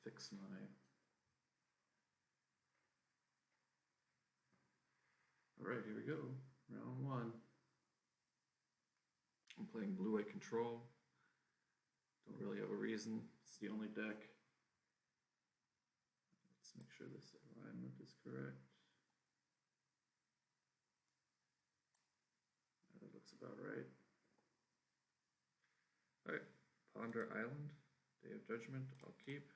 fix my... Alright, here we go. Round one. I'm playing blue-white control. Don't really have a reason. It's the only deck. Let's make sure this alignment is correct. That looks about right. Alright, Ponder Island, Day of Judgment, I'll keep.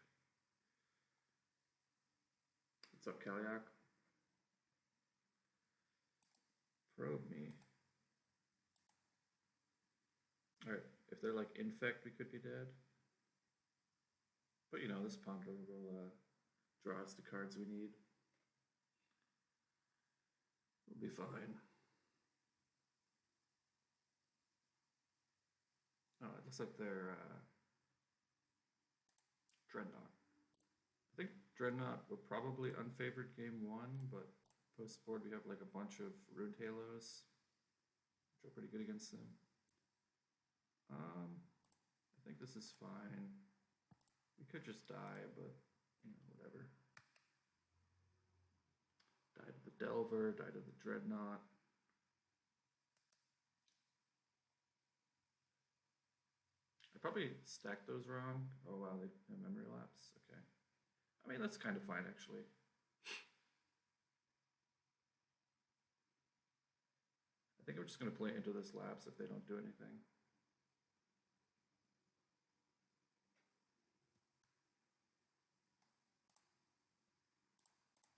What's up, Kalyak? Probe me. Alright, if they're like infect, we could be dead. But you know, this Ponder will draw us the cards we need. We'll be fine. Oh, it looks like they're Dreadnought. I think Dreadnought were probably unfavored game one, but post-board we have like a bunch of Rune Halos, which are pretty good against them. I think this is fine. We could just die, but you know, whatever. Die to the Delver, die to the Dreadnought. I probably stacked those wrong. Oh wow, they have memory lapse. Okay. I mean, that's kind of fine actually. I think I'm just going to play into this lapse if they don't do anything.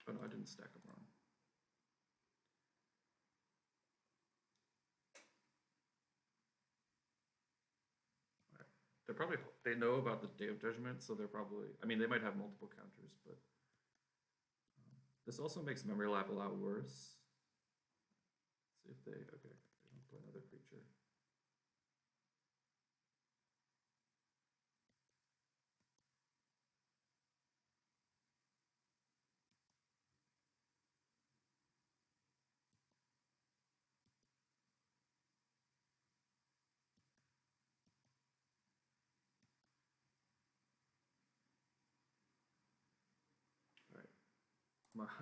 Oh no, I didn't stack them wrong. Alright. They're probably, they know about the Day of Judgment, so they're probably, I mean, they might have multiple counters, but this also makes memory lap a lot worse. See if they, okay, they don't play another creature.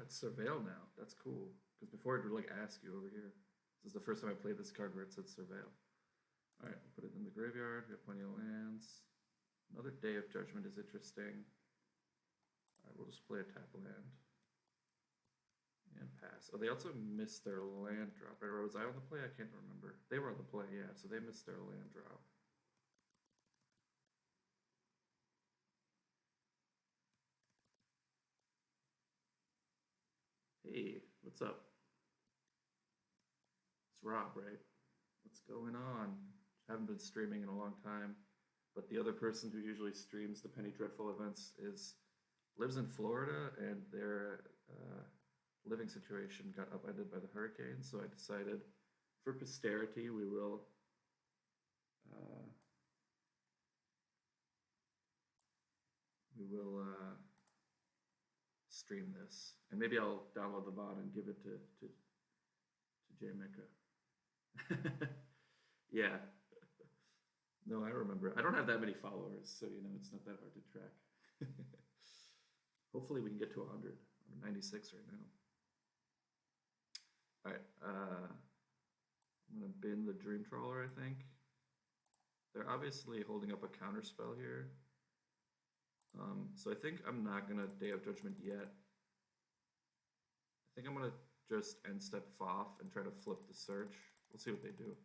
It's Surveil now. That's cool. Because before it would like ask you over here. This is the first time I played this card where it said Surveil. Alright, we'll put it in the graveyard. We have plenty of lands. Another Day of Judgment is interesting. Alright, we'll just play a tap land. And pass. Oh, they also missed their land drop. Or was I on the play? I can't remember. They were on the play, yeah, so they missed their land drop. Hey, what's up? It's Rob, right? What's going on? Haven't been streaming in a long time, but the other person who usually streams the Penny Dreadful events lives in Florida, and their living situation got upended by the hurricane, so I decided for posterity we will stream this, and maybe I'll download the VOD and give it to J Mecca. Yeah. No, I remember. I don't have that many followers, so you know it's not that hard to track. Hopefully we can get to 100. I'm 96 right now. All right, I'm gonna bin the Dream Trawler. I think they're obviously holding up a counter spell here. So I think I'm not gonna Day of Judgment yet. I think I'm gonna just end step Foff and try to flip the search. We'll see what they do.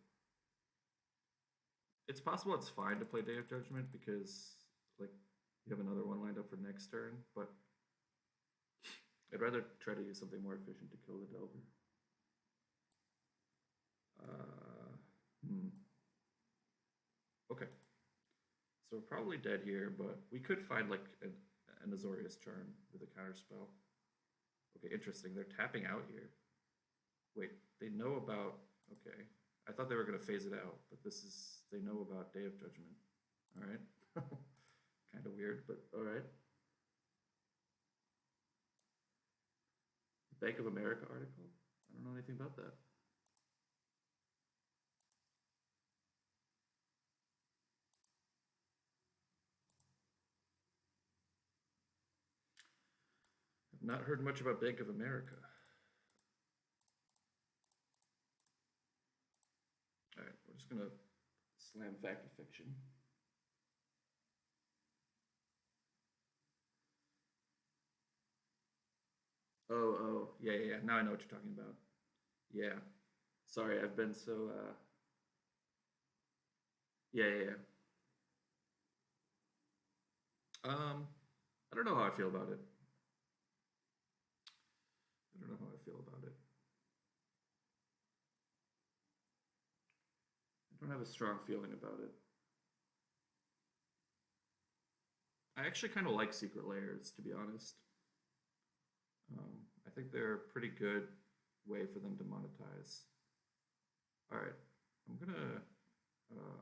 It's possible it's fine to play Day of Judgment because like you have another one lined up for next turn, but I'd rather try to use something more efficient to kill the Delver. Okay. So we're probably dead here, but we could find like an Azorius turn with a counter spell. Okay, interesting. They're tapping out here. Wait, they know about... Okay. I thought they were going to phase it out, but this is... They know about Day of Judgment. Alright. Kind of weird, but alright. Bank of America article? I don't know anything about that. Not heard much about Bank of America. All right, we're just gonna slam Fact or Fiction. Oh, yeah. Now I know what you're talking about. Yeah. Sorry, I've been so, yeah. I don't know how I feel about it. I don't know how I feel about it. I don't have a strong feeling about it. I actually kind of like secret layers, to be honest. I think they're a pretty good way for them to monetize. All right, I'm gonna.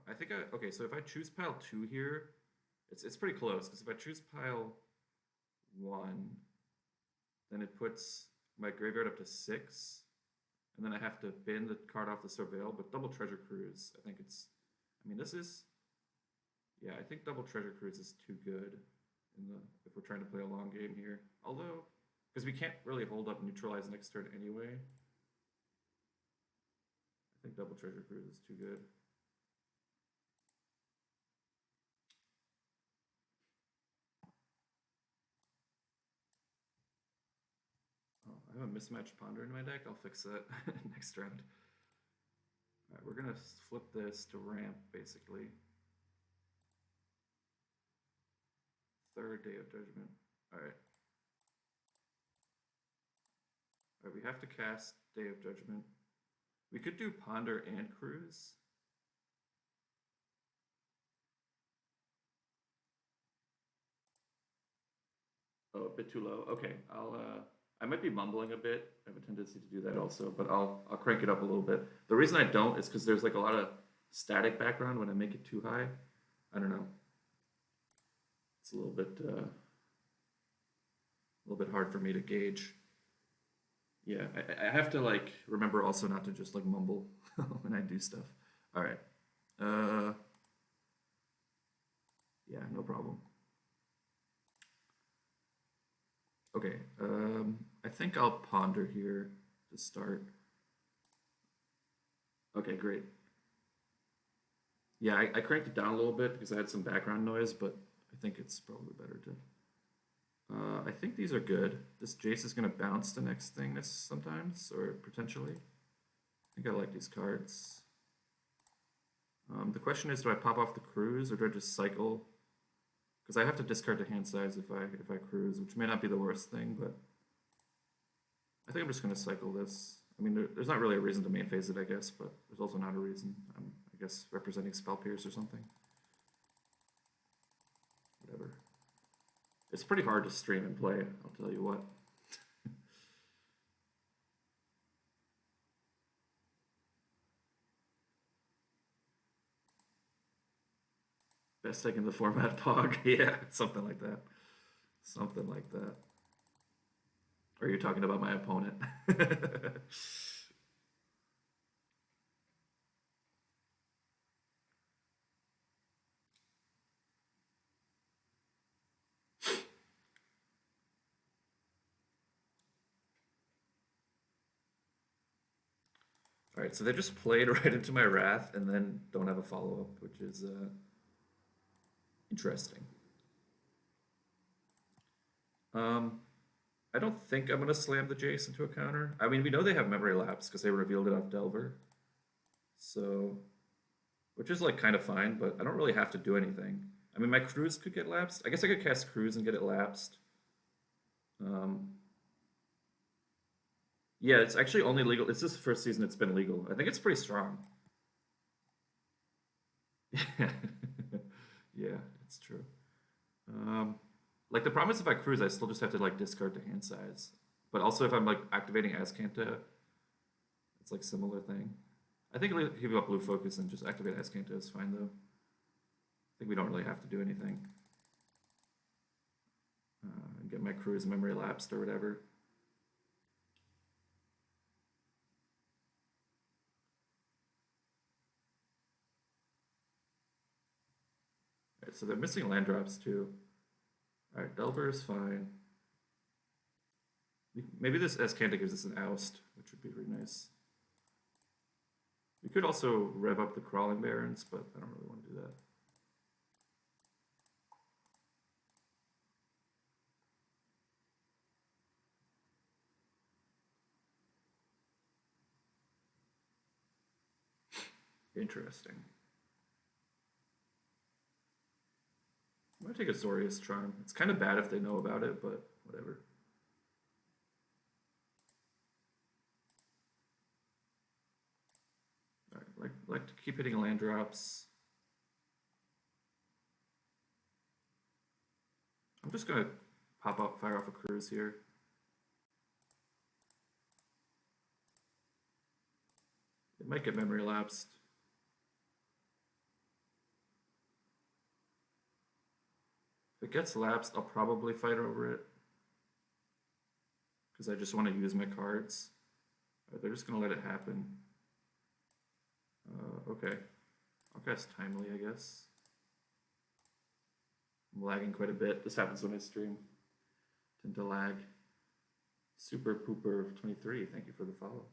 I think I okay. So if I choose pile two here, it's pretty close because if I choose pile one, then it puts my graveyard up to 6, and then I have to bin the card off the Surveil. But double Treasure Cruise, I think it's. I mean, this is. Yeah, I think double Treasure Cruise is too good in the if we're trying to play a long game here. Although, because we can't really hold up neutralize next turn anyway. I think double Treasure Cruise is too good. Oh, I have a mismatched Ponder in my deck. I'll fix that next round. All right, we're gonna flip this to ramp basically. Third Day of Judgment. All right. All right, we have to cast Day of Judgment. We could do Ponder and Cruise. Oh, a bit too low. Okay, I might be mumbling a bit. I have a tendency to do that also, but I'll crank it up a little bit. The reason I don't is because there's like a lot of static background when I make it too high. I don't know. It's a little bit hard for me to gauge. Yeah, I have to like remember also not to just like mumble when I do stuff. All right. Yeah, no problem. Okay, I think I'll ponder here to start. Okay, great. Yeah, I cranked it down a little bit because I had some background noise, but I think it's probably better to. I think these are good. This Jace is going to bounce the next thing this sometimes, or potentially. I think I like these cards. The question is, do I pop off the cruise or do I just cycle? Because I have to discard the hand size if I cruise, which may not be the worst thing, but I think I'm just going to cycle this. I mean, there's not really a reason to main phase it, I guess, but there's also not a reason. I'm, I guess, representing Spell Pierce or something. Whatever. It's pretty hard to stream and play, I'll tell you what. Best deck in the format, Pog. Yeah, something like that. Something like that. Or are you talking about my opponent? All right, so they just played right into my Wrath and then don't have a follow-up, which is interesting. I don't think I'm going to slam the Jace into a counter. I mean, we know they have Memory Lapse because they revealed it off Delver. So, which is like kind of fine, but I don't really have to do anything. I mean, my Cruise could get lapsed. I guess I could cast Cruise and get it lapsed. Yeah, it's actually only legal. It's this first season it's been legal. I think it's pretty strong. Yeah, it's true. Like the problem is if I cruise, I still just have to like discard the hand size. But also if I'm like activating Azcanta, it's like similar thing. I think give up blue focus and just activate Azcanta is fine though. I think we don't really have to do anything. Get my cruise memory lapsed or whatever. Alright, so they're missing land drops too. Alright, Delver is fine. Maybe this Ascanda gives us an oust, which would be really nice. We could also rev up the Crawling Barons, but I don't really want to do that. Interesting. I'm gonna take Azorius Charm. It's kind of bad if they know about it, but whatever. Alright, like to keep hitting land drops. I'm just gonna fire off a cruise here. It might get memory lapsed. If it gets lapsed, I'll probably fight over it. Because I just want to use my cards. Right, they're just going to let it happen. Okay. I'll cast Timely, I guess. I'm lagging quite a bit. This happens when I stream. Tend to lag. Super Pooper 23, thank you for the follow.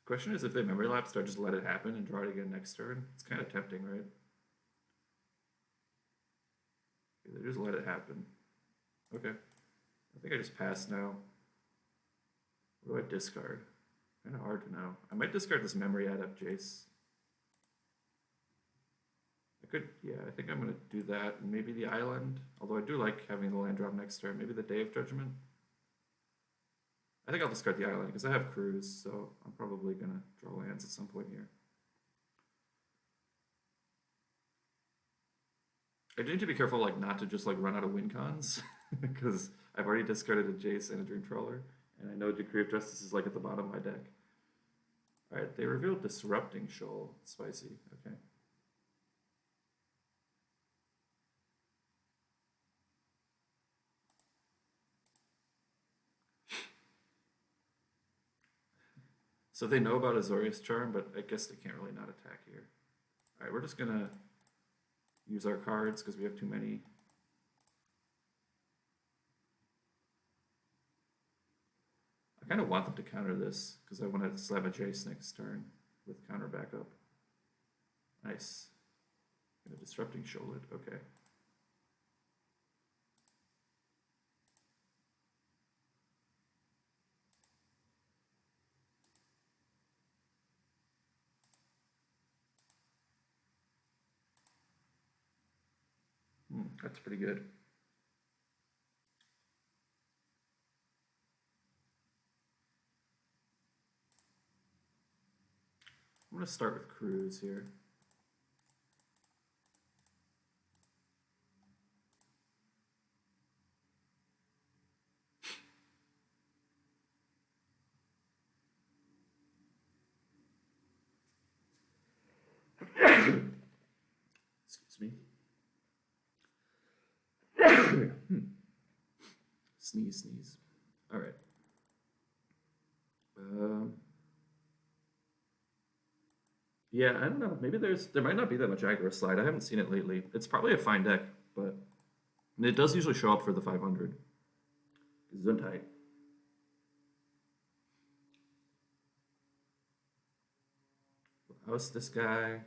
Question is, if they memory lapse, do I just let it happen and draw it again next turn? It's kind of tempting, right? Okay, they just let it happen. Okay. I think I just pass now. What do I discard? Kind of hard to know. I might discard this Memory Adept Jace. I could, yeah, I think I'm going to do that. And maybe the Island. Although I do like having the land drop next turn. Maybe the Day of Judgment. I think I'll discard the Island because I have Cruise, so I'm probably going to draw lands at some point here. I do need to be careful, like, not to just, like, run out of win cons, because I've already discarded a Jace and a Dream Trawler, and I know Decree of Justice is, like, at the bottom of my deck. Alright, they revealed Disrupting Shoal. Spicy, okay. So they know about Azorius Charm, but I guess they can't really not attack here. Alright, we're just gonna use our cards because we have too many. I kind of want them to counter this because I want to slap a Jace next turn with counter backup. Nice. Gonna Disrupting Shoal it, okay. That's pretty good. I'm going to start with Cruise here. Excuse me. Sneeze. All right. Yeah, I don't know. Maybe there might not be that much aggro slide. I haven't seen it lately. It's probably a fine deck, but it does usually show up for the 500. Gesundheit. How's this guy?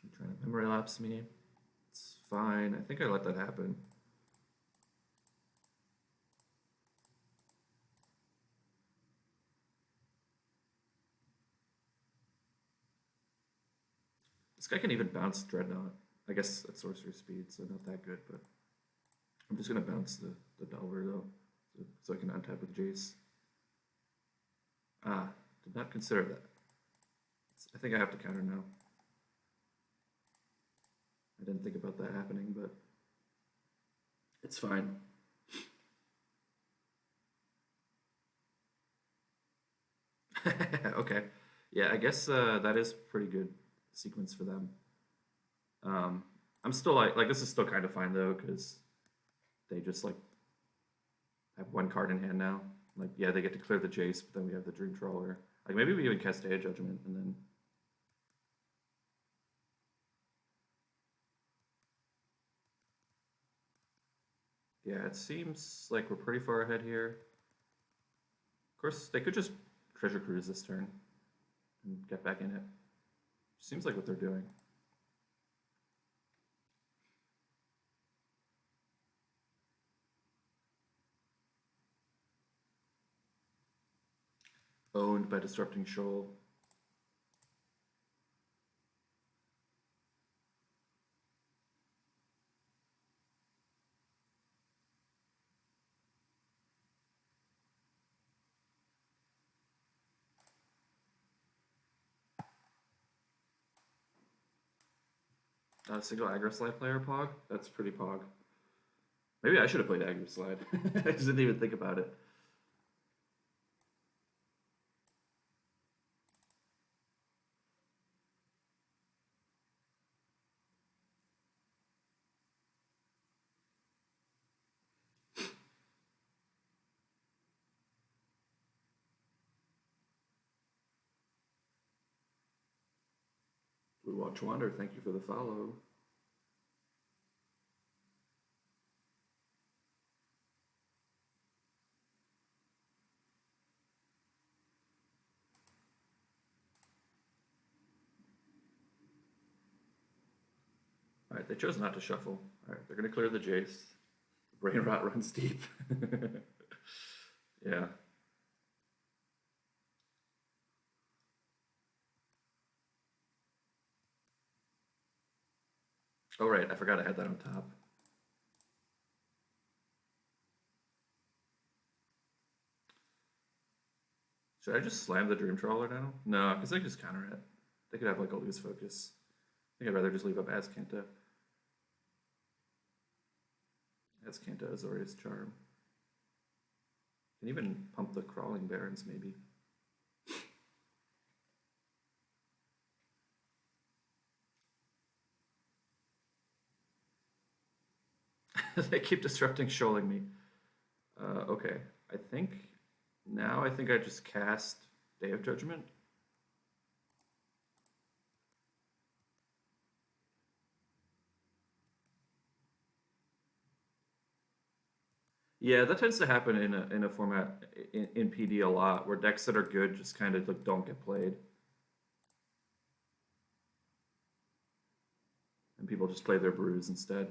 I'm trying to memory lapse me. It's fine. I think I let that happen. This guy can even bounce Dreadnought. I guess at sorcery speed, so not that good, but I'm just going to bounce the Delver, though, so I can untap with Jace. Ah, did not consider that. I think I have to counter now. I didn't think about that happening, but it's fine. Okay. Yeah, I guess that is pretty good sequence for them. I'm still like this is still kind of fine though, because they just like have one card in hand now. Like, yeah, they get to clear the Jace, but then we have the Dream Trawler. Like, maybe we even cast Day of Judgment and then. Yeah, it seems like we're pretty far ahead here. Of course, they could just Treasure Cruise this turn and get back in it. Seems like what they're doing. Owned by Disrupting Shoal. Single aggro slide player Pog? That's pretty Pog. Maybe I should have played aggro slide. I just didn't even think about it. We watch Wander, thank you for the follow. Alright, they chose not to shuffle. Alright, they're gonna clear the Jace. Brain Rot runs deep. Yeah. Oh right, I forgot I had that on top. Should I just slam the Dream Trawler now? No, because I just counter it. They could have like a lose focus. I think I'd rather just leave up Azcanta. Azcanta, Azorius Charm. Can even pump the Crawling Barons maybe. They keep disrupting shoaling me. Okay, I think I just cast Day of Judgment. Yeah, that tends to happen in a format in PD a lot, where decks that are good just kind of like don't get played, and people just play their brews instead,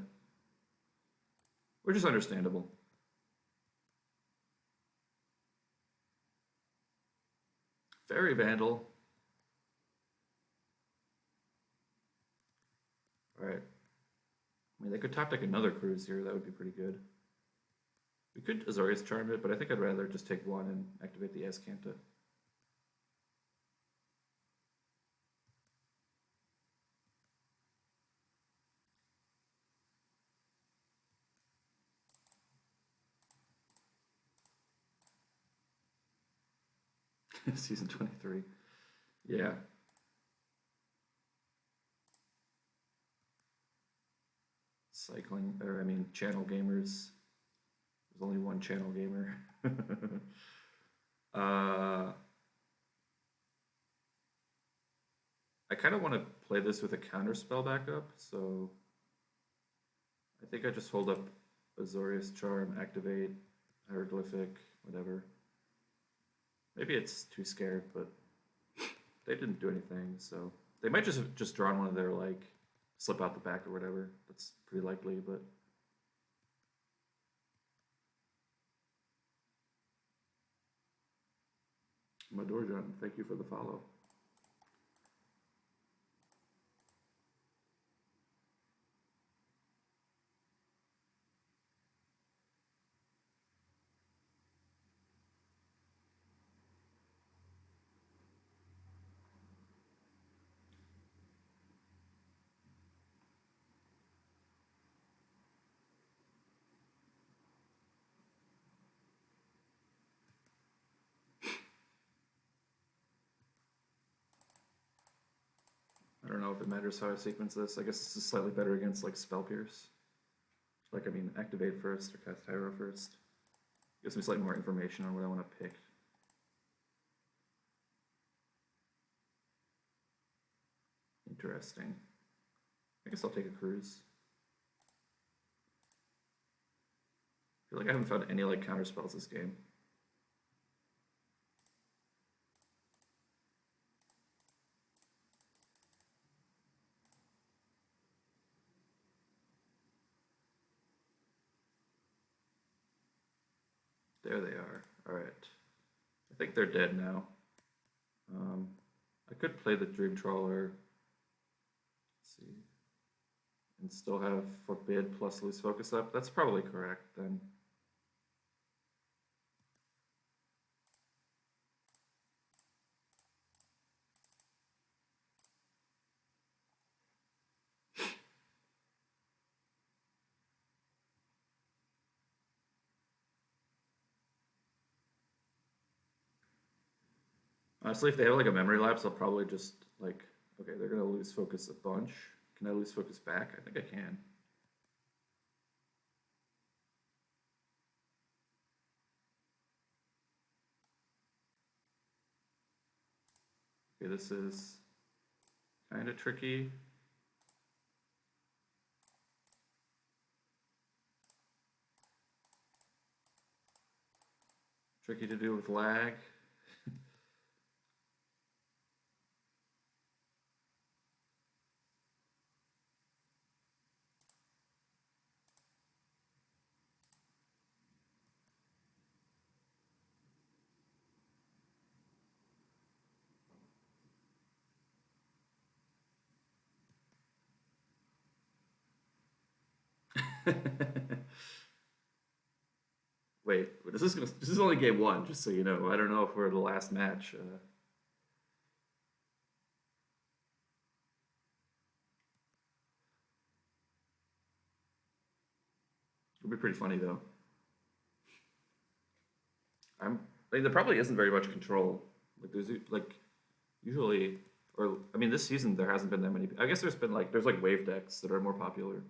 which is understandable. Fairy Vandal. All right. I mean, they could top deck another cruise here. That would be pretty good. We could Azorius Charm it, but I think I'd rather just take one and activate the Azcanta. Season 23. Yeah. Cycling, or I mean, channel gamers. There's only one channel gamer. I kind of want to play this with a counter spell backup, so I think I just hold up Azorius Charm, activate, Hieroglyphic, whatever. Maybe it's too scared, but they didn't do anything, so they might just have just drawn one of their like slip out the back or whatever. That's pretty likely, but Madorjan, thank you for the follow. I don't know if it matters how I sequence this. I guess this is slightly better against like Spell Pierce. like, I mean, activate first or cast Tyro first. Gives me slightly more information on what I want to pick. Interesting. I guess I'll take a cruise. I feel like I haven't found any like counter spells this game. There they are. Alright. I think they're dead now. I could play the Dream Trawler. Let's see. And still have Forbid plus Loose Focus up. That's probably correct then. Honestly, if they have like a memory lapse, I'll probably just like, okay, they're gonna lose focus a bunch. Can I lose focus back? I think I can. Okay, this is kind of tricky. Tricky to do with lag. Wait, this is only game one, just so you know. I don't know if we're the last match. It'll be pretty funny though. I mean, there probably isn't very much control. Like there's like usually, or I mean, this season there hasn't been that many. I guess there's like wave decks that are more popular.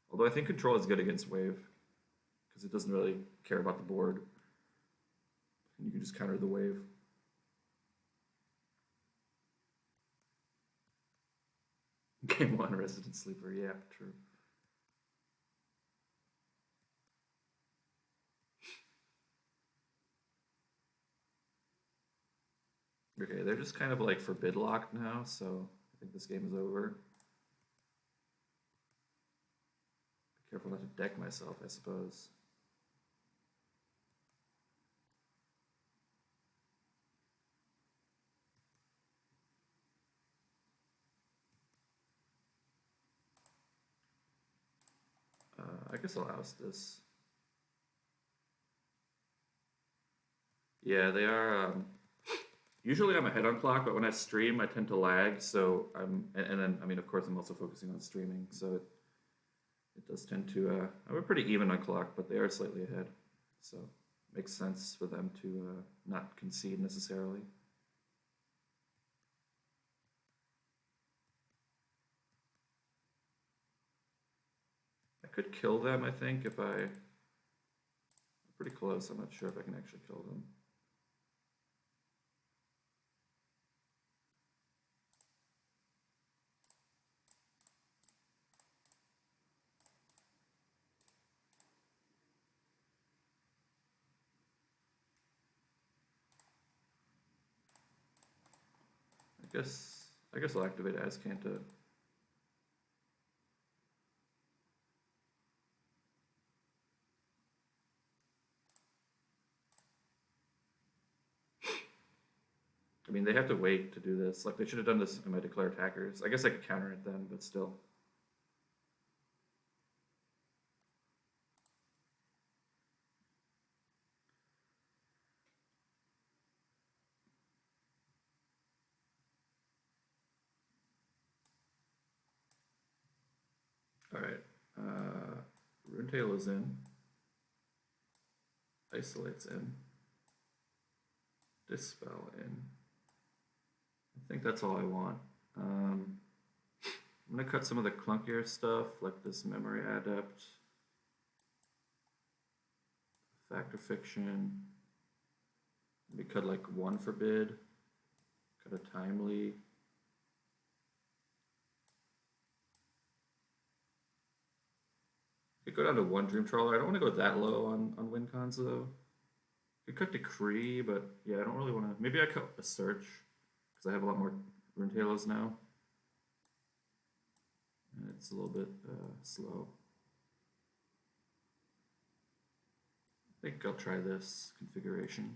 Although I think control is good against wave because it doesn't really care about the board. And you can just counter the wave. Game one, Resident Sleeper. Yeah, true. Okay, they're just kind of like forbid locked now, so I think this game is over. Be careful not to deck myself, I suppose. I guess I'll oust this. Yeah, they are. Usually I'm ahead on clock, but when I stream, I tend to lag. So and then I mean, of course, I'm also focusing on streaming, so it does tend to. I'm pretty even on clock, but they are slightly ahead, so it makes sense for them to not concede necessarily. I could kill them, I think, if I'm pretty close. I'm not sure if I can actually kill them. I guess I'll activate Azcanta. I mean, they have to wait to do this. Like, they should have done this in my declare attackers. I guess I could counter it then, but still. Alright. Runetail is in. Isolate's in. Dispel in. I think that's all I want. I'm gonna cut some of the clunkier stuff, like this memory adept, fact or fiction. Maybe cut like one forbid, cut a timely. Could go down to one dream trawler. I don't want to go that low on win cons though. Could cut decree, but yeah, I don't really want to. Maybe I cut a search because I have a lot more rune halos now. And it's a little bit slow. I think I'll try this configuration.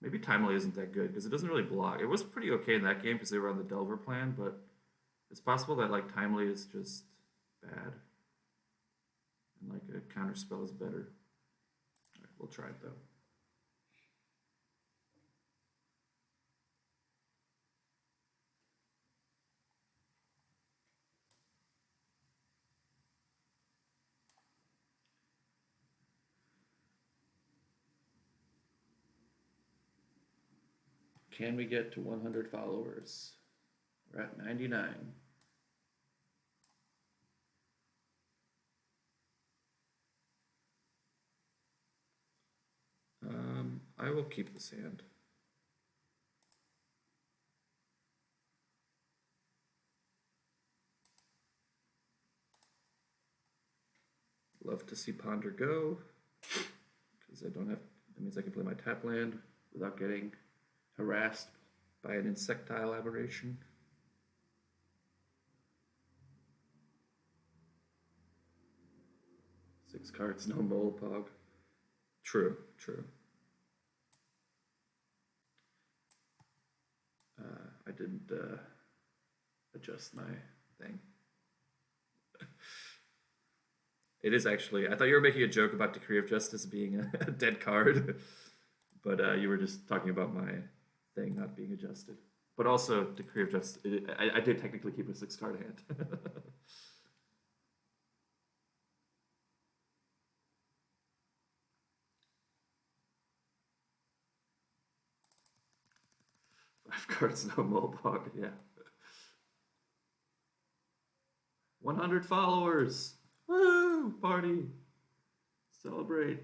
Maybe timely isn't that good because it doesn't really block. It was pretty okay in that game because they were on the Delver plan, but it's possible that like timely is just bad. And like a counter spell is better. All right, we'll try it though. Can we get to 100 followers? We're at 99. I will keep this hand. Love to see Ponder go, because I don't have, that means I can play my tap land without getting harassed by an insectile aberration. Six cards, no Molopog. True, true. I didn't adjust my thing. It is actually, I thought you were making a joke about Decree of Justice being a dead card, but you were just talking about my thing not being adjusted. But also, Decree of Justice, I did technically keep a 6-card hand. 5 cards, no Molopog, yeah. 100 followers! Woo! Party! Celebrate!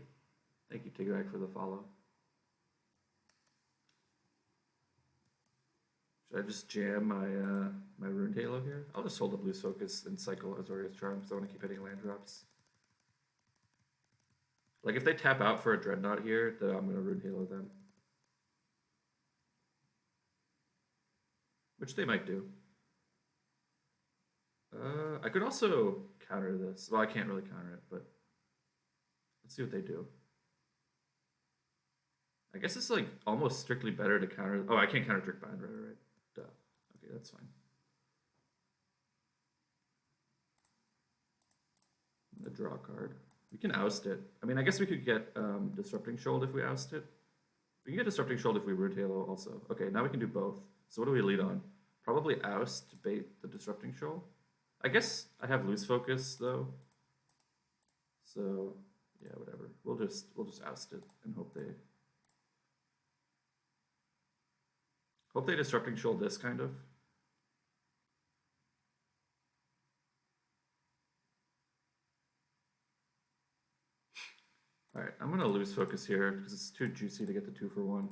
Thank you, Tigrak, for the follow. Should I just jam my Rune Halo here? I'll just hold up Loose Focus and cycle Azorius Charm because I want to keep hitting land drops. Like, if they tap out for a Dreadnought here, then I'm going to Rune Halo them. Which they might do. I could also counter this. Well, I can't really counter it, but let's see what they do. I guess it's like almost strictly better to counter. Oh, I can't counter Trickbind, right. Duh. Okay, that's fine. I'm gonna draw a card. We can oust it. I mean, I guess we could get Disrupting Shoal if we oust it. We can get Disrupting Shoal if we Root Halo also. Okay, now we can do both. So what do we lead on? Probably oust to bait the Disrupting Shoal. I guess I have Loose Focus though. So yeah, whatever. We'll just oust it and hope they Disrupting Shoal this kind of. All right, I'm gonna Loose Focus here because it's too juicy to get the 2 for 1.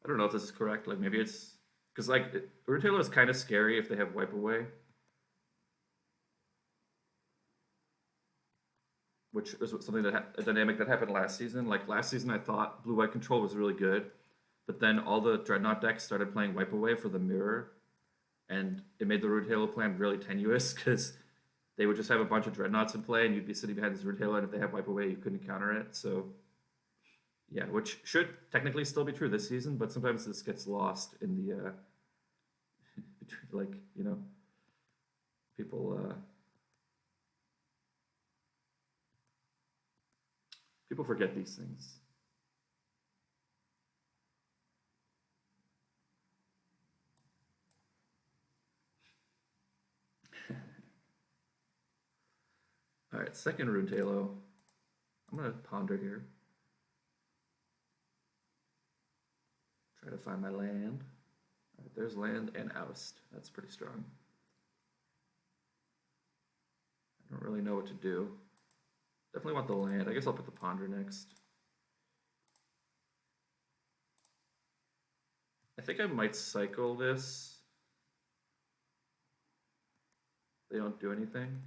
I don't know if this is correct. Like maybe it's because like Root Halo is kind of scary if they have Wipe Away, which is something that a dynamic that happened last season. Like last season, I thought Blue White Control was really good, but then all the Dreadnought decks started playing Wipe Away for the mirror, and it made the Root Halo plan really tenuous because they would just have a bunch of Dreadnoughts in play, and you'd be sitting behind this Root Halo, and if they have Wipe Away, you couldn't counter it. So yeah, which should technically still be true this season, but sometimes this gets lost in the like, you know, people people forget these things. All right, second Rune Halo. I'm gonna ponder here. Try to find my land. All right, there's land and oust. That's pretty strong. I don't really know what to do. Definitely want the land. I guess I'll put the ponder next. I think I might cycle this. They don't do anything.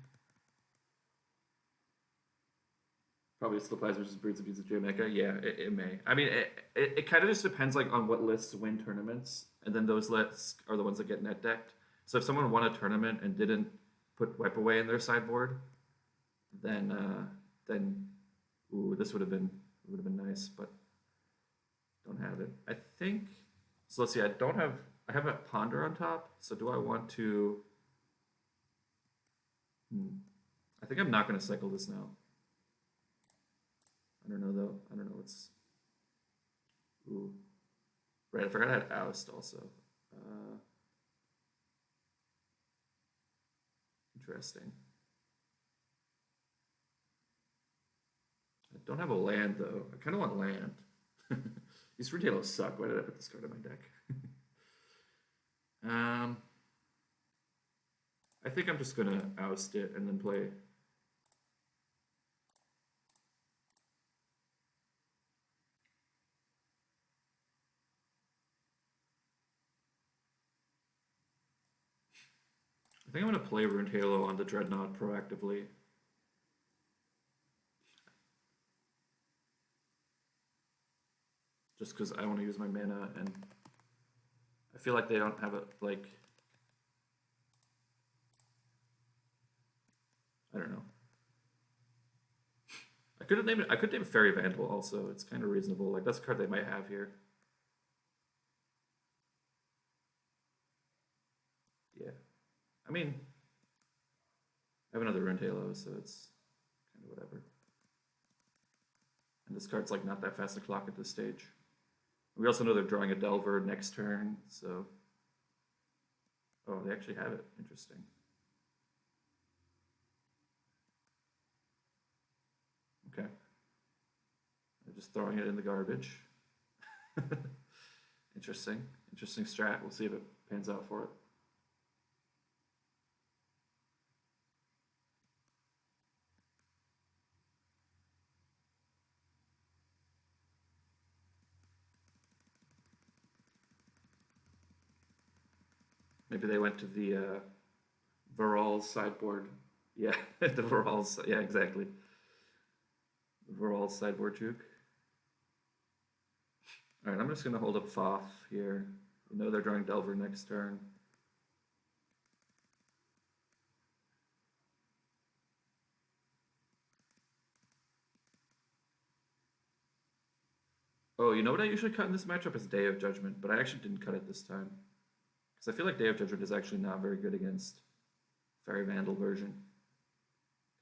Probably still applies versus Birds of Bees of Jamaica. Yeah, it may. I mean, it kind of just depends like on what lists win tournaments, and then those lists are the ones that get net decked. So if someone won a tournament and didn't put Wipe Away in their sideboard, then ooh, this would have been nice, but don't have it. I think so. Let's see. I have a ponder on top. So do I want to? I think I'm not going to cycle this now. I don't know though. I don't know what's. Ooh, right. I forgot I had oust also. Interesting. I don't have a land though. I kind of want land. These retailers suck. Why did I put this card in my deck? I think I'm just gonna oust it and then play. I think I'm gonna play Ruined Halo on the Dreadnought proactively. Just because I want to use my mana, and I feel like they don't have it, like, I don't know. I could name it Fairy Vandal also. It's kind of reasonable. Like, that's a card they might have here. Yeah. I mean, I have another Ruined Halo, so it's kind of whatever. And this card's like not that fast to clock at this stage. We also know they're drawing a Delver next turn, so... Oh, they actually have it. Interesting. Okay. They're just throwing it in the garbage. Interesting. Interesting strat. We'll see if it pans out for it. Maybe they went to the Varal's sideboard. Yeah, the Varal's. Yeah, exactly. The Varal's sideboard juke. All right, I'm just going to hold up Foff here. You know they're drawing Delver next turn. Oh, you know what I usually cut in this matchup is Day of Judgment, but I actually didn't cut it this time. Because I feel like Day of Judgment is actually not very good against Fairy Vandal version.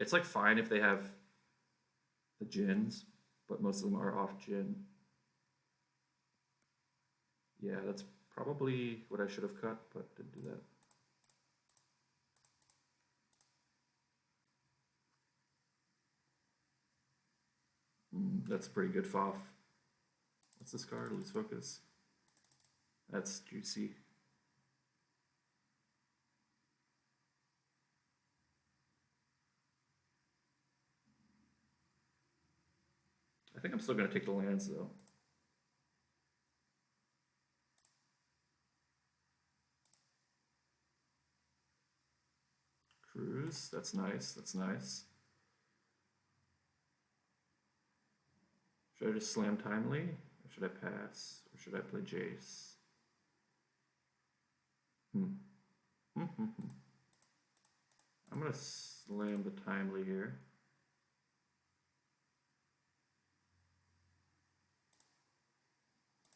It's like fine if they have the Djinns, but most of them are off Djinn. Yeah, that's probably what I should have cut, but didn't do that. That's pretty good Foff. What's this card? Lose Focus. That's juicy. I think I'm still going to take the lands, though. Cruise. That's nice. That's nice. Should I just slam Timely? Or should I pass? Or should I play Jace? I'm going to slam the Timely here.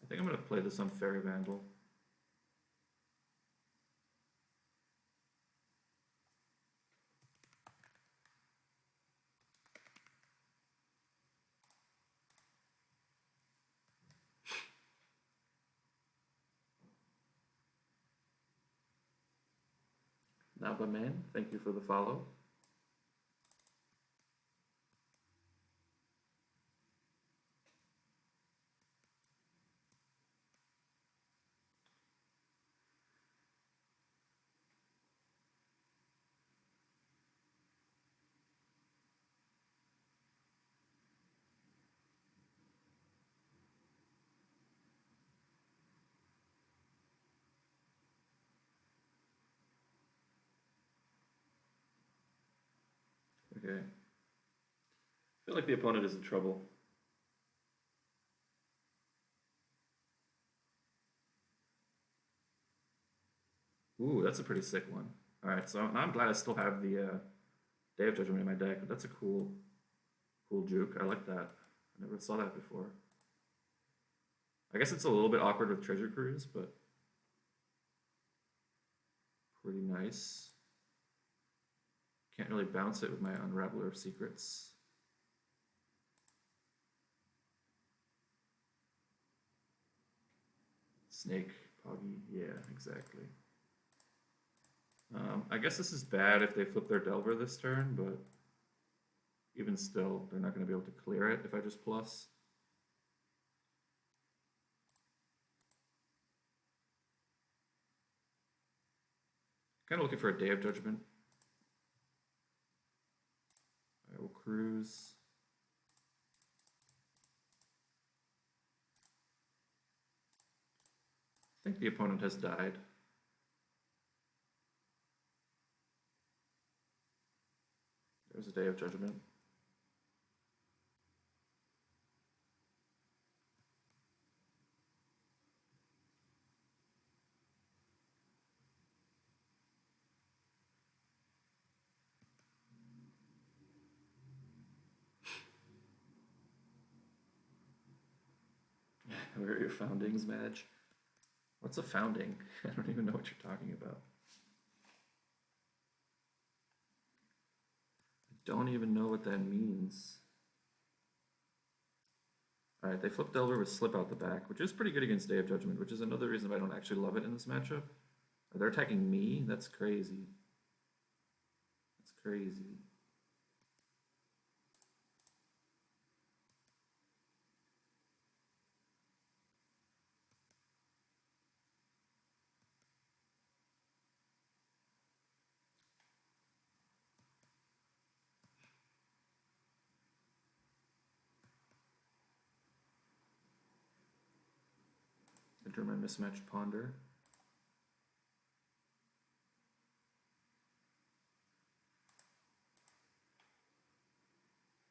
I think I'm going to play this on Fairy Vandal. Nabaman, thank you for the follow. Okay. I feel like the opponent is in trouble. Ooh, that's a pretty sick one. Alright, so now I'm glad I still have the Day of Judgment in my deck. But that's a cool juke. I like that. I never saw that before. I guess it's a little bit awkward with Treasure Cruise, but pretty nice. Can't really bounce it with my Unraveler of Secrets. Snake, Poggy, yeah, exactly. I guess this is bad if they flip their Delver this turn, but even still, they're not going to be able to clear it if I just plus. Kind of looking for a Day of Judgment. I will cruise. I think the opponent has died. There's a Day of Judgment. Where are your foundings, Madge? What's a founding? I don't even know what you're talking about. I don't even know what that means. Alright, they flip Delver with Slip out the back, which is pretty good against Day of Judgment, which is another reason why I don't actually love it in this matchup. They're attacking me? That's crazy. That's crazy. I drew my mismatched Ponder.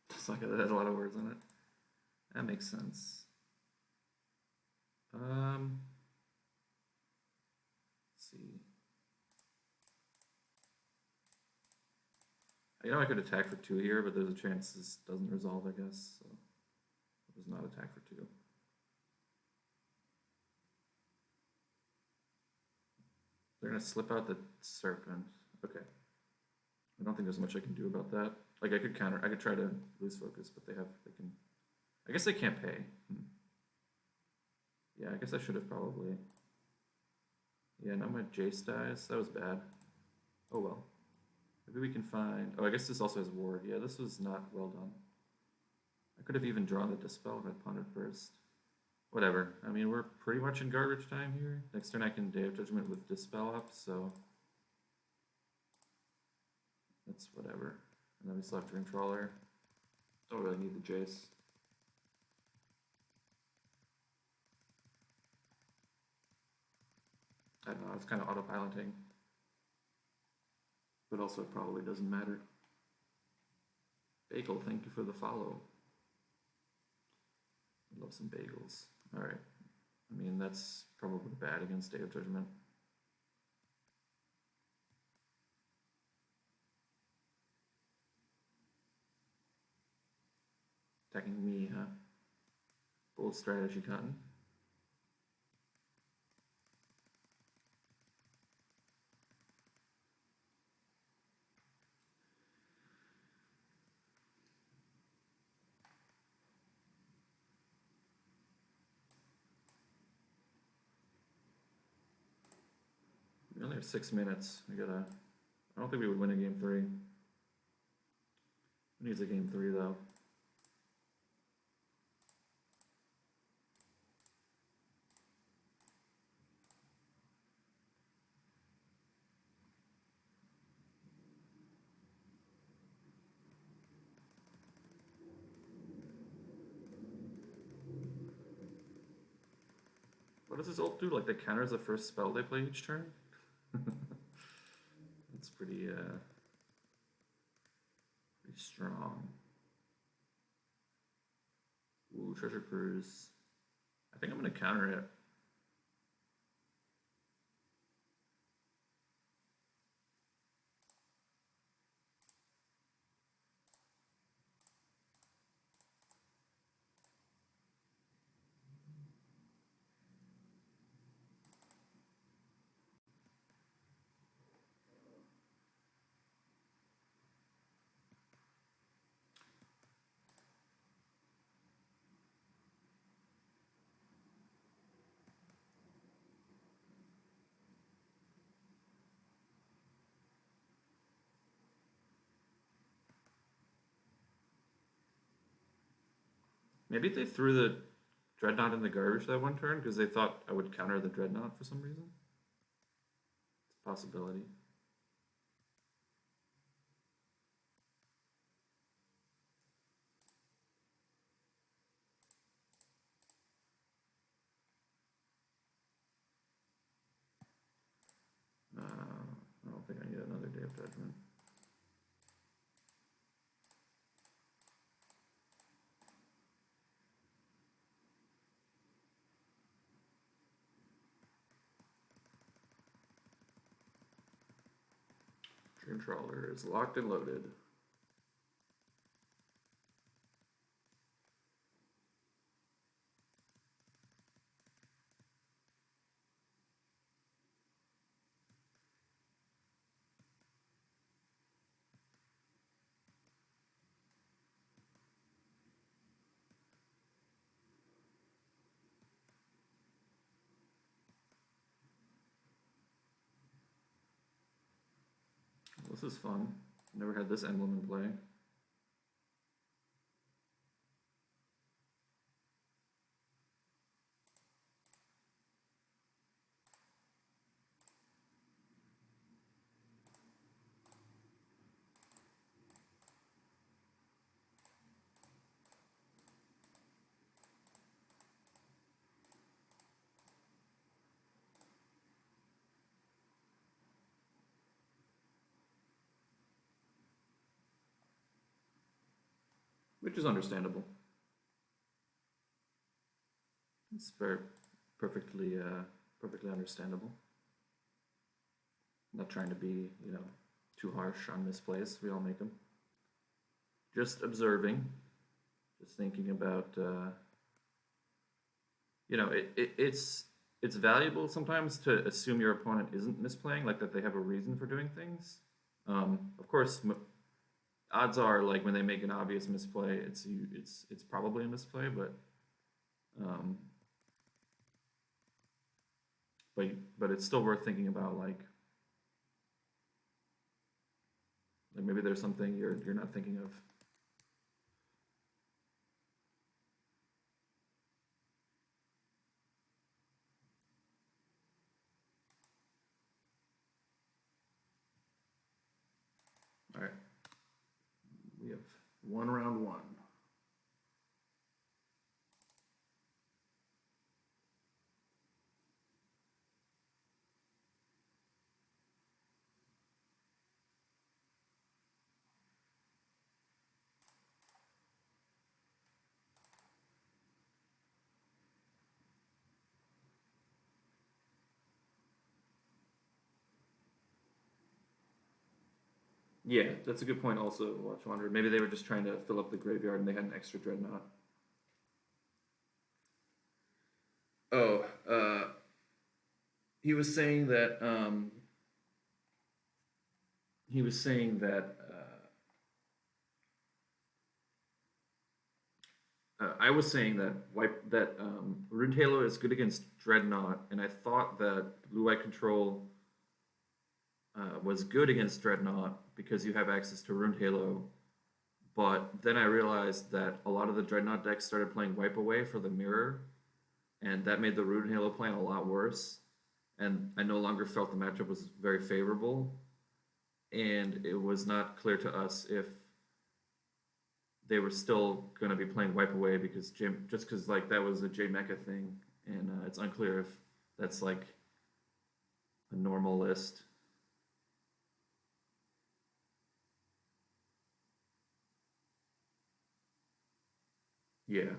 It's like that has a lot of words on it. That makes sense. Let's see. You know I could attack for 2 here, but there's a chance this doesn't resolve, I guess. So it does not attack for 2. They're gonna slip out the Serpent. Okay. I don't think there's much I can do about that. Like I could try to lose focus, but they can. I guess they can't pay. Yeah, I guess I should have probably. Yeah, now my Jace dies. That was bad. Oh well. Maybe we can find. Oh, I guess this also has Ward. Yeah, this was not well done. I could have even drawn the Dispel if I punted first. Whatever. I mean, we're pretty much in garbage time here. Next turn I can Day of Judgment with Dispel up, so that's whatever. And then we still have Dream Trawler. Don't really need the Jace. I don't know, it's kind of autopiloting. But also it probably doesn't matter. Bagel, thank you for the follow. I love some bagels. Alright. I mean, that's probably bad against Day of Judgment. Attacking me, huh? Bold strategy, Cotton. We only have 6 minutes. I don't think we would win a game 3. It needs a game 3 though. What does his ult do? Like, that counters the first spell they play each turn? That's pretty Pretty strong. Ooh, Treasure Cruise. I think I'm going to counter it. Maybe they threw the Dreadnought in the garbage that one turn because they thought I would counter the Dreadnought for some reason. It's a possibility. I don't think I need another Day of Judgment. Dream Trawler is locked and loaded. This is fun. Never had this emblem in play. Which is understandable. It's very perfectly understandable. I'm not trying to be, too harsh on misplays. We all make them. Just observing, just thinking about, it's valuable sometimes to assume your opponent isn't misplaying, like that they have a reason for doing things. Of course, odds are, like when they make an obvious misplay, it's probably a misplay, but it's still worth thinking about, like maybe there's something you're not thinking of. All right, we have round one. Yeah, that's a good point also, Watch Wanderer. Maybe they were just trying to fill up the graveyard and they had an extra Dreadnought. Oh, he was saying that I was saying that Rune Halo is good against Dreadnought, and I thought that blue-white control was good against Dreadnought because you have access to Rune Halo. But then I realized that a lot of the Dreadnought decks started playing Wipe Away for the mirror, and that made the Rune Halo plan a lot worse. And I no longer felt the matchup was very favorable, and it was not clear to us if they were still going to be playing Wipe Away because like that was a J Mecha thing, and it's unclear if that's like a normal list. Yeah.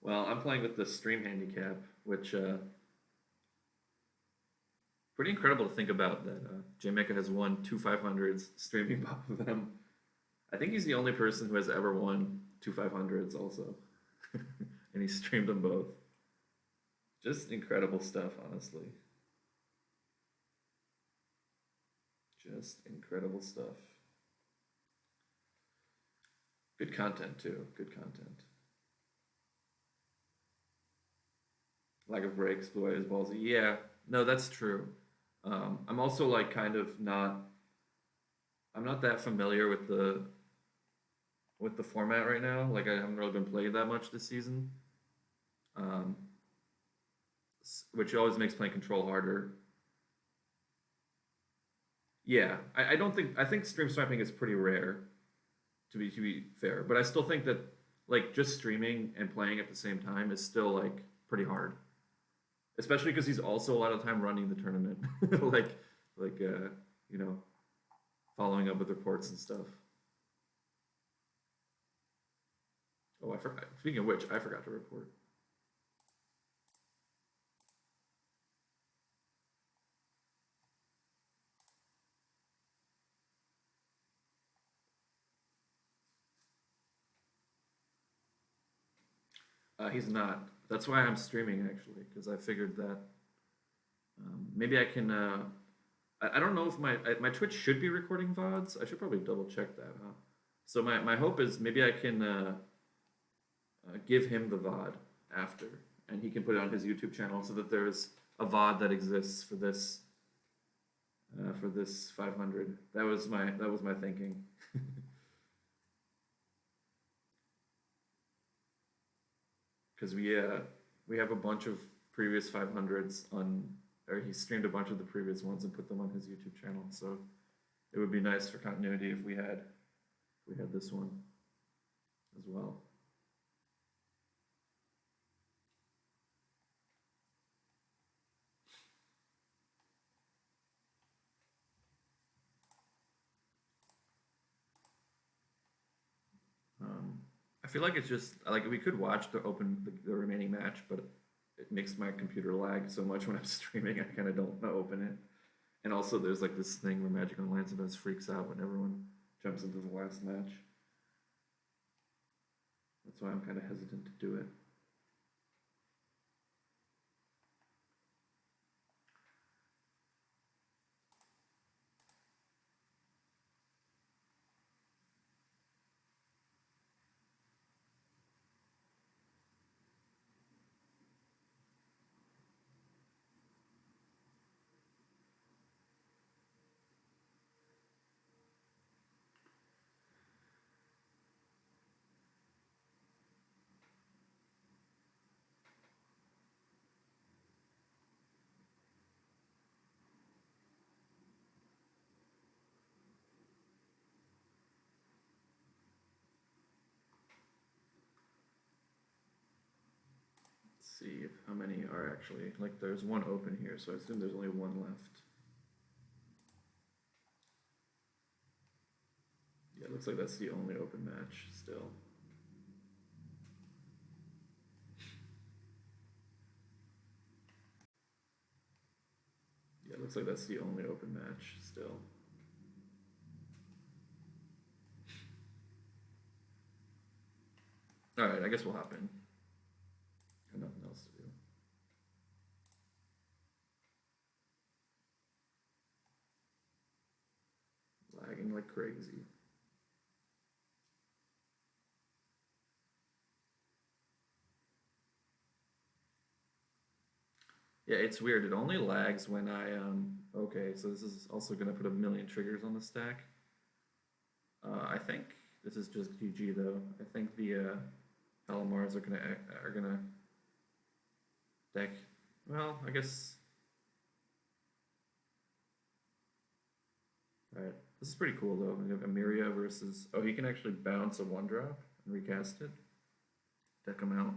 Well, I'm playing with the stream handicap, which pretty incredible to think about that Jamaica has won two 500s streaming both of them. I think he's the only person who has ever won two 500s also. And he streamed them both. Just incredible stuff, honestly. Just incredible stuff. Good content, too. Good content. Lack of breaks, blue eyes ballsy. Yeah, no, that's true. I'm also like kind of not. I'm not that familiar with the format right now. Like I haven't really been playing that much this season, um, which always makes playing control harder. Yeah, I don't think I think stream sniping is pretty rare to be fair, but I still think that like just streaming and playing at the same time is still like pretty hard, especially because he's also a lot of time running the tournament, like like you know following up with reports and stuff. Oh, I forgot. Speaking of which, I forgot to report. He's not. That's why I'm streaming actually, because I figured that maybe I can. I don't know if my Twitch should be recording VODs. I should probably double check that, huh? So my hope is maybe I can give him the VOD after, and he can put it on his YouTube channel so that there's a VOD that exists for this 500. That was my thinking. Because we have a bunch of previous 500s on, or he streamed a bunch of the previous ones and put them on his YouTube channel. So it would be nice for continuity if we had this one as well. I feel like it's just like we could watch the remaining match, but it makes my computer lag so much when I'm streaming. I kind of don't want to open it. And also, there's like this thing where Magic Online sometimes freaks out when everyone jumps into the last match. That's why I'm kind of hesitant to do it. See if, how many are actually, like there's one open here, so I assume there's only one left. Yeah, it looks like that's the only open match still. Yeah, it looks like that's the only open match still. Alright, I guess we'll hop in. Got nothing else to do. Lagging like crazy. Yeah, it's weird. It only lags when I okay, so this is also gonna put a million triggers on the stack. I think this is just GG though. I think the Halimars are gonna deck. Well, I guess. All right, this is pretty cool though. We have Emiria versus. Oh, he can actually bounce a 1-drop and recast it. Deck him out.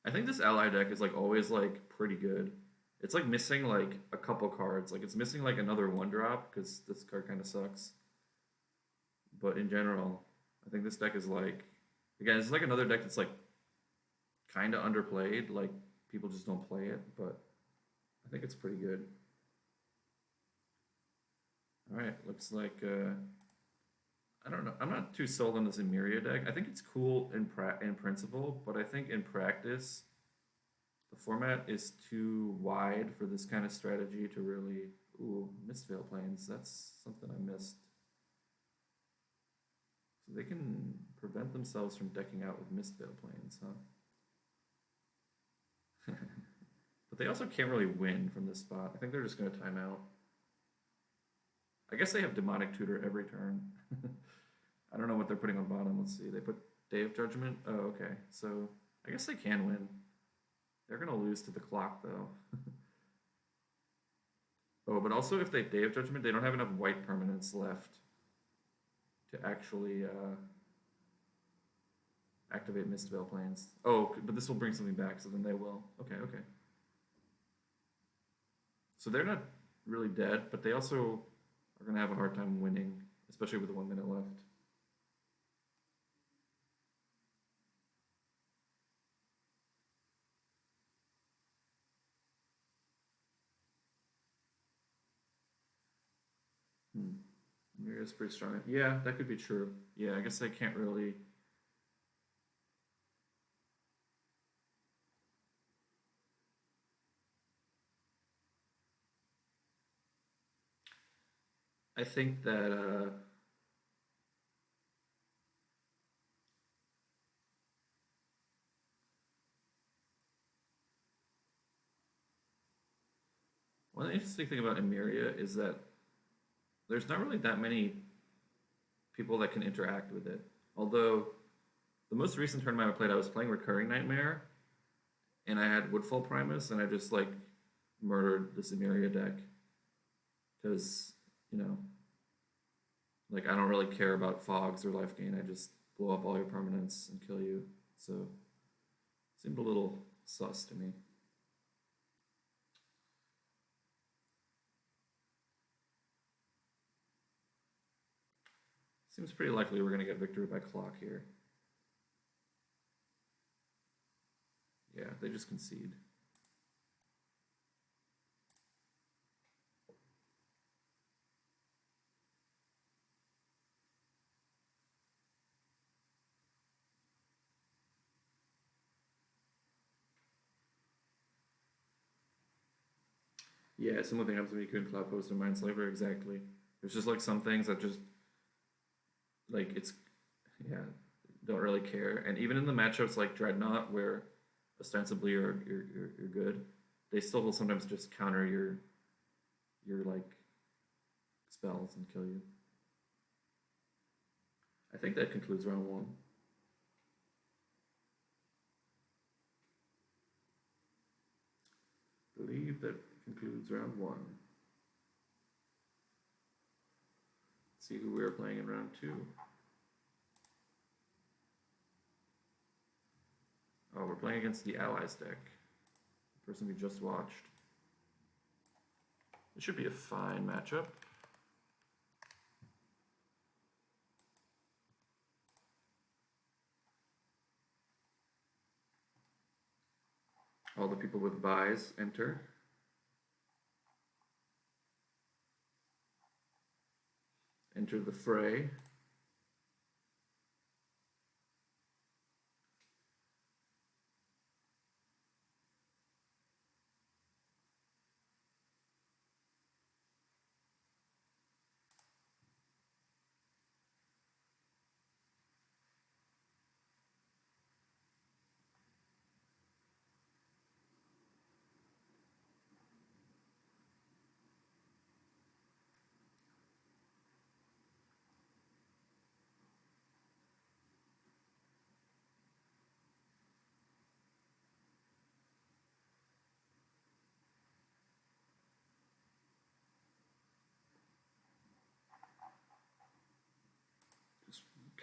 I think this ally deck is like always like pretty good. It's like missing like a couple cards. Like it's missing like another 1-drop because this card kind of sucks. But in general, I think this deck is like, again, it's like another deck that's like kind of underplayed. Like people just don't play it, but I think it's pretty good. All right, looks like I don't know. I'm not too sold on this Emiria deck. I think it's cool in principle, but I think in practice, the format is too wide for this kind of strategy to really. Ooh, Mistveil Plains. That's something I missed. So they can prevent themselves from decking out with Mistveil Plains, huh? But they also can't really win from this spot. I think they're just going to time out. I guess they have Demonic Tutor every turn. I don't know what they're putting on bottom. Let's see. They put Day of Judgment. Oh, okay. So I guess they can win. They're going to lose to the clock, though. Oh, but also if they Day of Judgment, they don't have enough white permanents left to actually activate Mistveil Plains. Oh, but this will bring something back, so then they will. Okay, okay. So they're not really dead, but they also are going to have a hard time winning, especially with 1 minute left. Miria's pretty strong. Yeah, that could be true. Yeah, I guess they can't really. I think that one interesting thing about Emiria is that there's not really that many people that can interact with it. Although the most recent tournament I played, I was playing Recurring Nightmare, and I had Woodfall Primus, and I just like murdered the Emiria deck because like I don't really care about fogs or life gain. I just blow up all your permanents and kill you. So it seemed a little sus to me. Seems pretty likely we're going to get victory by clock here. Yeah, they just concede. Yeah, similar thing happens when you couldn't Cloud Post or Mindslaver, exactly. There's just like some things that just like it's don't really care. And even in the matchups like Dreadnought, where ostensibly you're good, they still will sometimes just counter your like spells and kill you. I think that concludes round 1. I believe that concludes round 1. Let's see who we are playing in round 2. Oh, we're playing against the Allies deck. The person we just watched. It should be a fine matchup. All the people with buys enter. Enter the fray.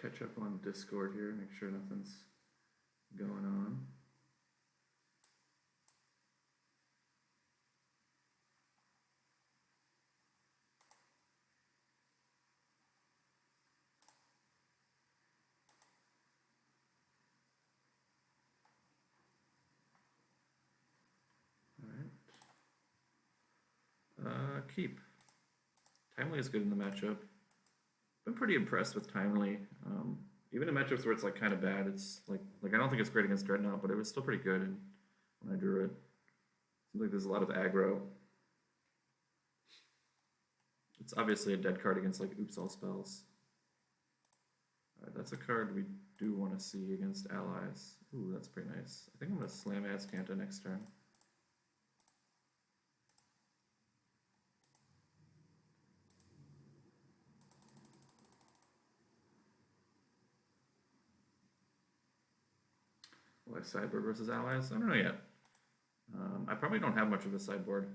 catch up on Discord here, make sure nothing's going on. Keep. Timely is good in the matchup. Been pretty impressed with Timely. Even in matchups where it's like kind of bad, it's like I don't think it's great against Dreadnought, but it was still pretty good. And when I drew it, seems like there's a lot of aggro. It's obviously a dead card against like Oops All Spells. Alright, that's a card we do want to see against allies. Ooh, that's pretty nice. I think I'm going to slam Azcanta next turn. Will I sideboard versus allies? I don't know yet. I probably don't have much of a sideboard.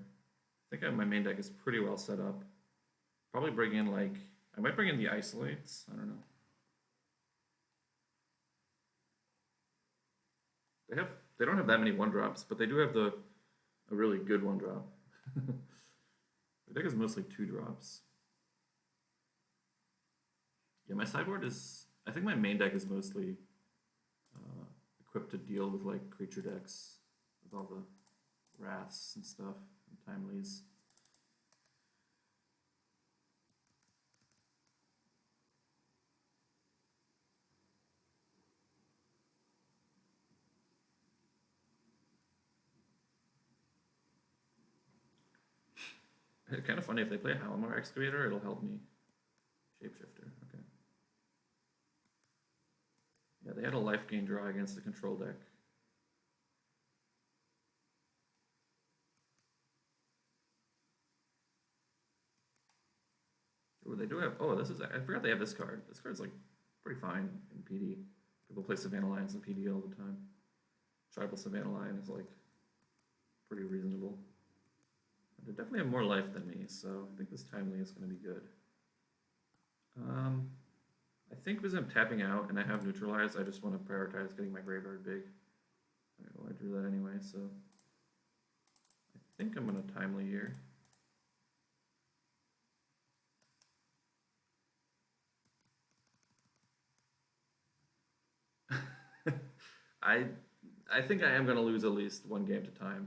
I think my main deck is pretty well set up. Probably bring in like, I might bring in the Isolates. I don't know. They don't have that many 1-drops, but they do have a really good 1-drop. The deck is mostly 2-drops. Yeah, my sideboard is, I think my main deck is mostly equipped to deal with like creature decks with all the wraths and stuff and timelies. It's kind of funny, if they play a Halimar Excavator, it'll help me. Shapeshifter, okay. Yeah, they had a life gain draw against the control deck. Ooh, they do have, oh, this is, I forgot they have this card. This card's like pretty fine in PD. People play Savannah Lions in PD all the time. Tribal Savannah Lion is like pretty reasonable. They definitely have more life than me, so I think this Timely is going to be good. I think because I'm tapping out and I have Neutralize, I just want to prioritize getting my graveyard big. Alright, well, I drew that anyway, so I think I'm going to Timely here. I think I am going to lose at least one game to time.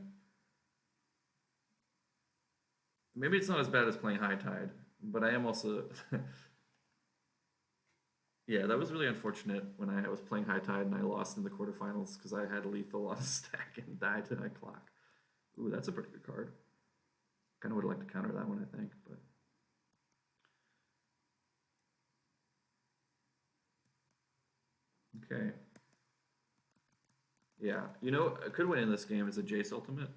Maybe it's not as bad as playing High Tide, but I am also... Yeah, that was really unfortunate when I was playing High Tide and I lost in the quarterfinals because I had lethal on the stack and died to my clock. Ooh, that's a pretty good card. Kind of would like to counter that one, I think, but... Okay. Yeah, you know, a good win in this game is a Jace Ultimate.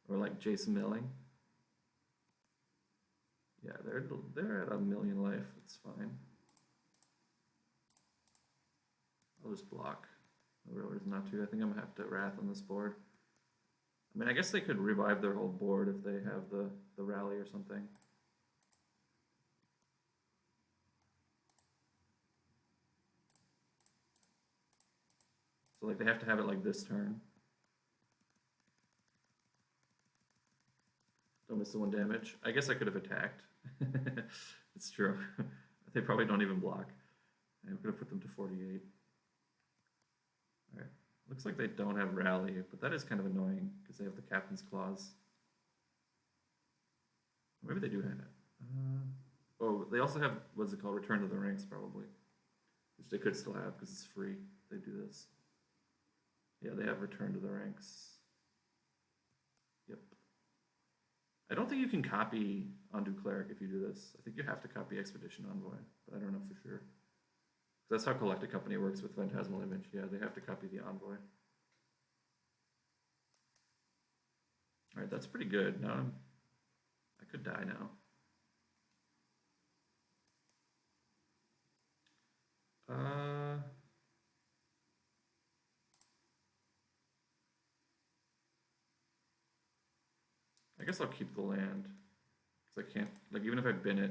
Or like Jace Milling. Yeah, they're at 1,000,000 life. It's fine. I'll just block. No real reason not to. I think I'm going to have to Wrath on this board. I mean, I guess they could revive their whole board if they have the rally or something. So, like, they have to have it like this turn. Don't miss the 1 damage. I guess I could have attacked. It's true. They probably don't even block. I could have put them to 48. Alright. Looks like they don't have rally, but that is kind of annoying because they have the Captain's Clause. Maybe they do have it. Oh, they also have, what's it called? Return to the Ranks, probably. Which they could still have because it's free if they do this. Yeah, they have Return to the Ranks. Yep. I don't think you can copy Undo Cleric if you do this. I think you have to copy Expedition Envoy, but I don't know for sure. That's how Collected Company works with Phantasmal Image. Yeah, they have to copy the Envoy. Alright, that's pretty good. Now I could die now. I guess I'll keep the land. Because I can't, like, even if I bin it,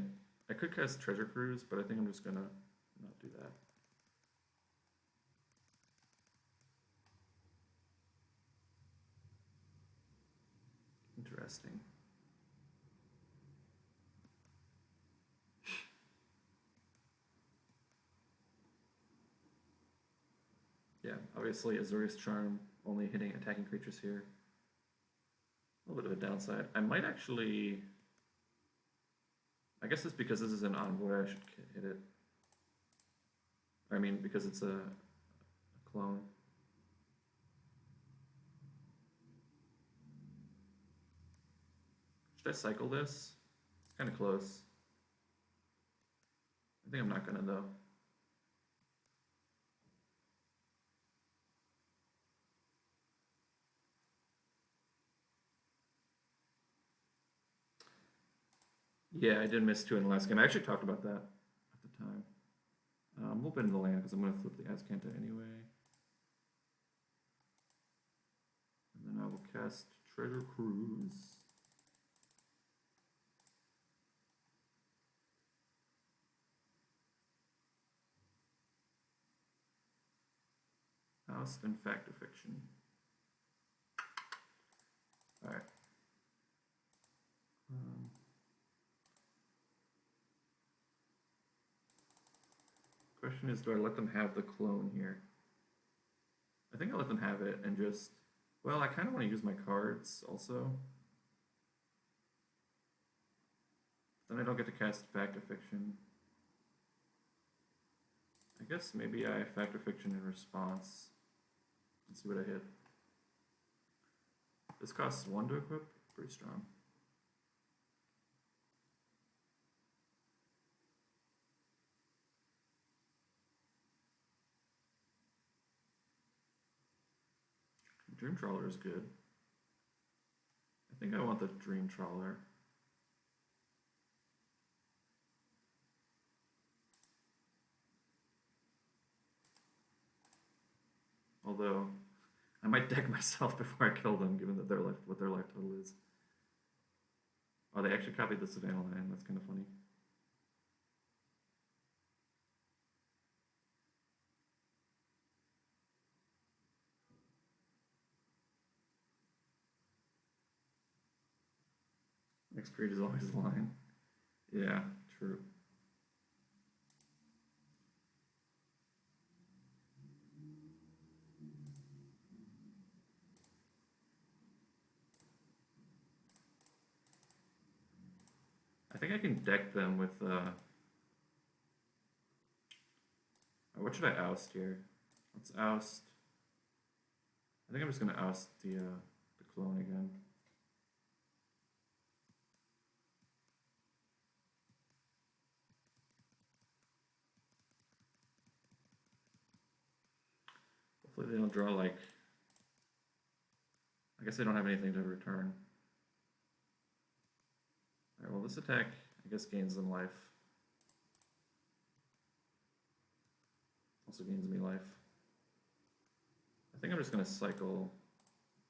I could cast Treasure Cruise, but I think I'm just gonna not do that. Interesting. Yeah, obviously Azorius Charm only hitting attacking creatures here. A little bit of a downside. I might actually... I guess it's because this is an Envoy, I should hit it. I mean, because it's a clone. Should I cycle this? It's kind of close. I think I'm not gonna though. Yeah, I did miss 2 in the last game. I actually talked about that at the time. We'll bend the land because I'm going to flip the Azcanta anyway. And then I will cast Treasure Cruise. Oust and Fact or Fiction. Alright. Question is, do I let them have the clone here? I think I'll let them have it and just... Well, I kind of want to use my cards also. Then I don't get to cast Fact or Fiction. I guess maybe I Fact or Fiction in response. Let's see what I hit. This costs 1 to equip. Pretty strong. Dream Trawler is good. I think I want the Dream Trawler. Although, I might deck myself before I kill them, given that what their life total is. Oh, they actually copied the Savannah land. That's kind of funny. Next creed is always the line. Yeah, true. I think I can deck them with, what should I oust here? Let's oust. I think I'm just going to oust the clone again. Hopefully they don't draw, like... I guess they don't have anything to return. Alright, well this attack, I guess, gains them life. Also gains me life. I think I'm just going to cycle.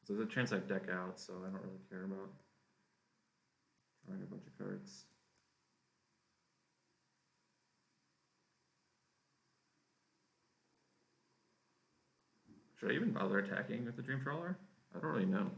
So there's a chance I deck out, so I don't really care about drawing a bunch of cards. Should I even bother attacking with the Dream Trawler? I don't really know.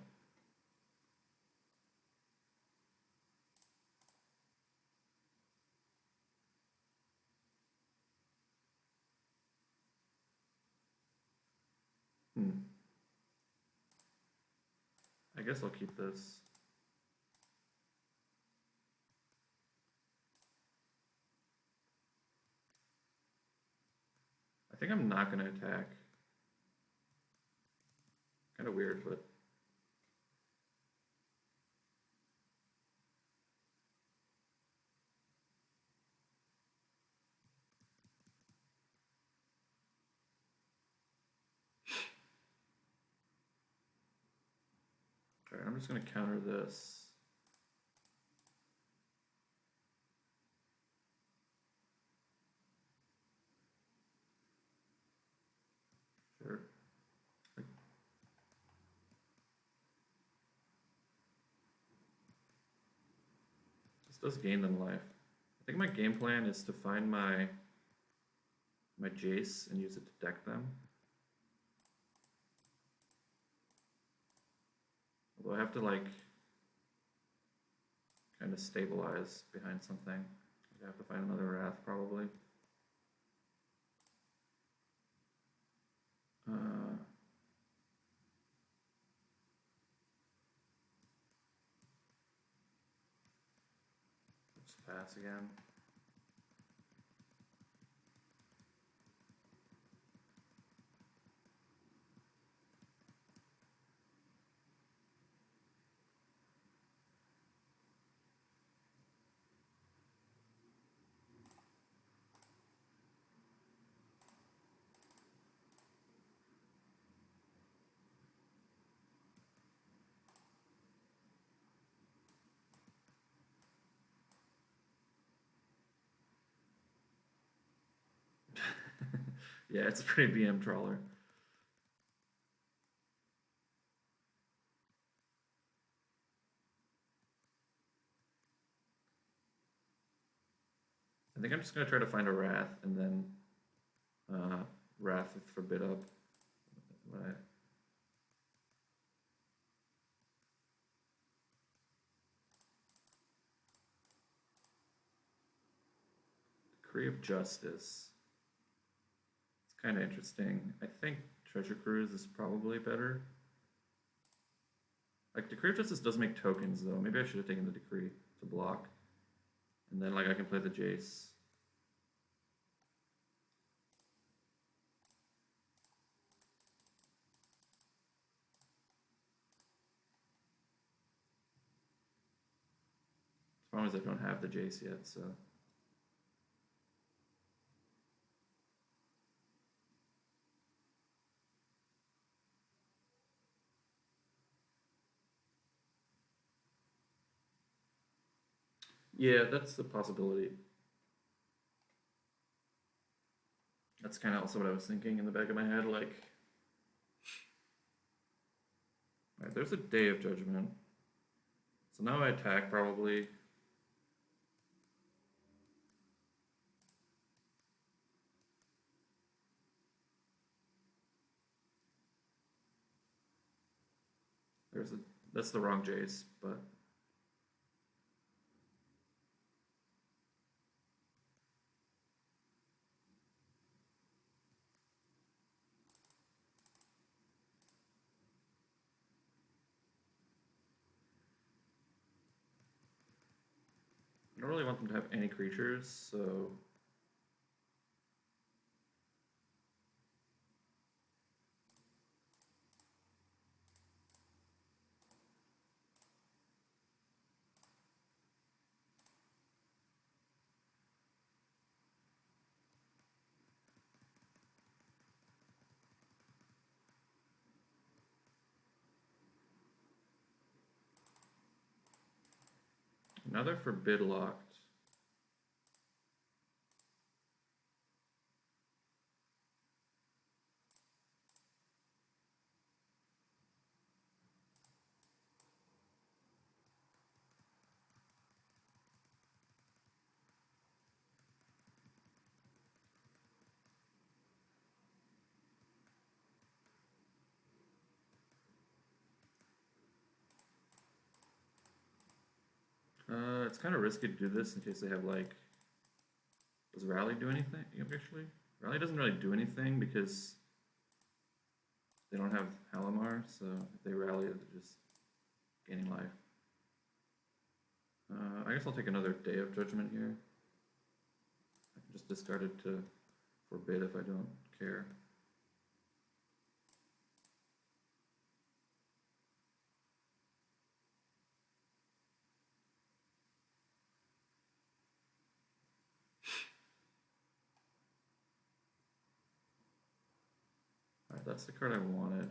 I guess I'll keep this. I think I'm not going to attack. Kind of weird, but... Alright, I'm just going to counter this. Sure. This does gain them life. I think my game plan is to find my Jace and use it to deck them. Although I have to, like, kind of stabilize behind something. I'd have to find another Wrath probably. Let's pass again. Yeah, it's a pretty BM trawler. I think I'm just going to try to find a Wrath and then Wrath with Forbid up. Decree of Justice. It's kind of interesting. I think Treasure Cruise is probably better. Like, Decree of Justice does make tokens, though. Maybe I should have taken the Decree to block. And then, like, I can play the Jace. The problem is I don't have the Jace yet, so... Yeah, that's a possibility. That's kind of also what I was thinking in the back of my head, like... Alright, there's a Day of Judgment. So now I attack, probably. That's the wrong Jace, but... I don't really want them to have any creatures, so... Now they're Forbid locked. It's kind of risky to do this in case they have, like... Does Rally do anything, actually? Rally doesn't really do anything because they don't have Halimar, so if they rally, they're just gaining life. I guess I'll take another Day of Judgment here. I can just discard it to Forbid if I don't care. Alright, that's the card I wanted.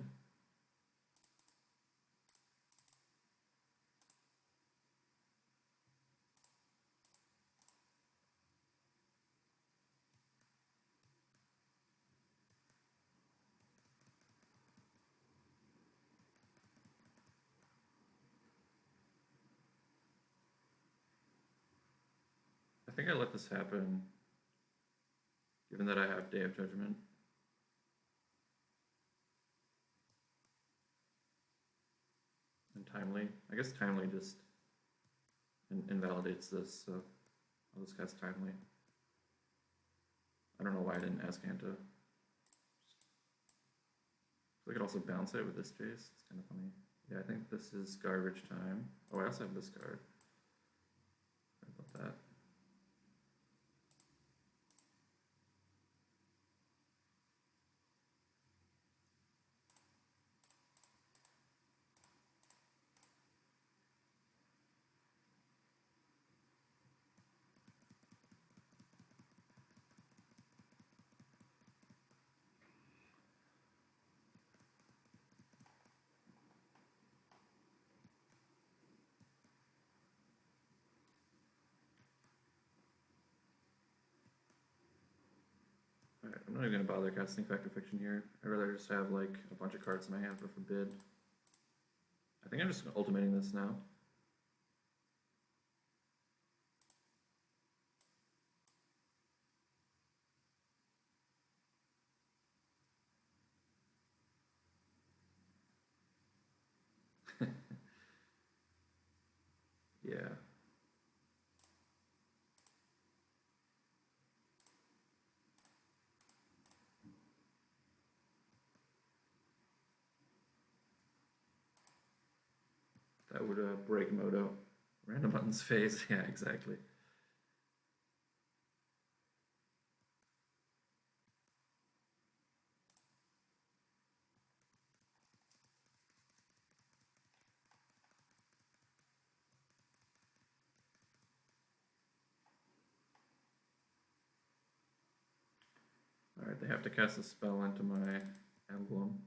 I think I let this happen, given that I have Day of Judgment. And Timely. I guess Timely just invalidates this, so I'll just cast Timely. I don't know why I didn't ask Hanta. I could also bounce it with this Jace. It's kind of funny. Yeah, I think this is garbage time. Oh, I also have this card. Sorry about that. Alright, I'm not even going to bother casting Factor Fiction here. I'd rather just have like a bunch of cards in my hand for Forbid. I think I'm just ultimating this now. Yeah. That would break Moto. Random Button's face. Yeah, exactly. Alright, they have to cast a spell into my emblem.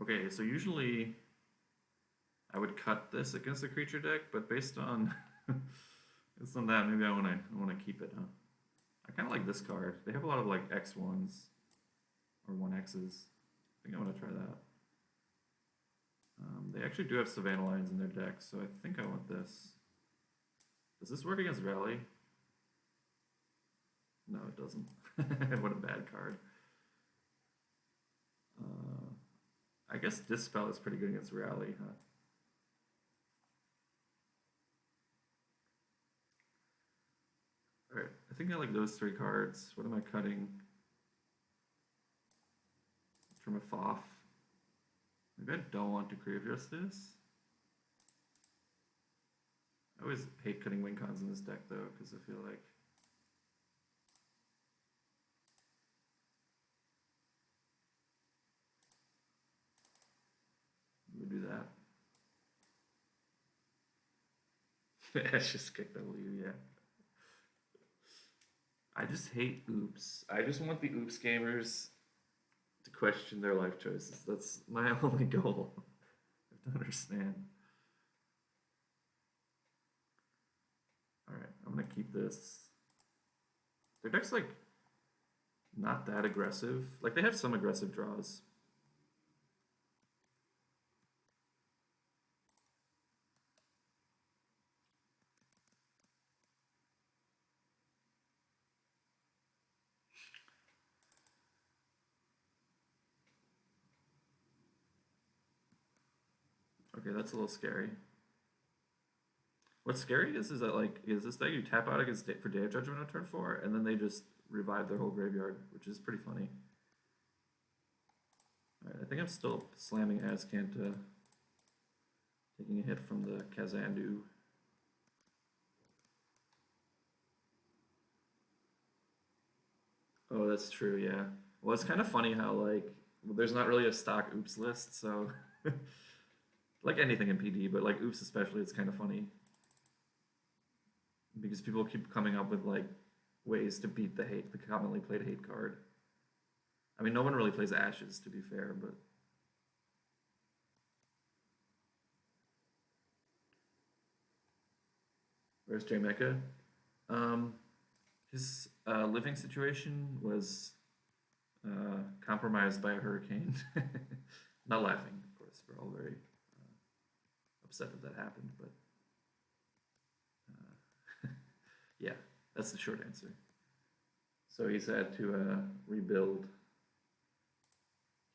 Okay, so usually I would cut this against a creature deck, but based on that, maybe I wanna keep it, huh? I kinda like this card. They have a lot of like X1s or 1Xs. I think I wanna try that. They actually do have Savannah Lions in their deck, so I think I want this. Does this work against Rally? No, it doesn't. What a bad card. I guess Dispel is pretty good against Rally, huh? Alright, I think I like those three cards. What am I cutting? From a Foff. Maybe I don't want to Grave Justice. I always hate cutting win cons in this deck though, because I feel like we do that. Ash just kicked, I believe, yeah. I just hate oops. I just want the oops gamers to question their life choices. That's my only goal. I don't understand. Alright, I'm gonna keep this. Their deck's like not that aggressive. Like they have some aggressive draws. Okay, that's a little scary. What's scary is that like is this deck you tap out against for Day of Judgment on turn 4, and then they just revive their whole graveyard, which is pretty funny. Alright, I think I'm still slamming Azcanta, taking a hit from the Kazandu. Oh, that's true, yeah. Well, it's kind of funny how like there's not really a stock oops list, so like anything in PD, but like oops especially, it's kind of funny because people keep coming up with like ways to beat the commonly played hate card. I mean, no one really plays Ashes, to be fair, but where's J Mecha? His living situation was compromised by a hurricane. Not laughing, of course. We're all very upset that happened, but yeah, that's the short answer. So he's had to rebuild.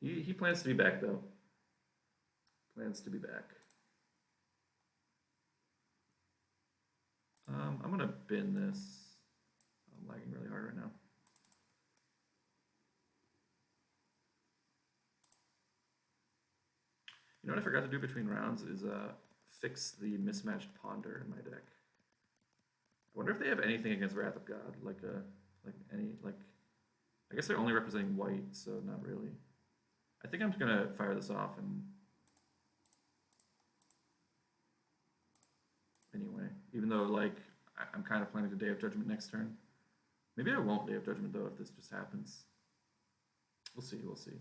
He plans to be back, though. Plans to be back. I'm going to bin this. I'm lagging really hard right now. You know what I forgot to do between rounds is fix the mismatched Ponder in my deck. I wonder if they have anything against Wrath of God, I guess they're only representing white, so not really. I think I'm just gonna fire this off and anyway, even though like I'm kind of planning to Day of Judgment next turn. Maybe I won't Day of Judgment though if this just happens. We'll see, we'll see.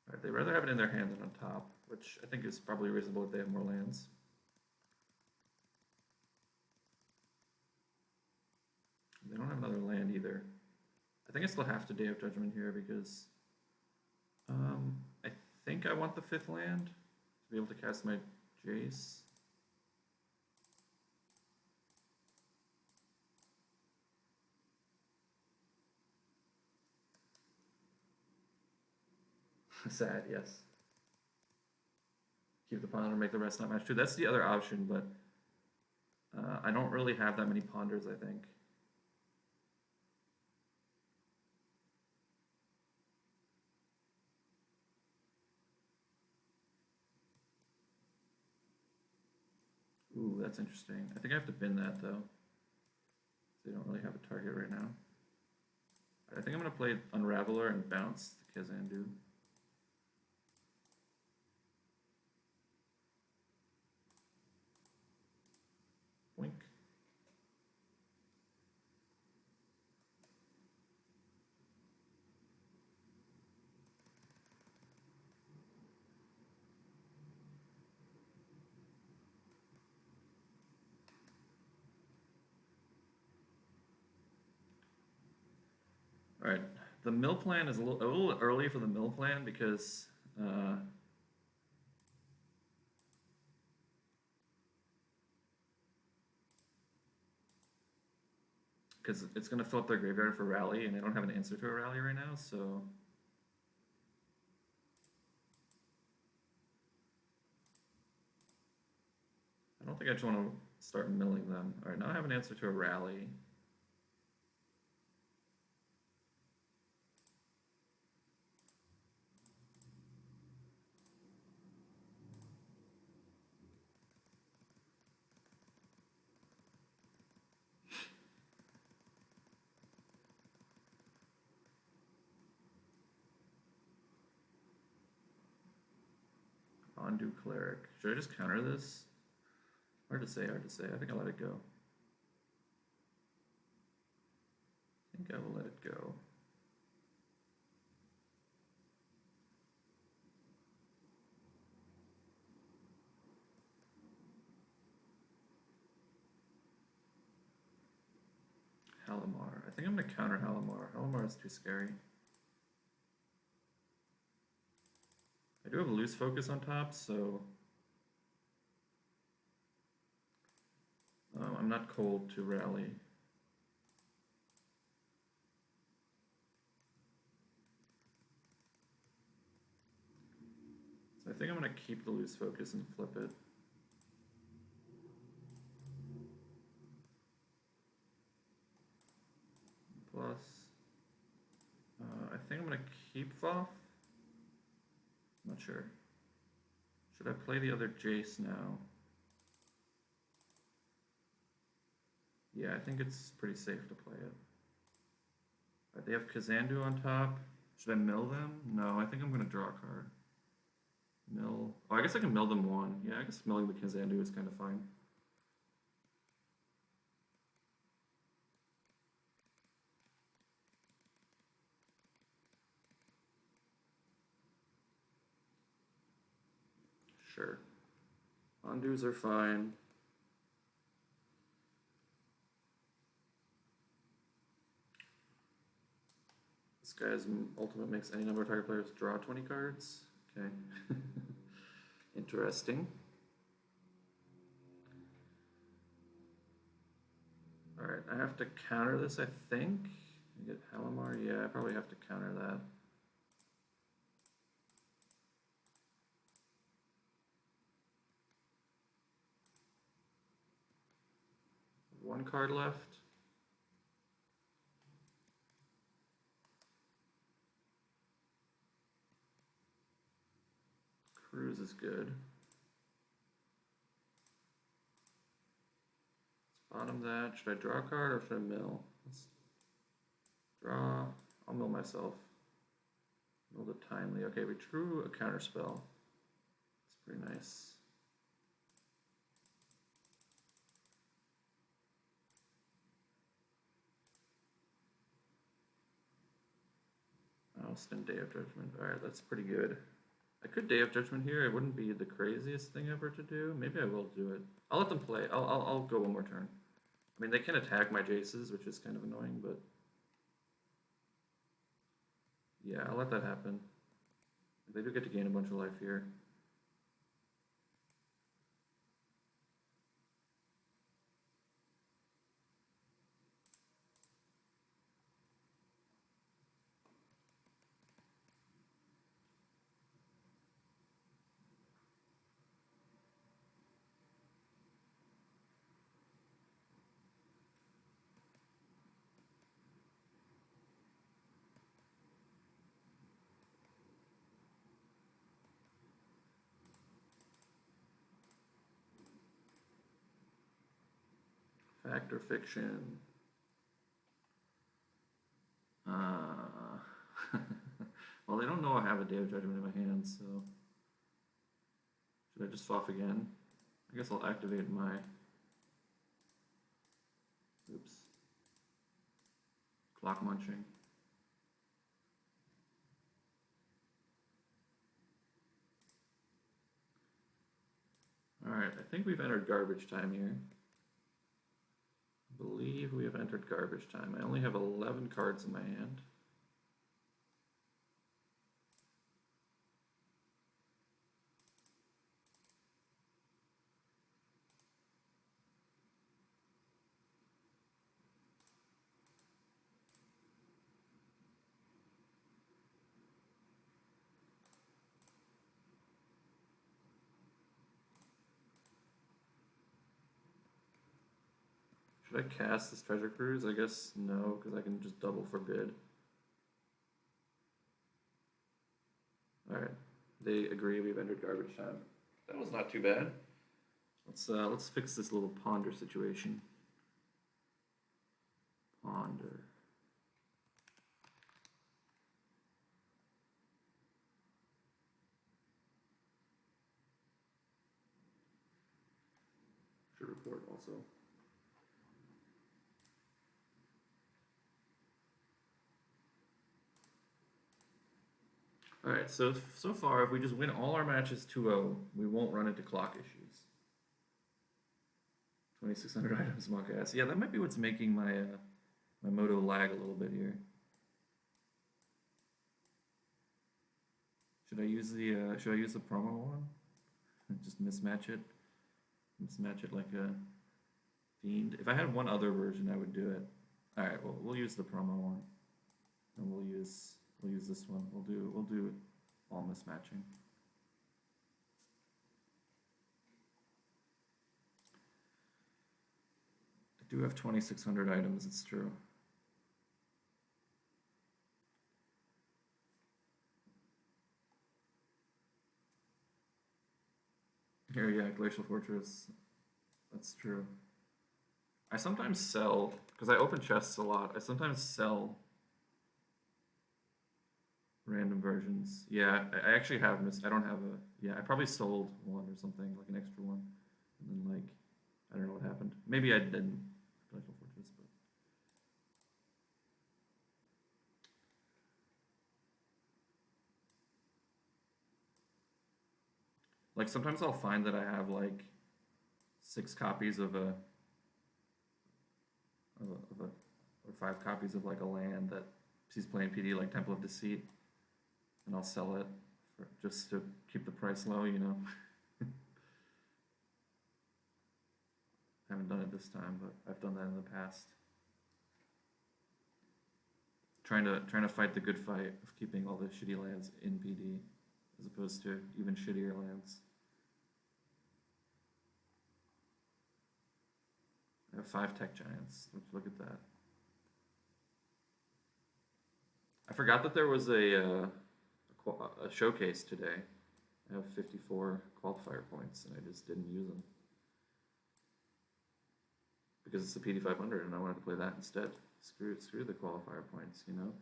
Alright, they'd rather have it in their hand than on top, which I think is probably reasonable if they have more lands. They don't have another land either. I think I still have to Day of Judgment here because I think I want the 5th land to be able to cast my Jace. Sad, yes. Keep the Ponder, make the rest not match too. That's the other option, but I don't really have that many Ponders, I think. Ooh, that's interesting. I think I have to bin that, though. They don't really have a target right now. I think I'm going to play Unraveler and bounce the Kazandu. Boink. All right, the mill plan is a little early for the mill plan because it's going to fill up their graveyard for rally, and they don't have an answer to a rally right now, so I don't think I just want to start milling them. All right, now I have an answer to a rally. Undo Cleric. Should I just counter this? Hard to say, hard to say. I think I'll let it go. I think I will let it go. Halimar. I think I'm going to counter Halimar. Halimar is too scary. I do have a loose focus on top, so I'm not cold to rally. So I think I'm going to keep the loose focus and flip it. Plus, I think I'm going to keep Voth. I'm not sure. Should I play the other Jace now? Yeah, I think it's pretty safe to play it. Right, they have Kazandu on top. Should I mill them? No, I think I'm going to draw a card. Mill. Oh, I guess I can mill them one. Yeah, I guess milling the Kazandu is kind of fine. Sure. Undus are fine. Jeskai ultimate makes any number of target players draw 20 cards. Okay. Interesting. Alright, I have to counter this, I think. I get Halimar? Yeah, I probably have to counter that. One card left. Cruise is good. Let's bottom that. Should I draw a card or should I mill? Let's draw. I'll mill myself. Mill the timely. Okay, we drew a counter spell. It's pretty nice. Austin, Day of Judgment. Alright, that's pretty good. I could Day of Judgment here. It wouldn't be the craziest thing ever to do. Maybe I will do it. I'll let them play. I'll go one more turn. I mean, they can attack my Jaces, which is kind of annoying, but yeah, I'll let that happen. They do get to gain a bunch of life here. Fact or fiction? Well, they don't know I have a Day of Judgment in my hand, so should I just fluff again? I guess I'll activate my... Oops. Clock munching. Alright, I think we've entered garbage time here. I believe we have entered garbage time. I only have 11 cards in my hand. Should I cast this Treasure Cruise? I guess no, because I can just double forbid. Alright, they agree we've entered garbage time. That was not too bad. Let's fix this little ponder situation. Ponder. Should report also. Alright, so far, if we just win all our matches 2-0, we won't run into clock issues. 2,600 items, monk ass. Yeah, that might be what's making my my moto lag a little bit here. Should I use the promo one? Just mismatch it? Mismatch it like a fiend? If I had one other version, I would do it. Alright, well, we'll use the promo one. And we'll use this one. We'll do all mismatching. I do have 2,600 items, it's true. Here, yeah, Glacial Fortress. That's true. I sometimes sell, because I open chests a lot, I sometimes sell random versions. Yeah, I actually have I don't have a... Yeah, I probably sold one or something, like an extra one. And then, like, I don't know what happened. Maybe I didn't. Glacial Fortress, but... Like, sometimes I'll find that I have, like, 6 copies of a... or 5 copies of, like, a land that he's playing PD like Temple of Deceit, and I'll sell it for, just to keep the price low, you know. Haven't done it this time, but I've done that in the past. Trying to fight the good fight of keeping all the shitty lands in PD, as opposed to even shittier lands. I have 5 tech giants. Look at that. I forgot that there was a showcase today. I have 54 qualifier points, and I just didn't use them because it's the PD 500, and I wanted to play that instead. Screw the qualifier points, you know.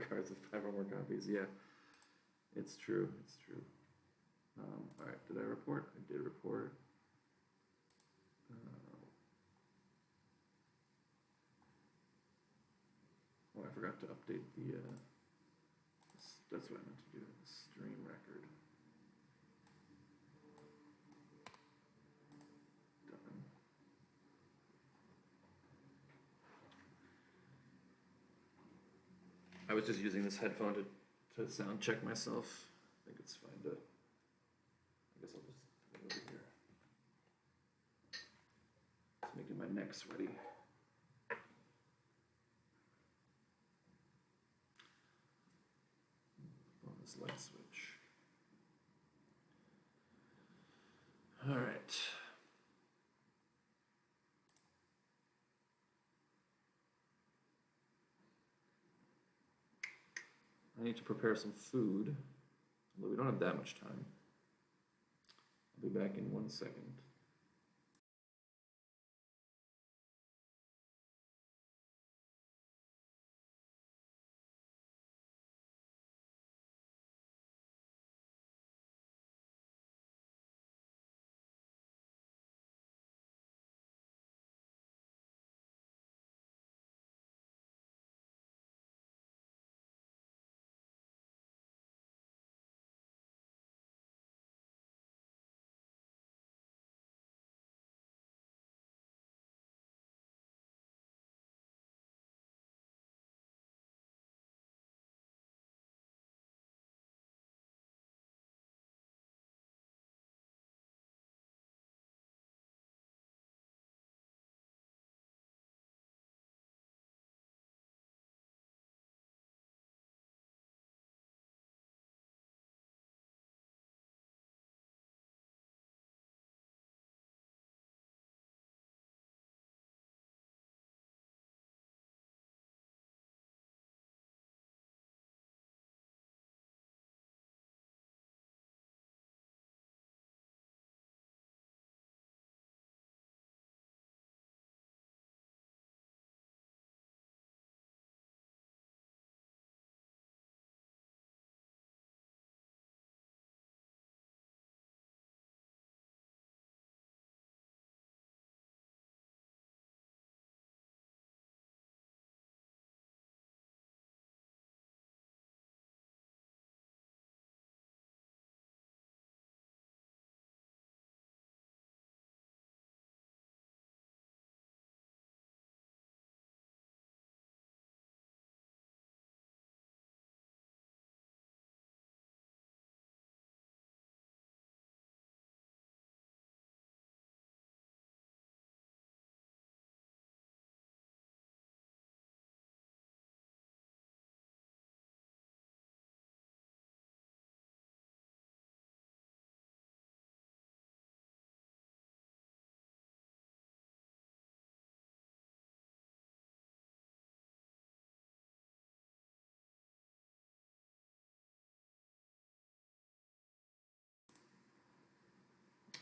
Cards with 5 or more copies. Yeah, it's true. It's true. All right, did I report? I did report. Oh, I forgot to update the. That's what I meant to do. The stream record. Done. I was just using this headphone to sound check myself. I think it's fine to. I guess I'll just put it over here. It's making my neck sweaty. On this light switch. All right. I need to prepare some food, although we don't have that much time. I'll be back in 1 second.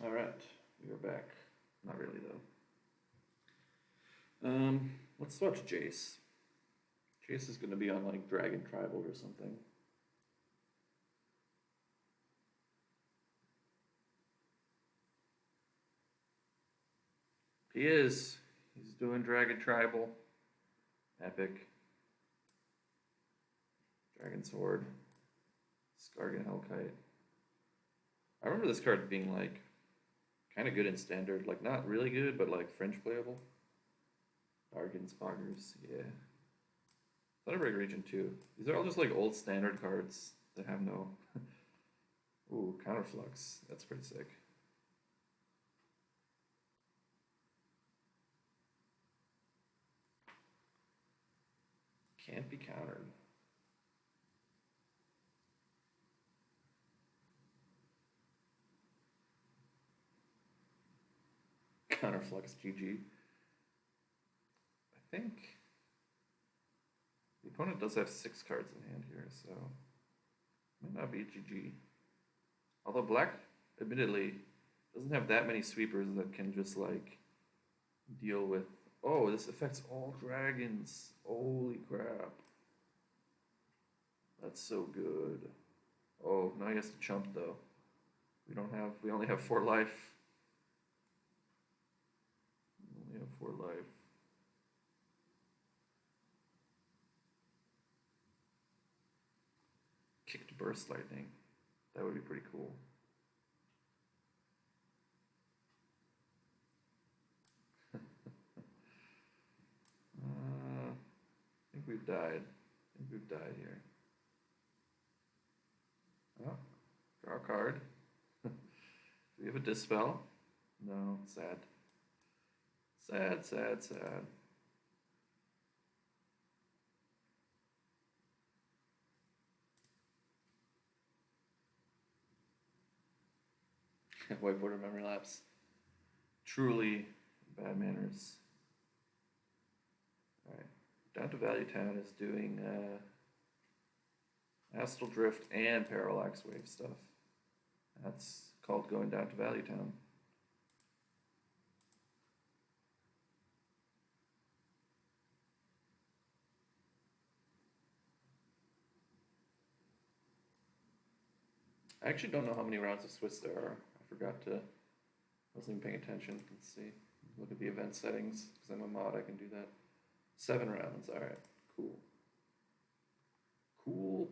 All right, we are back. Not really though. Let's watch Jace. Jace is going to be on like Dragon Tribal or something. He is. He's doing Dragon Tribal. Epic. Dragon Sword. Skargan Hellkite. I remember this card being like Kind of good in standard. Like, not really good, but like fringe playable. Bargains, Boggers, yeah. Thunderbreak Region 2. These are all just like old standard cards that have no... Ooh, Counterflux. That's pretty sick. Can't be countered. Counterflux GG. I think the opponent does have 6 cards in hand here, so might not be GG. Although black, admittedly, doesn't have that many sweepers that can just like deal with... Oh, this affects all dragons. Holy crap. That's so good. Oh, now he has to chump though. We only have 4 life. We only have 4 life. Kicked burst lightning. That would be pretty cool. I think we've died. Here. Oh, draw a card. Do we have a Dispel? No, sad. Sad. Whiteboard memory lapse. Truly bad manners. Alright. Down to Value Town is doing Astral Drift and Parallax Wave stuff. That's called going down to Value Town. I actually don't know how many rounds of Swiss there are. I forgot to... I wasn't even paying attention. Let's see. Look at the event settings. Because I'm a mod, I can do that. 7 rounds. Alright. Cool. Cool.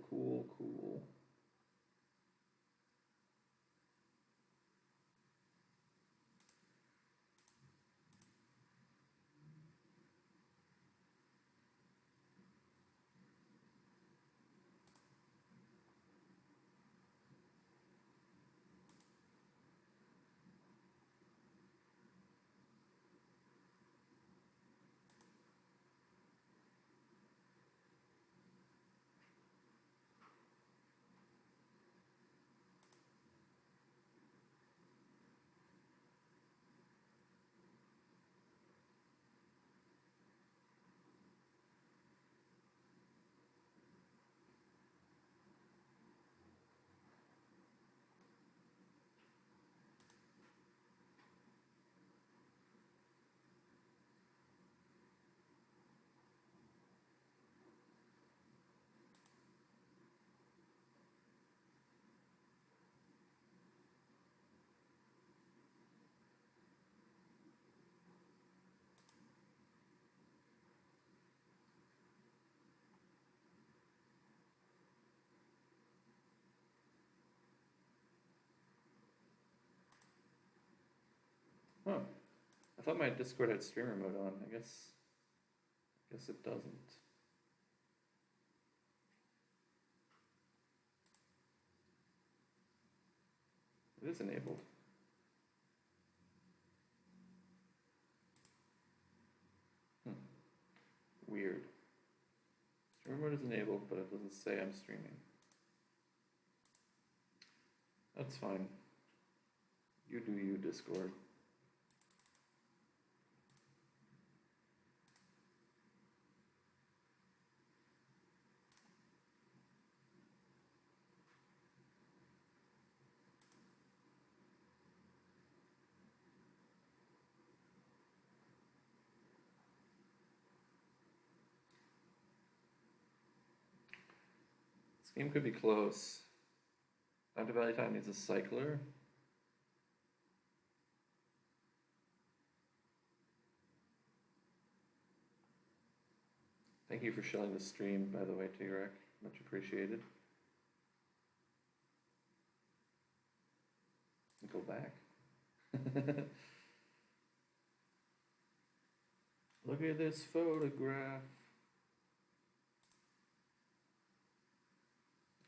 Huh. I thought my Discord had streamer mode on. I guess it doesn't. It is enabled. Weird. Streamer mode is enabled, but it doesn't say I'm streaming. That's fine. You do you, Discord. This game could be close. Down to Value Town needs a cycler. Thank you for showing the stream, by the way, Tigrak. Much appreciated. Go back. Look at this photograph.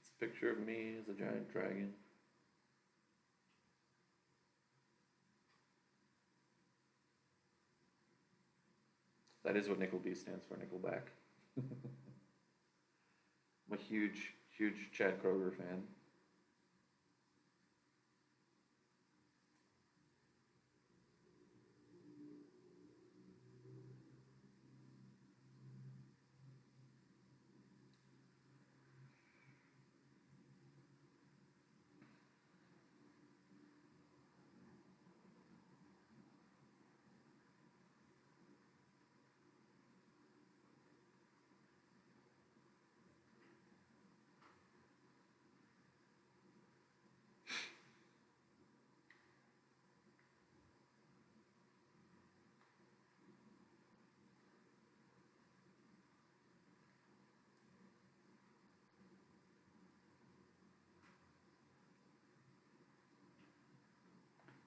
It's a picture of me as a giant dragon. That is what Nickel B stands for, Nickelback. I'm a huge, huge Chad Kroger fan.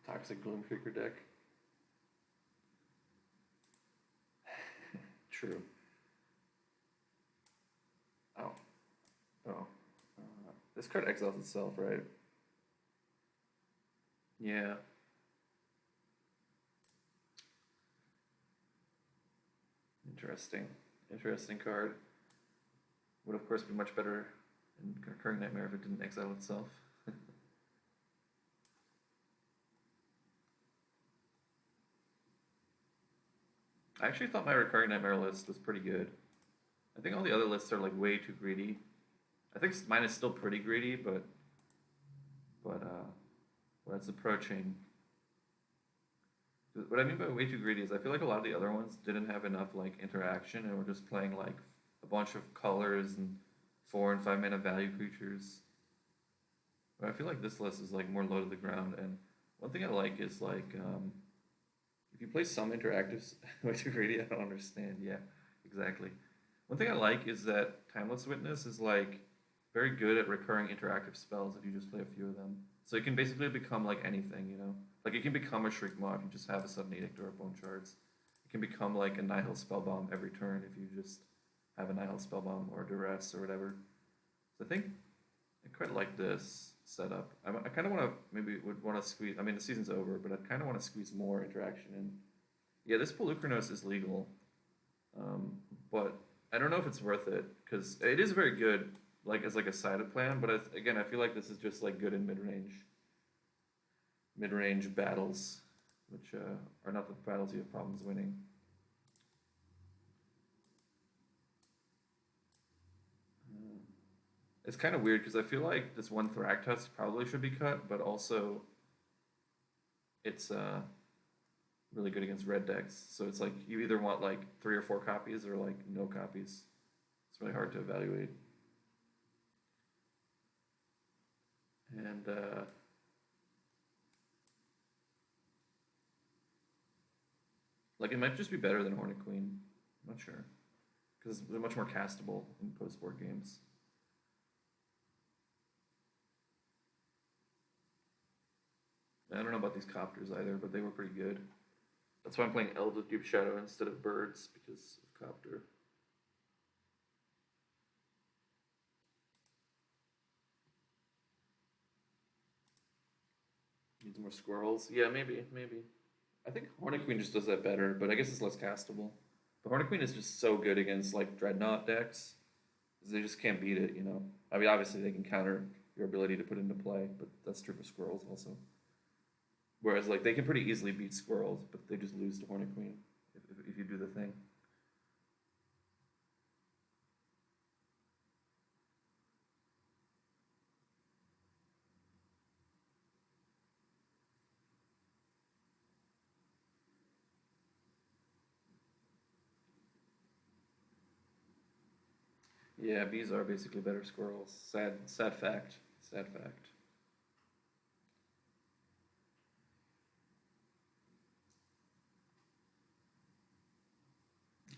Toxic Gloomshaker deck. True. Oh. Oh. This card exiles itself, right? Yeah. Interesting. Interesting card. Would of course be much better in Recurring Nightmare if it didn't exile itself. I actually thought my Recurring Nightmare list was pretty good. I think all the other lists are like way too greedy. I think mine is still pretty greedy, but when it's approaching, what I mean by way too greedy is I feel like a lot of the other ones didn't have enough like interaction and were just playing like a bunch of colors and 4 and 5 mana value creatures. But I feel like this list is like more low to the ground, and one thing I like is like if you play some interactives way too greedy, I don't understand. Yeah, exactly. One thing I like is that Timeless Witness is like very good at recurring interactive spells if you just play a few of them. So it can basically become like anything, you know? Like it can become a Shriekmaw if you just have a Sudden Edict or a Bone Shards. It can become like a Nihil Spellbomb every turn if you just have a Nihil Spellbomb or Duress or whatever. So I think I quite like this setup. I kind of want to, maybe would want to squeeze, I mean the season's over, but I kind of want to squeeze more interaction in. Yeah, this Polukranos is legal, but I don't know if it's worth it, because it is very good like as like a sided plan, but again, I feel like this is just like good in mid-range battles, which are not the battles you have problems winning. It's kind of weird because I feel like this one Thragtusk probably should be cut, but also it's really good against red decks. So it's like you either want like 3 or 4 copies or like no copies. It's really hard to evaluate. And like it might just be better than Hornet Queen. I'm not sure, because they're much more castable in post-board games. I don't know about these Copters either, but they were pretty good. That's why I'm playing Elves of Deep Shadow instead of Birds, because of Copter. Needs more squirrels. Yeah, maybe. I think Hornet Queen just does that better, but I guess it's less castable. But Hornet Queen is just so good against like Dreadnought decks. They just can't beat it, you know. I mean, obviously they can counter your ability to put into play, but that's true for squirrels also. Whereas like they can pretty easily beat squirrels, but they just lose to Hornet Queen if you do the thing. Yeah, bees are basically better squirrels. Sad fact. Sad fact.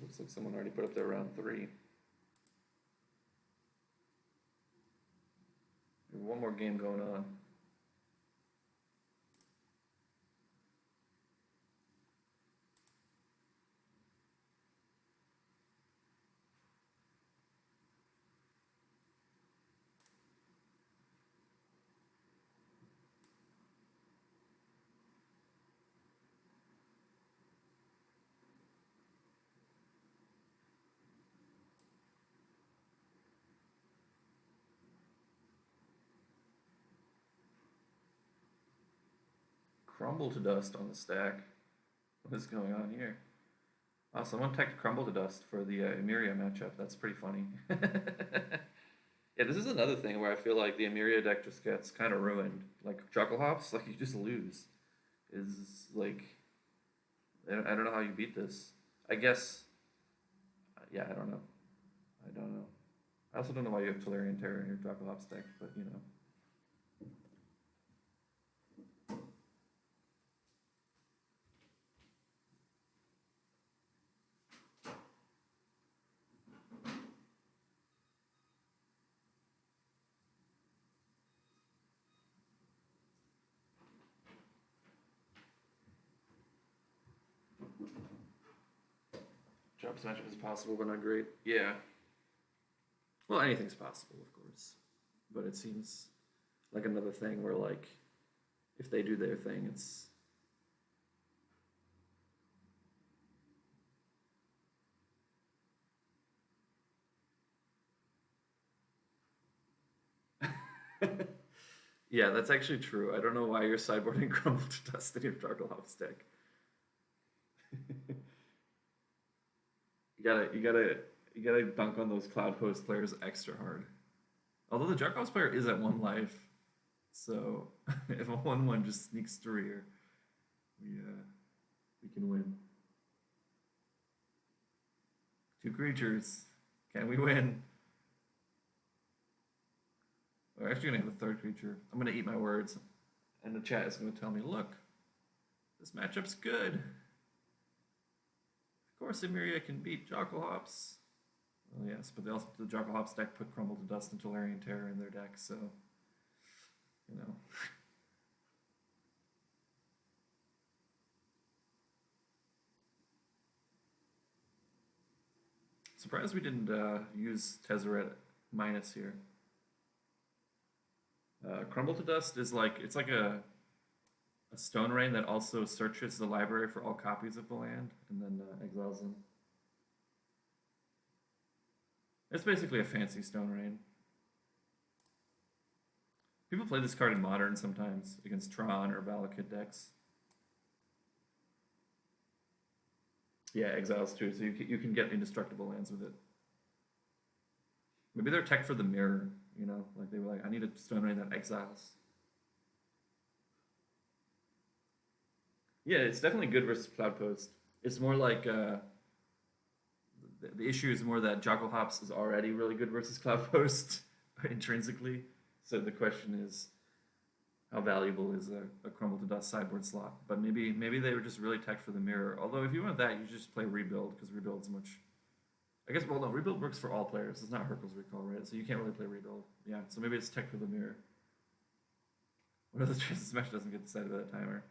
Looks like someone already put up their round 3. One more game going on. Crumble to dust on the stack. What is going on here? Oh, someone teched Crumble to dust for the Emeria matchup. That's pretty funny. Yeah, this is another thing where I feel like the Emeria deck just gets kind of ruined. Like Chuckle Hops, like you just lose. Is like, I don't know how you beat this. I guess, yeah, I don't know. I don't know. I also don't know why you have Tolarian Terror in your Chuckle Hops deck, but you know. Drops matchup is possible, but not great. Yeah. Well, anything's possible, of course. But it seems like another thing where, like, if they do their thing, it's... Yeah, that's actually true. I don't know why you're sideboarding Crumble to dust in your Darklehoff deck. You gotta dunk on those Cloud Post players extra hard. Although the Darklehoff player is at 1 life, so if a 1/1 just sneaks through here, we can win. 2 creatures. Can we win? We're actually gonna have a 3rd creature. I'm gonna eat my words, and the chat is gonna tell me, look, this matchup's good. Of course, Emeria can beat Jocklehops. Well, yes, but the Jocklehops deck put Crumble to Dust and Tolarian Terror in their deck, so you know. Surprised we didn't use Tezzeret minus here. Crumble to Dust is like, it's like a Stone Rain that also searches the library for all copies of the land and then exiles them. It's basically a fancy Stone Rain. People play this card in Modern sometimes against Tron or Valakut decks. Yeah, exiles too, so you can get indestructible lands with it. Maybe they're tech for the mirror, you know? Like they were like, I need a Stone Rain that exiles. Yeah, it's definitely good versus Cloud Post. It's more like the issue is more that Jocklehops is already really good versus Cloud Post intrinsically. So the question is, how valuable is a Crumble to Dust sideboard slot? But maybe they were just really tech for the mirror. Although if you want that, you just play Rebuild because Rebuild's much. I guess, well, no, Rebuild works for all players. It's not Hercule's Recall, right? So you can't really play Rebuild. Yeah, so maybe it's tech for the mirror. What are the chances Smash doesn't get decided by that timer?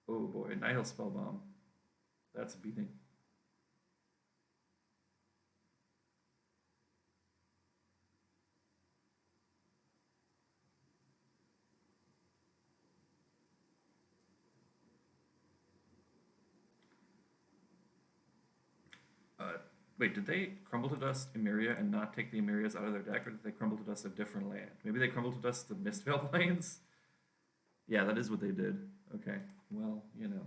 Oh boy, Nihil Spellbomb. That's a beating. Wait, did they Crumble to Dust Emeria and not take the Emerias out of their deck, or did they Crumble to Dust a different land? Maybe they Crumble to Dust the Mistveil Plains? Yeah, that is what they did. Okay, well, you know.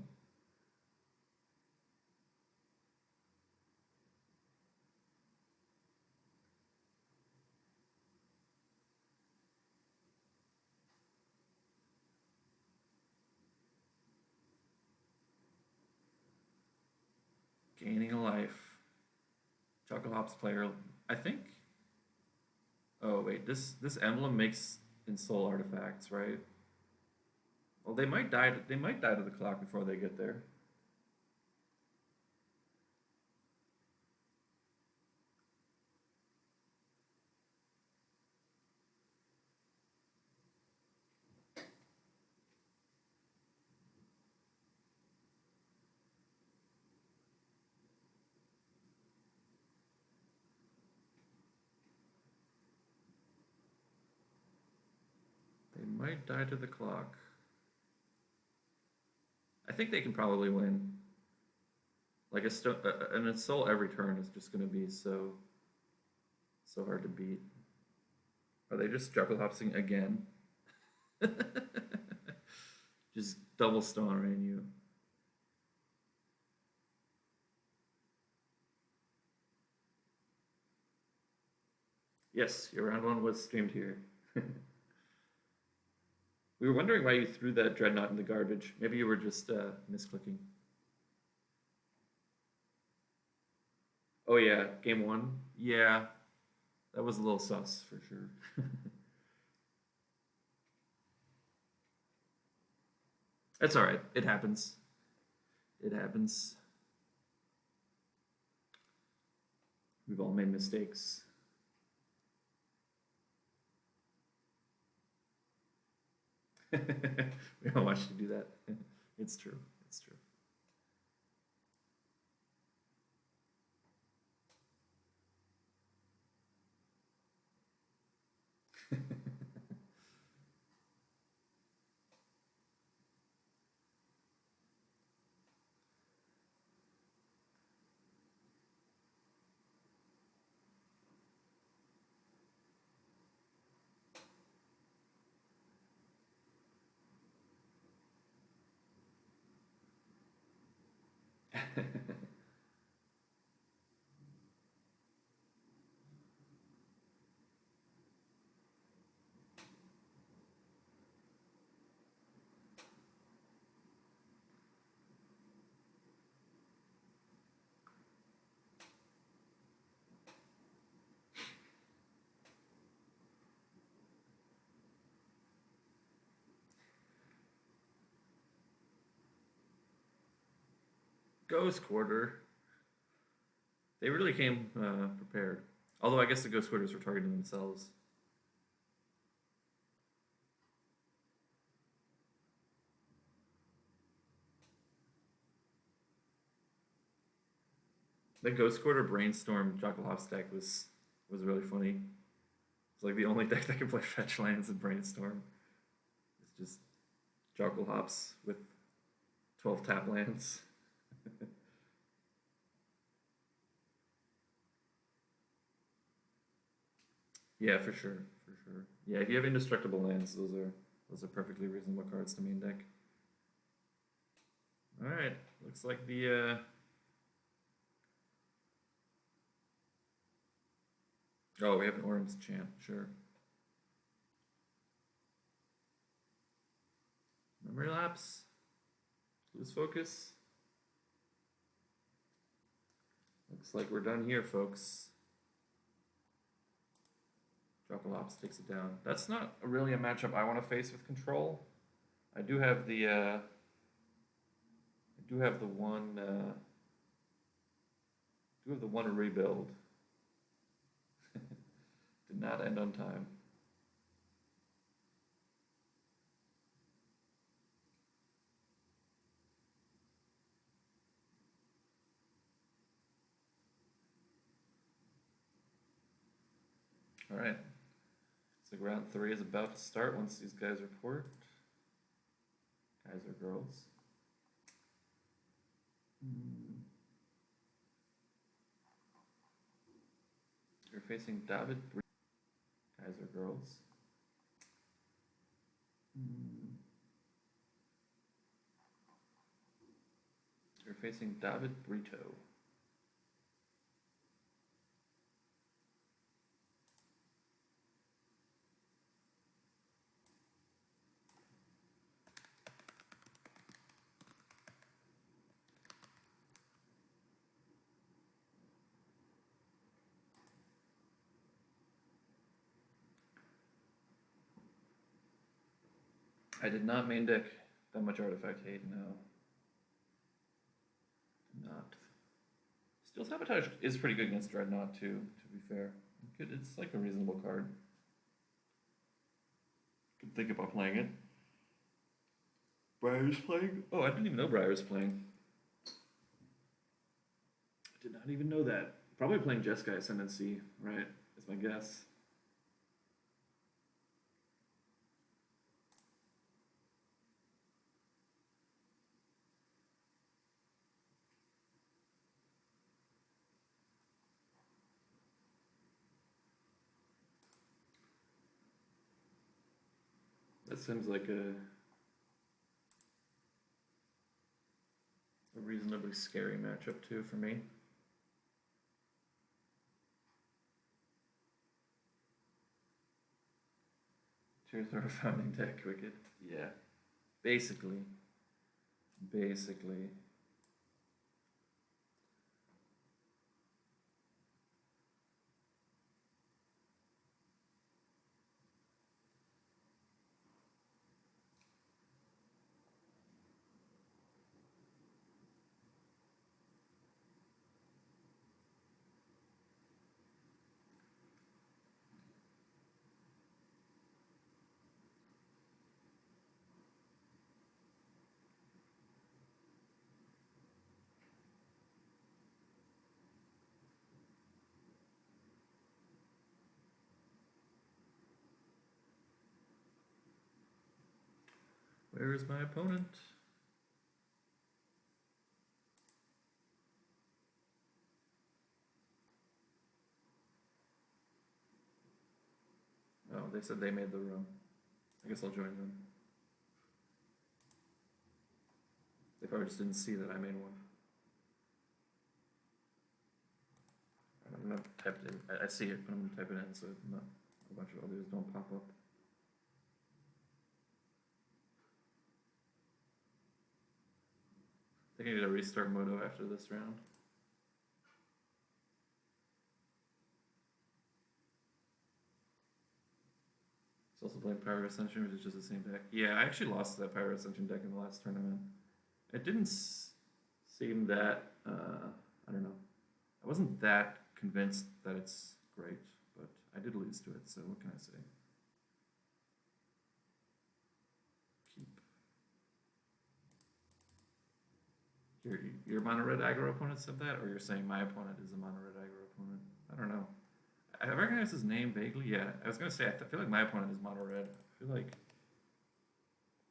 Gaining a life. Chocohops player, I think. Oh wait, this emblem makes Ensoul artifacts, right? Well, they might die. They might die to the clock before they get there. They might die to the clock. I think they can probably win. Like an Ensoul every turn is just going to be so hard to beat. Are they just Jugglepopsing again? Just double Stone Rain you. Yes, your round one was streamed here. We were wondering why you threw that Dreadnought in the garbage. Maybe you were just misclicking. Oh yeah, game one? Yeah, that was a little sus for sure. That's alright, it happens. It happens. We've all made mistakes. We don't want you to do that. It's true. It's true. Ghost Quarter. They really came prepared. Although I guess the Ghost Quarters were targeting themselves. The Ghost Quarter Brainstorm Jockalhop deck was really funny. It's like the only deck that can play fetch lands and Brainstorm. It's just Jockalhops with 12 tap lands. Yeah, for sure, for sure. Yeah, if you have indestructible lands, those are perfectly reasonable cards to main deck. All right, looks like the oh, we have an Orm's Chant, sure. Memory lapse. Lose focus. Looks like we're done here, folks. Jocalops takes it down. That's not really a matchup I want to face with control. I do have the one rebuild. Did not end on time. All right. So round 3 is about to start once these guys report. Guys or girls? You're facing David. Guys or girls? You're facing David Brito. I did not main deck that much artifact hate, no. Did not. Steel Sabotage is pretty good against Dreadnought too, to be fair. It's like a reasonable card. Could think about playing it. Briar's playing? Oh, I didn't even know Briar was playing. I did not even know that. Probably playing Jeskai Ascendancy, right? Is my guess. That seems like a reasonably scary matchup too for me. Tier 3 founding deck, wicked. Yeah. Basically. Where is my opponent? Oh, they said they made the room. I guess I'll join them. They probably just didn't see that I made one. I'm gonna type it in. I see it, but I'm gonna type it in so not a bunch of others don't pop up. I think I need to restart Moto after this round. It's also playing Pyro Ascension, which is just the same deck. Yeah, I actually lost that Pyro Ascension deck in the last tournament. It didn't seem that, I don't know. I wasn't that convinced that it's great, but I did lose to it, so what can I say? Keep. Your mono red aggro opponent said that, or you're saying my opponent is a mono red aggro opponent? I don't know. I recognize his name vaguely. Yeah, I was gonna say I feel like my opponent is mono red. I feel like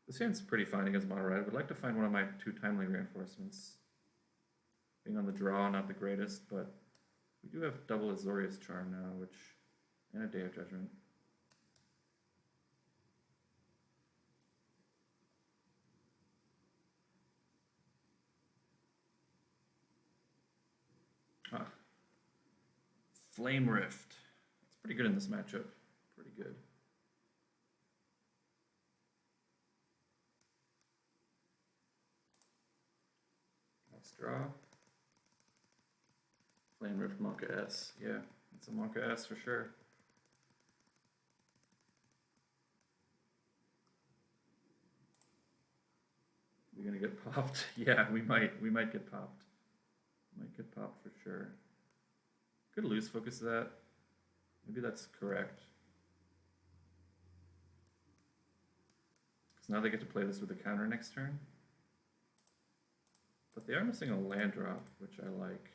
this hand's pretty fine against mono red. I would like to find one of my 2 timely reinforcements. Being on the draw, not the greatest, but we do have double Azorius charm now, and a Day of Judgment. Ah. Flame Rift. It's pretty good in this matchup. Pretty good. Nice draw. Flame Rift Monka S. Yeah, it's a Monka S for sure. We're gonna get popped. Yeah, we might get popped. Might get popped for sure. Could lose focus that. Maybe that's correct. Because now they get to play this with a counter next turn. But they are missing a land drop, which I like.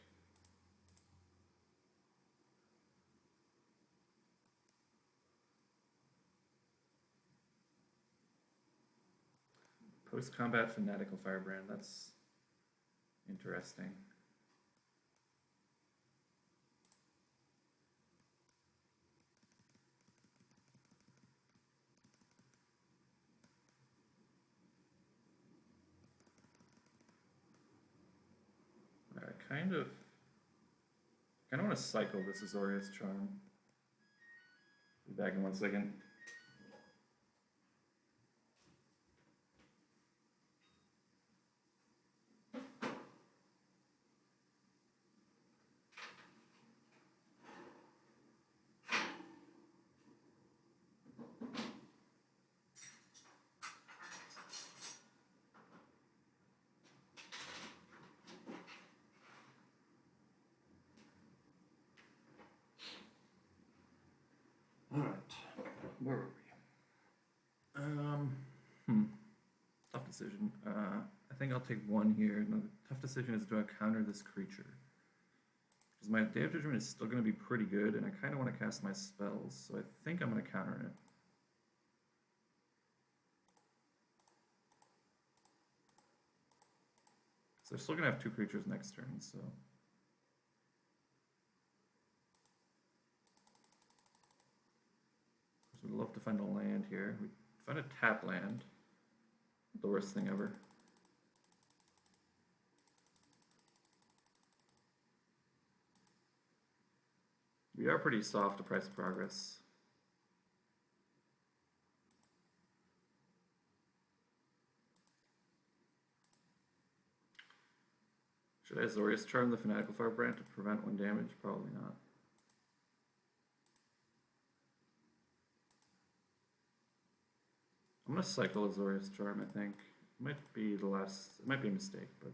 Post-combat Fanatical Firebrand, that's interesting. I kind of want to cycle this Azorius charm. Be back in 1 second. All right, where were we? Tough decision. I think I'll take 1 here. No, the tough decision is, do I counter this creature? Because my Day of Judgment is still going to be pretty good, and I kind of want to cast my spells, so I think I'm going to counter it. So they're still going to have 2 creatures next turn, so... We'd love to find a land here. We find a tap land. The worst thing ever. We are pretty soft to price of progress. Should I Azorius charm the Fanatical Firebrand to prevent 1 damage? Probably not. I'm gonna cycle Azorius charm, I think. It might be the last, it might be a mistake, but.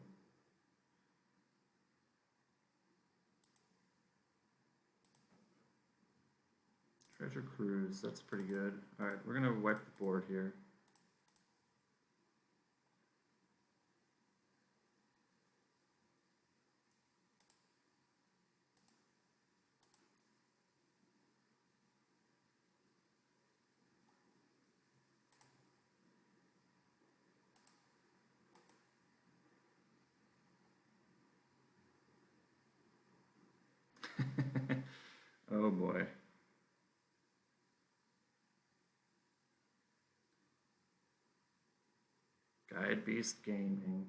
Treasure Cruise, that's pretty good. Alright, we're gonna wipe the board here. Oh boy. Guide Beast Gaming.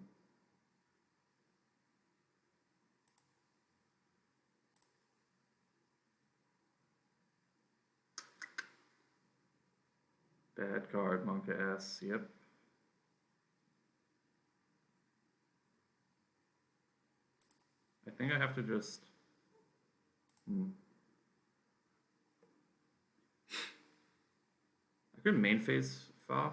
Bad card, Monka S, yep. I think I have to just... I could main phase Foff.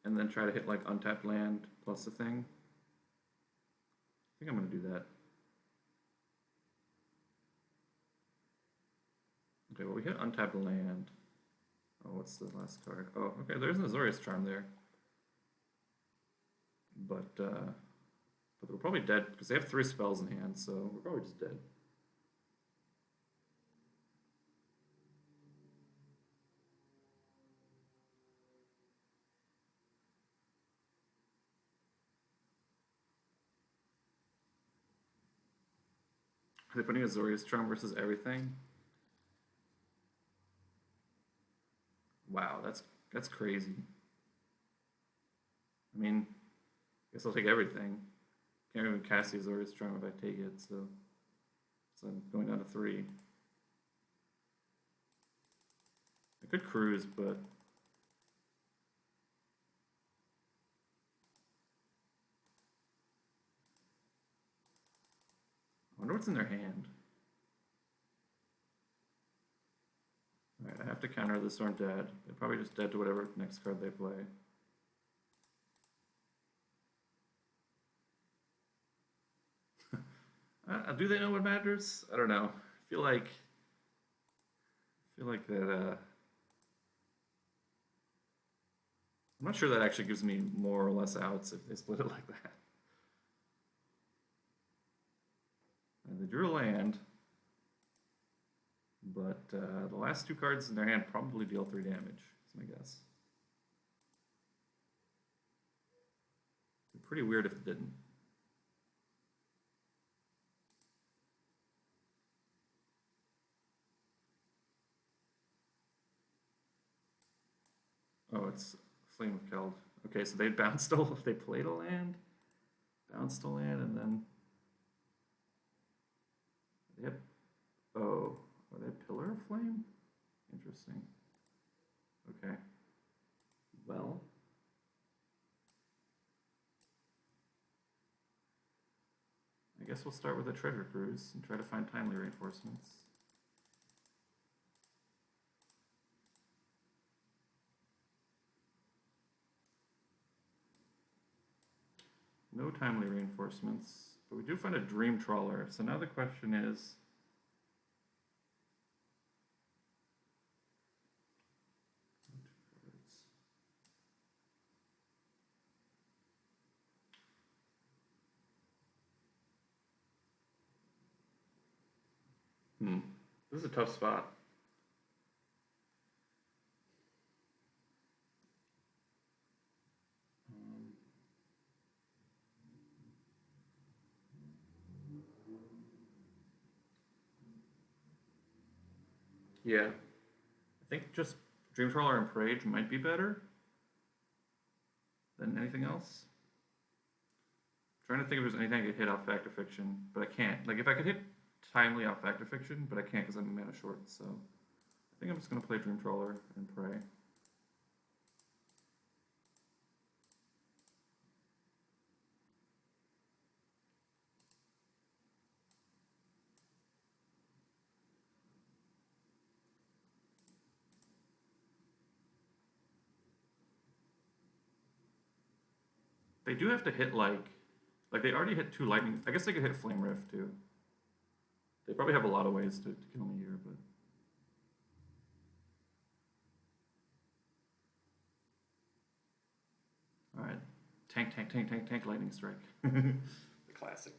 And then try to hit like untapped land plus a thing. I think I'm gonna do that. Okay, well we hit untapped land. Oh, what's the last card? Oh, okay, there's an Azorius charm there. But we're probably dead because they have 3 spells in hand, so we're probably just dead. Are they putting Azorius charm versus everything? Wow, that's crazy. I mean, I guess I'll take everything. Can't even cast the Azorius charm if I take it, so I'm going down to 3. I could cruise, but I wonder what's in their hand. Alright, I have to counter this or I'm dead. They're probably just dead to whatever next card they play. Do they know what matters? I don't know. I feel like that I'm not sure that actually gives me more or less outs if they split it like that. And they drew a land, but the last 2 cards in their hand probably deal 3 damage, is my guess. It'd be pretty weird if it didn't. Oh, it's Flame of Keld. Okay, so they bounced a, they played a land, bounced a land, and then they had, oh, are they Pillar of Flame? Interesting. Okay. Well. I guess we'll start with a Treasure Cruise and try to find timely reinforcements. No timely reinforcements, but we do find a Dream Trawler. So now the question is, this is a tough spot. Yeah, I think just Dream Trawler and Parade might be better than anything else. I'm trying to think if there's anything I could hit off Fact or Fiction, but I can't. Like if I could hit timely off Factor Fiction, but I can't because I'm mana short, so I think I'm just going to play Dream Trawler and pray. They do have to hit like they already hit 2 lightning. I guess they could hit Flame Rift too. They probably have a lot of ways to kill me here, but. Alright. Tank, lightning strike. The classic.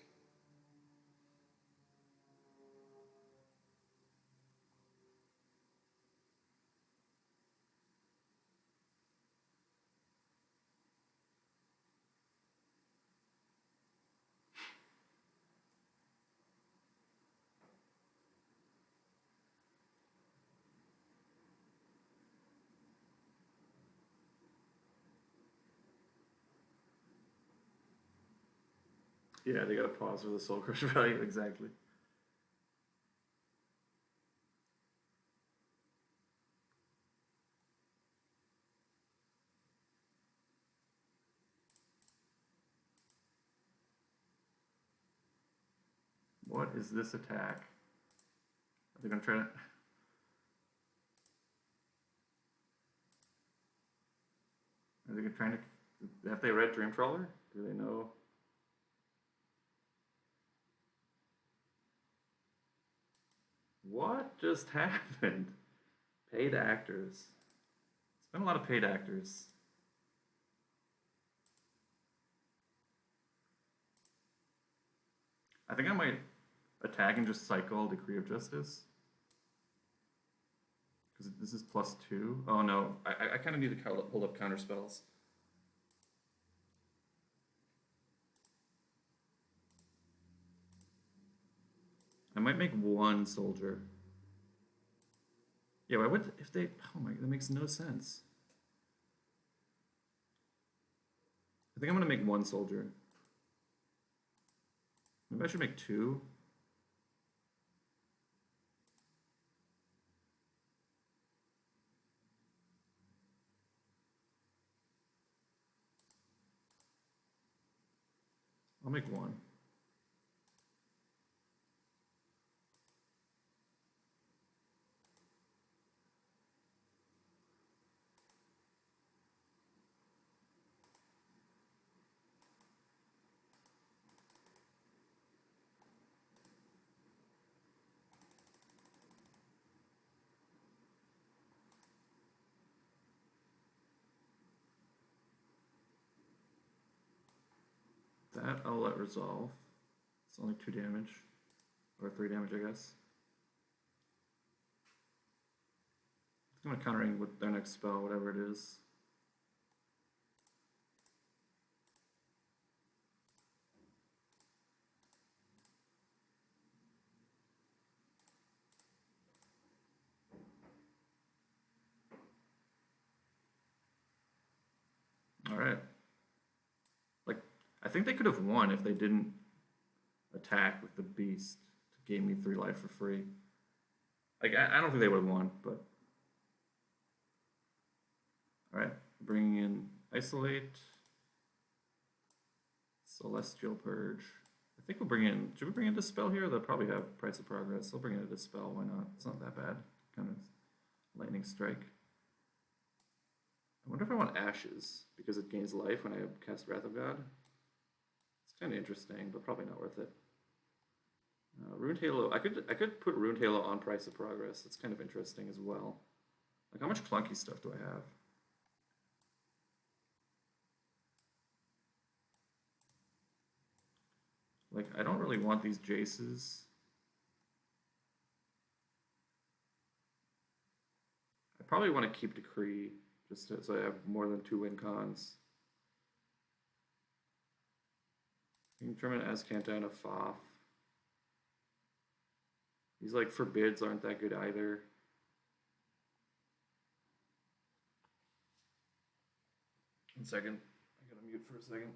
Yeah, they gotta pause for the Soul Crush value, exactly. What is this attack? Are they gonna try to... Are they trying to... Have they read Dream Trawler? Do they know? What just happened? Paid actors. It's been a lot of paid actors. I think I might attack and just cycle Decree of Justice. Because this is +2. Oh no, I kind of need to hold up counter spells. I might make 1 soldier. Yeah, why would if they? Oh my, that makes no sense. I think I'm gonna make 1 soldier. Maybe I should make 2. I'll make 1. That I'll let resolve. It's only 2 damage. Or 3 damage, I guess. I'm gonna countering with their next spell, whatever it is. Alright. Like, I think they could have won if they didn't attack with the beast to gain me 3 life for free. Like, I don't think they would have won, but... Alright, bringing in Isolate. Celestial Purge. I think we'll bring in... Should we bring in Dispel here? They'll probably have Price of Progress. They'll bring in a Dispel, why not? It's not that bad. Kind of Lightning Strike. I wonder if I want Ashes, because it gains life when I cast Wrath of God. It's kind of interesting, but probably not worth it. Ruined Halo. I could put Ruined Halo on Price of Progress. That's kind of interesting as well. Like, how much clunky stuff do I have? Like, I don't really want these Jaces. I probably want to keep Decree, just so I have more than 2 win cons. You can determine Azcanta and a Foff. These, like, forbids aren't that good either. One second. I gotta mute for a second.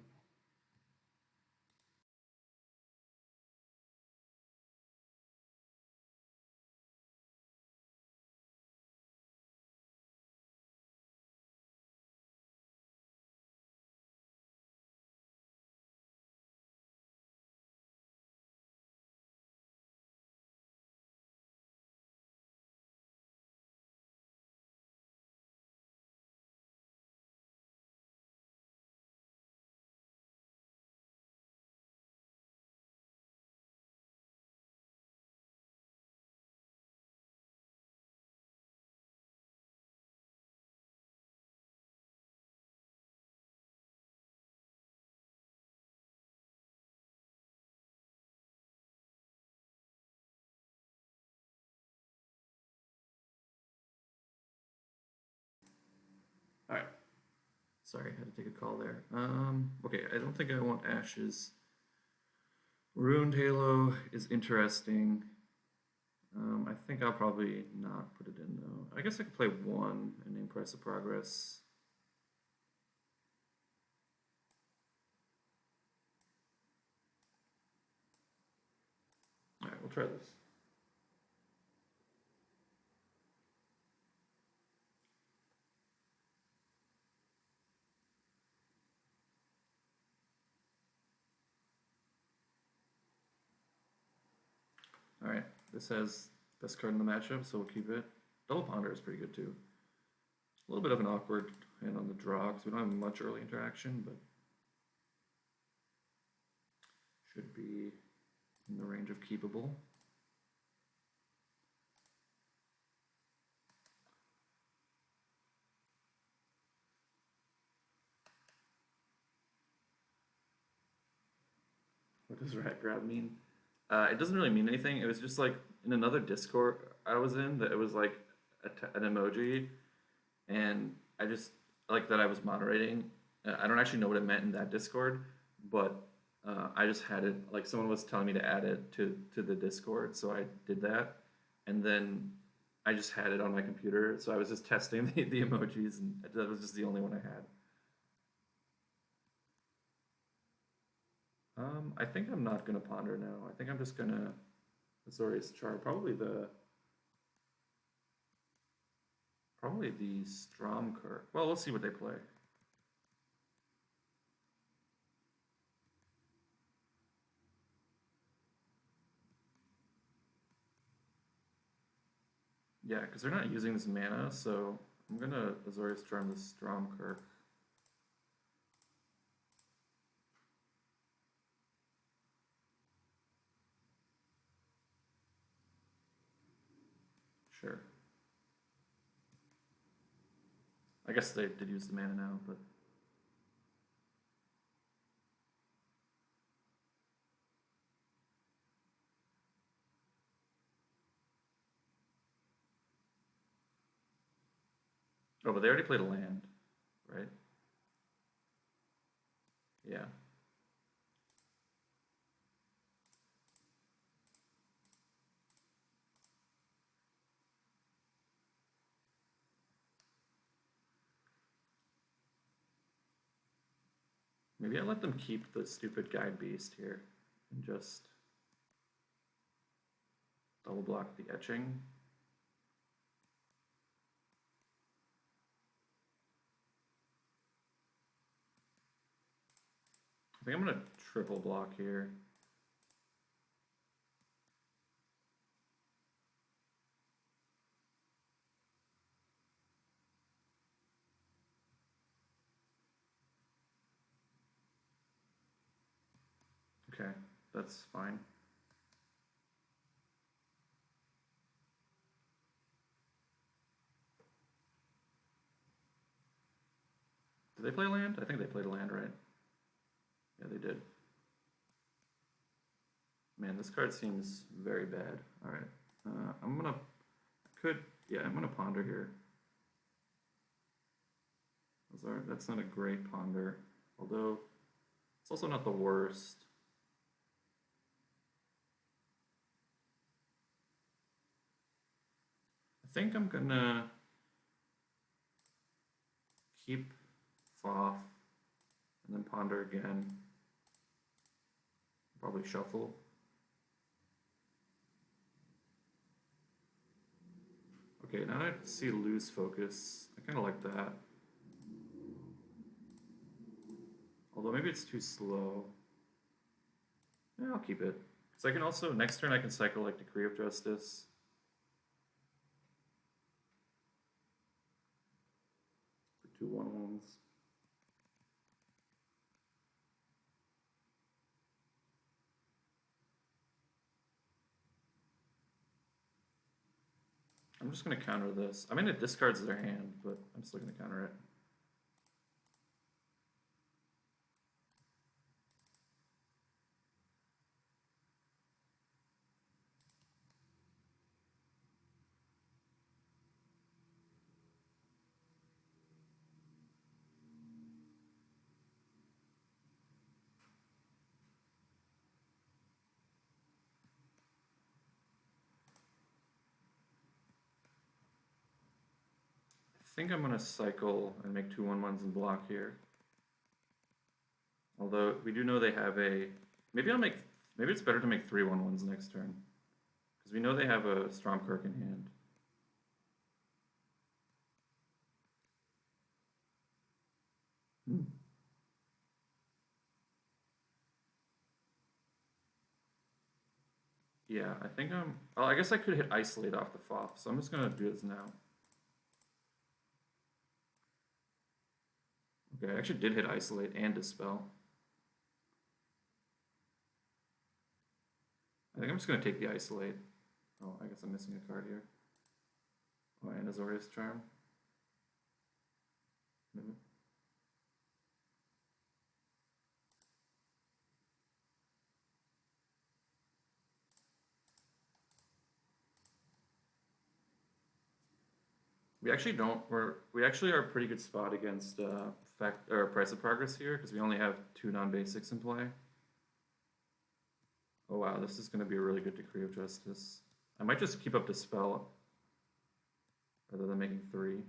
Sorry, I had to take a call there. Okay, I don't think I want Ashes. Ruined Halo is interesting. I think I'll probably not put it in though. I guess I could play one and name Price of Progress. Alright, we'll try this. Alright, this has best card in the matchup, so we'll keep it. Double Ponder is pretty good too. A little bit of an awkward hand on the draw because we don't have much early interaction, but should be in the range of keepable. What does rat grab mean? It doesn't really mean anything. It was just like in another Discord I was in that it was like an emoji, and I just like that I was moderating. I don't actually know what it meant in that Discord, but I just had it like someone was telling me to add it to the Discord, so I did that, and then I just had it on my computer, so I was just testing the emojis, and that was just the only one I had. I think I'm not gonna ponder now. I think I'm just gonna Azorius chart. Probably the Stromkirk. Well, let's see what they play. Yeah, because they're not using this mana, so I'm gonna Azorius charm the Stromkirk. Sure. I guess they did use the mana now, but oh, but they already played a land, right? Yeah. Maybe I let them keep the stupid Guide Beast here and just double block the etching. I think I'm gonna triple block here. Okay, that's fine. Did they play land? I think they played a land, right? Yeah, they did. Man, this card seems very bad. All right, I'm gonna I'm gonna ponder here. That's not a great ponder, although it's also not the worst. I think I'm gonna keep Foff and then ponder again. Probably shuffle. Okay, now I see lose focus. I kind of like that. Although maybe it's too slow. Yeah, I'll keep it. Because I can also, next turn I can cycle like Decree of Justice. For 2/1/1s. I'm just going to counter this. I mean, it discards their hand, but I'm still going to counter it. think I'm gonna cycle and make 2 1/1s and block here. Although we do know they have a, maybe it's better to make 3 1/1s next turn. Because we know they have a Stromkirk in hand. Yeah, I think I guess I could hit Isolate off the FOF, so I'm just gonna do this now. Okay, I actually did hit Isolate and Dispel. I think I'm just gonna take the Isolate. Oh, I guess I'm missing a card here. Oh, and Azorius Charm. Maybe. We actually don't. We actually are a pretty good spot against Price of Progress here because we only have 2 non-basics in play. Oh wow, this is going to be a really good Decree of Justice. I might just keep up Dispel rather than making 3.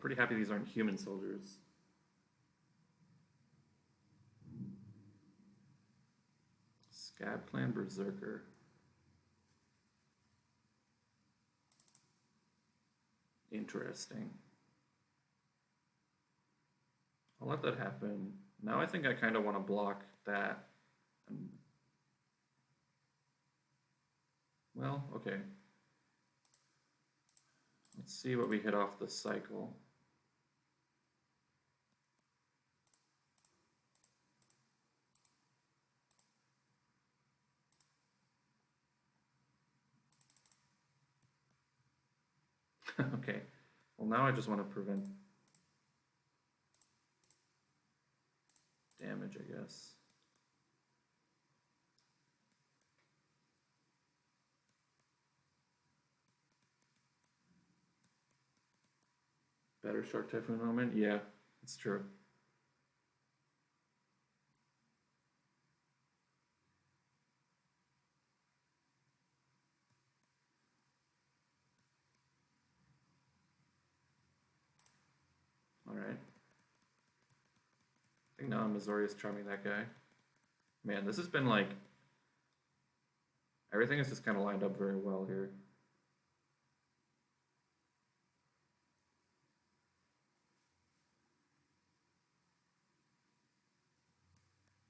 Pretty happy these aren't human soldiers. Scab Clan Berserker. Interesting. I'll let that happen. Now I think I kind of want to block that. Well, okay. Let's see what we hit off the cycle. Okay. Well, now I just want to prevent damage, I guess. Better Shark Typhoon Omen? Yeah, it's true. Alright. I think now I'm Azorius charming that guy. Man, this has been like... Everything is just kind of lined up very well here.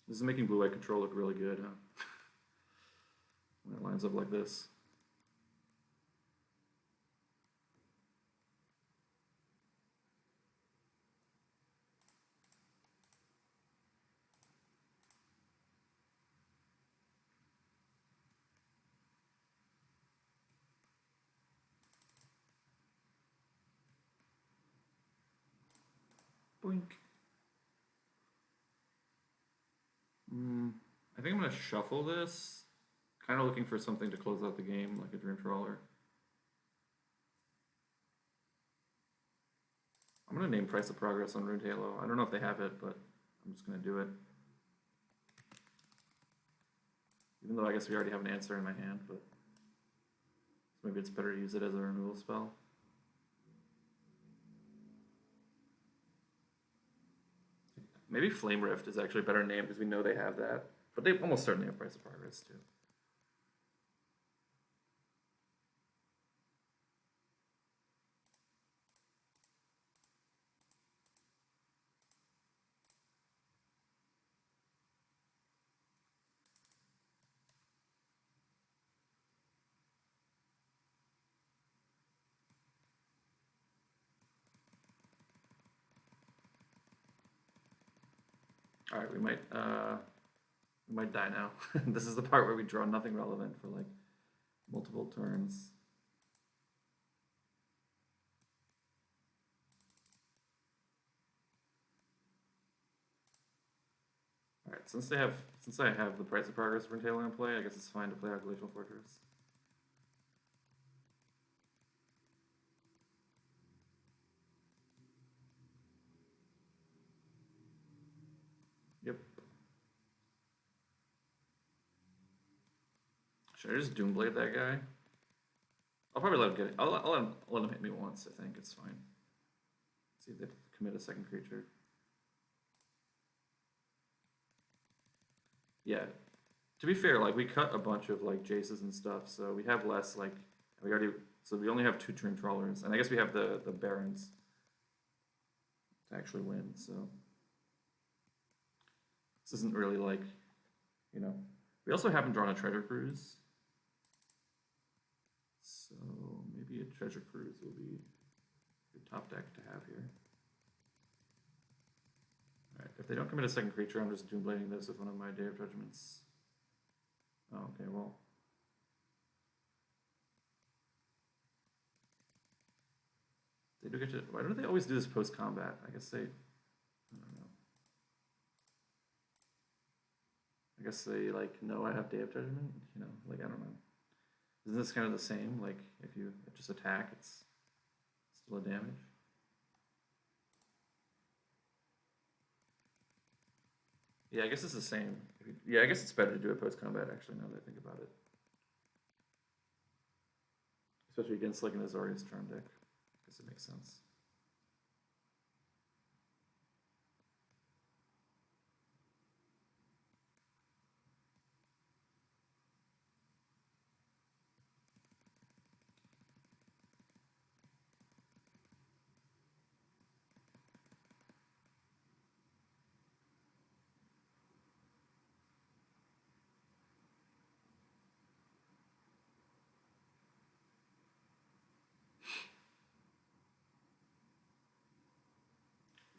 This is making blue-white control look really good, huh? When it lines up like this. Boink. I think I'm going to shuffle this. Kind of looking for something to close out the game, like a Dream Trawler. I'm going to name Price of Progress on Ruined Halo. I don't know if they have it, but I'm just going to do it. Even though I guess we already have an answer in my hand, but maybe it's better to use it as a removal spell. Maybe Flame Rift is actually a better name because we know they have that. But they almost certainly have Price of Progress too. All right, we might die now. This is the part where we draw nothing relevant for like multiple turns. All right, since I have the Price of Progress for Taylor in play, I guess it's fine to play our Glacial Fortress. Should I just Doomblade that guy? I'll probably let him get it. I'll let him hit me once, I think. It's fine. See if they commit a second creature. Yeah. To be fair, like, we cut a bunch of, like, Jaces and stuff, so we have less, like, so we only have 2 Dream Trawlers, and I guess we have the Barons to actually win, so. This isn't really, like, you know. We also haven't drawn a Treasure Cruise. So maybe a Treasure Cruise will be a good top deck to have here. Alright, if they don't commit a second creature, I'm just Doomblading this with one of my Day of Judgments. Oh, okay, well. They do get to. Why don't they always do this post-combat? I guess they. I don't know. I guess they, like, know I have Day of Judgment? You know, like, I don't know. Isn't this kind of the same? Like, if you just attack, it's still a damage? Yeah, I guess it's the same. Yeah, I guess it's better to do it post-combat, actually, now that I think about it. Especially against, like, an Azorius Charm deck. I guess it makes sense.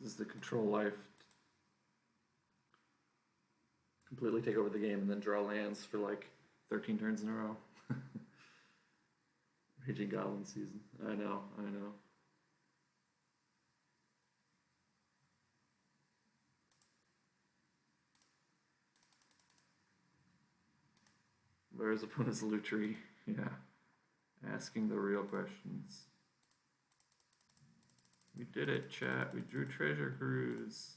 This is the control life. Completely take over the game and then draw lands for like 13 turns in a row. Raging Goblin season. I know. Where's opponent's loot tree? Yeah. Asking the real questions. We did it, chat. We drew Treasure Cruise.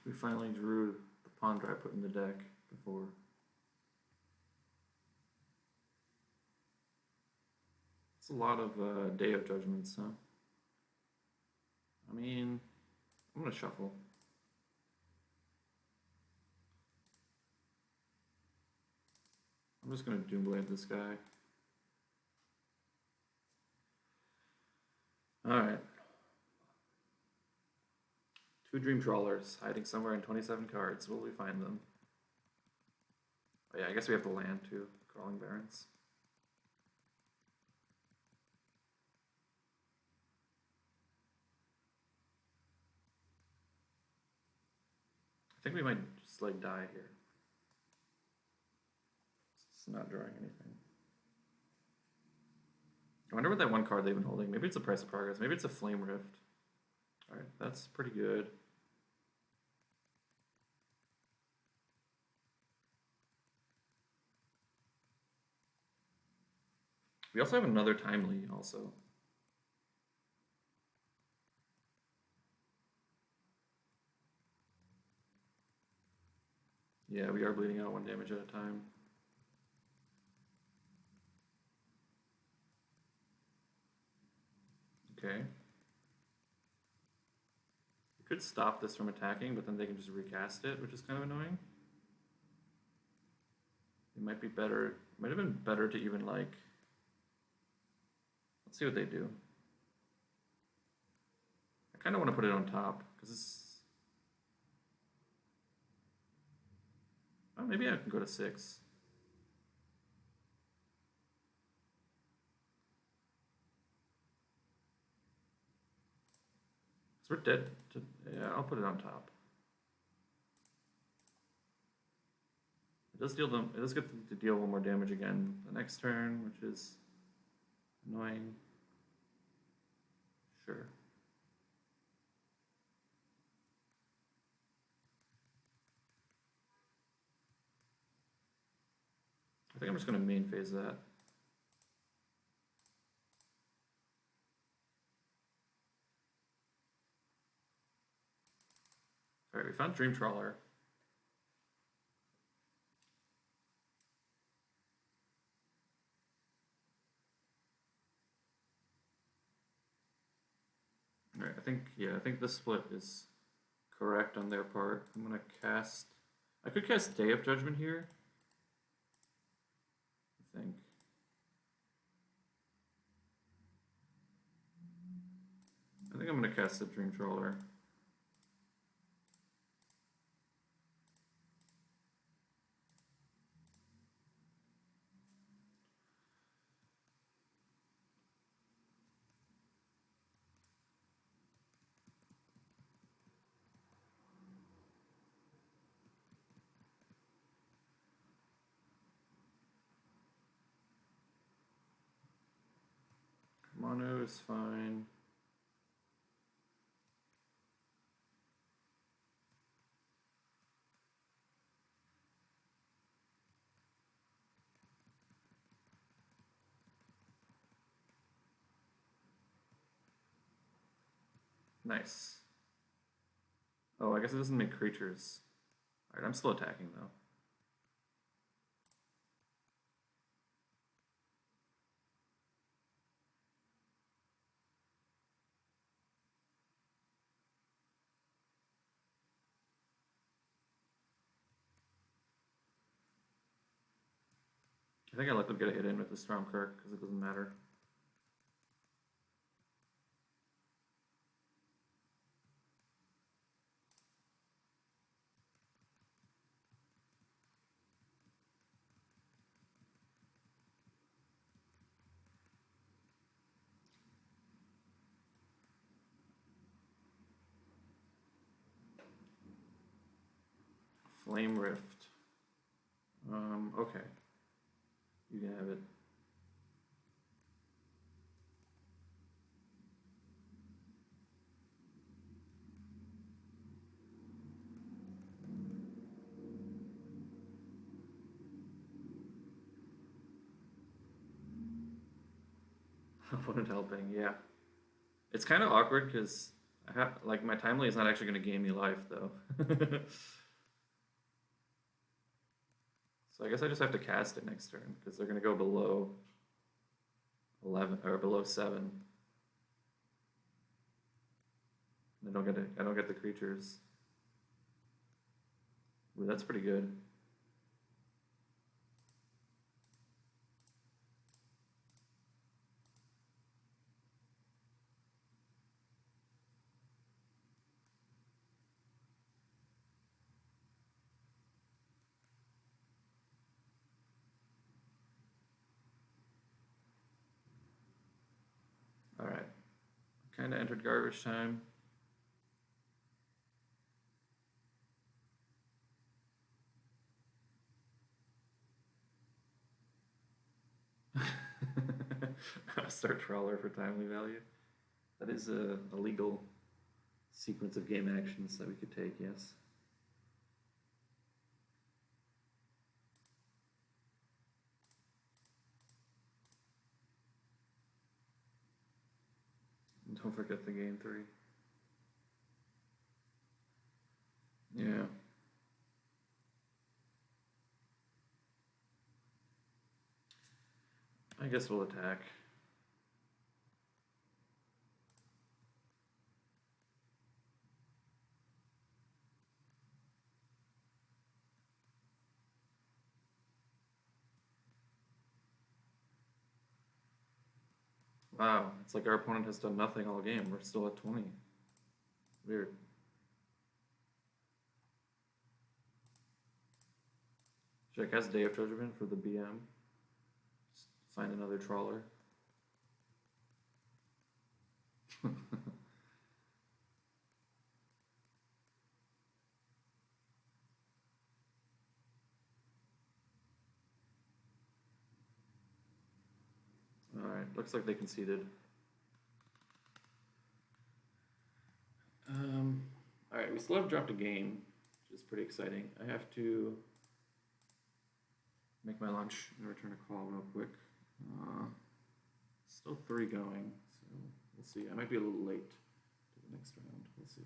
We finally drew the Ponder I put in the deck before. It's a lot of Day of Judgments, huh? I mean, I'm gonna shuffle. I'm just gonna Doomblade this guy. Alright. 2 Dream Trawlers hiding somewhere in 27 cards. Will we find them? Oh yeah, I guess we have the land too. Crawling Barrens. I think we might just like die here. It's not drawing anything. I wonder what that one card they've been holding. Maybe it's a Price of Progress. Maybe it's a Flame Rift. Alright, that's pretty good. We also have another Timely also. Yeah, we are bleeding out 1 damage at a time. Okay. We could stop this from attacking, but then they can just recast it, which is kind of annoying. It might be better. Might have been better to even like. Let's see what they do. I kind of want to put it on top because it's. Oh, maybe I can go to 6. So we're dead. Yeah, I'll put it on top. It does deal them. It does get to deal 1 more damage again the next turn, which is annoying. Sure. I think I'm just going to main phase that. Alright, we found Dream Trawler. Alright, I think this split is correct on their part. I'm going to cast... I could cast Day of Judgment here. I think. I'm going to cast the Dream Trawler. Mono is fine. Nice. Oh, I guess it doesn't make creatures. Alright, I'm still attacking though. I think I let them get a hit in with the Stormkirk because it doesn't matter. Flame Rift. Okay. You can have it. Opponent helping, yeah. It's kind of awkward because I have like my timely is not actually going to gain me life though. So I guess I just have to cast it next turn because they're going to go below 11 or below 7. I don't get it. I don't get the creatures. Ooh, that's pretty good. All right. Kind of entered garbage time. Start Trawler for timely value. That is a legal sequence of game actions that we could take, yes. And don't forget the game 3. Yeah. I guess we'll attack. Wow, it's like our opponent has done nothing all game. We're still at 20. Weird. Should I cast Day of Judgment for the BM? Find another trawler. Alright, looks like they conceded. Alright, we still have dropped a game, which is pretty exciting. I have to make my lunch and return a call real quick. Still 3 going, so we'll see. I might be a little late to the next round. We'll see.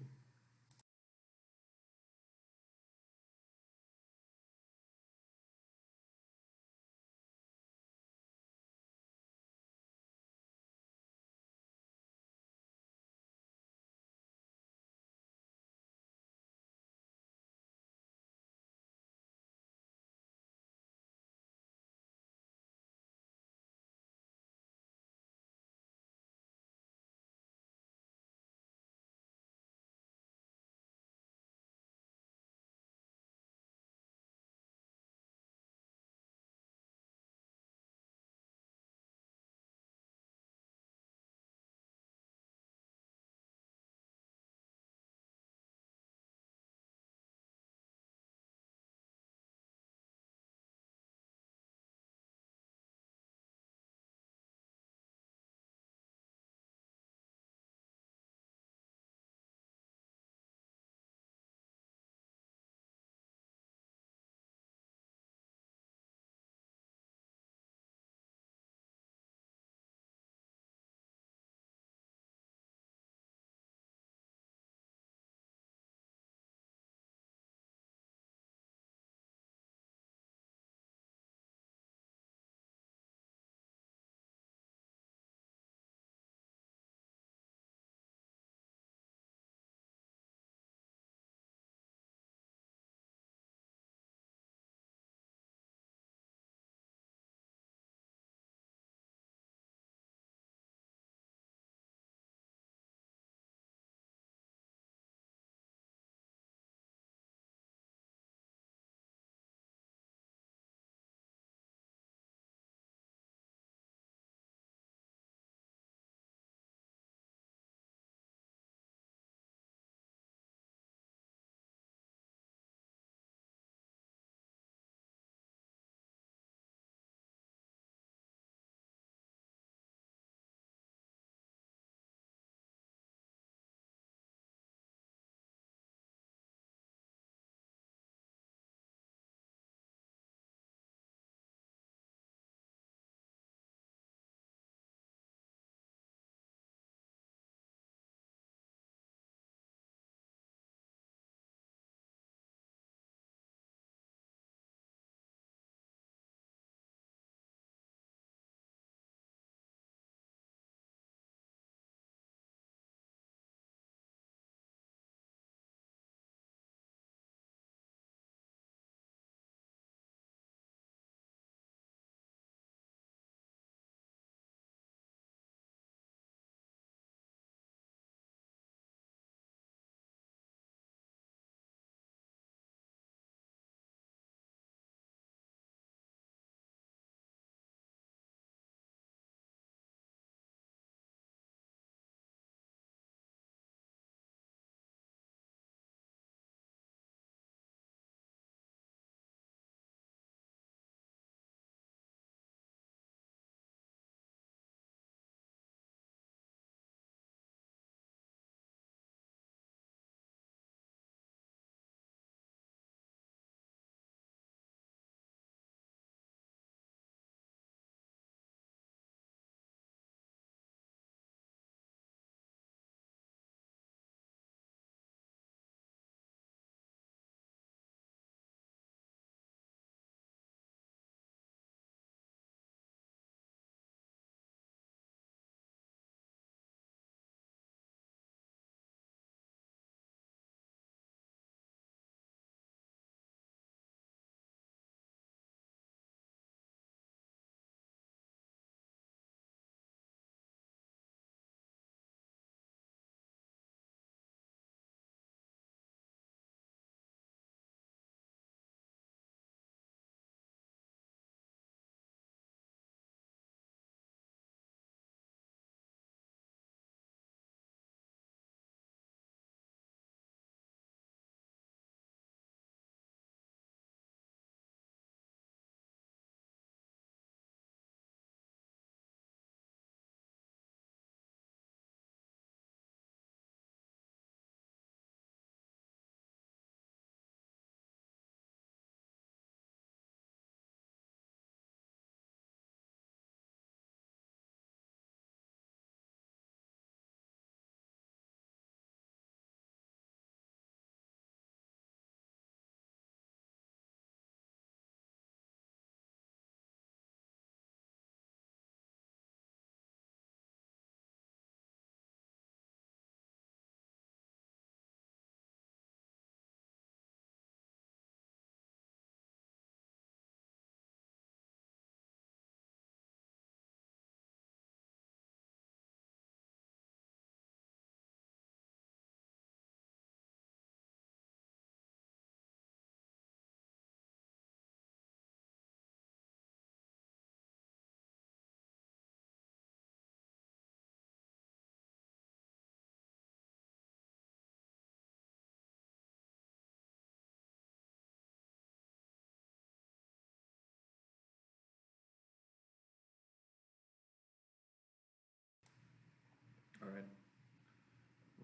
All right.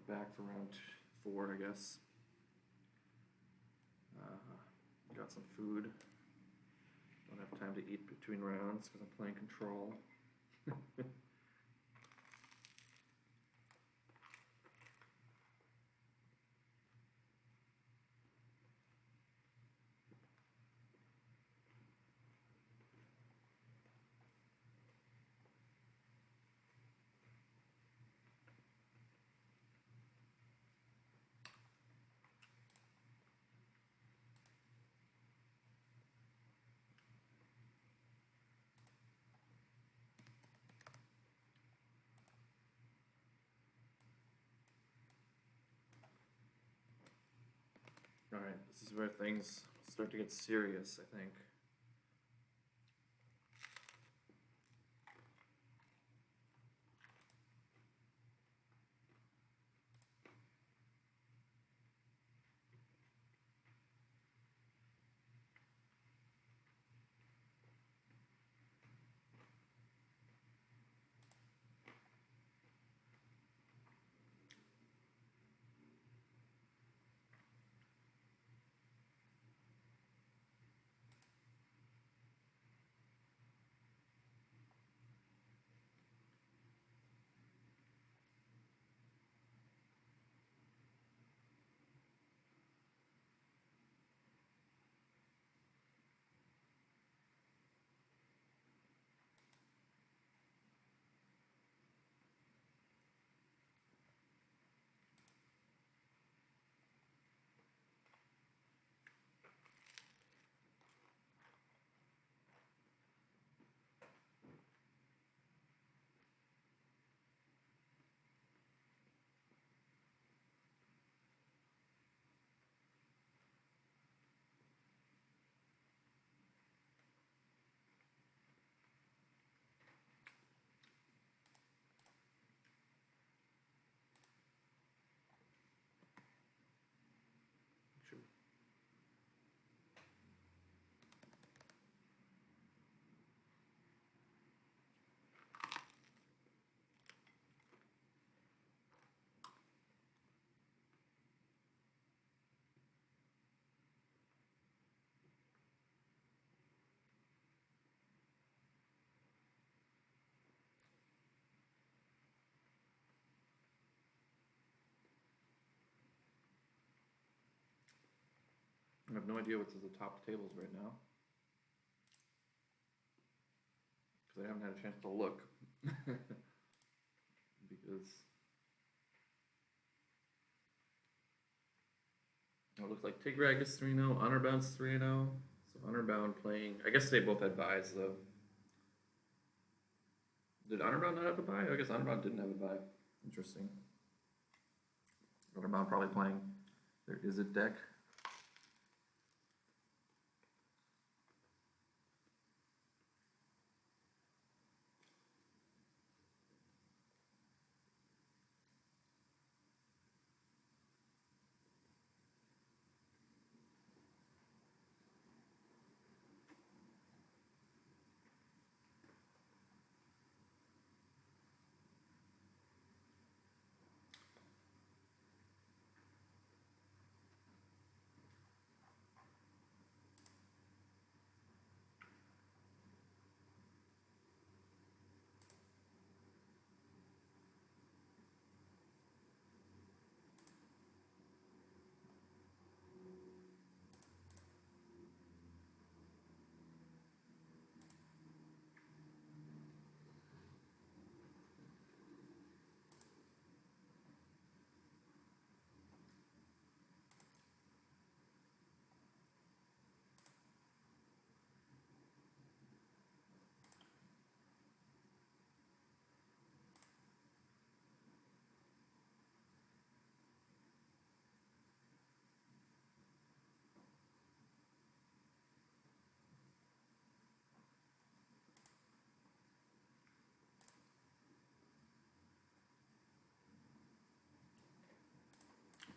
We're back for round 4, I guess. Got some food. Don't have time to eat between rounds because I'm playing control. Alright, this is where things start to get serious, I think. I have no idea what's at the top tables right now. Because I haven't had a chance to look. Because it looks like Tigreag is 3-0, Honorbound's 3-0. So Honorbound playing, I guess they both had buys though. Did Honorbound not have a buy? I guess Honorbound didn't have a buy. Interesting. Honorbound probably playing their Is It deck.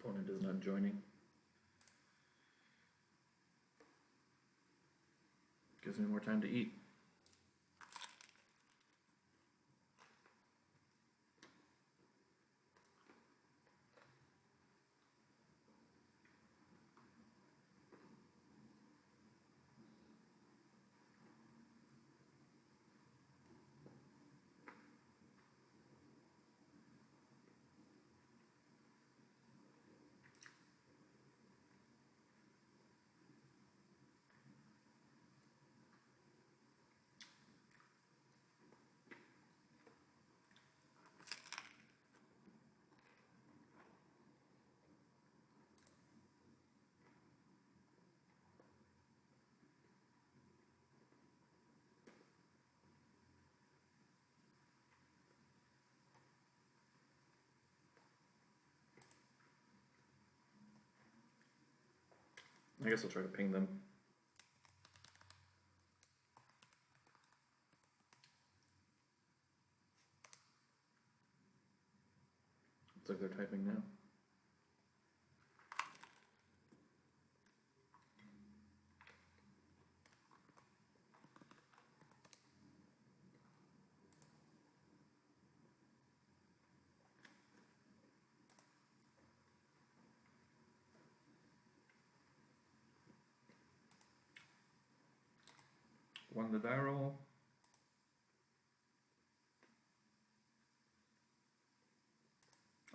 Opponent is not joining. Gives me more time to eat. I guess I'll try to ping them. Looks like they're typing now. Won the die roll.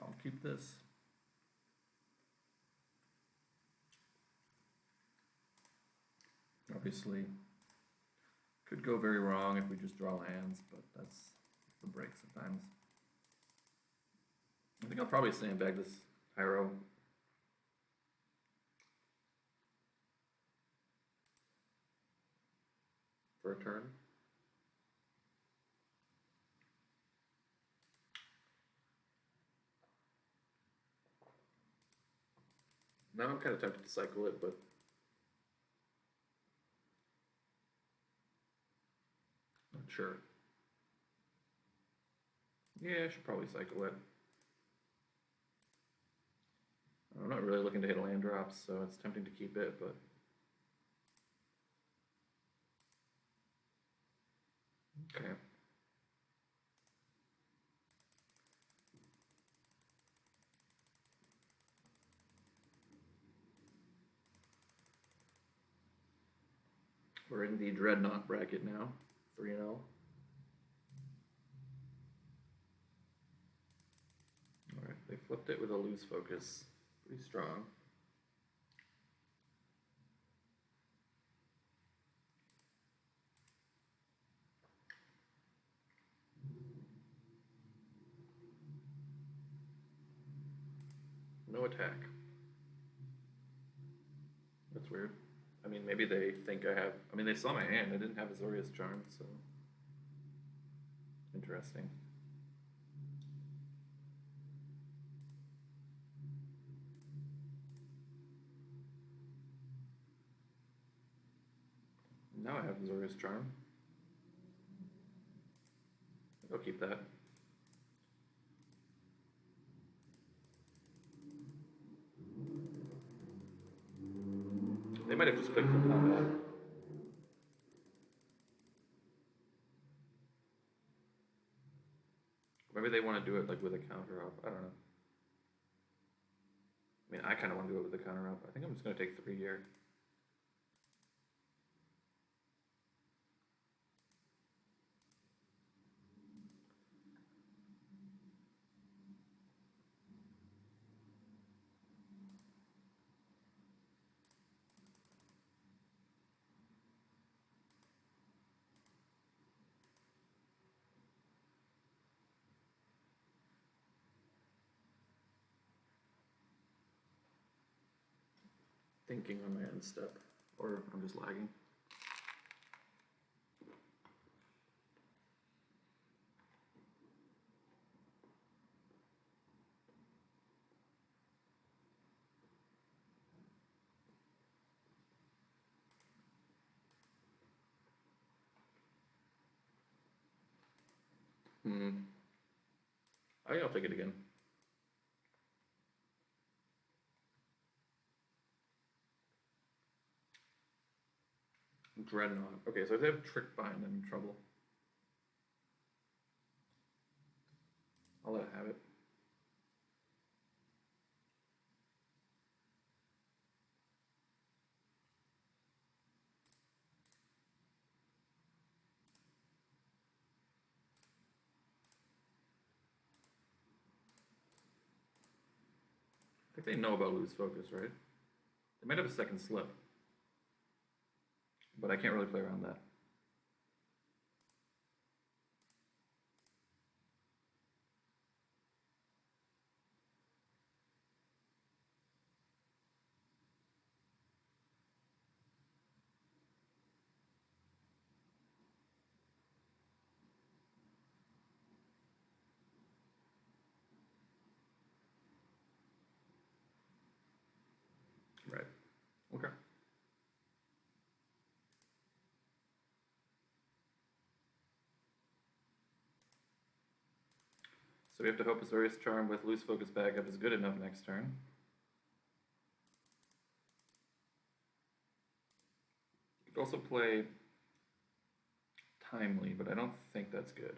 I'll keep this. Obviously, could go very wrong if we just draw hands, but that's the break sometimes. I think I'll probably sandbag this Hyro. For a turn. Now I'm kind of tempted to cycle it, but not sure. Yeah, I should probably cycle it. I'm not really looking to hit land drops, so it's tempting to keep it, but okay. We're in the Dreadnought bracket now, 3-0. Alright, they flipped it with a loose focus. Pretty strong. No attack. That's weird. I mean, maybe they think I have... I mean, they saw my hand. I didn't have Azorius Charm, so... Interesting. Now I have Azorius Charm. I'll keep that. They might have just clicked for combat. Maybe they want to do it like with a counter up. I don't know. I mean, I kind of want to do it with a counter up. I think I'm just going to take 3 here. Thinking on my end step, or I'm just lagging. I think I'll take it again. Dreadnought. Okay, so if they have Trickbind, I'm in trouble. I'll let it have it. I think they know about loose focus, right? They might have a second slip. But I can't really play around that. Right. Okay. So we have to hope Azorius Charm with Loose Focus Bag Up is good enough next turn. You could also play Timely, but I don't think that's good.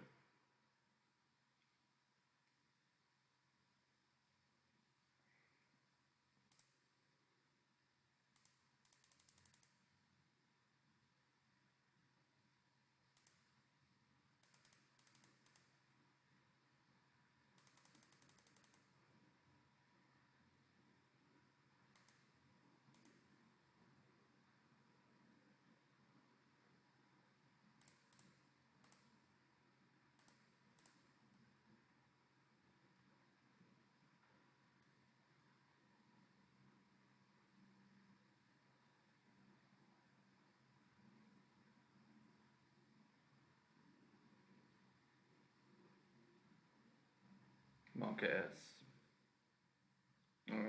Monkass.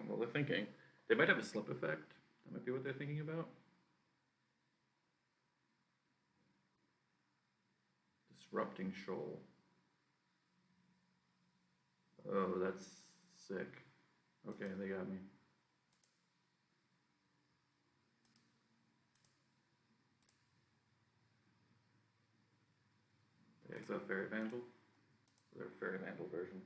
Well, they're thinking. They might have a slip effect. That might be what they're thinking about. Disrupting Shoal. Oh, that's sick. Okay, they got me. They exile Fairy Vandal. So they're a Fairy Vandal version.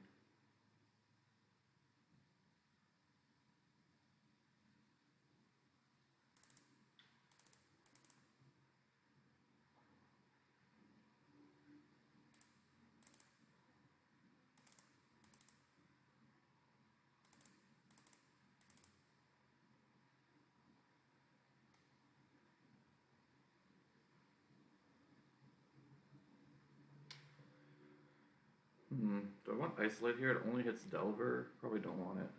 Do I want Isolate here? It only hits Delver. Probably don't want it.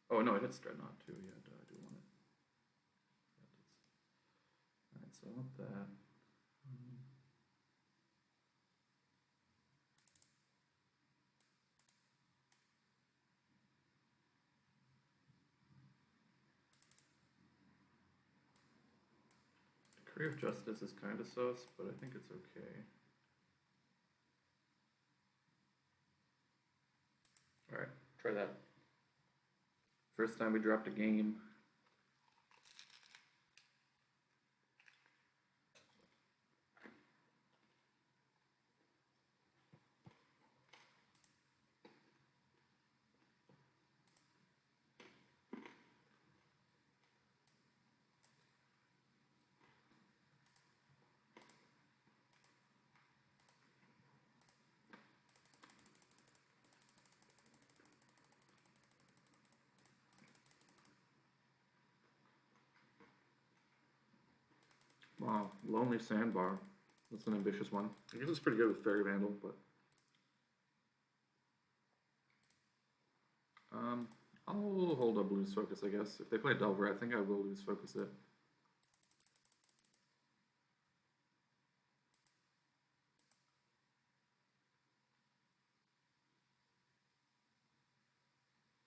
Oh no, it hits Dreadnought too. Yeah, I do want it. Alright, so I want that. Decree of Justice is kind of sus, but I think it's okay. Alright, try that. First time we dropped a game. Wow, Lonely Sandbar. That's an ambitious one. I guess it's pretty good with Fairy Vandal, but I'll hold up Lose Focus, I guess. If they play Delver, I think I will Lose Focus it.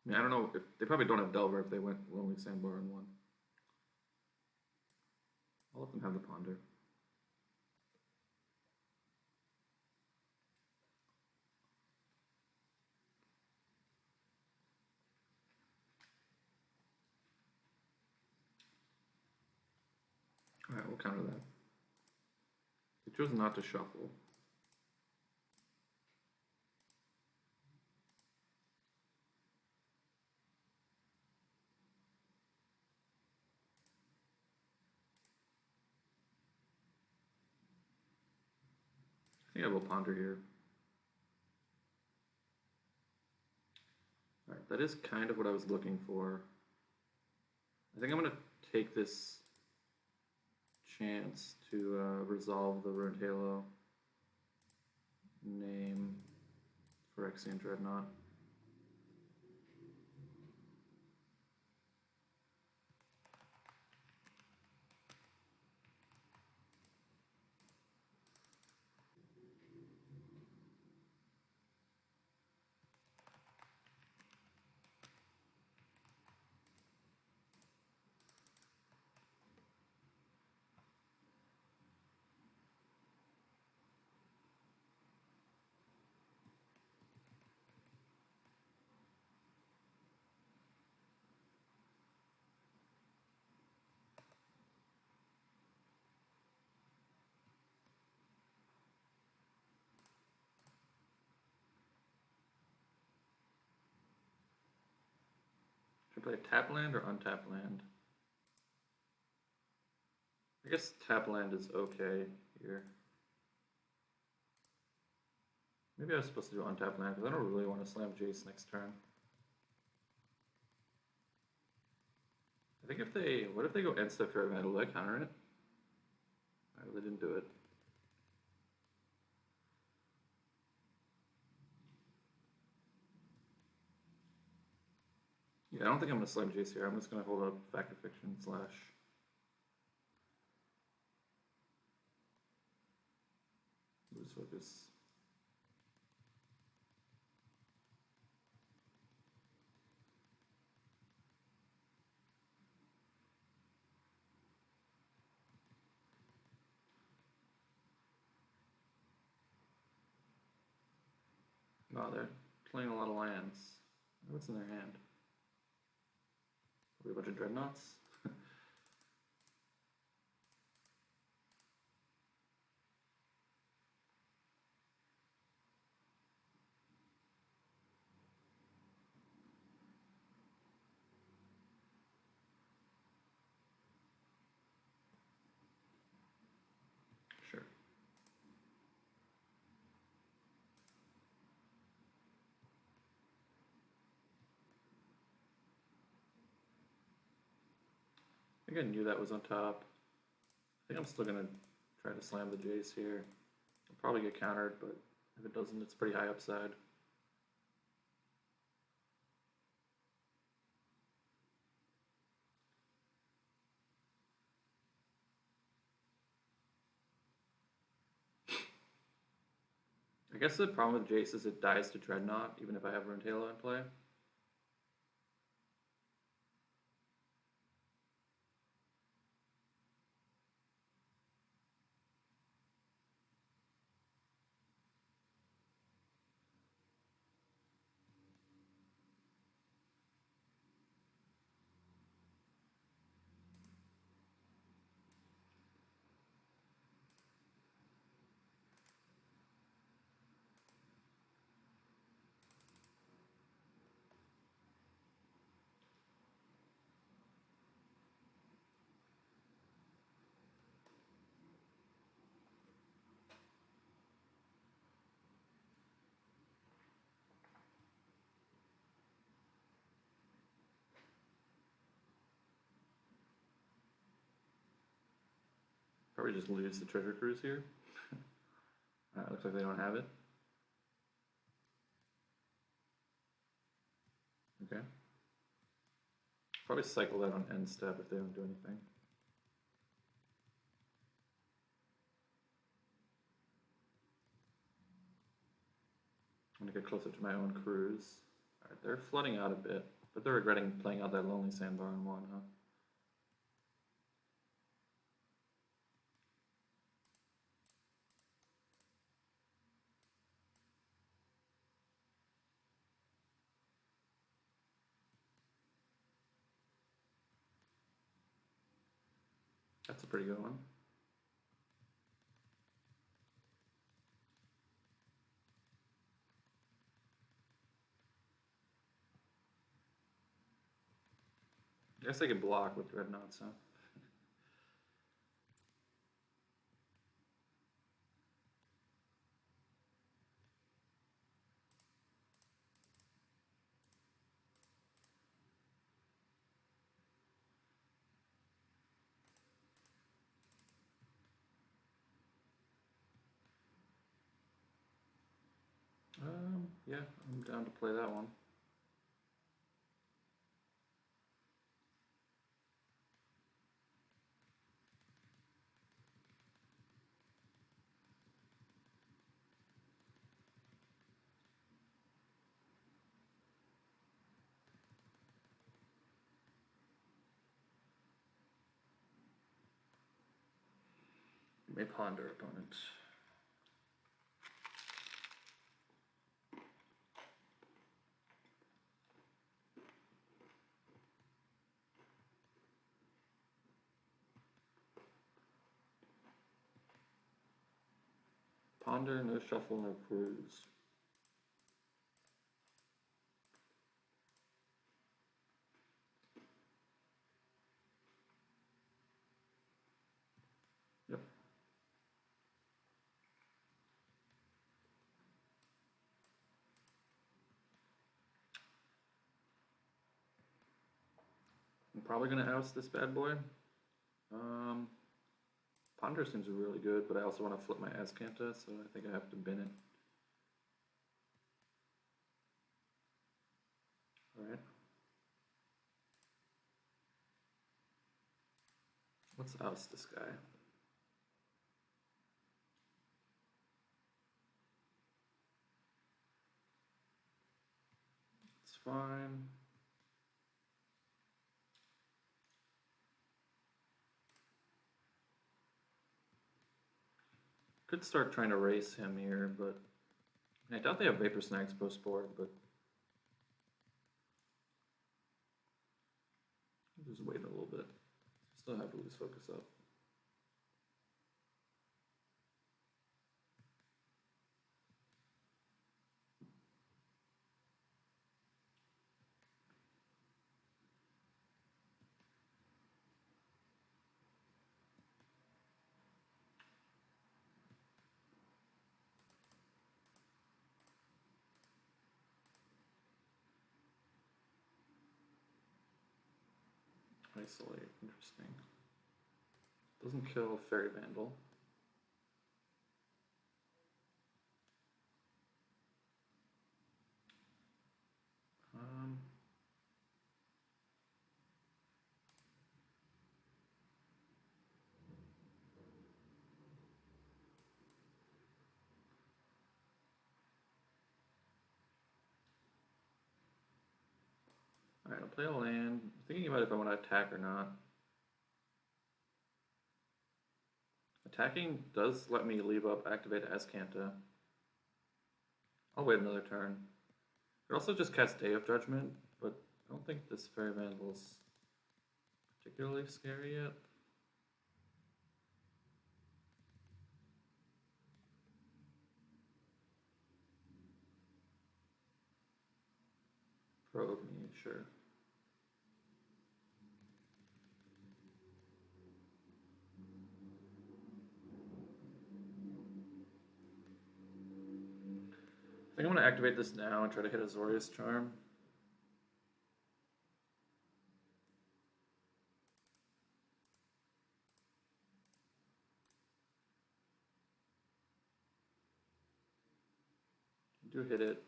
I mean, I don't know if they probably don't have Delver if they went Lonely Sandbar in one. I'll let them have the Ponder. Alright, we'll counter that. They chose not to shuffle. I think I will Ponder here. Alright, that is kind of what I was looking for. I think I'm going to take this chance to resolve the Ruined Halo name Phyrexian Dreadnought. play a tap land or untap land? I guess tap land is okay here. Maybe I was supposed to do untap land because I don't really want to slam Jace next turn. I think if they, what if they go Insta Fairy Metal? Do I counter it? I really didn't do it. Yeah, I don't think I'm going to slam Jace here. I'm just going to hold up Fact or Fiction / lose focus. Wow, they're playing a lot of lands. What's in their hand? Probably a bunch of Dreadnoughts. Sure. I think I knew that was on top. I think I'm still going to try to slam the Jace here. I'll probably get countered, but if it doesn't, it's pretty high upside. I guess the problem with Jace is it dies to Dreadnought, even if I have Ruined Halo in play. Probably just lose the Treasure Cruise here. Looks like they don't have it. Okay. Probably cycle that on end step if they don't do anything. I'm gonna get closer to my own cruise. Alright, they're flooding out a bit, but they're regretting playing out that Lonely Sandbar on one, huh? That's a pretty good one. I guess I could block with Dreadnoughts, huh? Yeah, I'm down to play that one. You may ponder, opponent. Ponder, no shuffle, no cruise. probably going to oust this bad boy. Ponder seems really good, but I also want to flip my Azcanta, so I think I have to bin it. Alright. Let's oust this guy. It's fine. Could start trying to race him here, but I doubt they have Vapor Snags post board, but just wait a little bit. Still have to lose focus up. Isolate, interesting. Doesn't kill Fairy Vandal. Alright, I'll play a land. I'm thinking about if I want to attack or not. Attacking does let me leave up activate Azcanta. I'll wait another turn. It also just cast Day of Judgment, but I don't think this Fairy Vandal's particularly scary yet. Probe me, sure. I think I'm going to activate this now and try to hit Azorius Charm. Do hit it.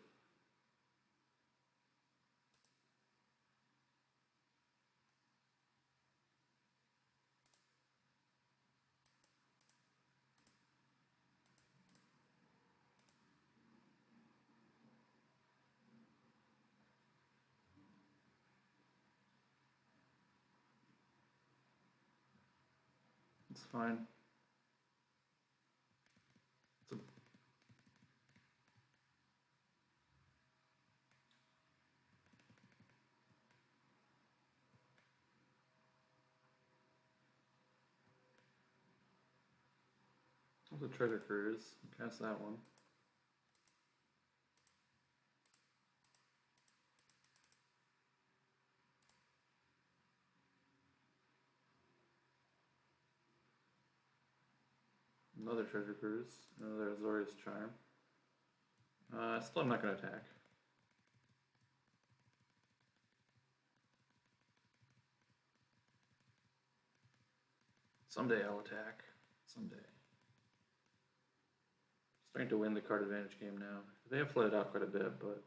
It's fine. There's a Treasure Cruise. Cast that one. Another Treasure Cruise. Another Azorius Charm. Still I'm not going to attack. Someday I'll attack. Someday. Starting to win the card advantage game now. They have flooded out quite a bit, but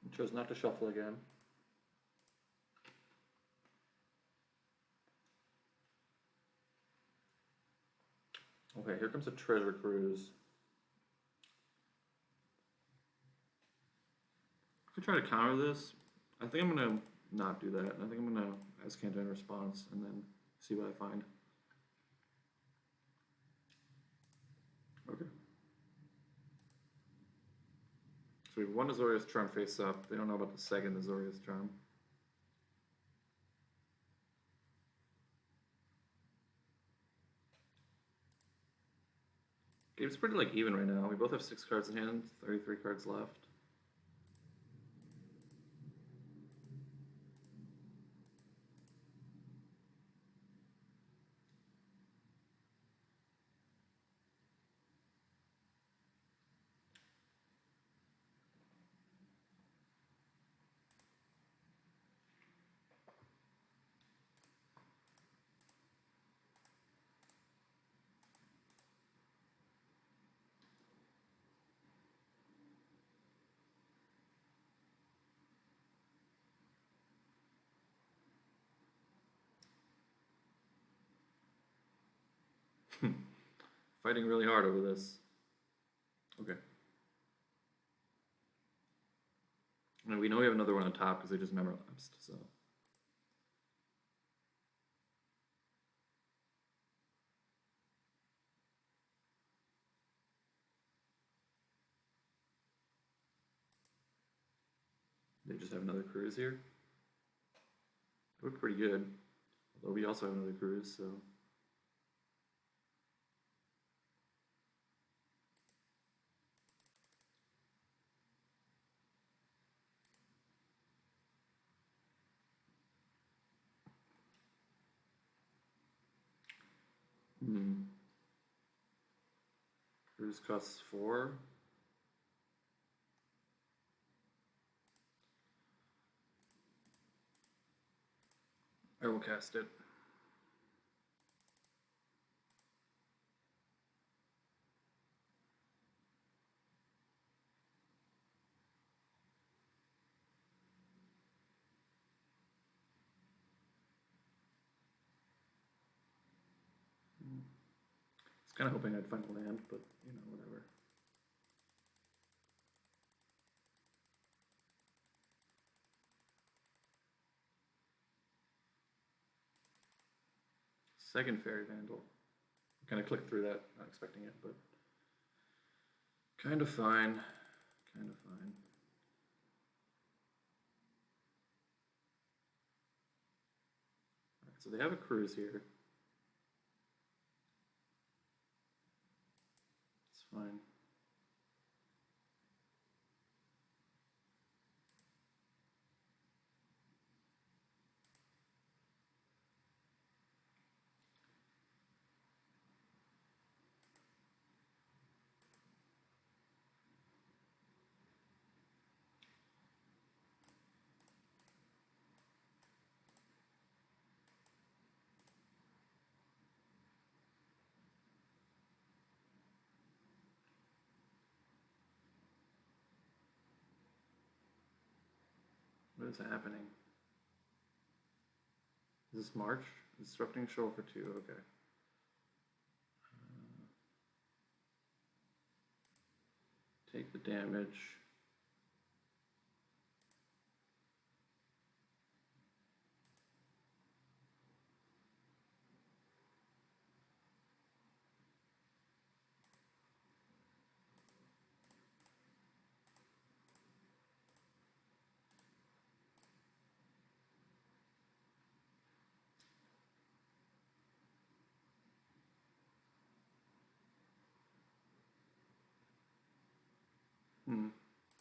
I chose not to shuffle again. Okay, here comes a Treasure Cruise. I could try to counter this. I think I'm going to not do that. I think I'm going to Azcanta in response and then see what I find. Okay. So we have one Azorius Charm face up. They don't know about the second Azorius Charm. Game's pretty like even right now. We both have 6 cards in hand, 33 cards left. Fighting really hard over this. Okay. And we know we have another one on top because they just memorapsed, so. They just have another cruise here. They look pretty good. Although we also have another cruise, so. Cruise costs 4. I will cast it. I was kind of hoping I'd find a land, but you know, whatever. Second Fairy Vandal. Kind of clicked through that, not expecting it, but kind of fine. Kind of fine. All right, so they have a cruise here. It's fine. What is happening? Is this March? Disrupting show for 2, okay. Take the damage.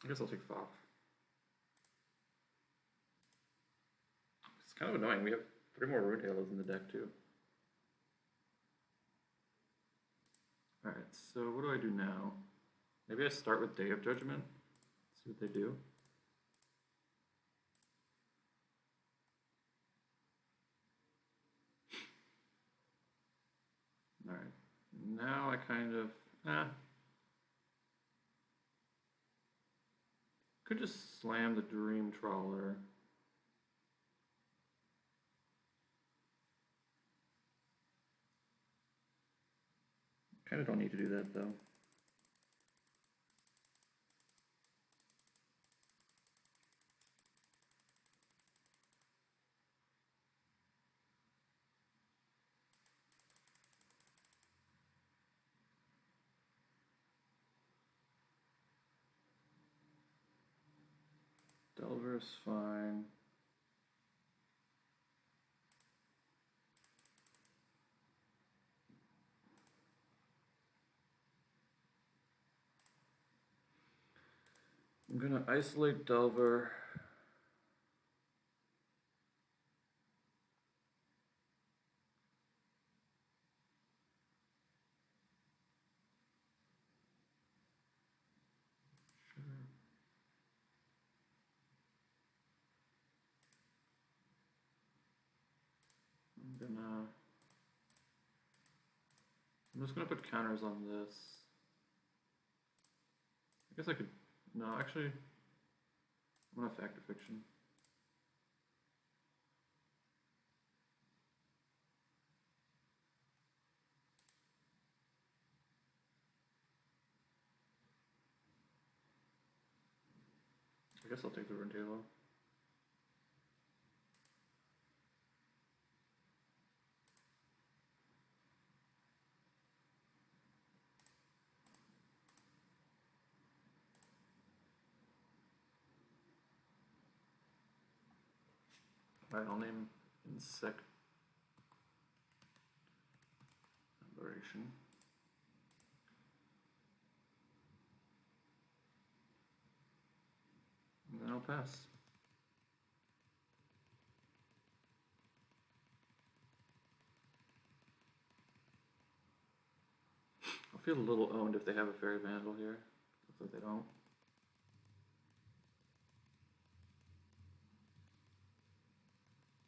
I guess I'll take Foff. It's kind of annoying. We have 3 more Rune Halos in the deck too. Alright, so what do I do now? Maybe I start with Day of Judgment. See what they do. Alright, now I kind of... Could just slam the Dream Trawler. Kind of don't need to do that though. Delver's fine. I'm gonna isolate Delver. I'm just gonna put counters on this. I guess I could, no, actually, I'm gonna Fact or Fiction. guess I'll take the Rune Halo. Alright, I'll name Insect Aberration. And then I'll pass. I'll feel a little owned if they have a Fairy Vandal here. Looks like they don't.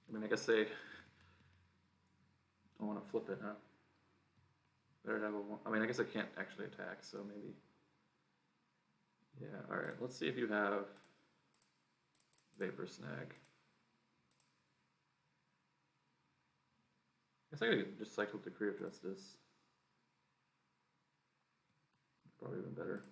I mean, I guess they don't want to flip it, huh? Better have a one. I mean, I guess I can't actually attack, so maybe. Yeah, alright, let's see if you have Vapor Snag. I guess I could just cycle Decree of Justice. Probably even better.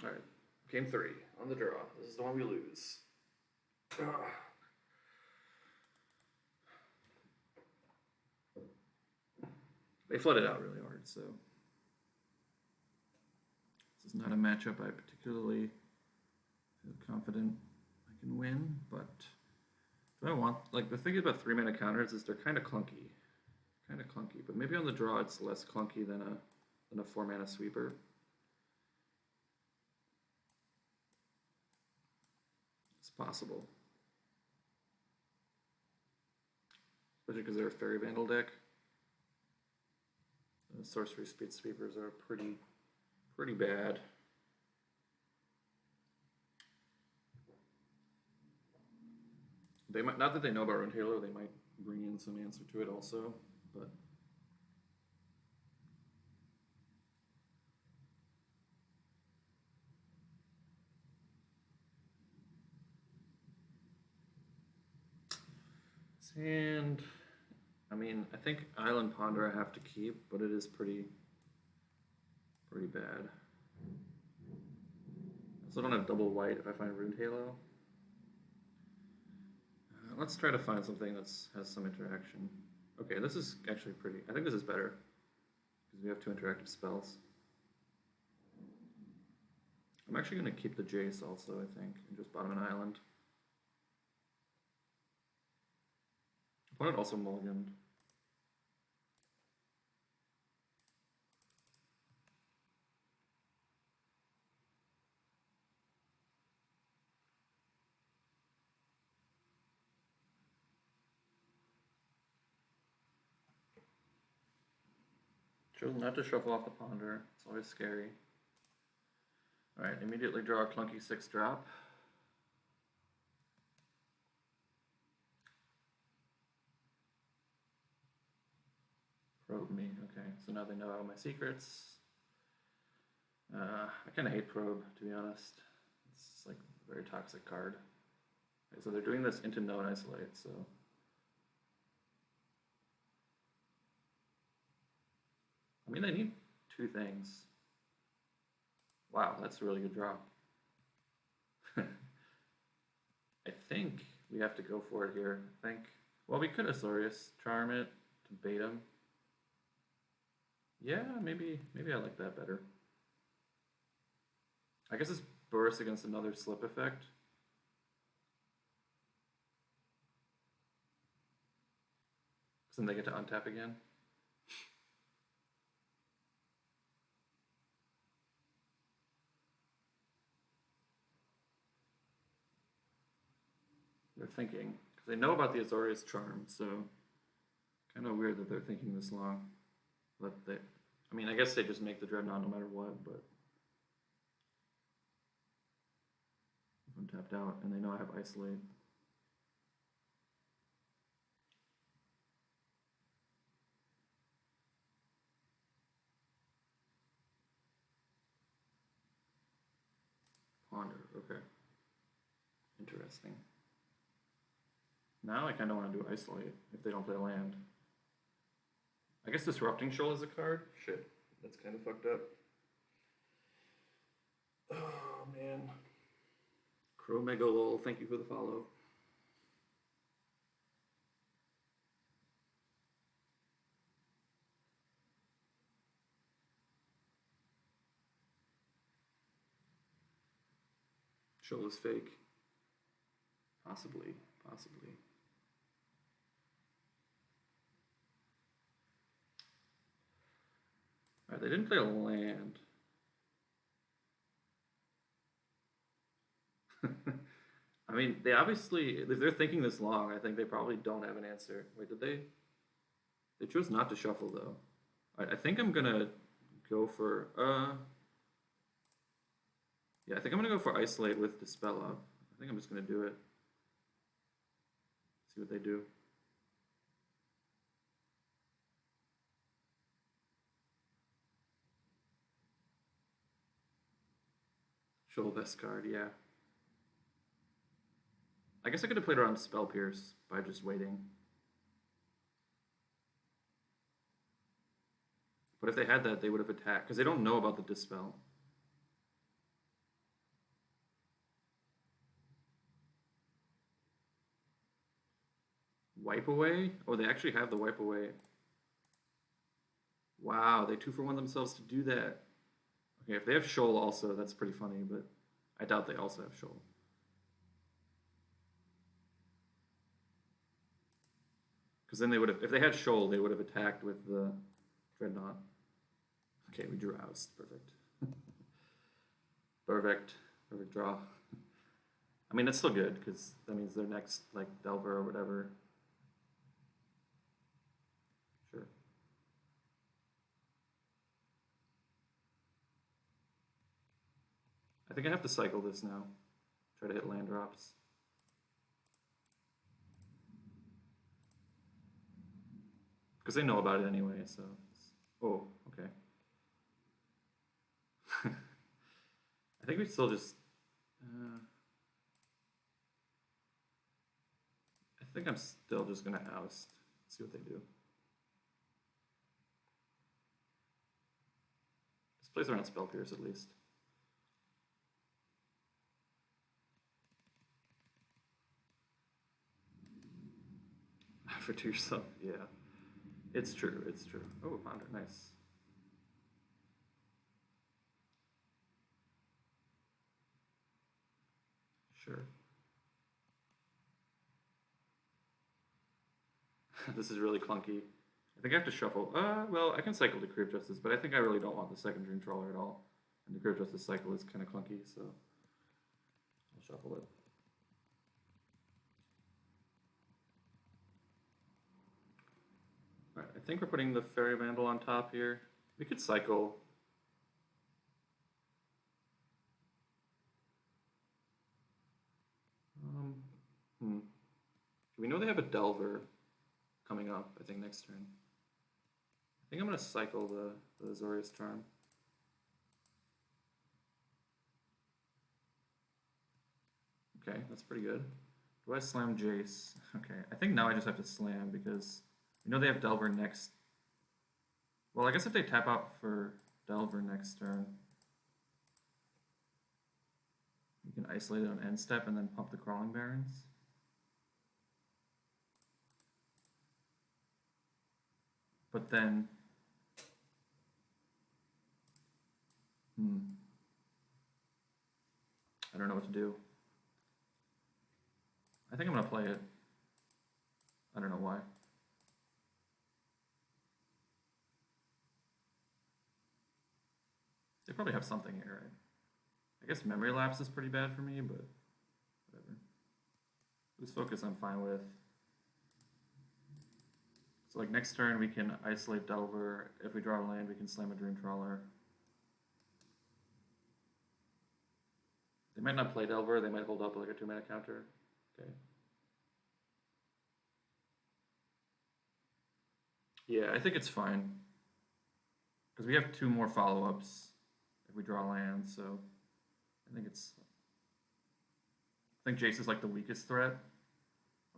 Alright, game 3, on the draw. This is the one we lose. They flooded out really hard, so this is not a matchup I particularly feel confident I can win, but I don't want, like, the thing about 3-mana counters is they're kind of clunky. But maybe on the draw it's less clunky than a 4-mana sweeper. It's possible. Especially because they're a Fairy Vandal deck. The Sorcery Speed Sweepers are pretty bad. They might, not that they know about Rune Halo, they might bring in some answer to it also, but and I mean, I think Island Ponder I have to keep, but it is pretty bad. I also don't have double white if I find Rune Halo. Let's try to find something that has some interaction. Okay, this is actually pretty. I think this is better because we have 2 interactive spells. I'm actually going to keep the Jace also, I think, and just bottom an island. Opponent also mulliganed. Chose not to shuffle off the Ponder. It's always scary. Alright, immediately draw a clunky 6-drop. Probe me, okay. So now they know all my secrets. I kind of hate Probe, to be honest. It's like a very toxic card. Okay, so they're doing this into no and isolate, so. I mean, they need 2 things. Wow, that's a really good draw. I think we have to go for it here. I think, well, we could Azorius charm it to bait him. Yeah, maybe I like that better. I guess it's burst against another slip effect. So then they get to untap again. They're thinking, because they know about the Azorius charm, so kind of weird that they're thinking this long. But they, I mean, I guess they just make the Dreadnought no matter what, but I'm tapped out, and they know I have Isolate. Ponder, okay. Interesting. Now I kind of want to do Isolate if they don't play a land. I guess Disrupting Shoal is a card? Shit, that's kind of fucked up. Oh, man. Crow Megalol, thank you for the follow. Shoal is fake. Possibly. Alright, they didn't play a land. I mean, they obviously, if they're thinking this long, I think they probably don't have an answer. Wait, did they? They chose not to shuffle, though. Alright, I think I'm gonna go for, yeah, I think I'm gonna go for Isolate with Dispel Up. I think I'm just gonna do it. See what they do. Shoal best card, yeah. I guess I could have played around Spell Pierce by just waiting. But if they had that, they would have attacked, because they don't know about the Dispel. Wipe Away? Oh, they actually have the Wipe Away. Wow, they 2-for-1 themselves to do that. Okay, if they have Shoal also, that's pretty funny, but I doubt they also have Shoal. Because then they would have, if they had Shoal, they would have attacked with the Dreadnought. Okay, we drew Oust. Perfect. Perfect draw. I mean, that's still good, because that means their next, like, Delver or whatever. Sure. I think I have to cycle this now. Try to hit land drops. Because they know about it anyway, so... Oh, okay. I think we still just... I think I'm still just going to Oust. See what they do. This plays around Spell Pierce at least. For to yourself, yeah. It's true, it's true. Oh, Ponder, nice. Sure. This is really clunky. I think I have to shuffle. Well, I can cycle to Decree of Justice, but I think I really don't want the second Dream Trawler at all. And Decree of Justice cycle is kind of clunky, so I'll shuffle it. Alright, I think we're putting the Fairy Vandal on top here. We could cycle. We know they have a Delver coming up, I think, next turn. I think I'm going to cycle the Azorius Charm. Okay, that's pretty good. Do I slam Jace? Okay, I think now I just have to slam because we know they have Delver next. Well, I guess if they tap out for Delver next turn, you can isolate it on end step and then pump the Crawling Barrens. But then, I don't know what to do. I think I'm going to play it. I don't know why. They probably have something here, right? I guess Memory Lapse is pretty bad for me, but whatever. Lose Focus I'm fine with. So like next turn we can isolate Delver. If we draw a land, we can slam a Dream Trawler. They might not play Delver, they might hold up like a 2-mana counter. Okay. Yeah, I think it's fine. Because we have 2 more follow-ups if we draw land, so I think it's... I think Jace is like the weakest threat.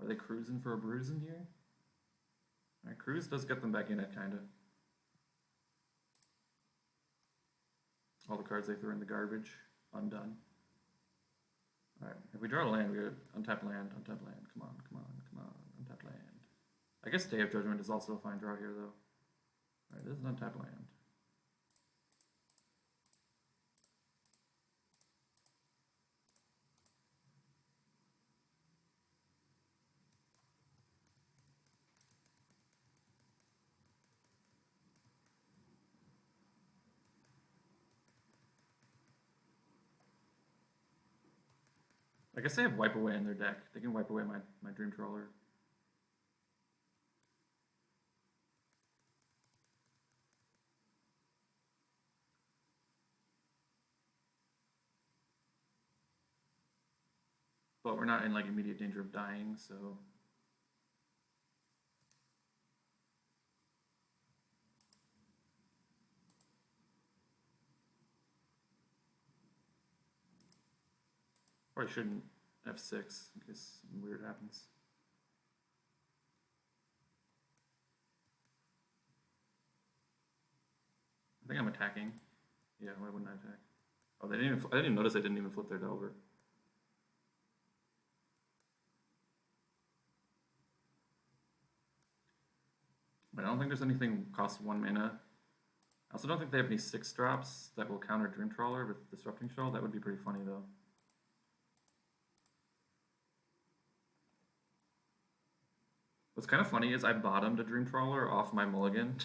Are they cruising for a bruising here? Alright, cruise does get them back in it, kinda. All the cards they threw in the garbage, undone. Alright, if we draw a land, we get untap land, untap land. Come on, come on, come on, untap land. I guess Day of Judgment is also a fine draw here, though. Alright, this is an untap land. I guess they have Wipe Away in their deck. They can wipe away my Dream Trawler. But we're not in like immediate danger of dying, so... Probably shouldn't F6 in case something weird happens. I think I'm attacking. Yeah, why wouldn't I attack? Oh, they didn't even, I didn't even notice they didn't even flip their Delver. I don't think there's anything cost 1 mana. I also don't think they have any 6 drops that will counter Dream Trawler with Disrupting Shell. That would be pretty funny though. What's kind of funny is I bottomed a Dream Trawler off my mulligan.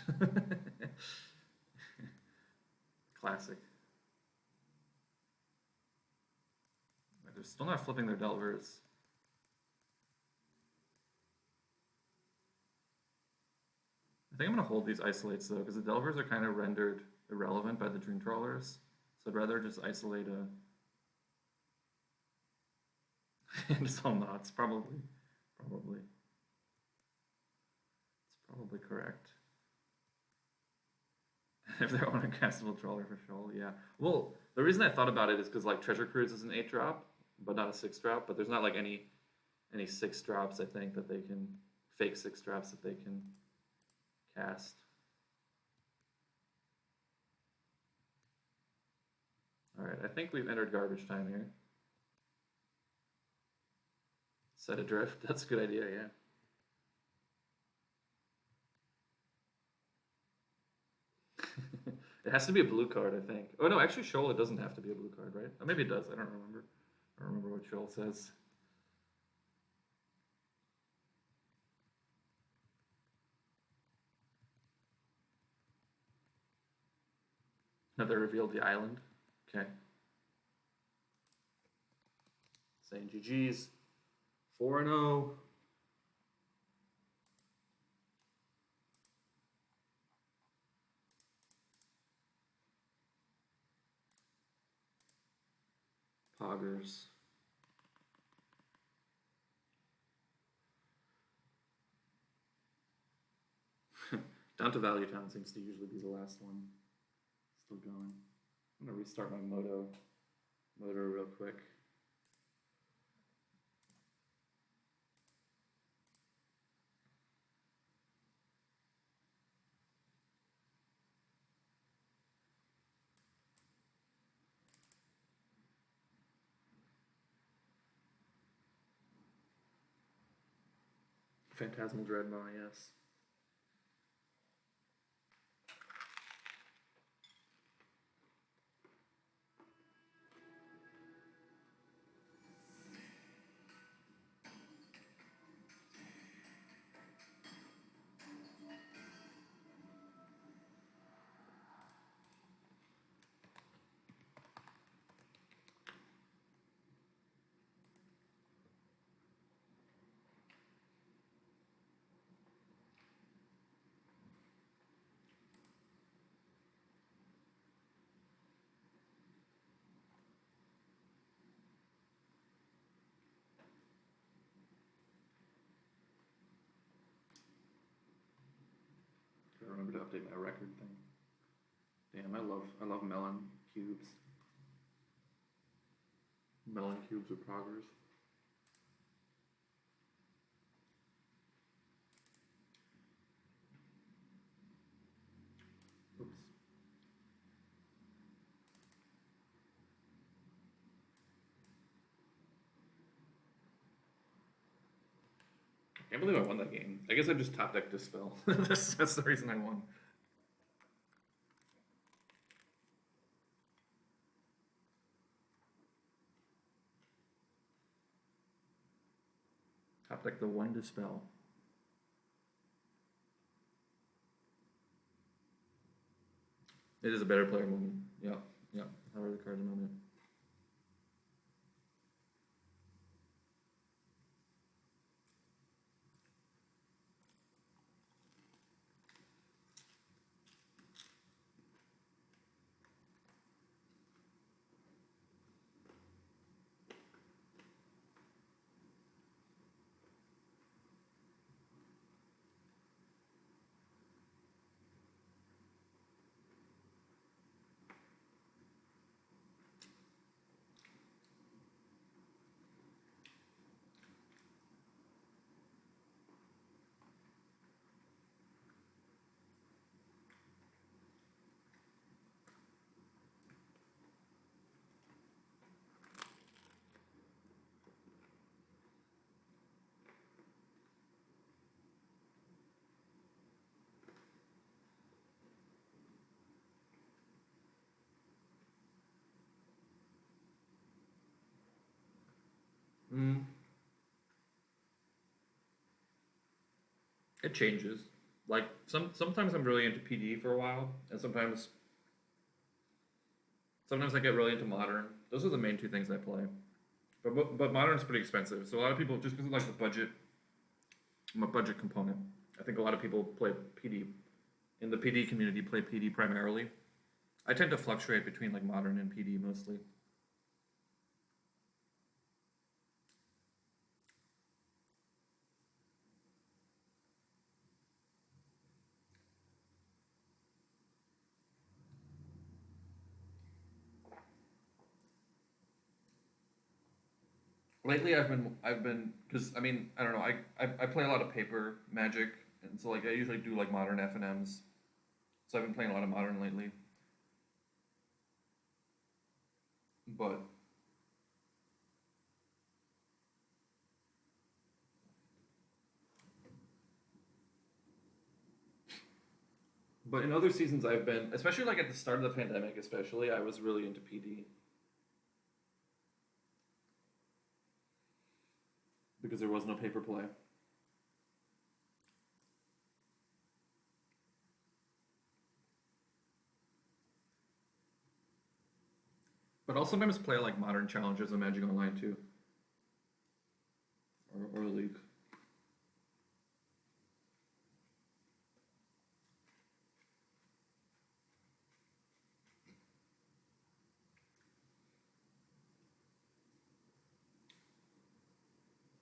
Classic. They're still not flipping their Delvers. I think I'm going to hold these Isolates though, because the Delvers are kind of rendered irrelevant by the Dream Trawlers. So I'd rather just isolate a... and it's all knots, probably. Probably. It's probably correct. If they're on a castable Trawler for sure, yeah. Well, the reason I thought about it is because like Treasure Cruise is an 8-drop, but not a 6-drop. But there's not like any 6 drops I think that they can fake 6 drops that they can cast. All right, I think we've entered garbage time here. Set adrift. That's a good idea, yeah. It has to be a blue card, I think. Oh no, actually Shoal, it doesn't have to be a blue card, right? Oh, maybe it does, I don't remember. I don't remember what Shoal says. No, they revealed the island. Okay. Saying GG's. 4-0. Poggers. Down to Value Town seems to usually be the last one. Still going. I'm gonna restart my Moto real quick. Phantasmal Dreadnought, yes. I remember to update my record thing. Damn, I love melon cubes. Melon cubes with Poggers. Can't believe I won that game. I guess I just top decked Dispel. That's the reason I won. Top deck the one Dispel. It is a better player moment. Yeah, yeah. How are the cards moment? It changes. Like sometimes I'm really into PD for a while, and sometimes I get really into modern. Those are the main two things I play. But modern's pretty expensive, so a lot of people just because of like the budget, my budget component. I think a lot of people play PD in the PD community play PD primarily. I tend to fluctuate between like modern and PD mostly. Lately, I've been because I mean I don't know I play a lot of paper Magic, and so like I usually do like modern FNMs. So I've been playing a lot of modern lately. But in other seasons I've been, especially like at the start of the pandemic, especially I was really into PD because there was no paper play. But I'll sometimes play like modern challenges on Magic Online too, or League.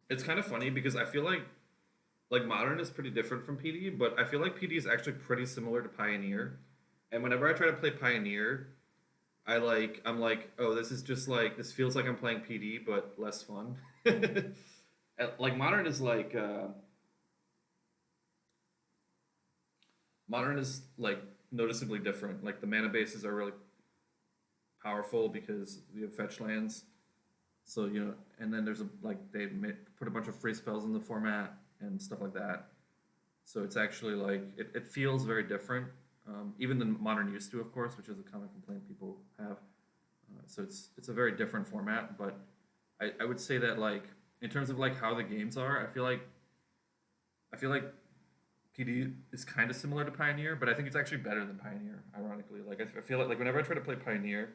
It's kind of funny because I feel like modern is pretty different from PD, but I feel like PD is actually pretty similar to Pioneer. And whenever I try to play Pioneer, I'm like, oh, this is just like this feels like I'm playing PD but less fun. Like modern is like noticeably different. Like the mana bases are really powerful because you have fetch lands. So and then there's put a bunch of free spells in the format and stuff like that. So it's actually like it feels very different, even than modern used to, of course, which is a common complaint people have. So it's a very different format, but I would say that like in terms of like how the games are, I feel like PD is kind of similar to Pioneer, but I think it's actually better than Pioneer. Ironically, like I feel like whenever I try to play Pioneer,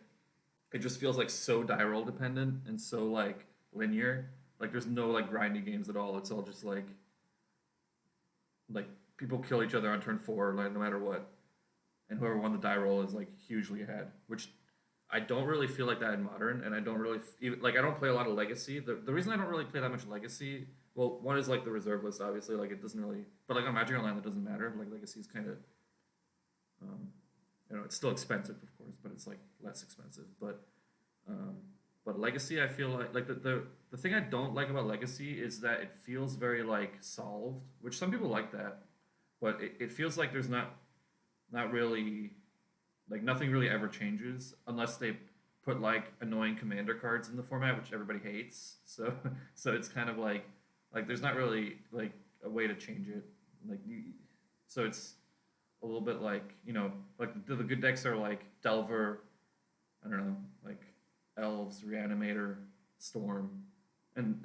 it just feels like so die roll dependent and so like linear. Like there's no like grindy games at all. It's all just like people kill each other on turn four, like no matter what, and whoever won the die roll is like hugely ahead. Which I don't really feel like that in modern, and I don't really like I don't play a lot of legacy. The reason I don't really play that much legacy, well, one is like the reserve list, obviously, like it doesn't really, but like on Magic Online that doesn't matter. Like legacy is kind of, um, it's still expensive, of course, but it's like less expensive. Um, but legacy, I feel like the thing I don't like about legacy is that it feels very like solved, which some people like that, but it feels like there's not really like nothing really ever changes unless they put like annoying commander cards in the format, which everybody hates. So so it's kind of like there's not really like a way to change it. So it's a little bit like, like the good decks are like Delver, I don't know, like Elves, Reanimator, Storm, and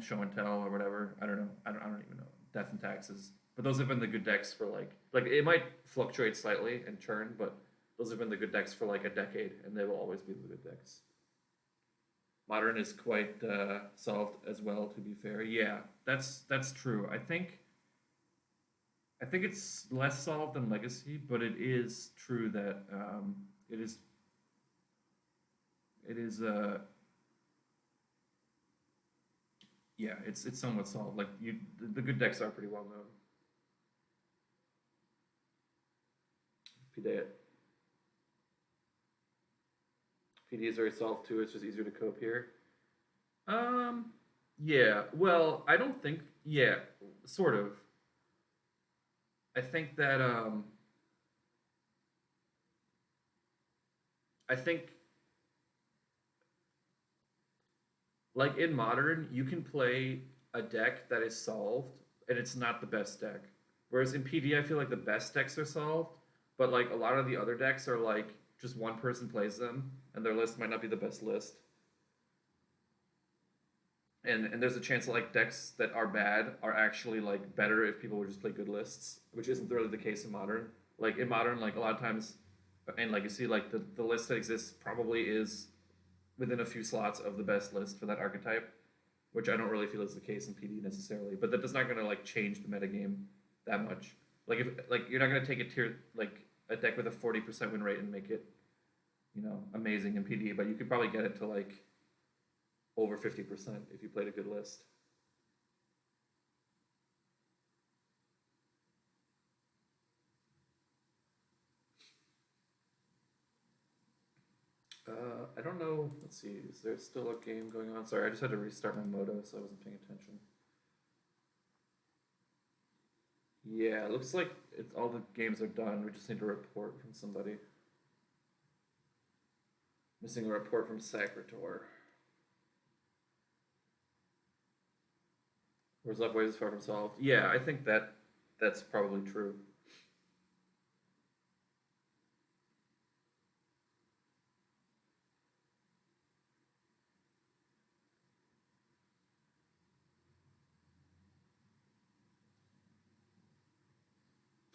Show and Tell or whatever. I don't know. I don't even know. Death and Taxes. But those have been the good decks for like it might fluctuate slightly and churn, but those have been the good decks for like a decade, and they will always be the good decks. Modern is quite solved as well, to be fair. Yeah, that's true. I think it's less solved than Legacy, but it is true that it is yeah, it's somewhat solved. Like the good decks are pretty well known. PD is very solved too. It's just easier to cope here. Yeah. Well, I don't think. Yeah, sort of. I think that I think like in Modern, you can play a deck that is solved, and it's not the best deck. Whereas in PD, I feel like the best decks are solved, but like a lot of the other decks are like just one person plays them, and their list might not be the best list. And there's a chance that like decks that are bad are actually like better if people would just play good lists, which isn't really the case in Modern. Like in Modern, like a lot of times, and like you see, like the list that exists probably is within a few slots of the best list for that archetype, which I don't really feel is the case in PD necessarily. But that does not going to like change the metagame that much. Like if like you're not going to take a tier like a deck with a 40% win rate and make it, amazing in PD, but you could probably get it to like over 50% if you played a good list. I don't know. Let's see. Is there still a game going on? Sorry, I just had to restart my Moto, so I wasn't paying attention. Yeah, it looks like all the games are done. We just need a report from somebody. Missing a report from Sacritor. Where's Left Ways is far from solved? Yeah, I think that's probably true.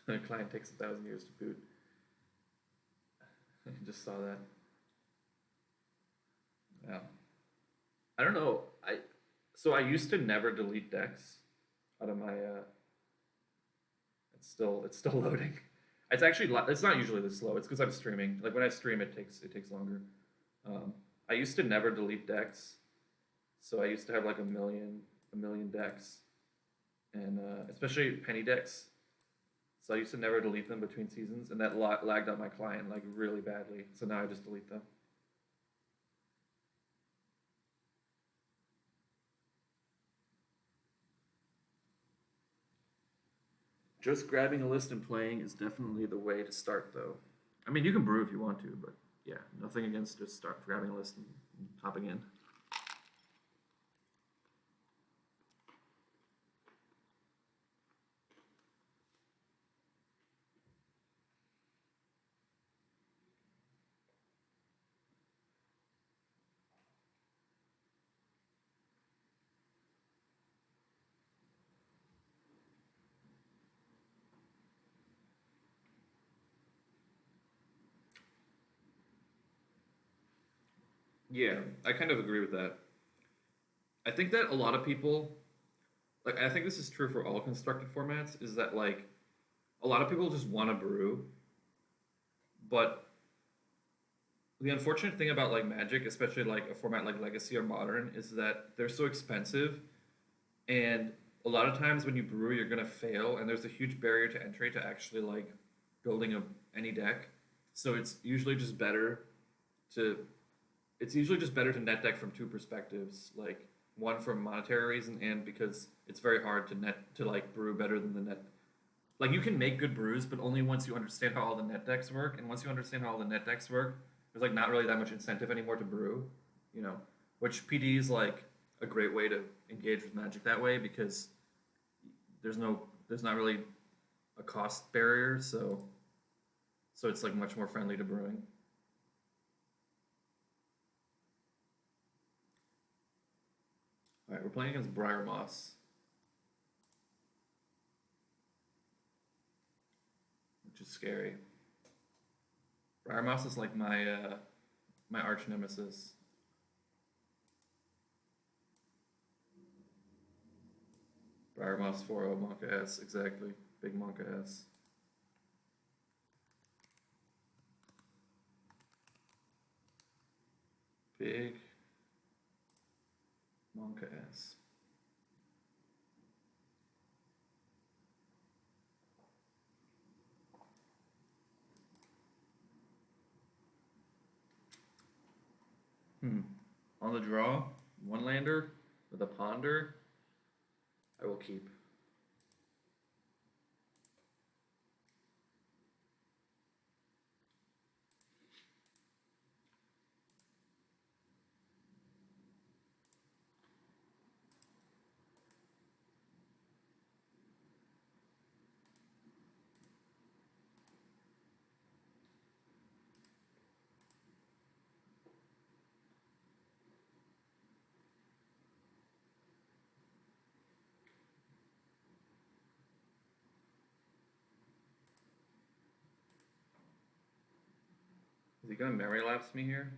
The client takes 1,000 years to boot. I just saw that. Yeah. I don't know. I used to never delete decks out of my. It's still loading. It's not usually this slow. It's because I'm streaming. Like when I stream, it takes longer. I used to never delete decks, so I used to have like a million decks, and especially penny decks. So I used to never delete them between seasons, and that lagged out my client like really badly. So now I just delete them. Just grabbing a list and playing is definitely the way to start, though. I mean, you can brew if you want to, but yeah, nothing against just start grabbing a list and hopping in. Yeah, I kind of agree with that. I think that a lot of people, like, I think this is true for all constructed formats, is that, like, a lot of people just want to brew, but the unfortunate thing about, like, Magic, especially, like, a format like Legacy or Modern, is that they're so expensive, and a lot of times when you brew, you're going to fail, and there's a huge barrier to entry to actually, like, building any deck. So to it's usually just better to net deck from two perspectives, like one from monetary reason and because it's very hard to like brew better than the net. Like you can make good brews, but only once you understand how all the net decks work. And once you understand how all the net decks work, there's like not really that much incentive anymore to brew, which PD is like a great way to engage with Magic that way because there's not really a cost barrier, so it's like much more friendly to brewing. All right, we're playing against Briar Moss, which is scary. Briar Moss is like my my arch nemesis. Briar Moss 4-0 Monka S, exactly. Big Monka S. Big Monka S. On the draw, one lander with a ponder, I will keep. Is he gonna memory lapse me here?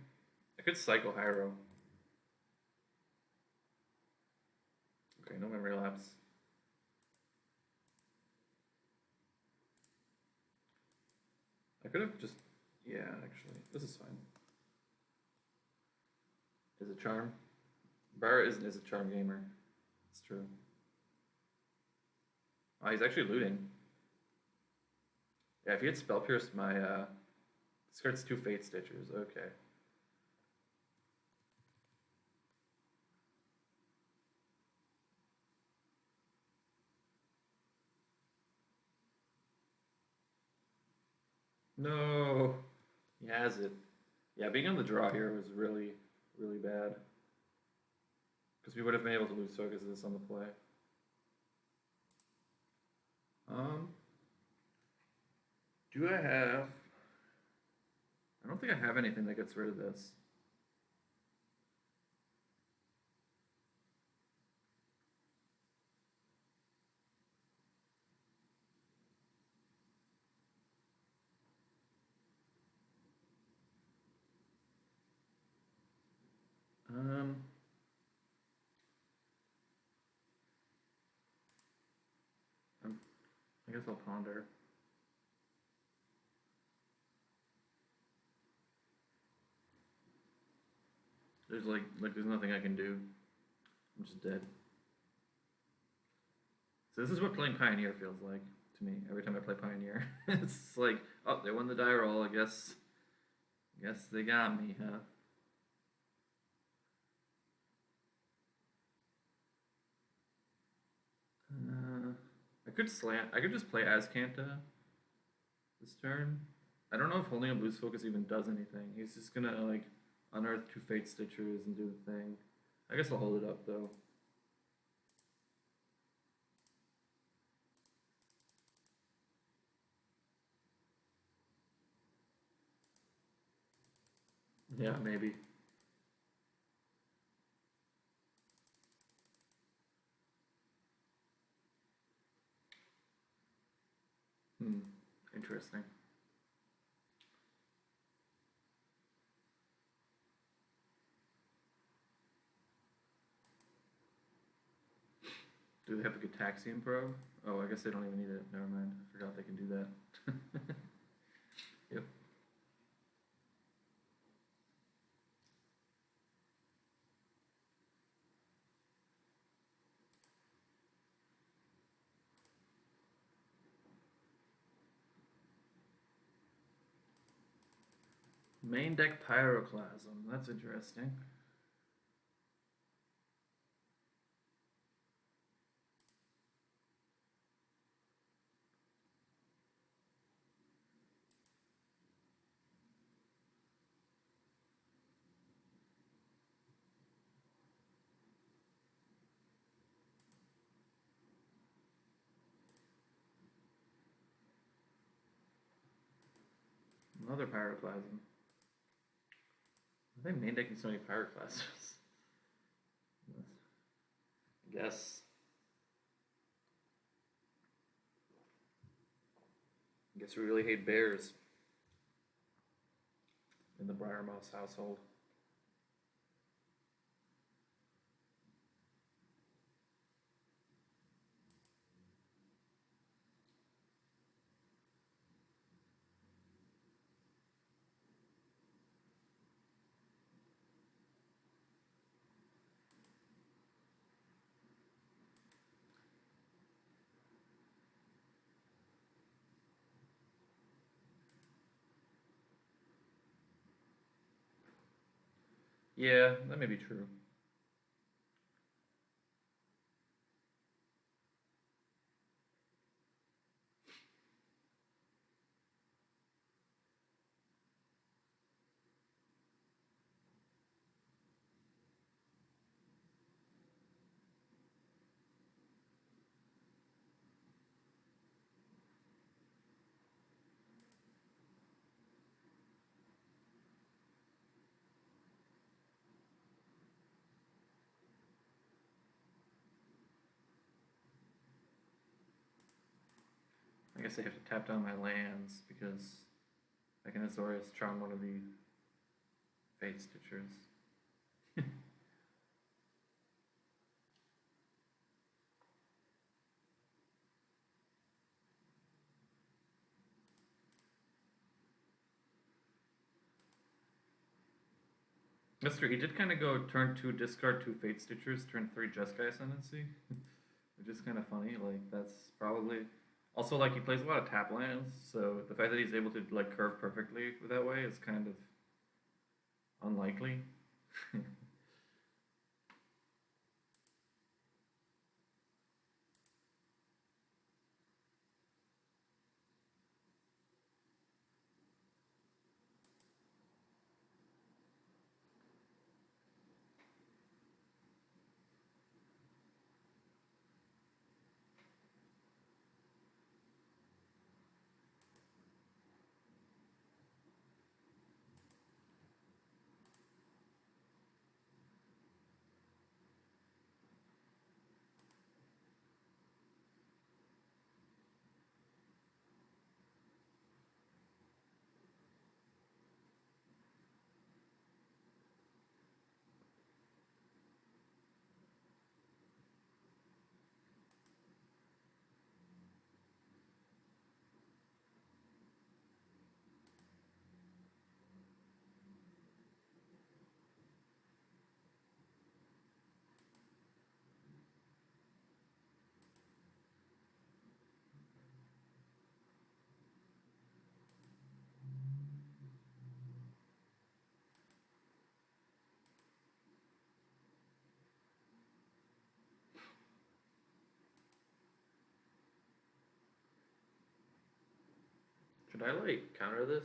I could cycle Hyro. Okay, no memory lapse. I could have just, yeah, actually, this is fine. Is it charm? Bar is a charm gamer. It's true. Oh, he's actually looting. Yeah, if he had Spell Pierced my, discards 2 Fate Stitchers, okay. No, he has it. Yeah, being on the draw here was really, really bad. Because we would have been able to lose focus of this on the play. Do I have... I don't think I have anything that gets rid of this. I guess I'll ponder. There's like there's nothing I can do. I'm just dead. So this is what playing Pioneer feels like to me. Every time I play Pioneer, it's like, oh, they won the die roll. I guess they got me, huh? I could slant. I could just play Azcanta this turn. I don't know if holding a boost focus even does anything. He's just gonna like unearth 2 Fate Stitchers and do the thing. I guess I'll hold it up though. Yeah, maybe. Interesting. Do they have a Gataxian probe? Oh, I guess they don't even need it. Never mind. I forgot they can do that. Yep. Main deck Pyroclasm. That's interesting. Another Pyroclasm. Why are they main decking so many Pyroclasms? I guess we really hate bears in the Briarmouse household. Yeah, that may be true. I guess I have to tap down my lands because I can Azorius charm one of the Fate Stitchers. That's true. He did kind of go turn 2 discard 2 Fate Stitchers, turn 3 Jeskai Ascendancy, which is kind of funny. Like that's probably also like he plays a lot of tap lands, so the fact that he's able to like curve perfectly that way is kind of unlikely. Should I like counter this?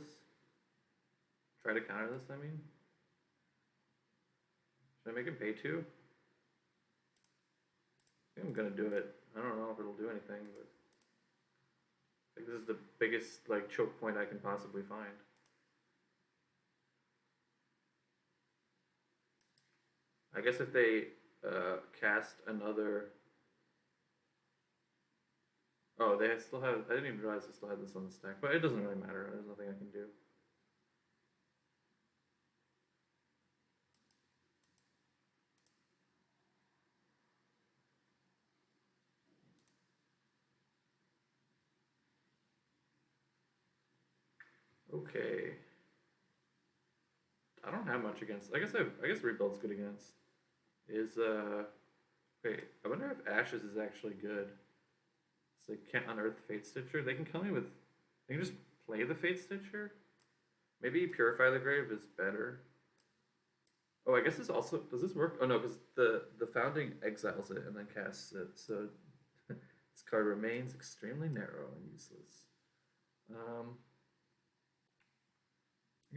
Try to counter this, I mean? Should I make him pay 2? I think I'm gonna do it. I don't know if it'll do anything, but I think this is the biggest like choke point I can possibly find. I guess if they cast another... Oh, they still have... I didn't even realize they still had this on the stack, but it doesn't really matter. There's nothing I can do. Okay. I don't have much against... I guess Rebuild's good against. Wait, I wonder if Ashes is actually good. So they can't unearth Fate Stitcher. They can kill me with... They can just play the Fate Stitcher? Maybe Purify the Grave is better. Oh, I guess this also... Does this work? Oh, no, because the Founding exiles it and then casts it. So this card remains extremely narrow and useless. I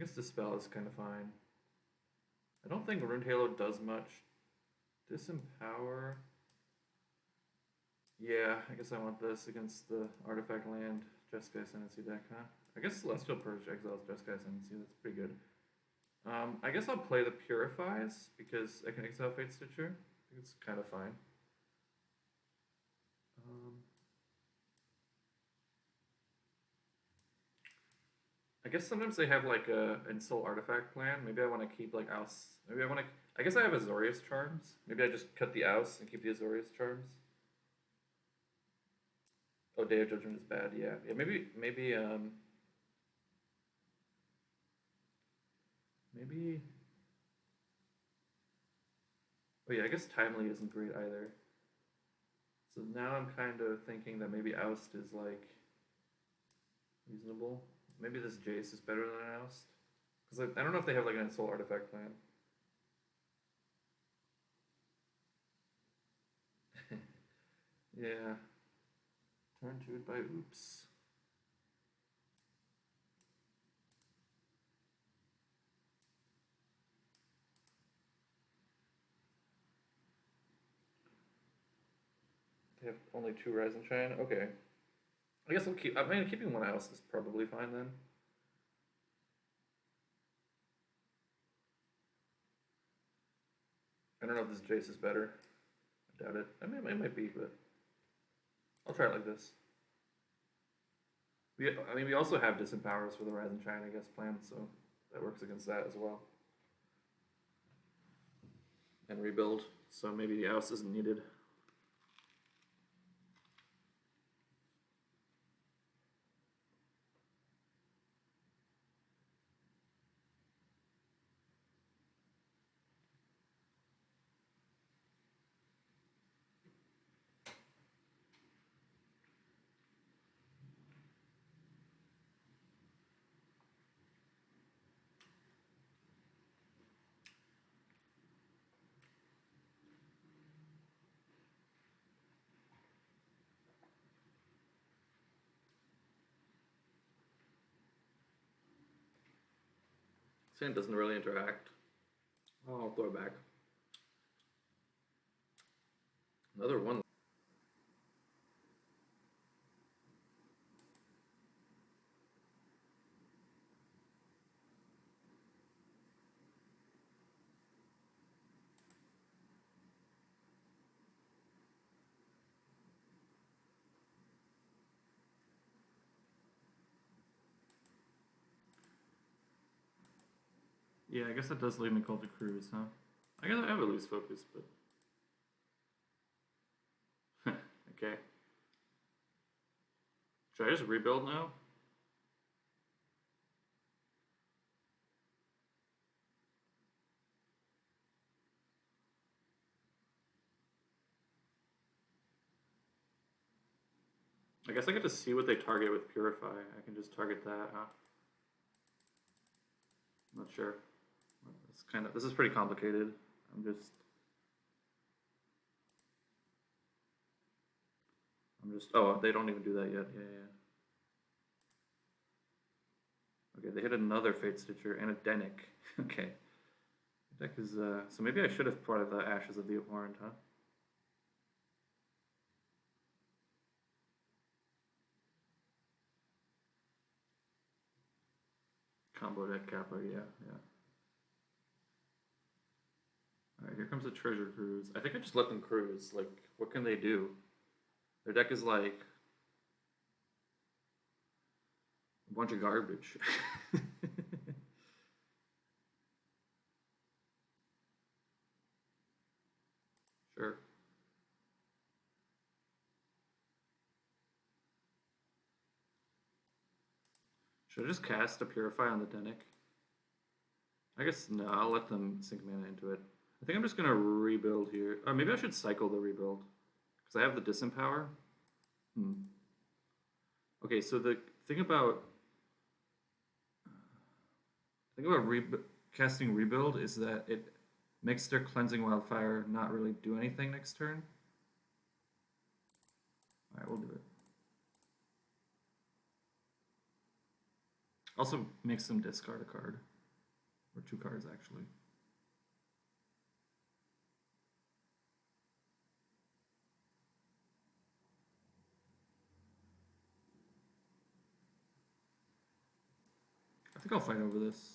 guess Dispel is kind of fine. I don't think Rune Halo does much. Disempower... Yeah, I guess I want this against the Artifact Land Jeskai Ascendancy deck, huh? I guess Celestial Purge exiles Jeskai Ascendancy. That's pretty good. I guess I'll play the Purifies because I can exile Fate Stitcher. I think it's kind of fine. I guess sometimes they have like a Insult Artifact plan. Maybe I want to keep like Ouse. Maybe I want to. I guess I have Azorius Charms. Maybe I just cut the Ouse and keep the Azorius Charms. Oh, Day of Judgment is bad. Yeah, yeah. Maybe. Oh yeah, I guess Timely isn't great either. So now I'm kind of thinking that maybe Oust is like reasonable. Maybe this Jace is better than an Oust. Because I don't know if they have like an Insult Artifact plan. Yeah. Turn to it by oops. They have only 2 Rise and Shine? Okay. I guess I'll keep. I mean, keeping 1 Oust is probably fine then. I don't know if this Jace is better. I doubt it. I mean, it might be, but I'll try it like this. We also have Disempowers for the Rise and Shine, I guess, plan, so that works against that as well. And rebuild, so maybe the Oust isn't needed. Sand doesn't really interact. Oh, I'll throw it back. Another one. Yeah, I guess that does leave me called to cruise, huh? I guess I have a loose focus, but okay. Should I just rebuild now? I guess I get to see what they target with Purify. I can just target that, huh? I'm not sure. This is pretty complicated. I'm just, oh, they don't even do that yet. Yeah. Okay, they hit another Fate Stitcher and a Denic. Okay. The deck is, so maybe I should have brought out the Ashes of the Abhorrent, huh? Combo deck Kappa, yeah. Alright, here comes the Treasure Cruise. I think I just let them cruise. Like, what can they do? Their deck is like a bunch of garbage. Sure. Should I just cast a Purify on the Denic? I guess no, I'll let them sink mana into it. I think I'm just going to rebuild here. Or maybe I should cycle the rebuild. Because I have the Disempower. Okay, so the thing about casting Rebuild is that it makes their Cleansing Wildfire not really do anything next turn. Alright, we'll do it. Also makes them discard a card. Or 2 cards, actually. I'll fight over this.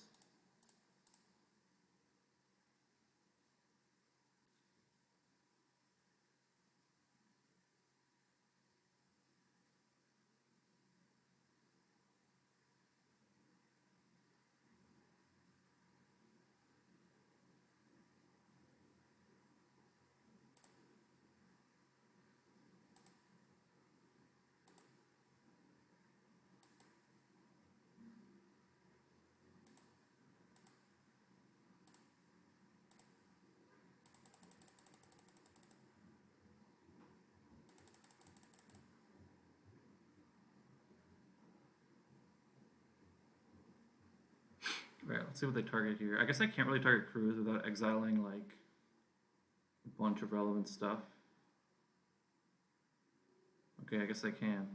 Right, let's see what they target here. I guess I can't really target crews without exiling, like, a bunch of relevant stuff. Okay, I guess I can.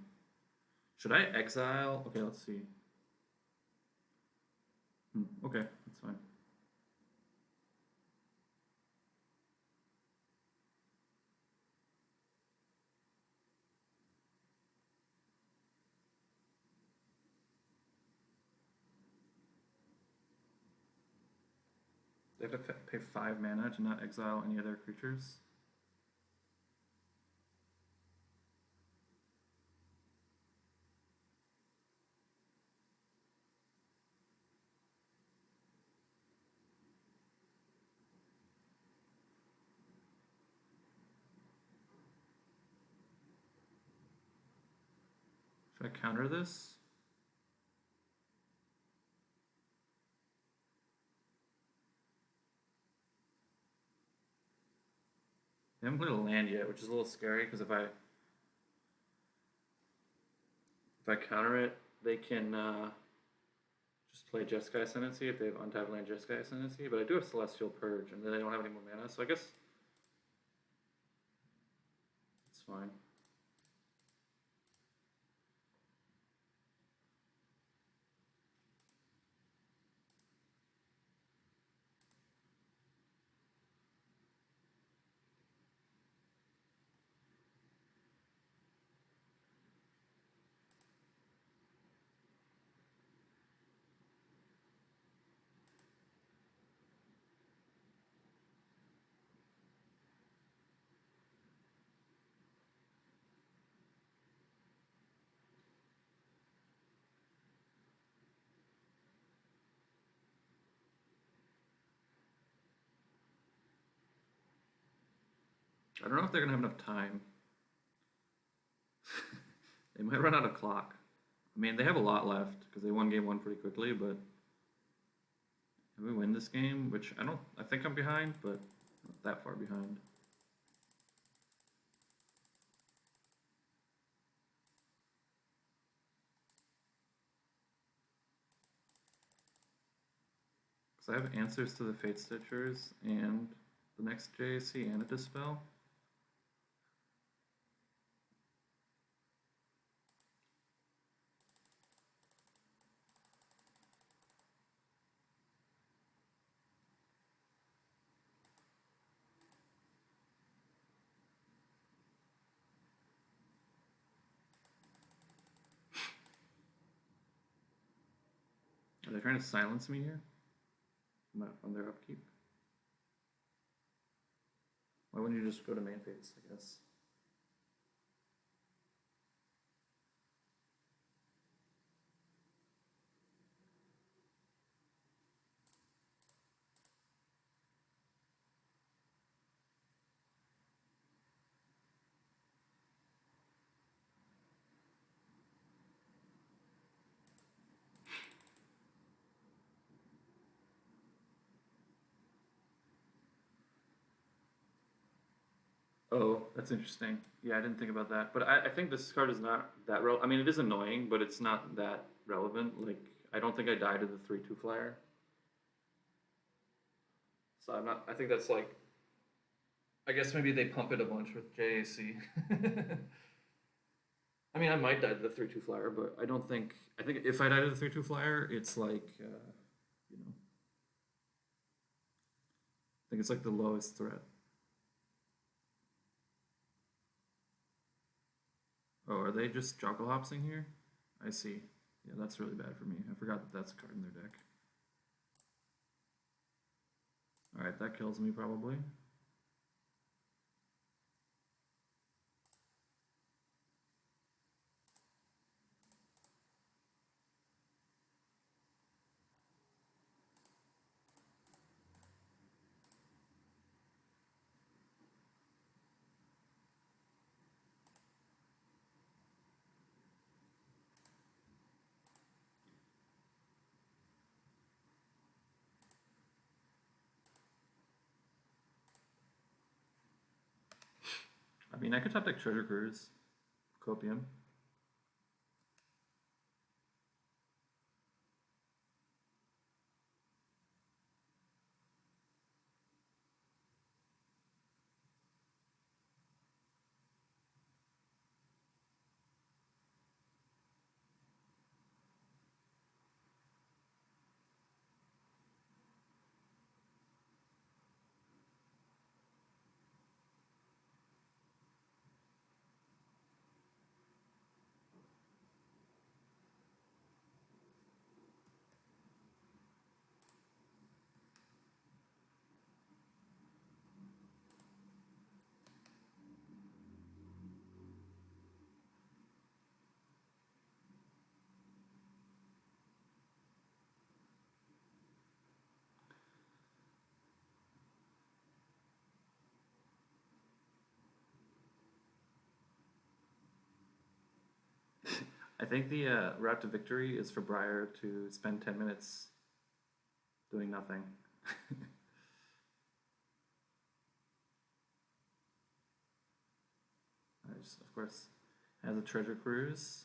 Should I exile? Okay, let's see. Okay, that's fine. They have to pay 5 mana to not exile any other creatures. Should I counter this? They haven't played a land yet, which is a little scary because if I counter it, they can just play Jeskai Ascendancy if they have untapped land Jeskai Ascendancy. But I do have Celestial Purge, and then they don't have any more mana, so I guess it's fine. I don't know if they're going to have enough time. They might run out of clock. I mean, they have a lot left because they won game 1 pretty quickly, but if we win this game, which I think I'm behind, but not that far behind. Because I have answers to the Fate Stitchers and the next JAC and a Dispel. Are they trying to silence me here? On their upkeep? Why wouldn't you just go to main phase, I guess? Oh, that's interesting. Yeah, I didn't think about that. But I think this card is not that relevant. I mean, it is annoying, but it's not that relevant. Like, I don't think I die to the 3/2 flyer. So I'm not. I think that's like. I guess maybe they pump it a bunch with JAC. I mean, I might die to the 3/2 flyer, but I don't think. I think if I die to the 3/2 flyer, it's like, you know. I think it's like the lowest threat. Oh, are they just Jockalhopsing here? I see. Yeah, that's really bad for me. I forgot that that's a card in their deck. Alright, that kills me probably. I mean, I could top deck Treasure Cruise, Copium. I think the route to victory is for Briar to spend 10 minutes doing nothing. Just, of course, has a Treasure Cruise.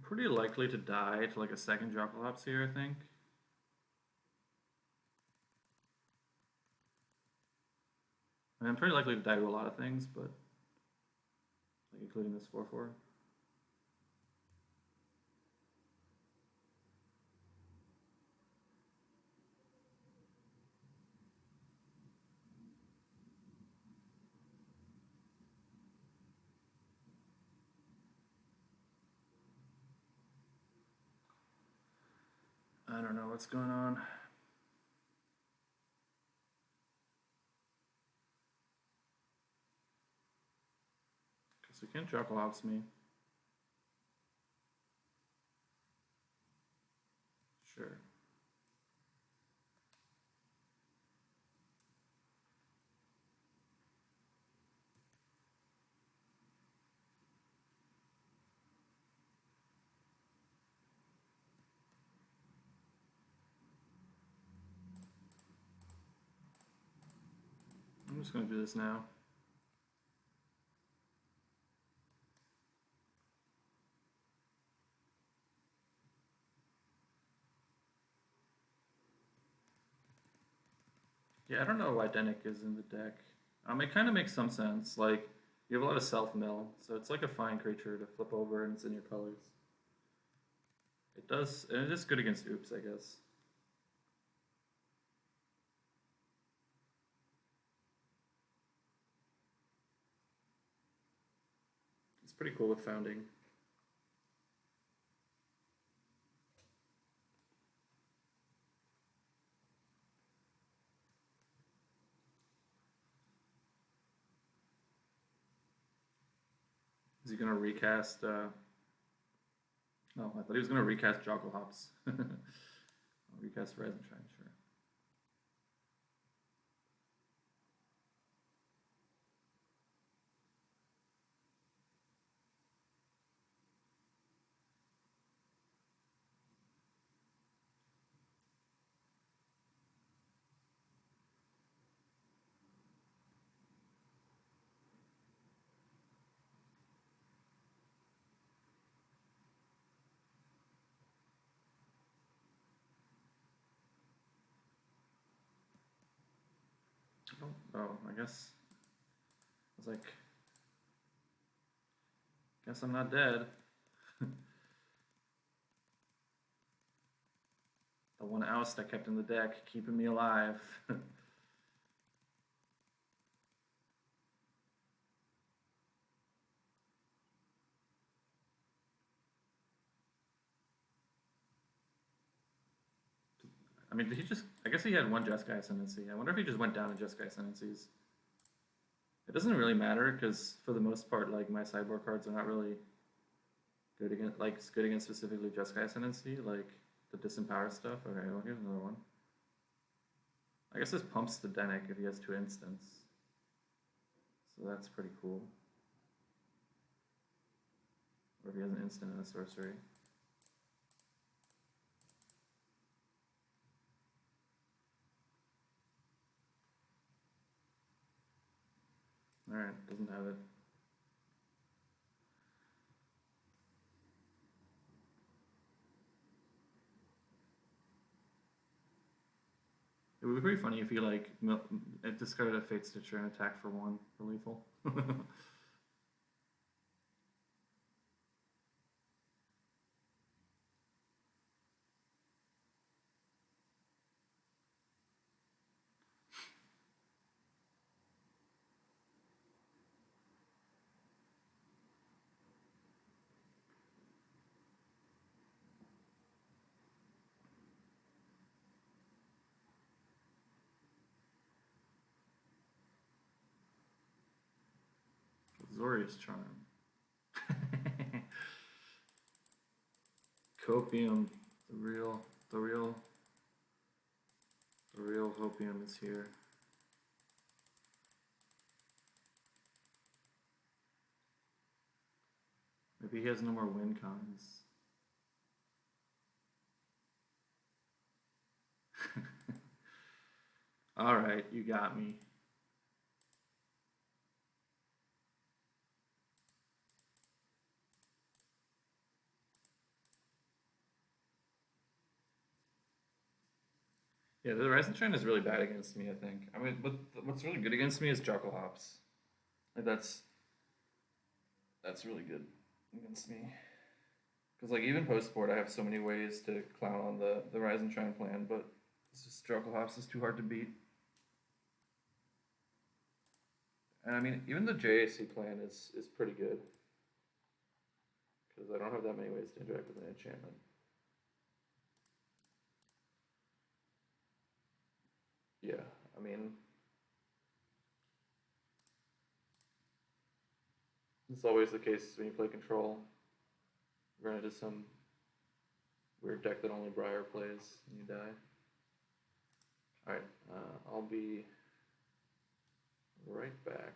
Pretty likely to die to like a second Jocalops here, I think. I mean, I'm pretty likely to die to a lot of things, but like including this 4/4. I don't know what's going on. Because we can't Jocalops me. Sure. I'm just going to do this now. Yeah, I don't know why Denick is in the deck. It kind of makes some sense. Like, you have a lot of self-mill, so it's like a fine creature to flip over and it's in your colors. It does, and it is good against oops, I guess. It's pretty cool with founding. Is he going to recast... No, I thought he was going to recast Jocalops. Recast Rise and Shine, sure. Oh, I guess. I was like, guess I'm not dead. The one oust I kept in the deck, keeping me alive. I mean, did he just... I guess he had one Jeskai Ascendancy. I wonder if he just went down to Jeskai Ascendancies. It doesn't really matter, because for the most part, like, my sideboard cards are not really good against, like, good against specifically Jeskai Ascendancy, like, the disempower stuff. Okay, well, here's another one. I guess this pumps the Denic if he has 2 instants. So that's pretty cool. Or if he has an instant and a sorcery. Alright, doesn't have it. It would be pretty funny if he, like, discarded a Fate Stitcher and attacked for 1 for lethal. Azorius Charm. Copium, the real Copium is here. Maybe he has no more win cons. Alright, you got me. Yeah, the Rising Trend is really bad against me, I think. I mean, but what's really good against me is Jackal Hops. Like, that's really good against me. Because, like, even post-sport, I have so many ways to clown on the Rising Trend plan, but it's just Jackal Hops is too hard to beat. And I mean, even the JAC plan is pretty good. Because I don't have that many ways to interact with an enchantment. Yeah, I mean, it's always the case when you play Control. You run into some weird deck that only Briar plays, and you die. Alright, I'll be right back.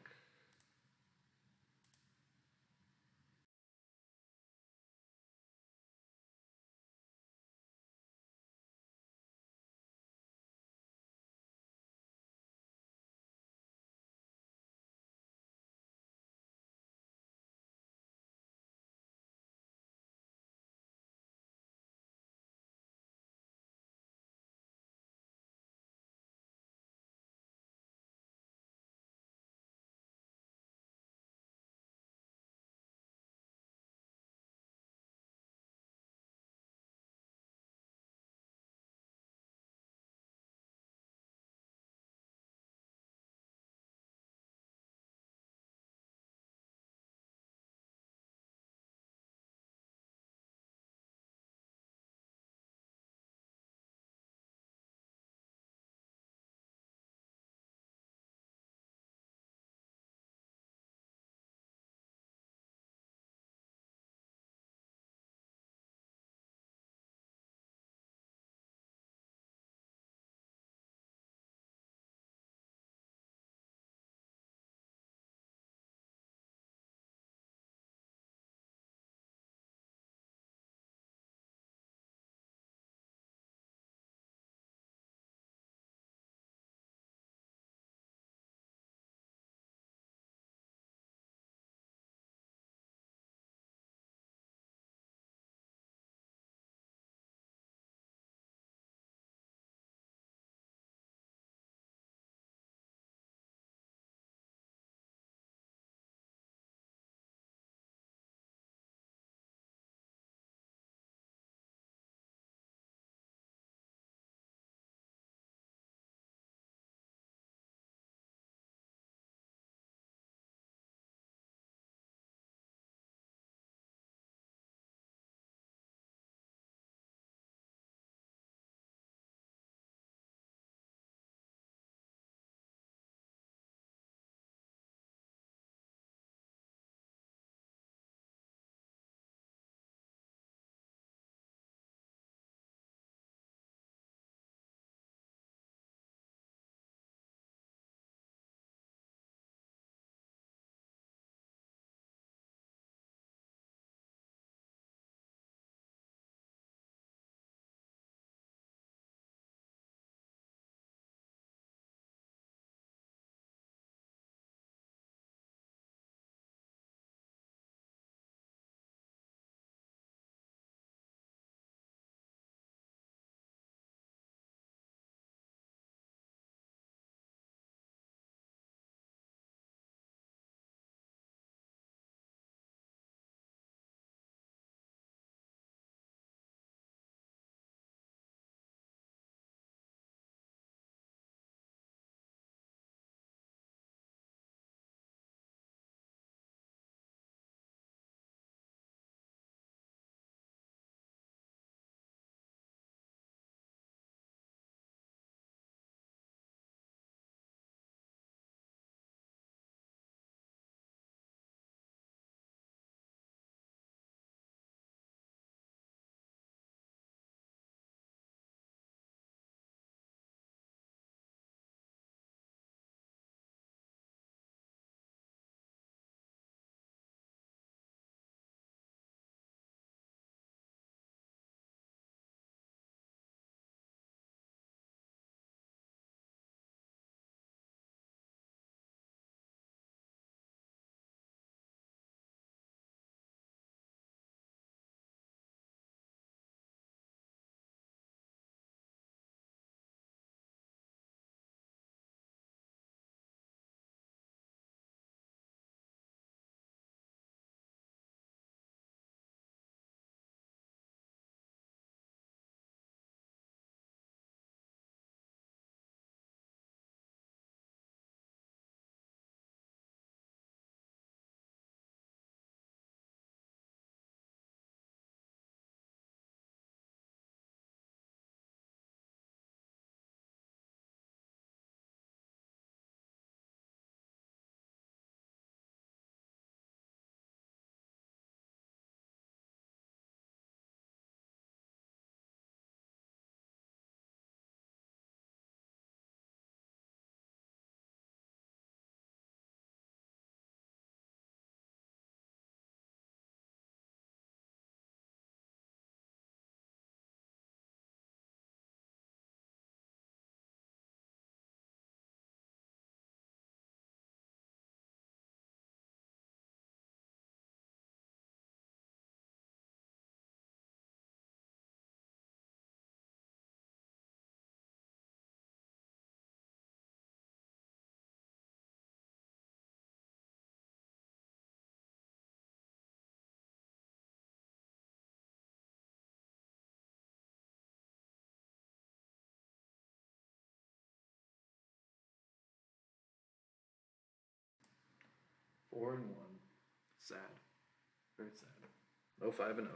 4-1. Sad. Very sad. No 5-0.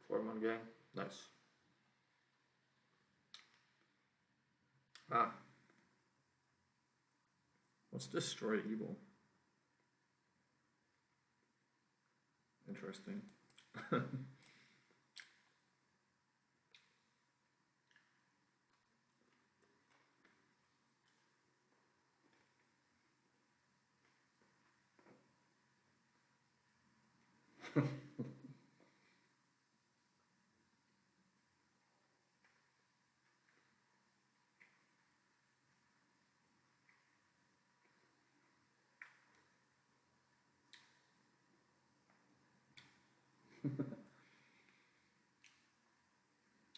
Four-one game. Nice. Ah. Let's destroy evil. Interesting.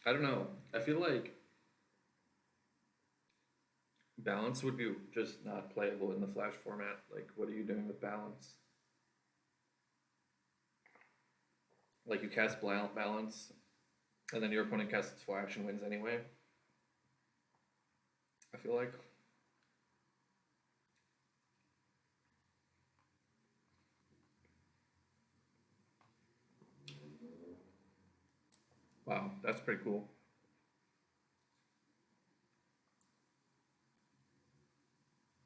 I don't know. I feel like balance would be just not playable in the Flash format. Like, what are you doing with balance? Like, you cast balance, and then your opponent casts Flash and wins anyway. I feel like. Wow, that's pretty cool.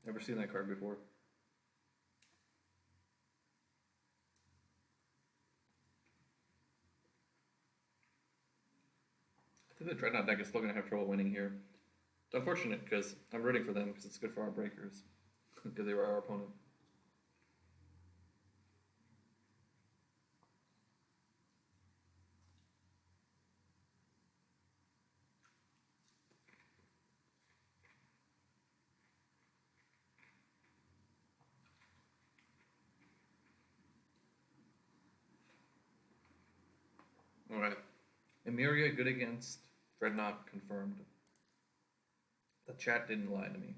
Never seen that card before. I think the Dreadnought deck is still going to have trouble winning here. It's unfortunate because I'm rooting for them because it's good for our breakers because they were our opponent. Alright. Emiria good against Dreadnought confirmed. The chat didn't lie to me.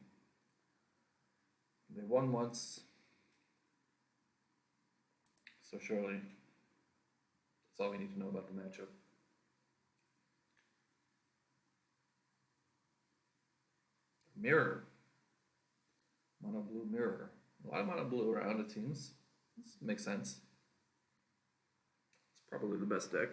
They won once. So surely that's all we need to know about the matchup. Mirror. Mono blue mirror. A lot of mono blue around, it seems. This makes sense. It's probably the best deck.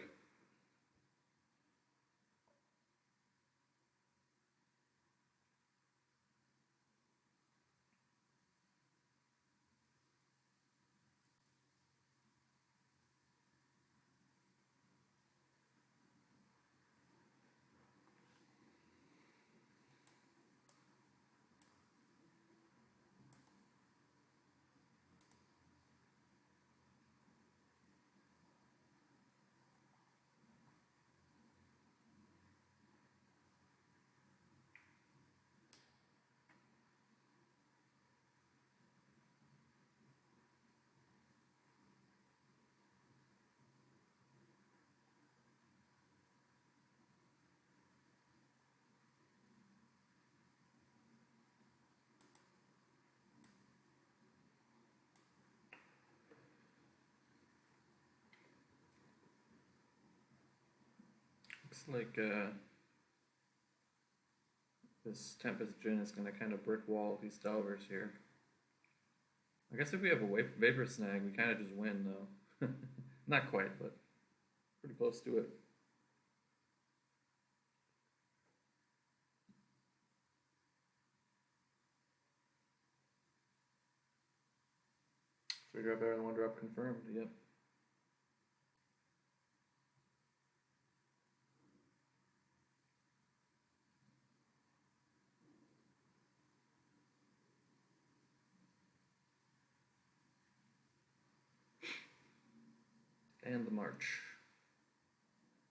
Looks like this Tempest Djinn is going to kind of brick wall these Delvers here. I guess if we have a Vapor Snag, we kind of just win, though. Not quite, but pretty close to it. Three drop better than one drop confirmed, yep. And the March.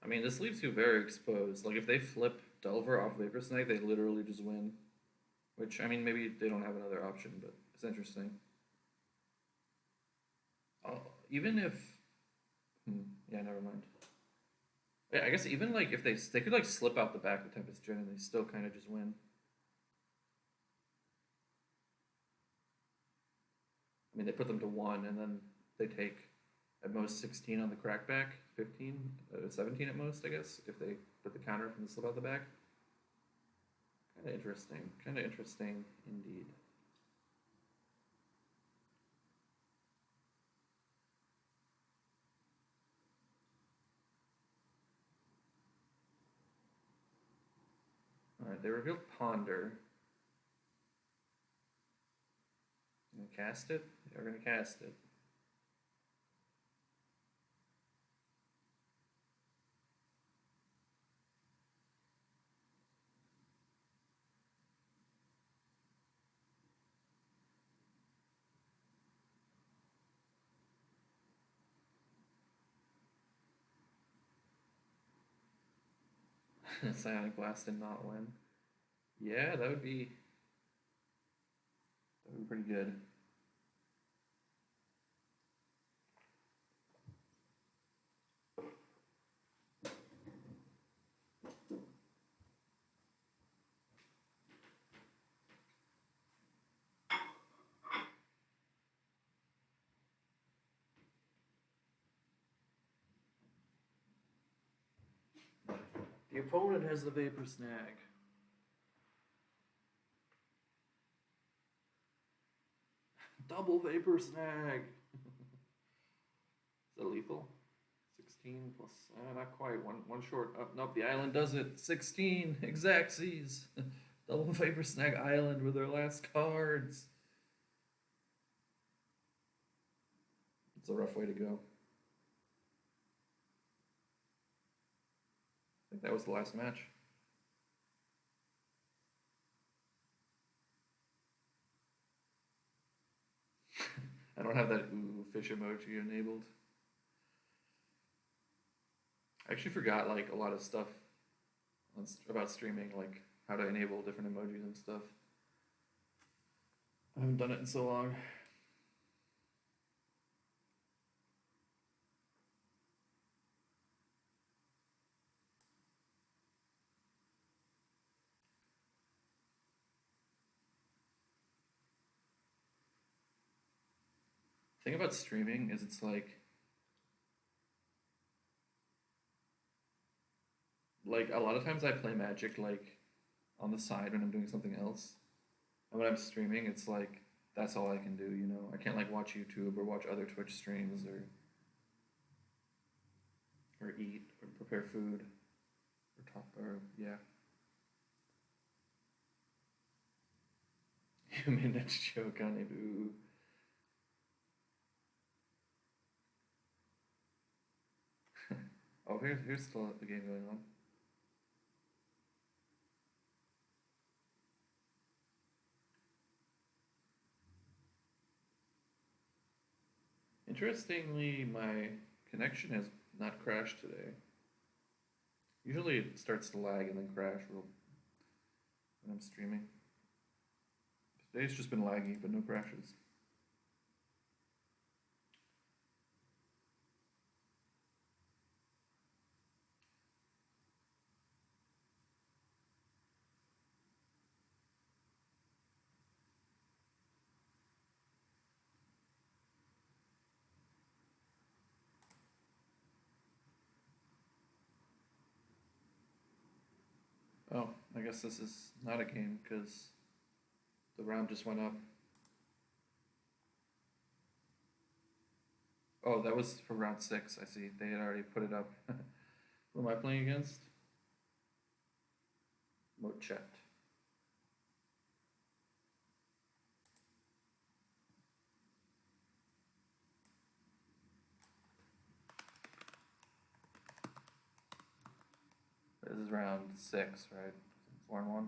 I mean, this leaves you very exposed. Like, if they flip Delver off Vapor Snag, they literally just win. Which, I mean, maybe they don't have another option, but it's interesting. Even if... yeah, never mind. Yeah, I guess even, like, if they could, like, slip out the back of Tempest Gen and they still kind of just win. I mean, they put them to 1, and then they take at most 16 on the crackback, 15, 17 at most, I guess, if they put the counter from the slip out the back. Kind of interesting indeed. Alright, they revealed Ponder. Gonna cast it? They're gonna cast it. Psionic Blast and not win. Yeah, that would be pretty good. The opponent has the Vapor Snag. Double Vapor Snag! Is that lethal? 16 plus, not quite, one short. Nope, the island does it. 16 Exacxies. Double Vapor Snag Island with their last cards. It's a rough way to go. I think that was the last match. I don't have that ooh fish emoji enabled. I actually forgot like a lot of stuff about streaming, like how to enable different emojis and stuff. I haven't done it in so long. The thing about streaming is it's like a lot of times I play Magic like on the side when I'm doing something else. And when I'm streaming, it's like that's all I can do, you know. I can't like watch YouTube or watch other Twitch streams or eat or prepare food or talk or yeah. You made that joke on it. Ooh. Oh, here's still the game going on. Interestingly, my connection has not crashed today. Usually it starts to lag and then crash when I'm streaming. Today's just been laggy, but no crashes. Oh, I guess this is not a game because the round just went up. Oh, that was for round 6, I see. They had already put it up. Who am I playing against? Mochet. This is round 6, right? 4-1.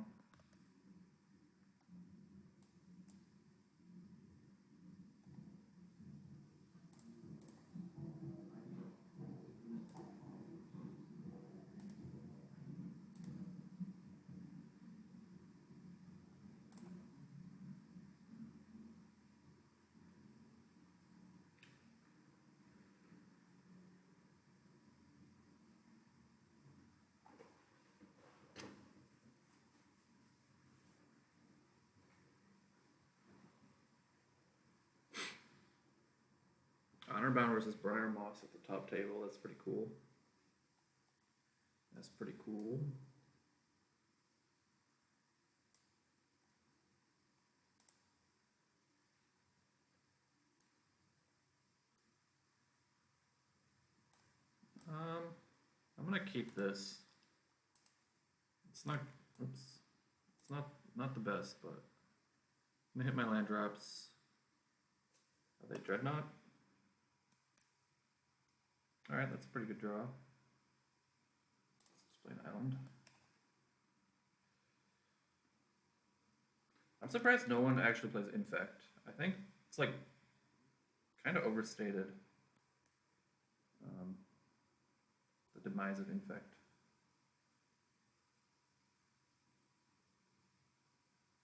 Honorbound versus Briar Moss at the top table. That's pretty cool. That's pretty cool. I'm gonna keep this. It's not. Oops. It's not the best, but I'm gonna hit my land drops. Are they Dreadnought? All right, that's a pretty good draw. Let's play an island. I'm surprised no one actually plays Infect. I think it's like kind of overstated. The demise of Infect.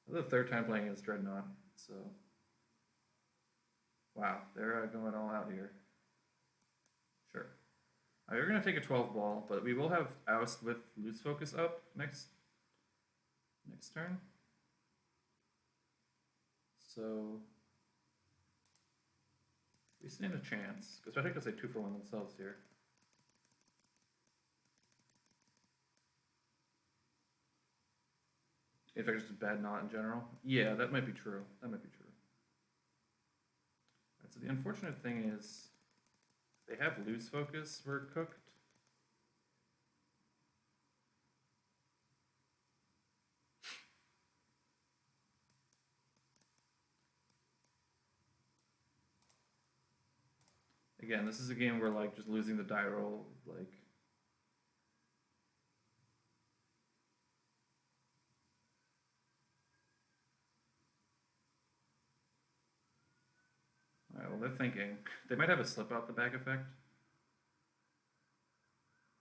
This is the third time playing as Dreadnought, so wow, they're going all out here. Sure. We're going to take a 12 ball, but we will have Oust with Loose Focus up next turn. So we stand a chance, because I think it's a 2-for-1 themselves here. In fact, it's just a bad knot in general. Yeah, that might be true. That might be true. Right, so the unfortunate thing is, if they have Loose Focus, we're cooked. Again, this is a game where like just losing the die roll, like alright, well they're thinking. They might have a slip out the back effect.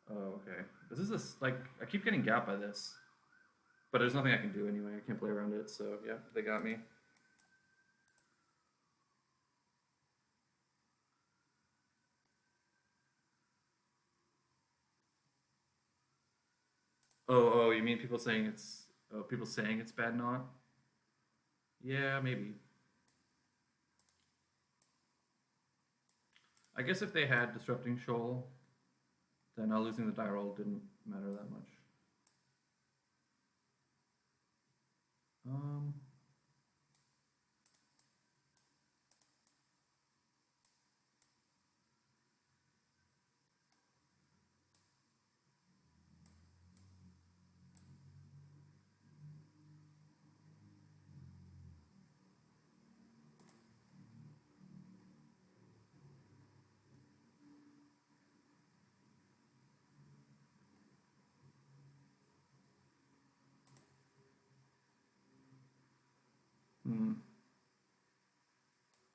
Oh, okay. This is this like I keep getting gapped by this. But there's nothing I can do anyway. I can't play around it, so yeah, they got me. Oh, you mean people saying it's bad knot? Yeah, maybe. I guess if they had Disrupting Shoal, then not losing the die roll didn't matter that much.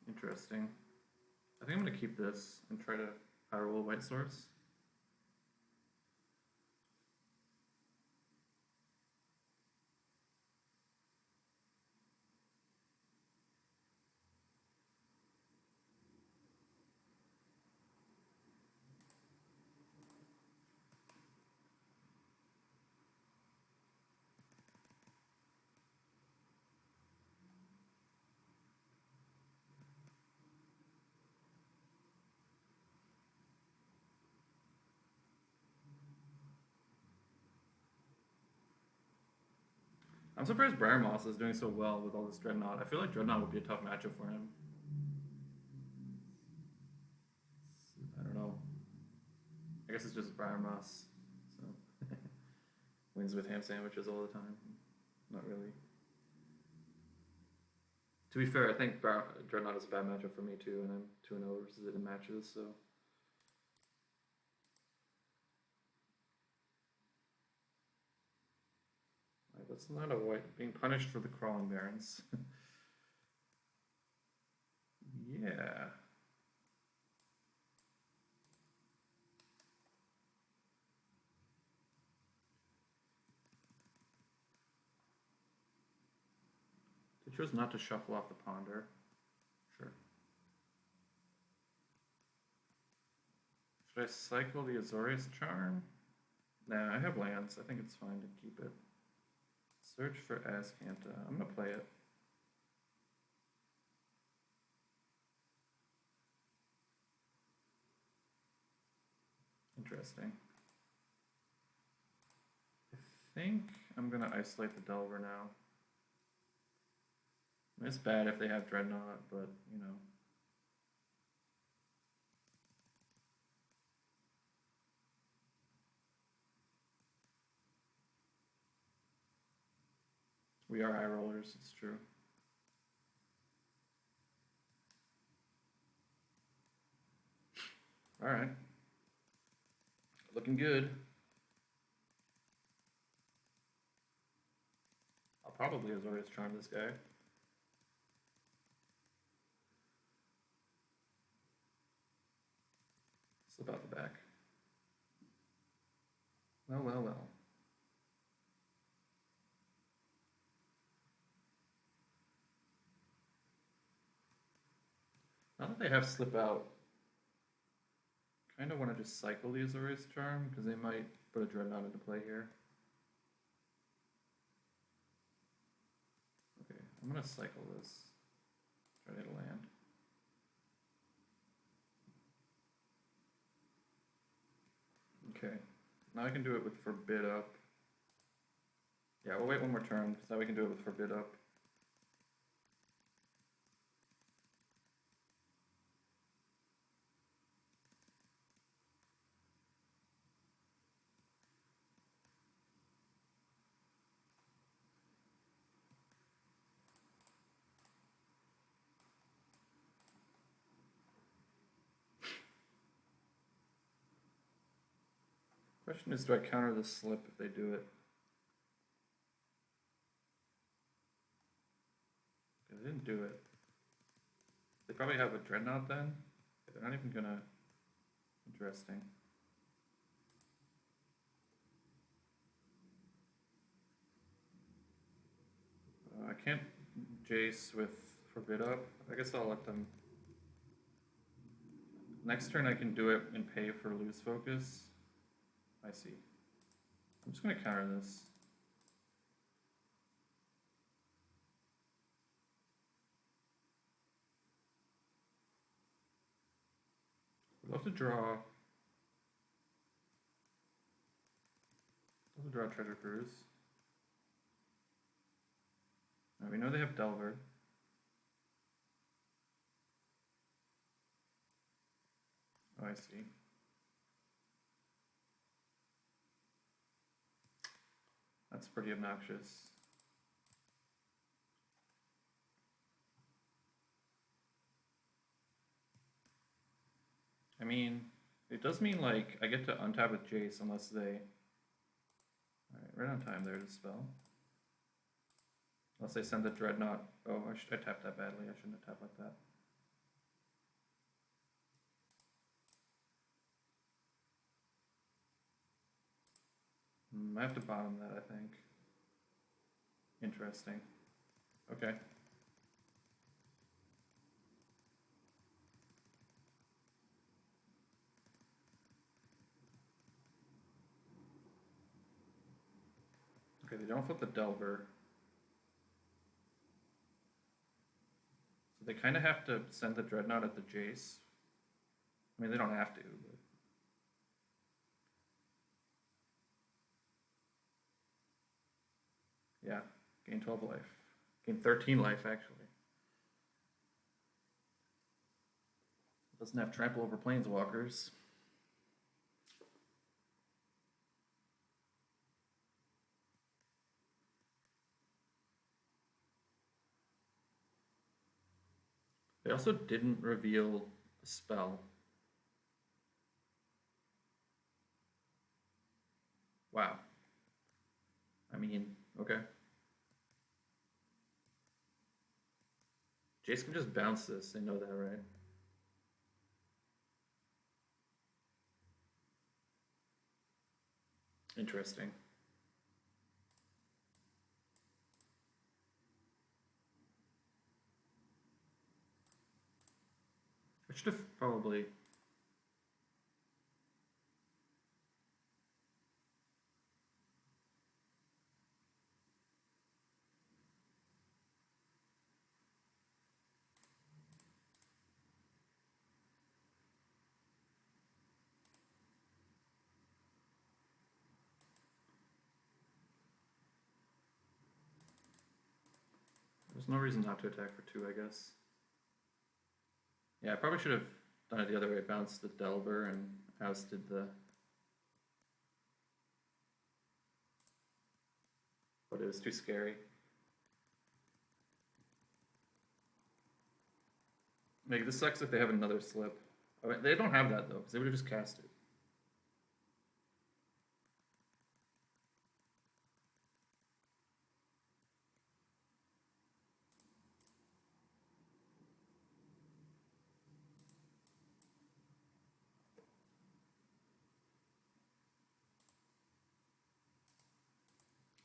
Interesting. I think I'm going to keep this and try to power will White Source. I'm surprised Briar Moss is doing so well with all this Dreadnought. I feel like Dreadnought would be a tough matchup for him. I don't know. I guess it's just Briar Moss. So wins with ham sandwiches all the time. Not really. To be fair, I think Dreadnought is a bad matchup for me too, and I'm 2-0 versus it in matches, so. That's not a white being punished for the Crawling Barrens. Yeah. They chose not to shuffle off the Ponder. Sure. Should I cycle the Azorius Charm? Nah, I have lands. I think it's fine to keep it. Search for Azcanta. I'm going to play it. Interesting. I think I'm gonna isolate the Delver now. It's bad if they have Dreadnought, but you know. We are high rollers, it's true. Alright. Looking good. I'll probably Azorius Charm this guy. Slip out the back. Well, well, well. Now that they have slip out, kind of want to just cycle the Azorius Charm because they might put a Dreadnought into play here. Okay, I'm gonna cycle this. Try to land. Okay, now I can do it with Forbid Up. Yeah, we'll wait one more turn because now we can do it with Forbid Up. Question is, do I counter the slip if they do it? They didn't do it. They probably have a Dreadnought then? They're not even gonna... Interesting. I can't Jace with Forbid Up. I guess I'll let them... Next turn I can do it and pay for lose focus. I see. I'm just gonna counter this. I'd love to draw... Treasure Cruise. Now we know they have Delver. Oh, I see. That's pretty obnoxious. I mean, it does mean like I get to untap with Jace unless they... Alright, right on time there to spell. Unless they send the Dreadnought. Oh, I tapped that badly. I shouldn't have tapped like that. I have to bottom that, I think. Interesting. Okay. Okay, they don't flip the Delver. So they kind of have to send the Dreadnought at the Jace. I mean, they don't have to, but... Yeah, gain 12 life. Gain 13 life, actually. Doesn't have trample over planeswalkers. They also didn't reveal a spell. Wow. I mean, okay. Jace can just bounce this, they know that, right? Interesting. I should have probably... There's no reason not to attack for 2, I guess. Yeah, I probably should have done it the other way. Bounced the Delver and ousted the... But it was too scary. Like, this sucks if they have another slip. Oh, they don't have that, though, because they would have just cast it.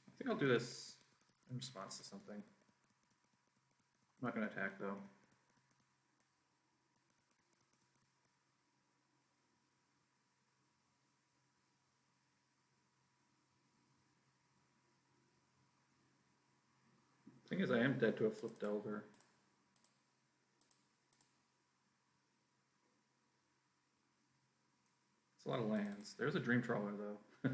I think I'll do this in response to something. I'm not going to attack, though. Thing is, I am dead to a flip Delver. It's a lot of lands. There's a Dream Trawler, though.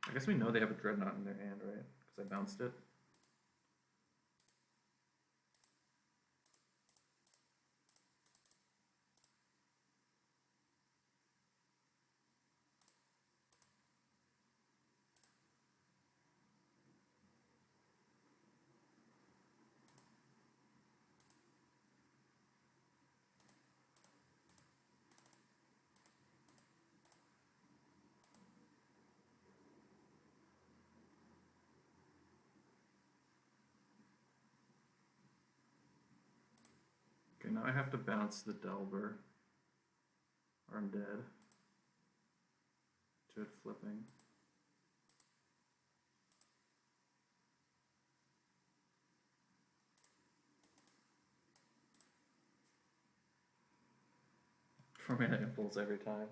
I guess we know they have a Dreadnought in their hand, right? Because I bounced it. Okay, now I have to bounce the Delver, or I'm dead to it flipping. For mana impulse every time.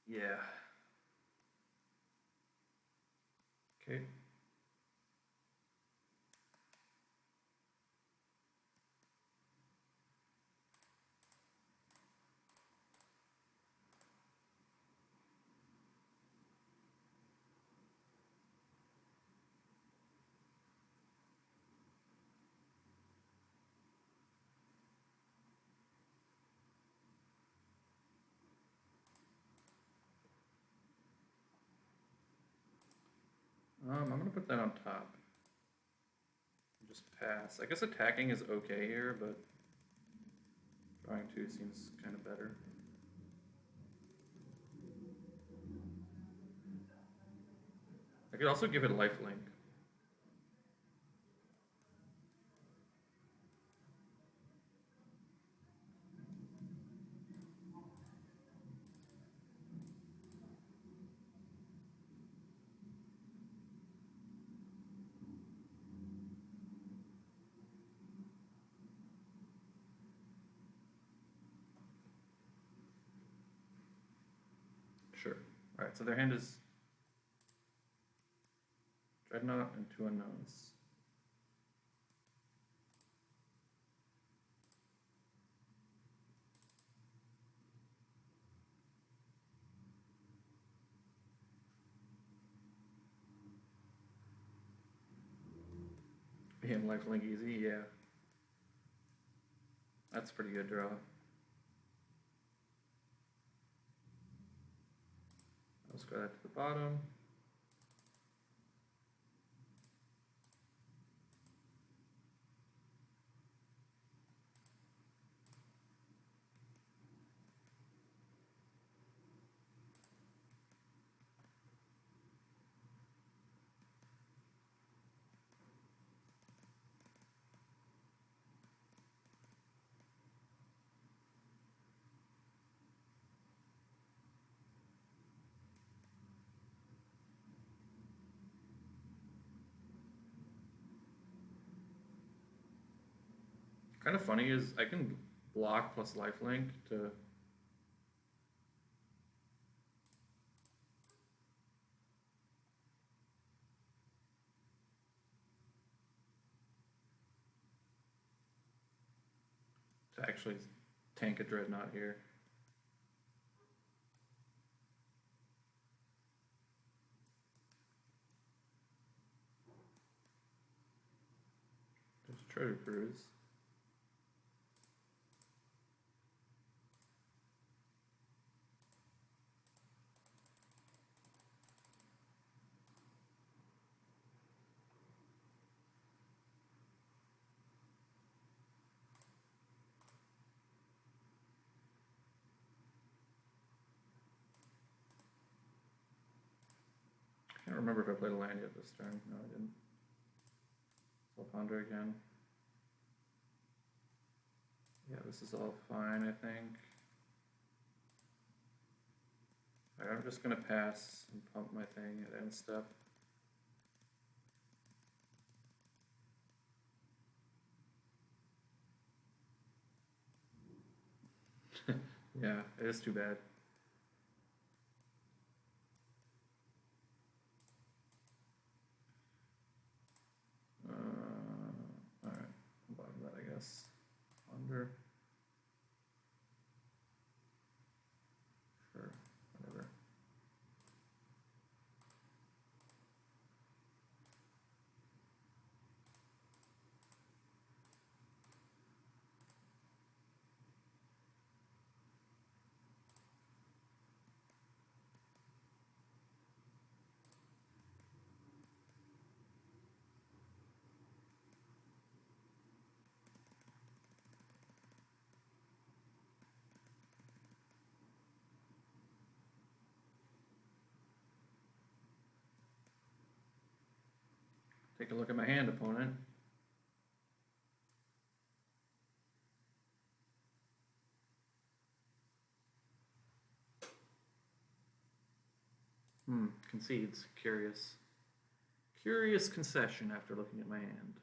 Yeah. Okay. I'm gonna put that on top. Just pass. I guess attacking is okay here, but drawing 2 seems kind of better. I could also give it lifelink. Sure. Alright, so their hand is Dreadnought and 2 unknowns. Being lifelink easy, yeah. That's a pretty good draw. I'll scroll that to the bottom. Kind of funny is I can block plus lifelink to. To actually tank a Dreadnought here. There's a treasure cruise. I can't remember if I played a land yet this turn. No, I didn't. So I'll ponder again. Yeah, this is all fine, I think. All right, I'm just gonna pass and pump my thing at end step. Yeah, it is too bad. Alright, bottom that, I guess. Under. Sure, whatever. Take a look at my hand, opponent. Concedes. Curious. Curious concession after looking at my hand.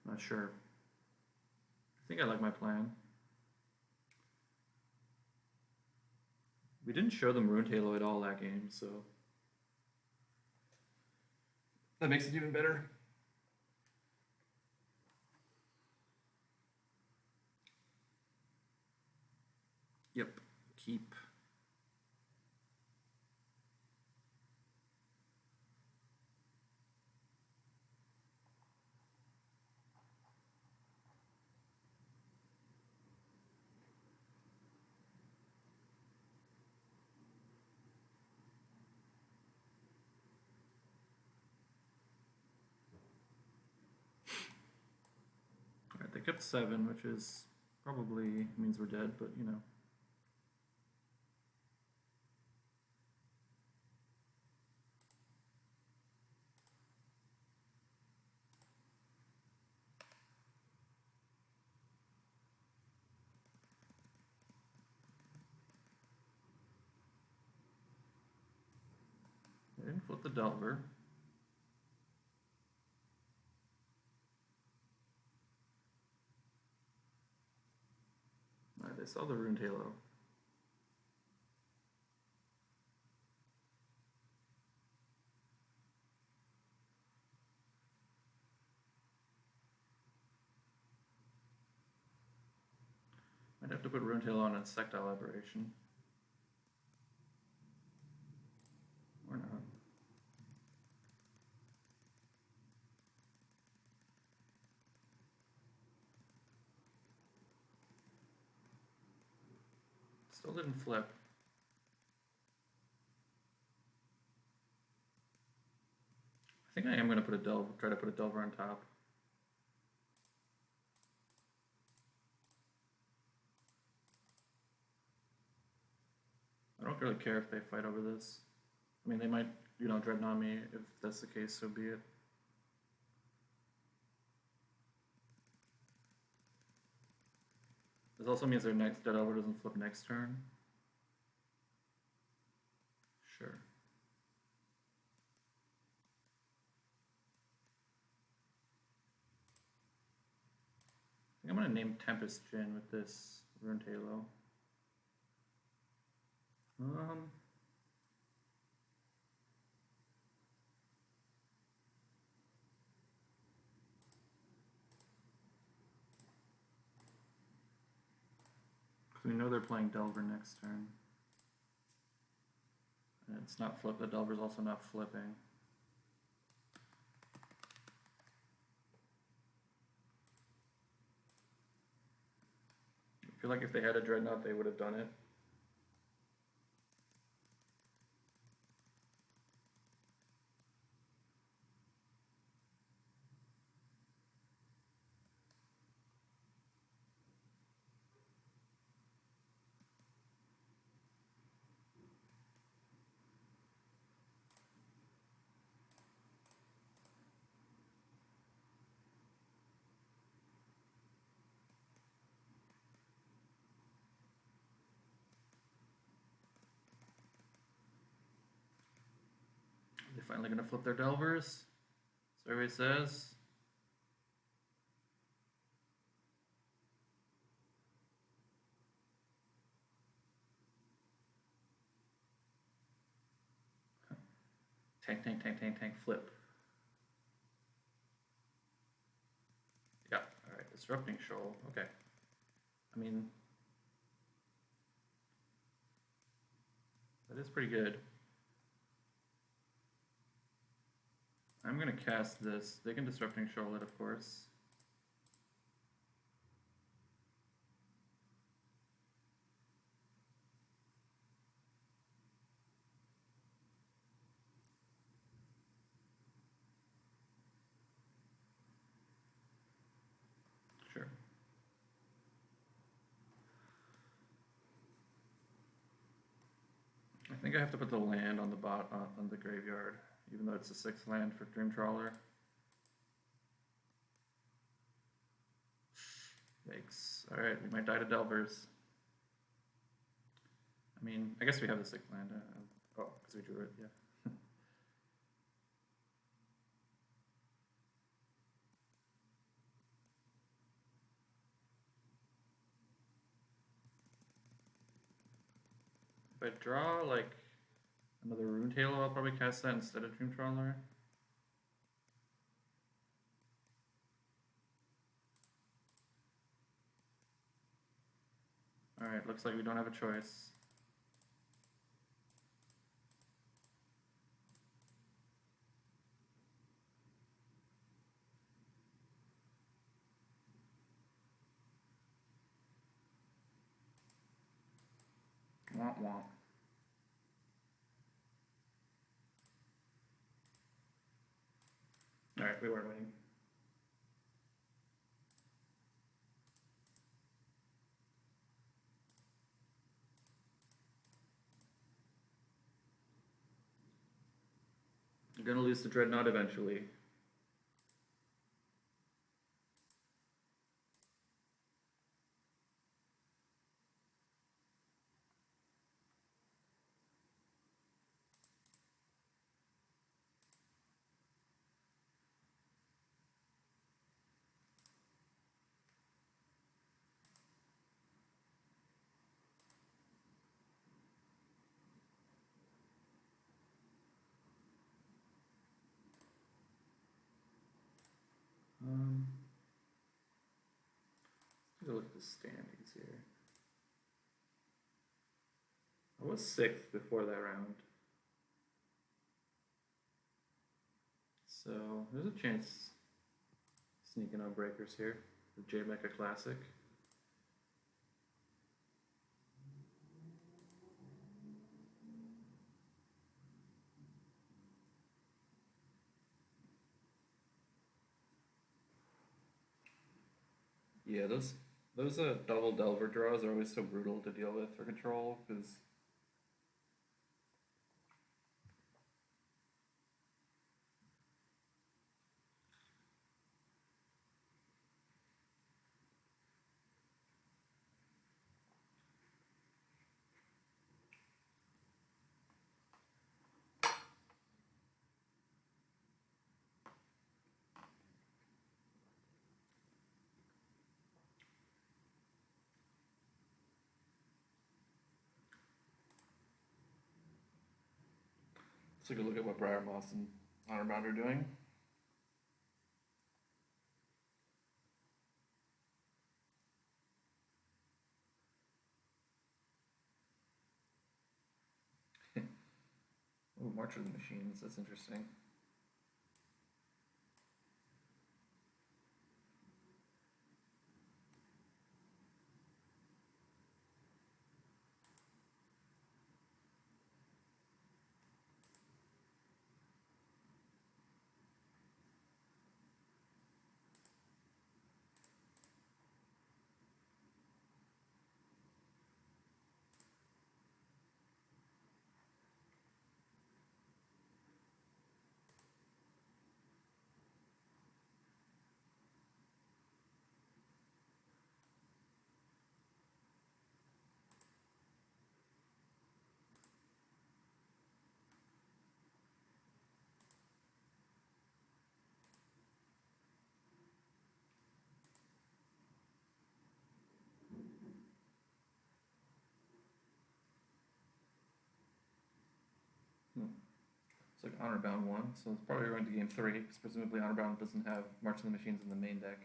Not sure. I think I like my plan. We didn't show them Rune Halo at all that game, so that makes it even better. Yep, keep. Alright, they kept 7, which is probably means we're dead, but you know. They didn't flip the Delver. Alright, they saw the Rune Halo. I'd have to put Rune Halo on Insectile Aberration. Or not. Still didn't flip. I think I am going to put a Delver, try to put a Delver on top. I don't really care if they fight over this. I mean, they might, you know, Dreadnought me. If that's the case, so be it. This also means their next Dead Elver doesn't flip next turn. Sure. I think I'm gonna name Tempest Djinn with this Ruined Halo. We know they're playing Delver next turn. And it's not flip. The Delver's also not flipping. I feel like if they had a Dreadnought, they would have done it. They're finally going to flip their Delvers. Survey says. Tank, tank, tank, tank, tank, flip. Yeah, alright, Disrupting Shoal, okay. I mean, that is pretty good. I'm gonna cast this. They can Disrupting Shoal it, of course. Sure. I think I have to put the land on the on the graveyard, even though it's a 6th land for Dream Trawler. Yikes. Alright, we might die to Delvers. I mean, I guess we have the 6th land. Oh, because we drew it, yeah. If I draw, like, another Ruined Halo, I'll probably cast that instead of Dream Trawler. Alright, looks like we don't have a choice. Womp womp. Alright, we weren't winning. You're gonna lose the Dreadnought eventually. Let's look at the standings here. I was 6th before that round. So there's a chance sneaking on breakers here. The J-Mecha Classic. Yeah, those double Delver draws are always so brutal to deal with for control, because take a look at what Briar Moss and Honorbound are doing. Ooh, March of the Machines, that's interesting. It's like Honorbound 1, so it's probably going to game 3, because presumably Honorbound doesn't have March of the Machines in the main deck.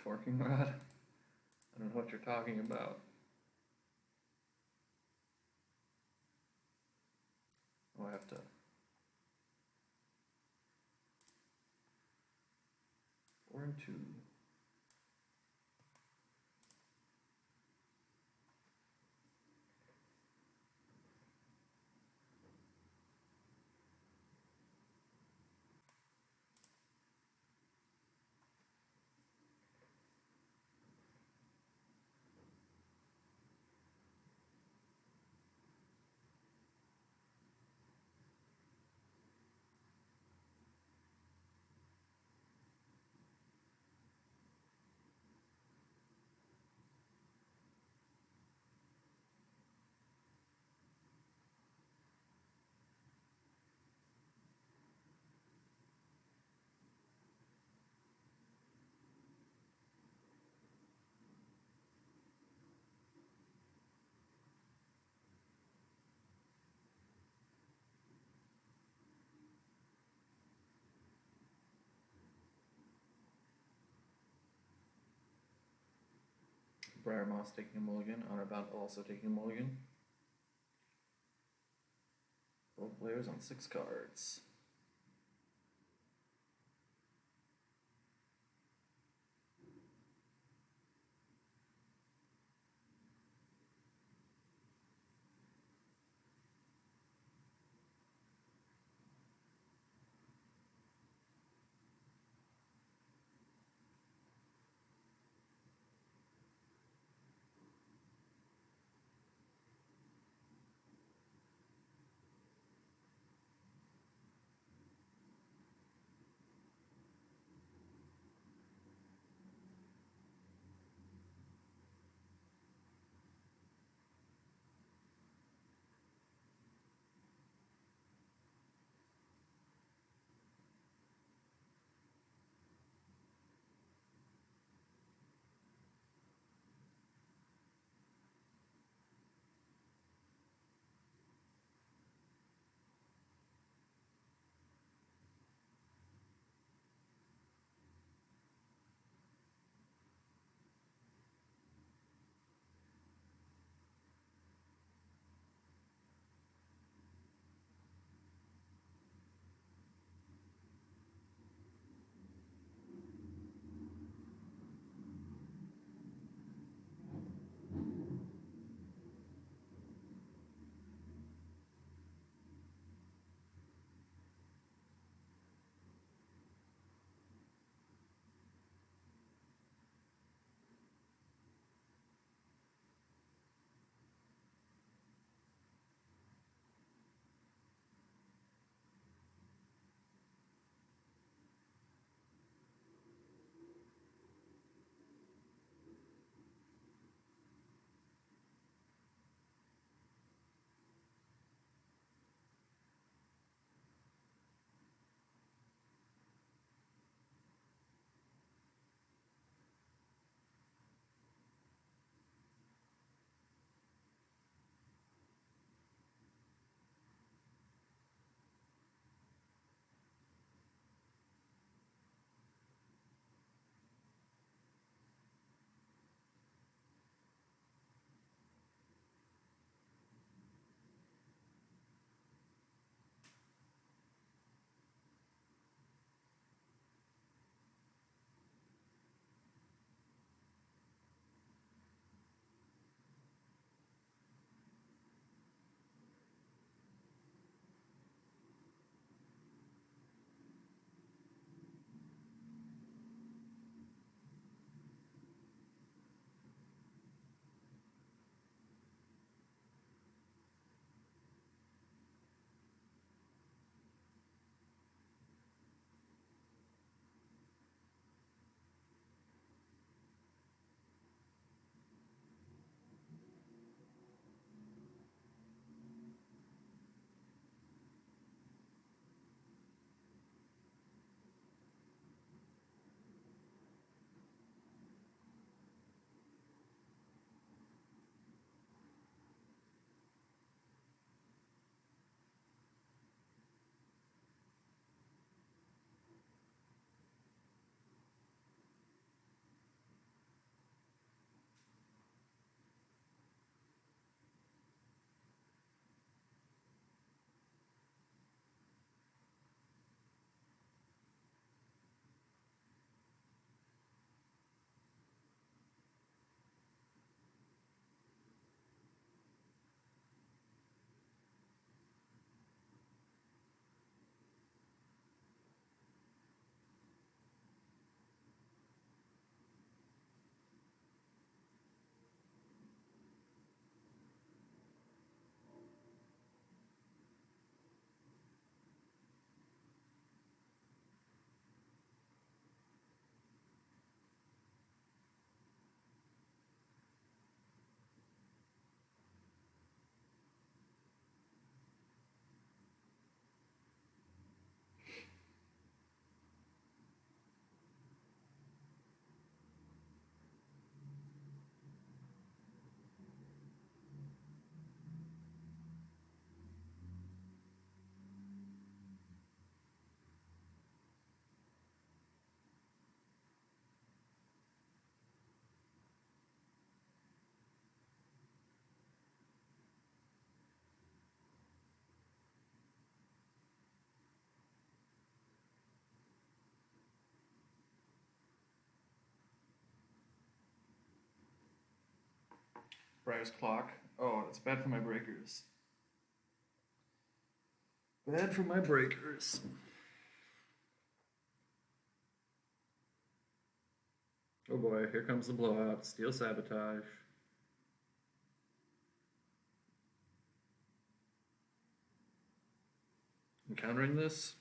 Forking Rod? I don't know what you're talking about. Oh, I have to... 4 and 2. Briar Moss taking a mulligan, Honorbound also taking a mulligan. Both players on 6 cards. Briar's Clock. Oh, it's bad for my breakers. Bad for my breakers. Oh boy, here comes the blowout. Steel Sabotage. Encountering this.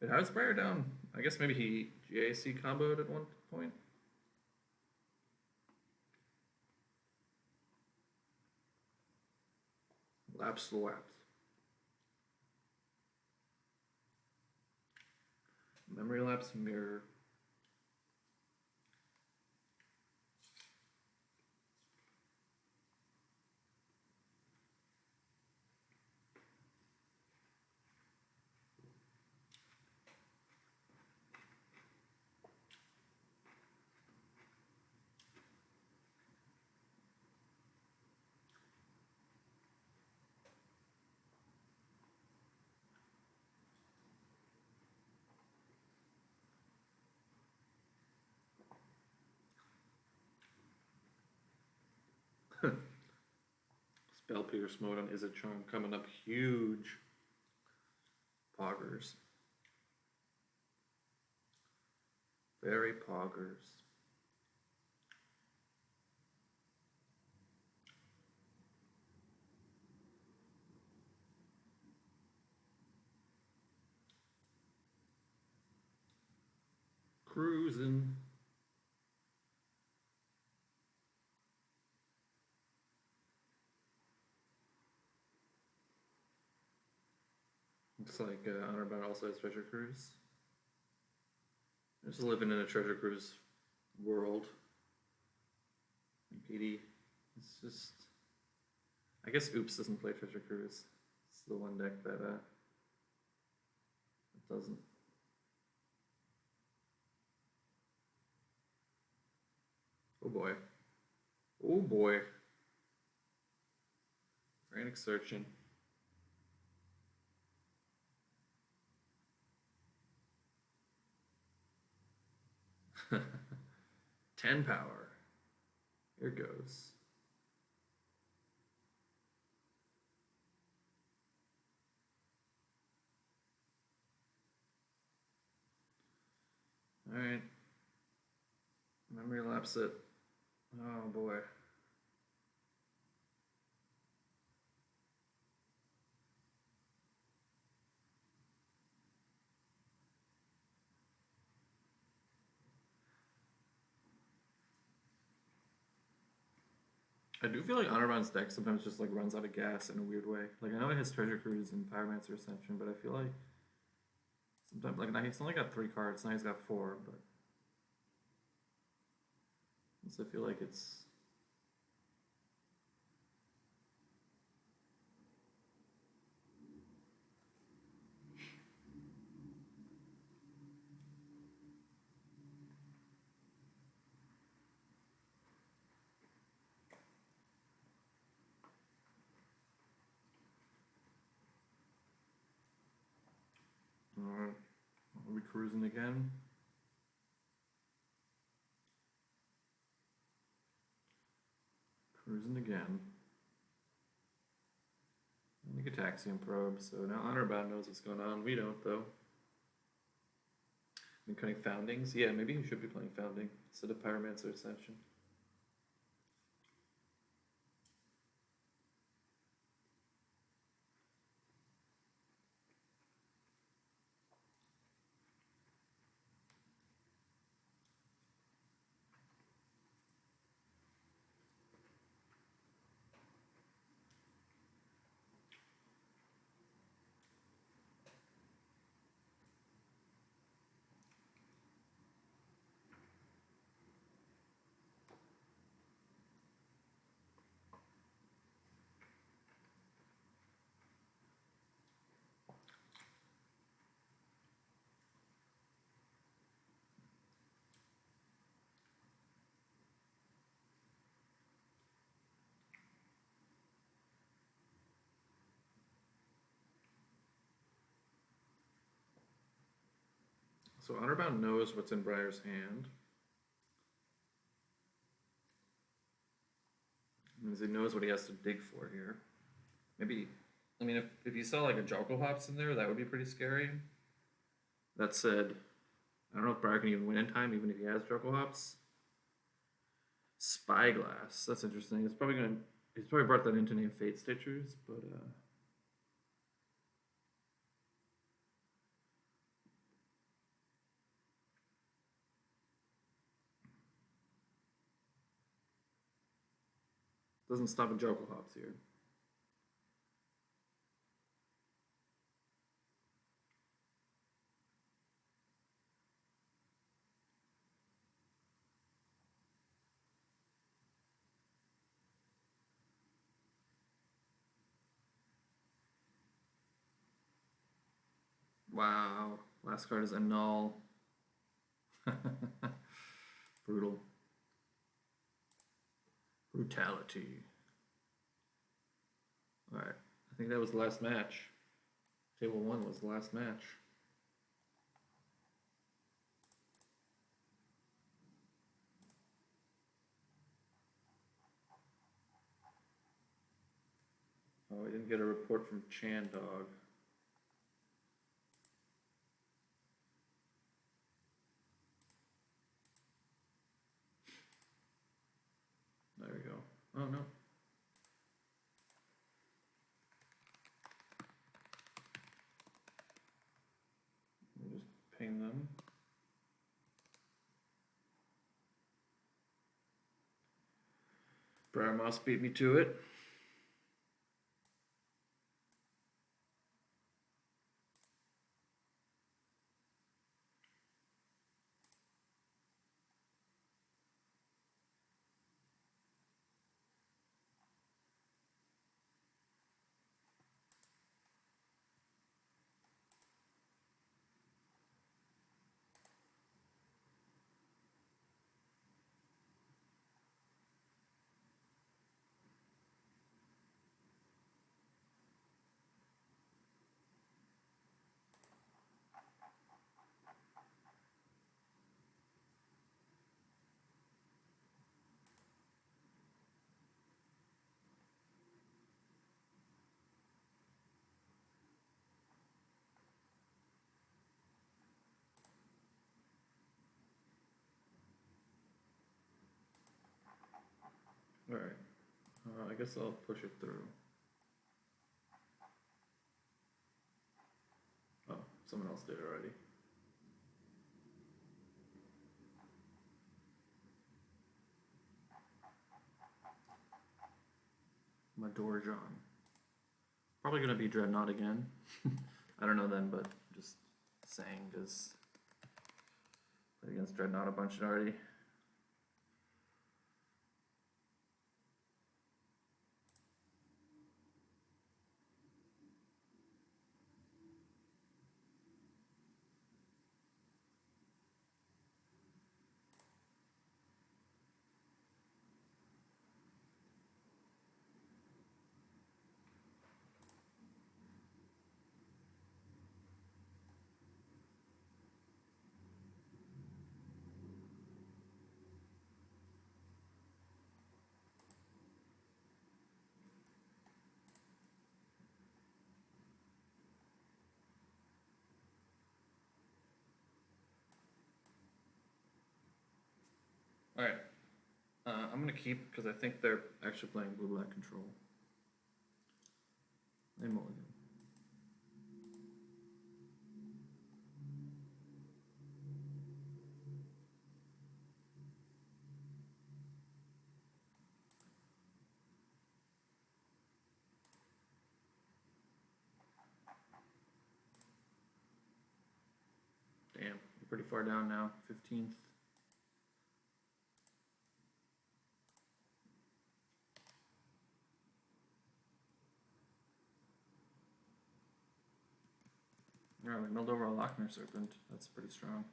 Wait, how is Briar down? I guess maybe he GAC comboed at one point. Lapse the lapse. Memory lapse mirror. Spell Pierce mode on Izzet Charm coming up huge. Poggers. Very poggers. Cruising. Looks like Honorbound also has Treasure Cruise. Just living in a Treasure Cruise world. PD. It's just. I guess Oops doesn't play Treasure Cruise. It's the one deck that doesn't. Oh boy. Oh boy. Frantic Searching. Ten power. Here goes. Alright. Memory lapse it. Oh boy. I do feel like Honorbound's deck sometimes just like runs out of gas in a weird way. Like I know it has Treasure Cruise and Pyromancer Ascension, but I feel like sometimes like now he's only got 3 cards, now he's got 4, but I feel like it's Alright, are we cruising again? Cruising again. I think Ataxium Probe, so now Honorbound knows what's going on. We don't, though. Been cutting Foundings? Yeah, maybe he should be playing Founding instead of Pyromancer Ascension. So Honorbound knows what's in Briar's hand. Means he knows what he has to dig for here. Maybe, I mean, if you saw like a Joko Hops in there, that would be pretty scary. That said, I don't know if Briar can even win in time, even if he has Joko Hops. Spyglass, that's interesting. He's probably brought that in to name Fate Stitchers, but doesn't stop at Joko Hops here. Wow, last card is Annul. Brutal. Brutality. Alright, I think that was the last match. Table 1 was the last match. Oh, we didn't get a report from Chandog. There we go. Oh no. Let me just ping them. Briar Moss beat me to it. Alright. I guess I'll push it through. Oh, someone else did already. Madorjon. Probably gonna be Dreadnought again. I don't know then, but just saying, because played against Dreadnought a bunch already. Alright. I'm going to keep, because I think they're actually playing blue-black control. They mulligan. Damn, we're pretty far down now. 15th. Yeah, we milled over a Lochner Serpent. That's pretty strong.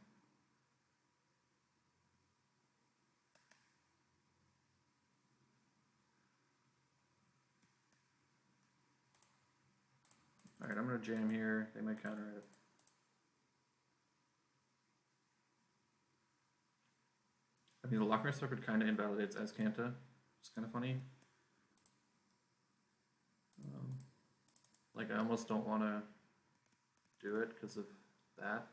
Alright, I'm going to jam here. They might counter it. I mean, the Lochner Serpent kind of invalidates Azcanta. It's kind of funny. Like, I almost don't want to do it because of that.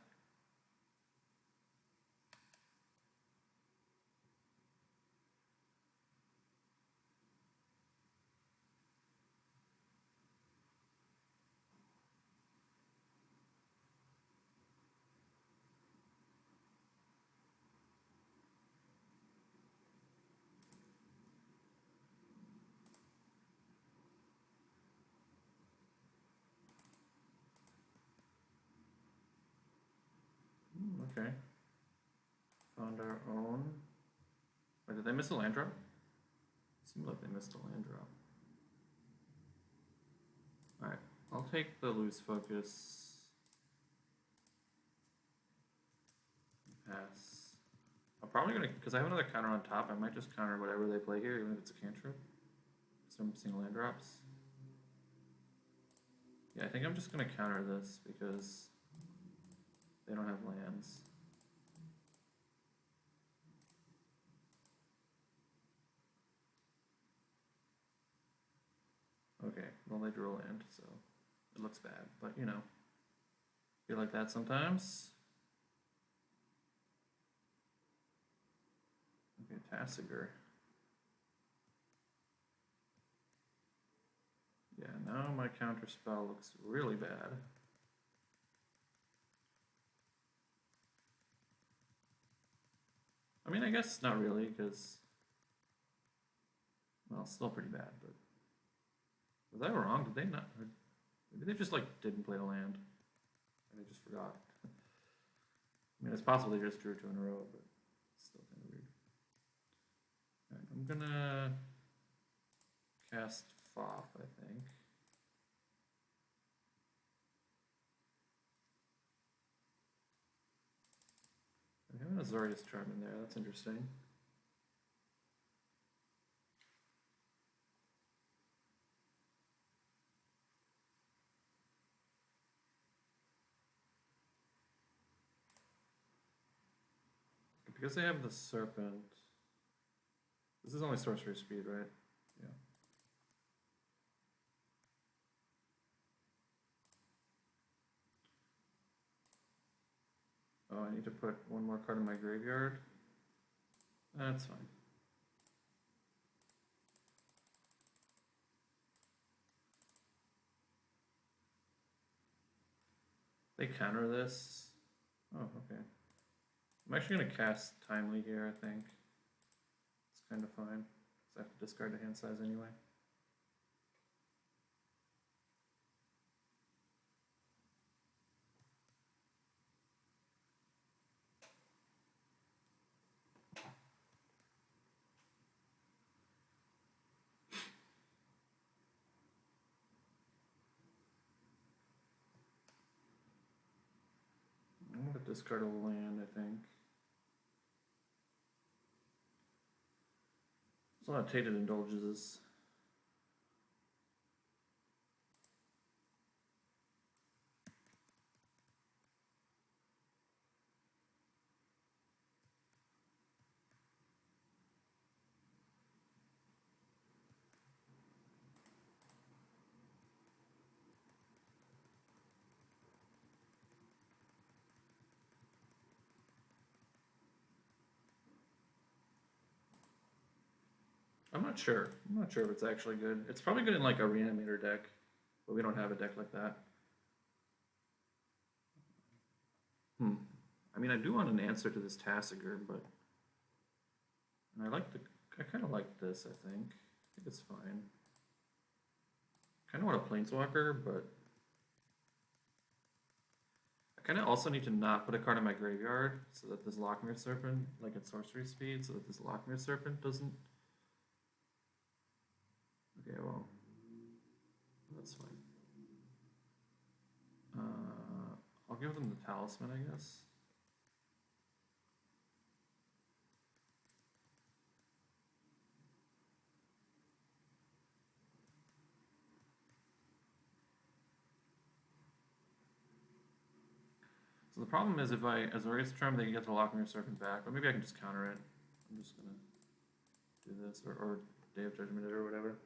Okay. Found our own. Wait, did they miss a land drop? Seemed like they missed a land drop. Alright, I'll take the loose focus. Pass. I'm probably gonna, because I have another counter on top, I might just counter whatever they play here, even if it's a cantrip. So I'm seeing land drops. Yeah, I think I'm just gonna counter this because they don't have lands. Okay, well they drew a land, so it looks bad, but you know, feel like that sometimes. Okay, Tassiger. Yeah, now my counter spell looks really bad. I mean, I guess not really, because, well, it's still pretty bad, but was I wrong? Did they not? Maybe they just, like, didn't play a land, and they just forgot. I mean, it's possible they just drew two in a row, but it's still kind of weird. Alright, I'm gonna cast Foff, I think. I have an Azorius charm in there, that's interesting. Because they have the Serpent, this is only sorcery speed, right? Yeah. Oh, I need to put one more card in my graveyard. That's fine. They counter this. Oh, okay. I'm actually going to cast Timely here, I think. It's kind of fine, because I have to discard the hand size anyway. I'm going to discard a land, I think. There's a lot of Tainted Indulgences. I'm not sure. I'm not sure if it's actually good. It's probably good in like a Reanimator deck, but we don't have a deck like that. I mean, I do want an answer to this Tassiger, but and I kind of like this, I think. I think it's fine. Kind of want a Planeswalker, but I kind of also need to not put a card in my graveyard so that this Lockmere Serpent, like at sorcery speed, so that this Lockmere Serpent doesn't. Okay, well, that's fine. I'll give them the Talisman, I guess. So the problem is if I Azorius Charm, they can get the Lockmere Serpent back, but maybe I can just counter it. I'm just gonna do this, or Day of Judgment it or whatever.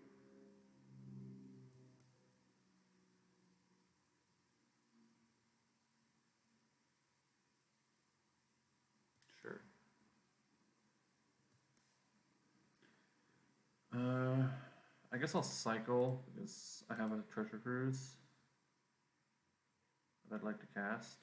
guess I'll cycle because I have a treasure cruise that I'd like to cast.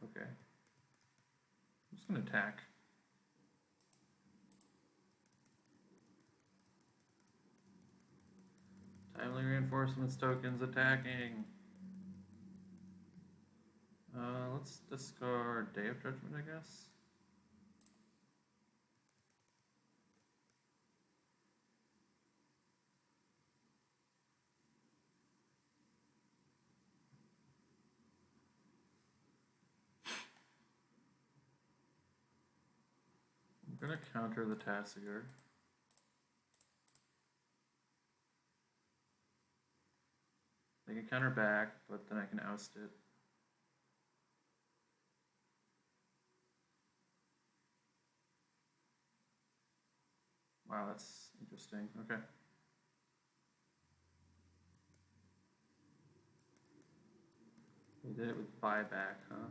Okay. I'm just gonna attack. Timely reinforcements tokens attacking. Let's discard Day of Judgment, I guess. I'm gonna counter the Tassiger. They can counter back, but then I can oust it. Wow, that's interesting. Okay. They did it with buyback, huh?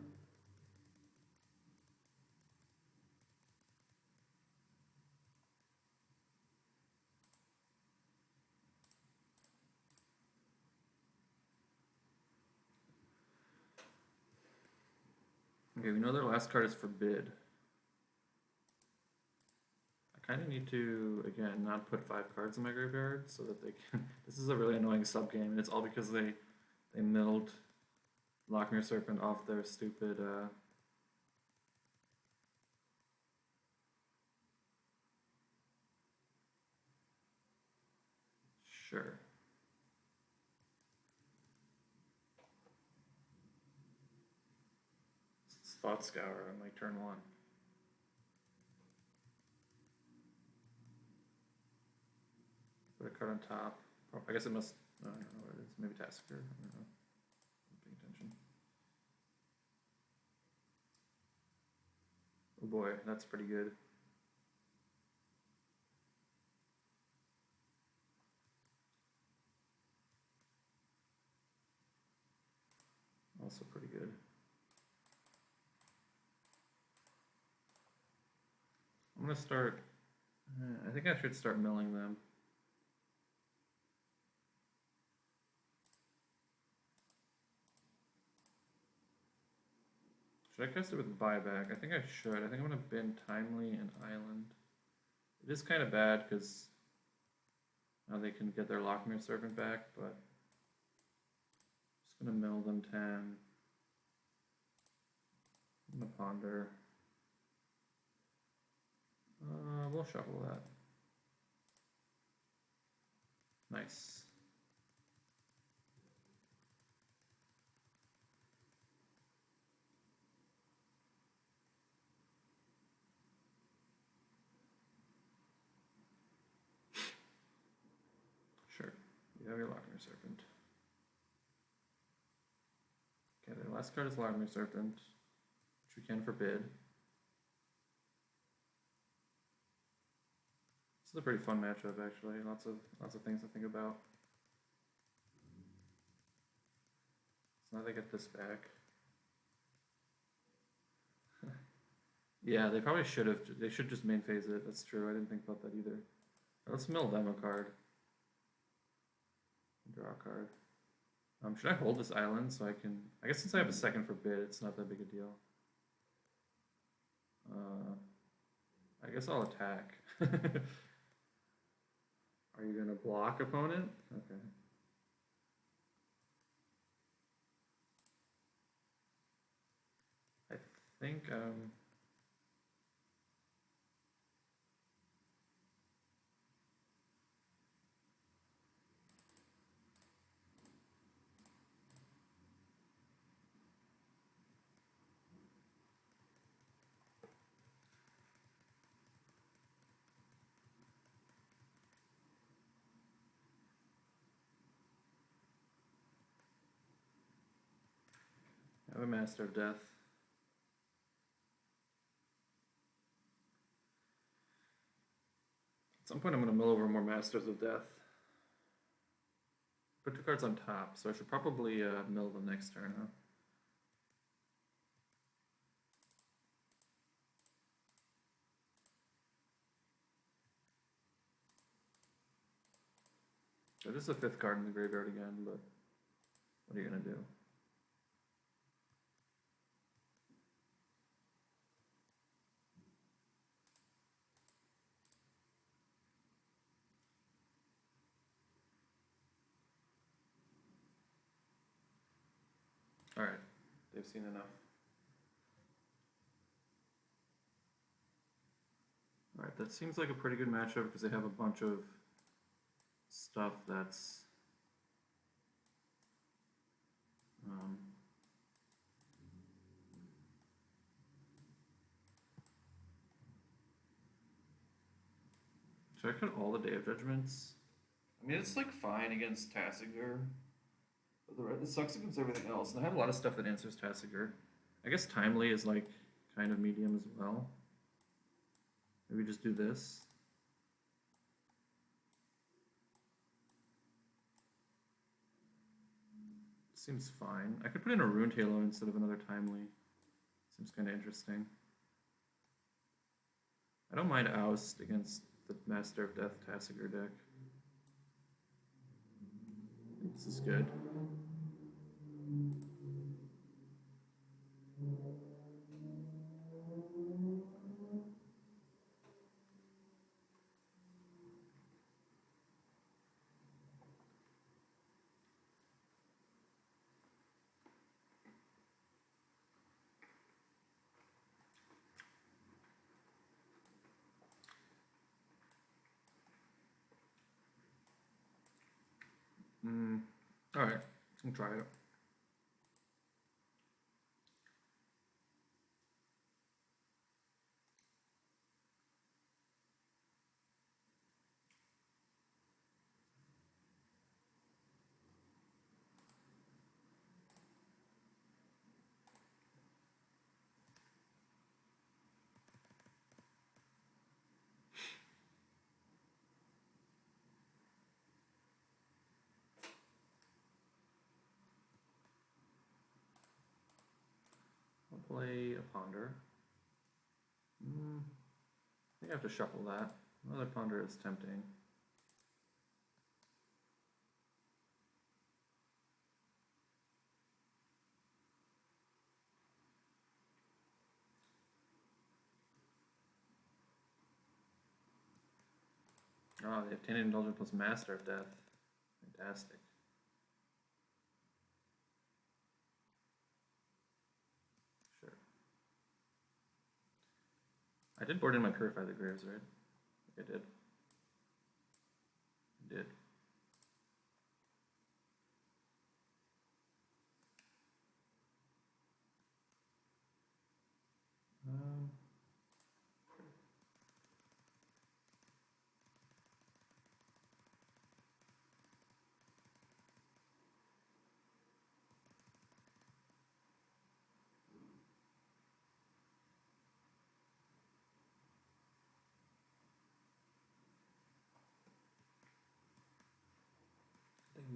Okay, we know their last card is Forbid. I kind of need to, again, not put 5 cards in my graveyard so that they can... This is a really annoying sub-game, and it's all because they milled Lochmere Serpent off their stupid... Sure. It's Thought Scour on like turn 1. Put a card on top. Oh, I guess it must... I don't know what it is. Maybe Tasker. I don't know. I'm paying attention. Oh boy, that's pretty good. Also pretty good. I'm gonna start... I think I should start milling them. Should I cast it with buyback? I think I should. I think I'm gonna bin Timely and Island. It is kind of bad because now they can get their Lochmere Serpent back, but I'm just gonna mill them 10. I'm gonna ponder. We'll shuffle that. Nice. Sure. You have your Lochmere Serpent. Okay, their last card is Lochmere Serpent, which we can forbid. This is a pretty fun matchup, actually. Lots of things to think about. So now they get this back. Yeah, they probably should have. They should just main phase it. That's true. I didn't think about that either. Let's mill them a card. Draw a card. Should I hold this island so I can... I guess since I have a second forbid, it's not that big a deal. I guess I'll attack. Are you gonna block opponent? Okay. I think I have a Master of Death. some point I'm going to mill over more Masters of Death. Put 2 cards on top, so I should probably mill them next turn, huh? It is the 5th card in the graveyard again, but what are you going to do? Alright, they've seen enough. Alright, that seems like a pretty good matchup because they have a bunch of stuff that's should I cut all the Day of Judgments? I mean, it's like fine against Tassiger, but it sucks against everything else. And I have a lot of stuff that answers Tassiger. I guess Timely is like kind of medium as well. Maybe just do this. Seems fine. I could put in a Ruined Halo instead of another Timely. Seems kind of interesting. I don't mind Oust against the Master of Death Tassiger deck. I think this is good. Alright, I'll try it. Play a Ponder. I think I have to shuffle that. Another Ponder is tempting. Oh, they have Tainted Indulgence plus Master of Death. Fantastic. Sure. I did board in my Purify the Graves, right? I did. I did.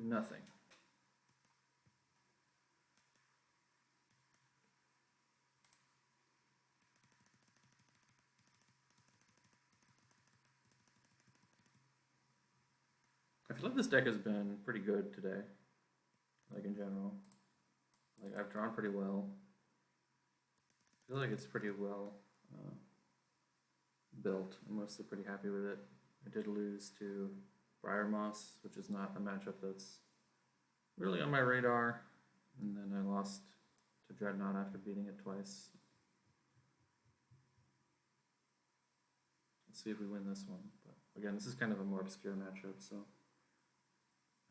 Nothing. I feel like this deck has been pretty good today, like in general. Like I've drawn pretty well. I feel like it's pretty well built. I'm mostly pretty happy with it. I did lose to Briar Moss, which is not a matchup that's really on my radar. And then I lost to Dreadnought after beating it twice. Let's see if we win this one. But again, this is kind of a more obscure matchup, so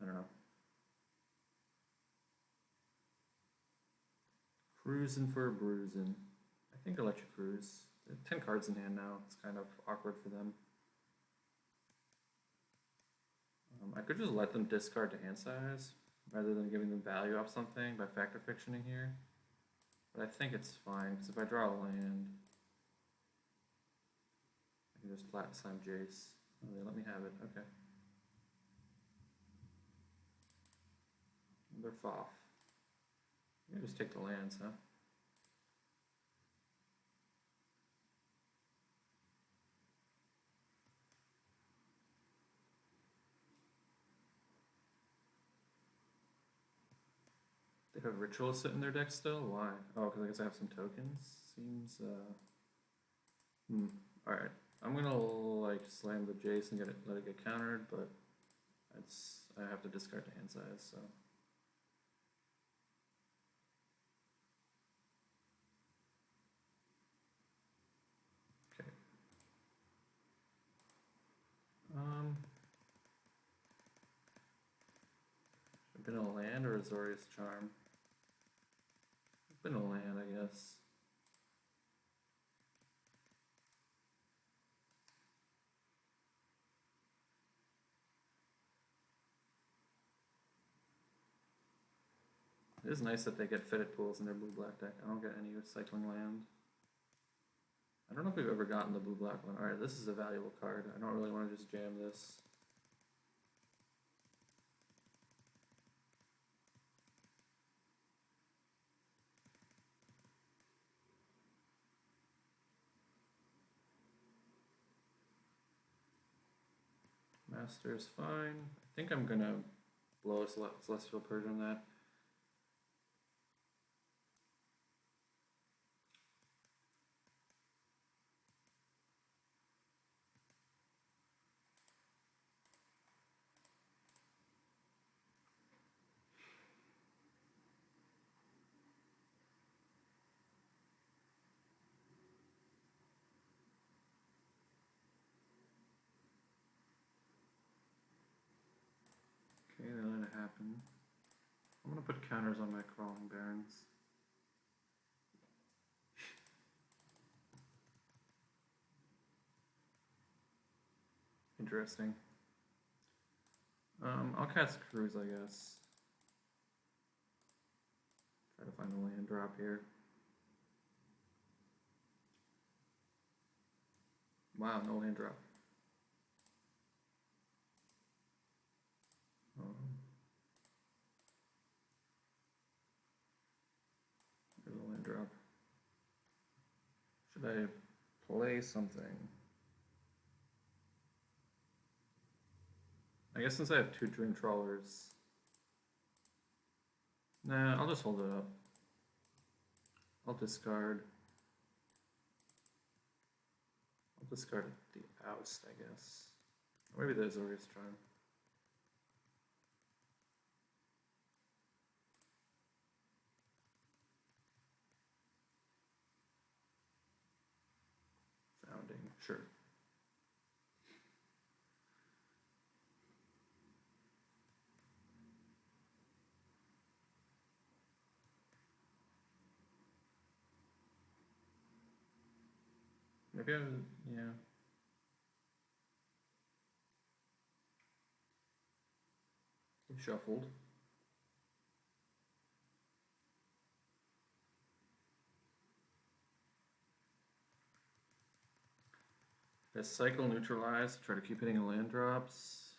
I don't know. Cruising for a bruising. I think I'll let you cruise. 10 cards in hand now. It's kind of awkward for them. I could just let them discard to hand size rather than giving them value off something by factor fictioning here. But I think it's fine because if I draw a land, I can just flat slam Jace. Oh, they let me have it. Okay. They're off. You just take the lands, huh? They have rituals sit in their deck still? Why? Oh, because I guess I have some tokens. Seems Alright. I'm gonna like slam the Jace and let it get countered, but I have to discard the hand size, so. Okay. Should have been a land or Azorius Charm? Been a land, I guess. It is nice that they get fitted pools in their blue-black deck. I don't get any recycling land. I don't know if we've ever gotten the blue-black one. Alright, this is a valuable card. I don't really want to just jam this. Master is fine. I think I'm gonna blow a Celestial Purge on that. Okay, they let it happen. I'm gonna put counters on my Crawling Barons. Interesting. I'll cast Cruise, I guess. Try to find a land drop here. Wow, no land drop. There's a land drop. Should I play something? I guess since I have 2 Dream Trawlers. Nah, I'll just hold it up. I'll discard. I'll discard the Oust, I guess. Or maybe the Azorius Charm. Founding, sure. Maybe yeah. He shuffled. This cycle neutralized, try to keep hitting land drops.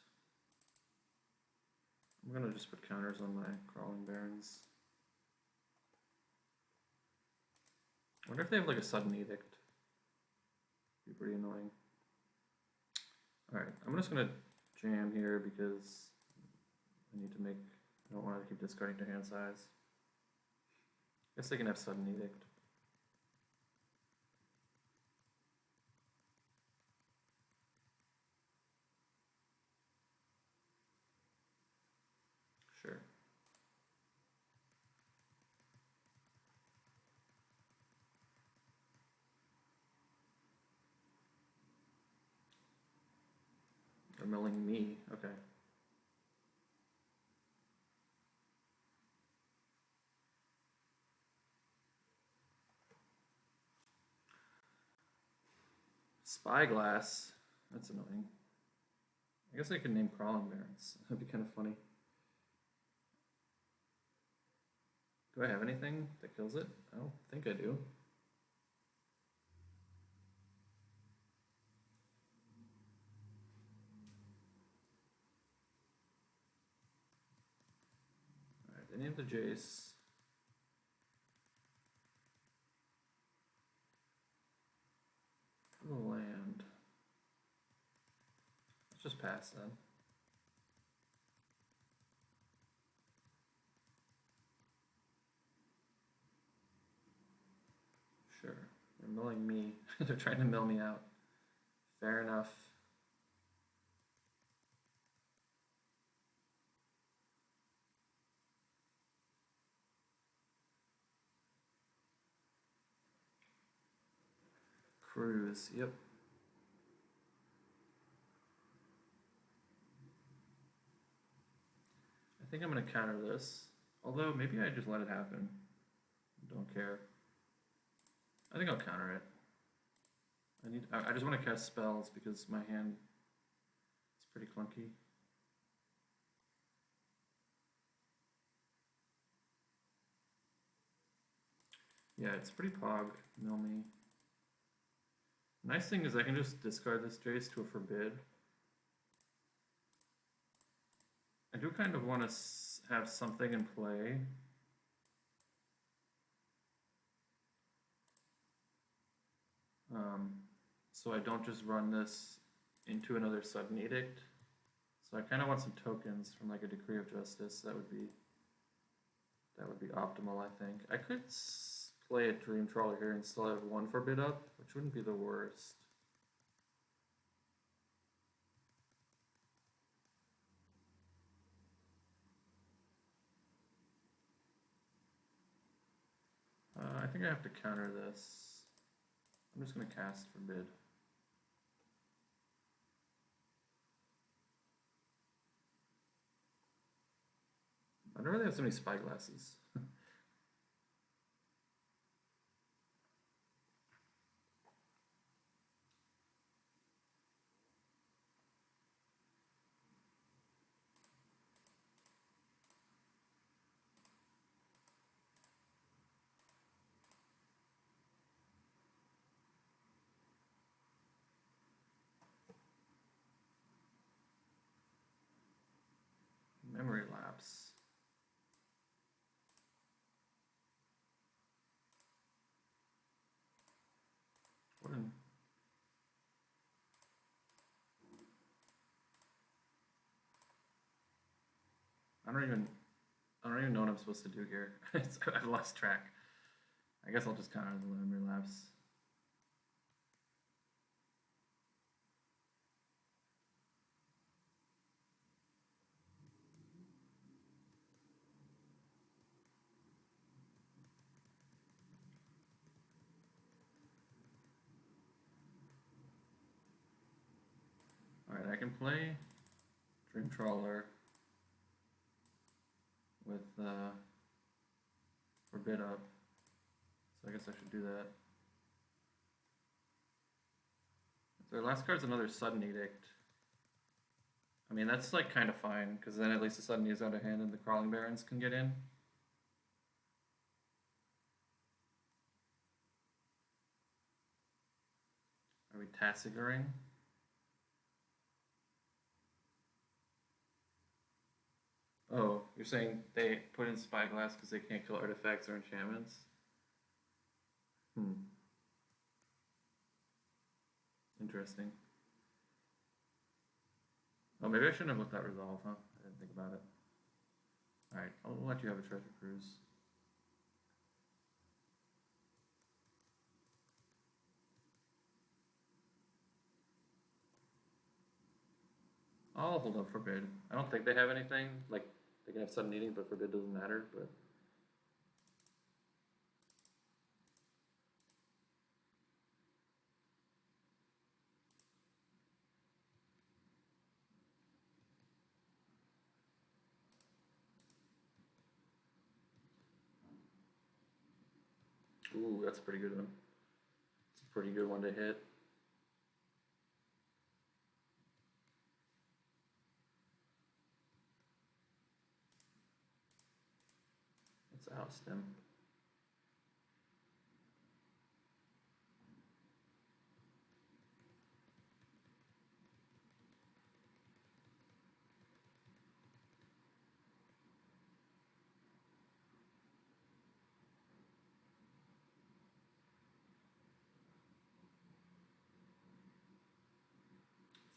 I'm gonna just put counters on my Crawling Barons. I wonder if they have like a sudden edict. Be pretty annoying. Alright, I'm just gonna jam here because I need to make, I don't want to keep discarding to hand size. Guess they can have sudden edict. Sure. They're milling me, okay. Spyglass, that's annoying. I guess I could name Crawling Barons, that'd be kind of funny. Do I have anything that kills it? I don't think I do. Jace. For the land. Let's just pass then. Sure. They're milling me. They're trying to mill me out. Fair enough. Cruise, yep. I think I'm going to counter this. Although, maybe I just let it happen. Don't care. I think I'll counter it. I just want to cast spells because my hand is pretty clunky. Yeah, it's pretty pog. Mill me. Nice thing is I can just discard this Jace to a forbid. I do kind of want to have something in play. So I don't just run this into another sudden edict. So I kind of want some tokens from like a Decree of Justice. That would be optimal, I think. I could play a Dream Trawler here and still have one forbid up, which wouldn't be the worst. I think I have to counter this. I'm just going to cast Forbid. I don't really have so many spyglasses. Memory lapse. What an... I don't even know what I'm supposed to do here. I've lost track. I guess I'll just counter the memory lapse. Alright, I can play Dream Trawler with Forbid up, so I guess I should do that. Their last card's another Sudden Edict. I mean, that's like kind of fine, because then at least the Sudden is out of hand and the Crawling Barons can get in. Are we Tassigering? Oh, you're saying they put in Spyglass because they can't kill artifacts or enchantments? Interesting. Oh, maybe I shouldn't have looked at Resolve, huh? I didn't think about it. Alright, I'll let you have a Treasure Cruise. I'll hold up Forbid. I don't think they have anything. Like, they can have Sudden Eating, but Forbid doesn't matter, but... Ooh, that's a pretty good one. It's a pretty good one to hit. Let's oust him.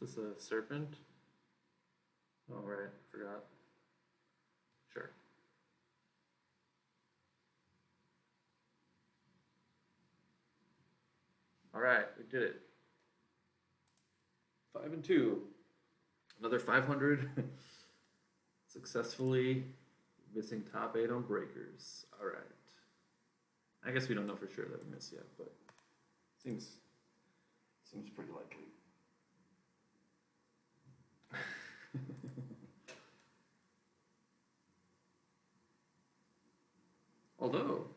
Is this a serpent? Oh, right. Forgot. Sure. All right. We did it. 5 and 2. Another 500. Successfully missing top 8 on breakers. All right. I guess we don't know for sure that we missed yet, but seems pretty likely. Although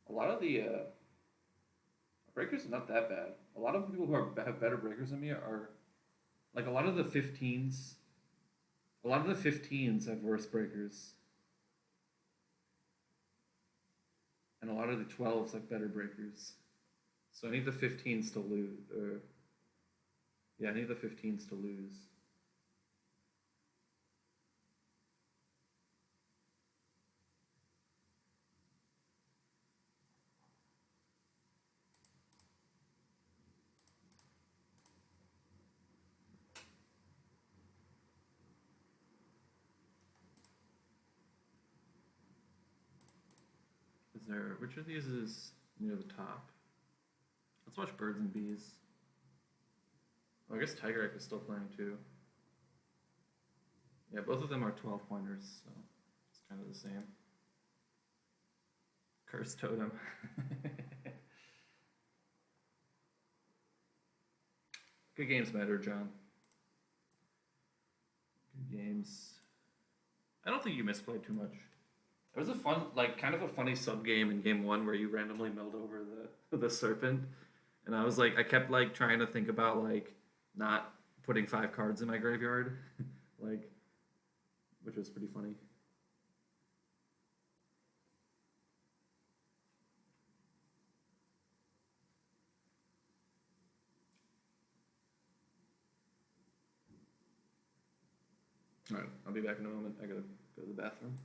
a lot of the breakers are not that bad. A lot of the people who have better breakers than me are like a lot of the 15s. A lot of the 15s have worse breakers, and a lot of the 12s have better breakers. So I need the 15s to lose. Yeah, I need the 15s to lose. Is there, which of these is near the top? Let's watch Birds and Bees. Oh, I guess Tiger Egg is still playing too. Yeah, both of them are 12 pointers, so it's kind of the same. Curse Totem. Good games matter, John. Good games. I don't think you misplayed too much. It was a fun, like, kind of a funny sub game in game 1 where you randomly milled over the serpent, and I was like, I kept like trying to think about like not putting 5 cards in my graveyard, like, which was pretty funny. All right, I'll be back in a moment. I gotta go to the bathroom.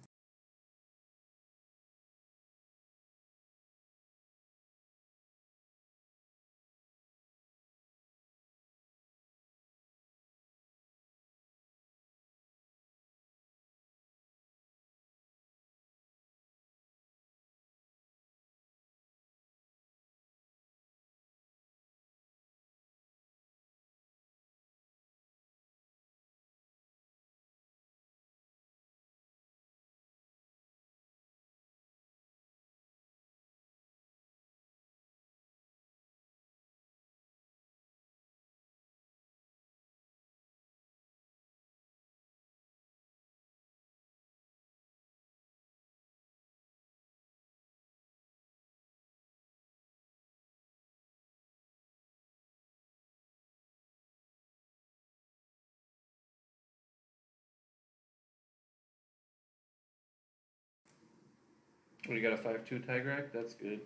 Well, you got a 5-2 Tigerac? That's good.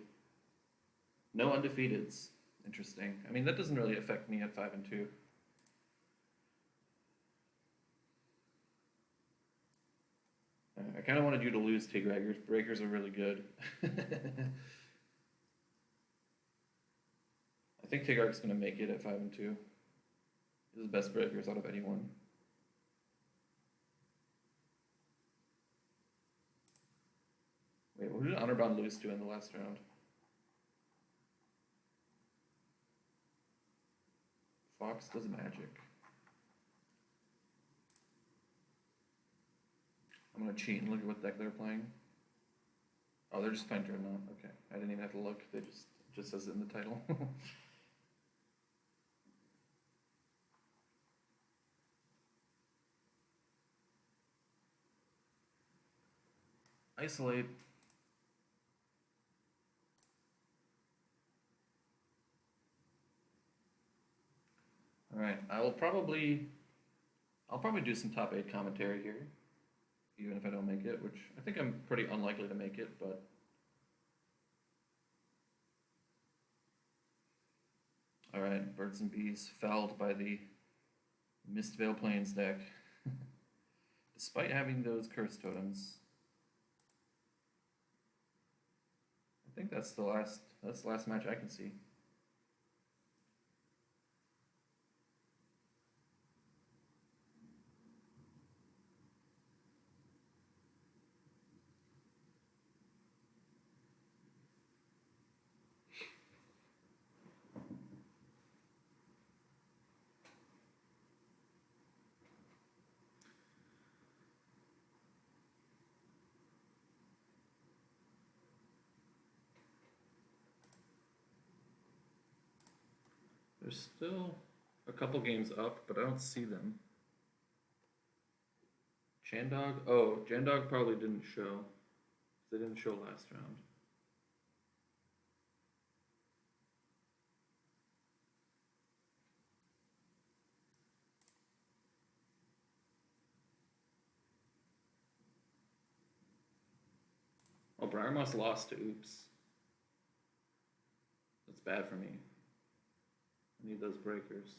No undefeateds. Interesting. I mean, that doesn't really affect me at 5 and 2. I kind of wanted you to lose, Tigreggers. Breakers are really good. I think Tigregg's going to make it at 5 and 2. He's the best breakers out of anyone. Wait, what did Honorbound lose to in the last round? Fox does magic. I'm gonna cheat and look at what deck they're playing. Oh, they're just playing Dreadnought. Okay, I didn't even have to look. They just says it in the title. Isolate. All right, I'll probably do some top 8 commentary here, even if I don't make it, which I think I'm pretty unlikely to make it, but all right, Birds and Bees felled by the Mistvale Plains deck, despite having those curse totems. I think that's the last match I can see. There's still a couple games up, but I don't see them. Chandog? Oh, Jandog probably didn't show. They didn't show last round. Oh, Briarmoss lost to Oops. That's bad for me. I need those breakers.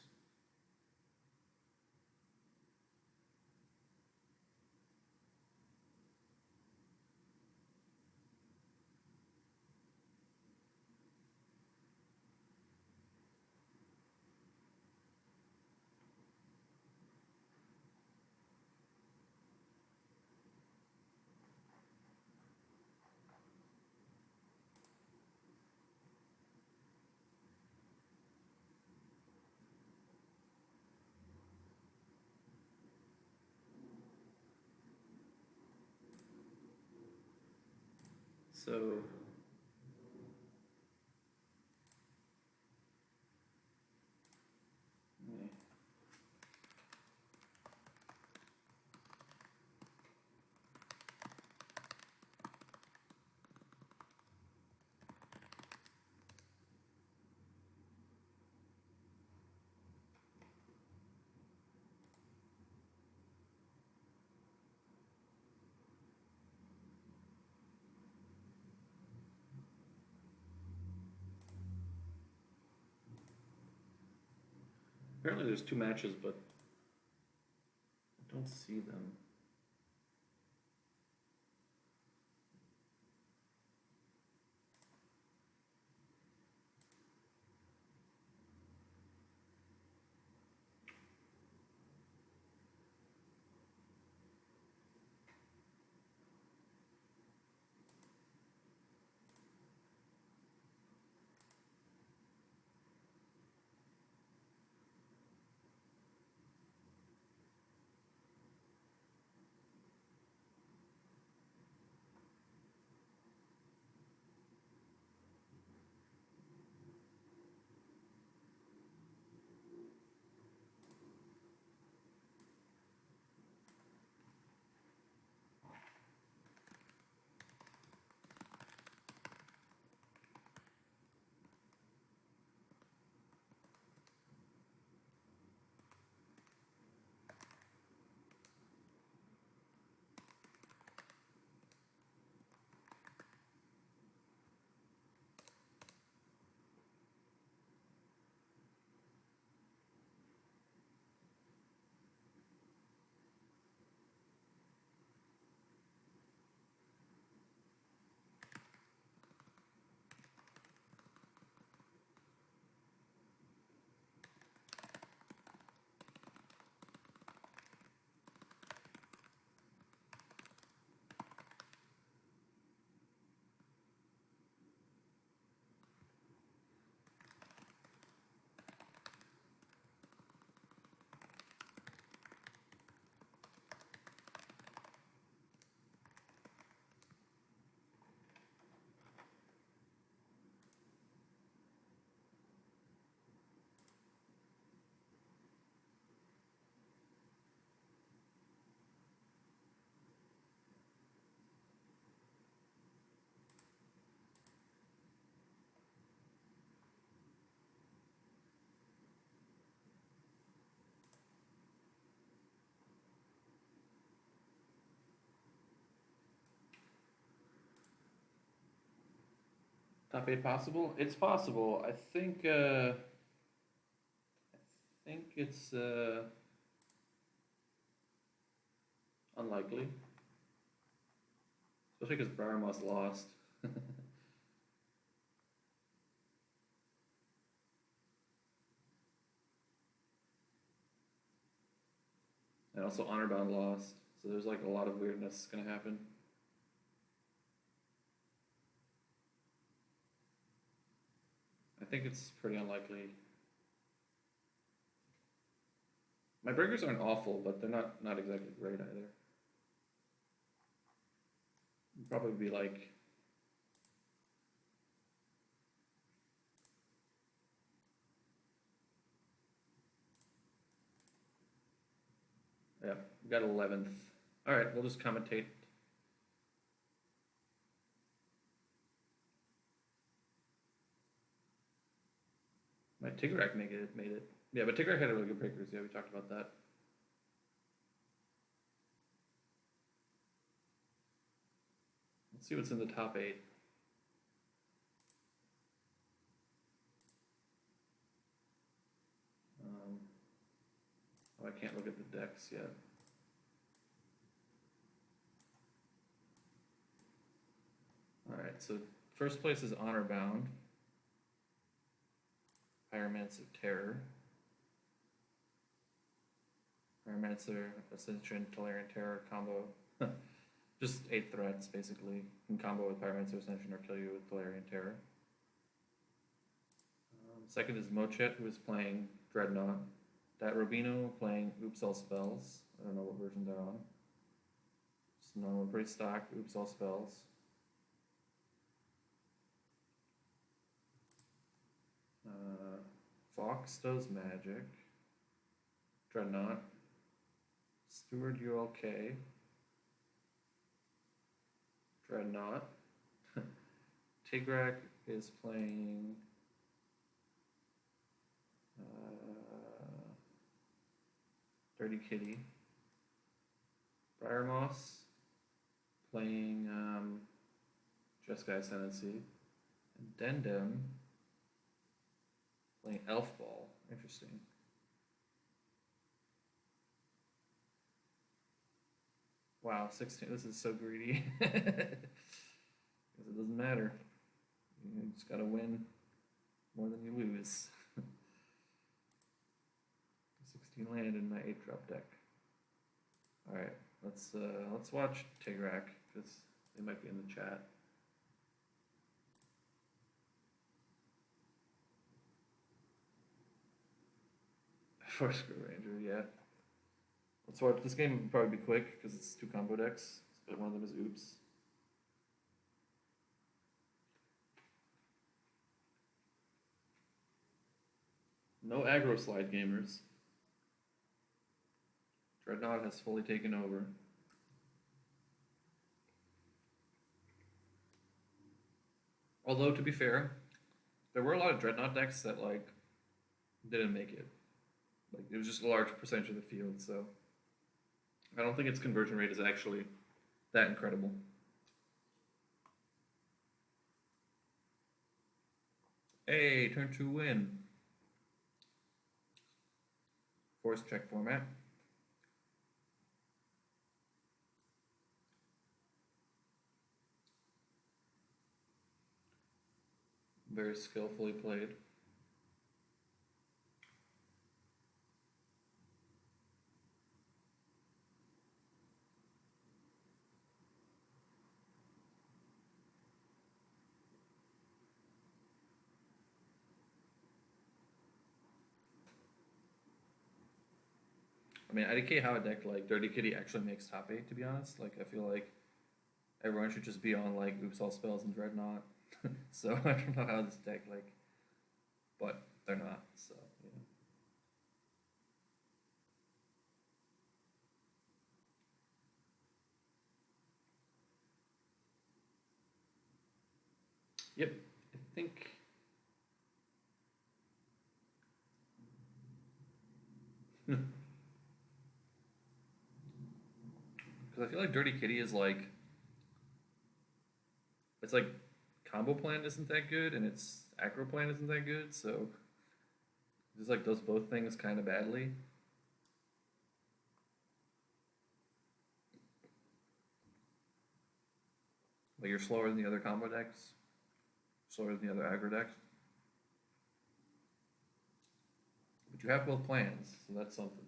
So apparently there's 2 matches, but I don't see them. Top 8 possible? It's possible. I think it's unlikely. Especially because Briarmoss lost. And also Honorbound lost. So there's like a lot of weirdness gonna happen. I think it's pretty unlikely. My breakers aren't awful, but they're not exactly great either. It'd probably be like We got 11th. All right, we'll just commentate. My Tigrak made it. Yeah, but Tigrak had a really good breakers. Yeah, we talked about that. Let's see what's in the top 8. Oh, I can't look at the decks yet. Alright, so first place is Honor Bound. Pyromancer Terror. Pyromancer, Ascension, Tolarian Terror combo. Just 8 threats, basically. You can combo with Pyromancer Ascension or kill you with Tolarian Terror. Second is Mochet, who is playing Dreadnought. Dat Robino playing Oops All Spells. I don't know what version they're on. Just normal, pretty stock, Oops All Spells. Fox does Magic. Dreadnought. Steward ULK. Dreadnought. Tigrak is playing Dirty Kitty. Briarmoss playing Jeskai Ascendancy. And Dendem playing Elf Ball. Interesting. Wow, 16. This is so greedy. Because it doesn't matter. You just gotta win more than you lose. 16 land in my 8-drop deck. Alright, let's watch Tigrak, because they might be in the chat. Force Screw Ranger, yeah. Let's watch. This game will probably be quick because it's 2 combo decks, but one of them is Oops. No aggro slide gamers. Dreadnought has fully taken over. Although, to be fair, there were a lot of Dreadnought decks that, like, didn't make it. Like, it was just a large percentage of the field, so I don't think its conversion rate is actually that incredible. Hey, turn 2 win. Force check format. Very skillfully played. I mean, I IDK how a deck like Dirty Kitty actually makes top 8, to be honest. Like, I feel like everyone should just be on, like, Oops All Spells and Dreadnought. So, I don't know how this deck, like, but they're not, so, yeah. Yep, I think... Because I feel like Dirty Kitty is, like... It's like, combo plan isn't that good, and its aggro plan isn't that good, so... It just, like, does both things kind of badly. Like, you're slower than the other combo decks. Slower than the other aggro decks. But you have both plans, so that's something.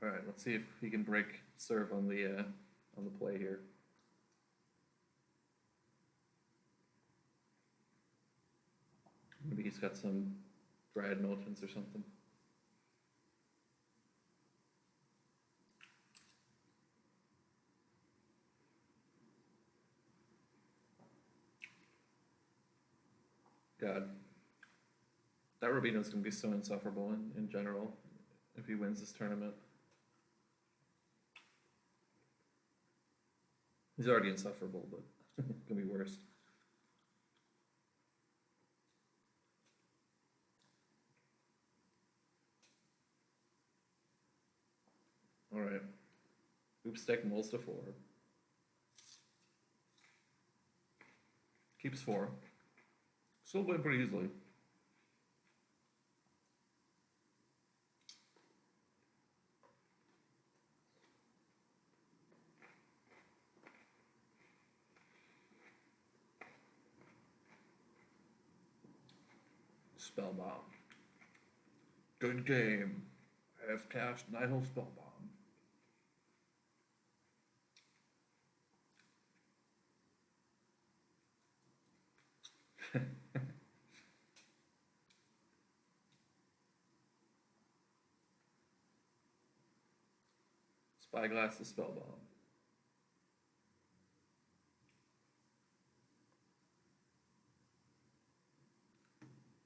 All right, let's see if he can break serve on the play here. Maybe he's got some Dreadnought or something. God. That Rubino's going to be so insufferable in general if he wins this tournament. He's already insufferable, but it's going to be worse. Alright. Oops, deck mulls to 4. Keeps 4. Still win pretty easily. Spellbomb. Good game. I have cast Nihil Spellbomb. Spyglass the Spellbomb.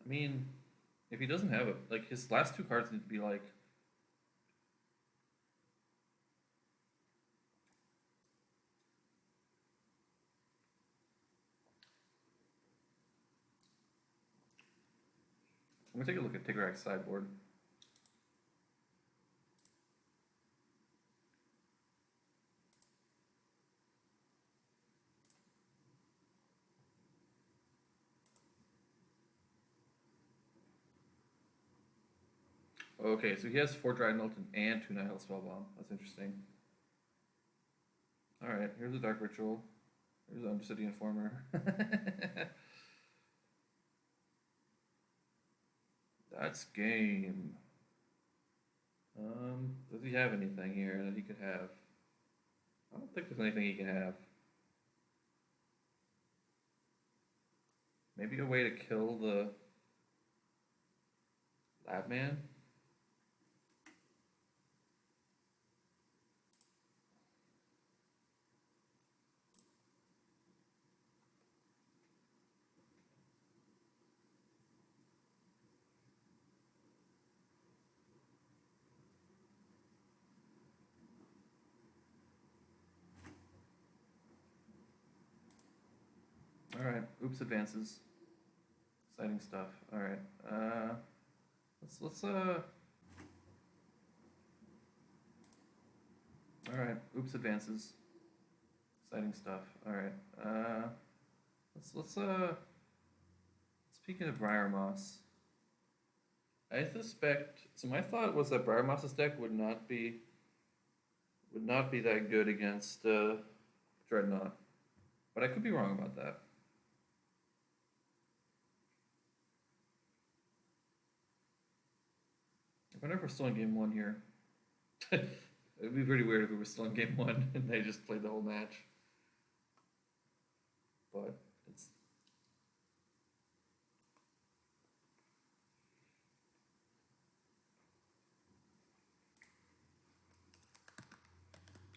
I mean, if he doesn't have it, like his last 2 cards need to be like I'm gonna take a look at Tigrak's sideboard. Okay, so he has 4 Dreadnought and 2 Nihil Spellbomb. That's interesting. Alright, here's a Dark Ritual. Here's an Undercity Informer. That's game. Does he have anything here that he could have? I don't think there's anything he can have. Maybe a way to kill the Labman? Alright, oops advances. Exciting stuff. Alright. Let's Alright, oops advances. Exciting stuff. Alright. Let's speaking of Briar Moss. I suspect so my thought was that Briar Moss's deck would not be that good against Dreadnought. But I could be wrong about that. I wonder if we're still in game 1 here. It'd be pretty weird if we were still in game 1 and they just played the whole match. But it's...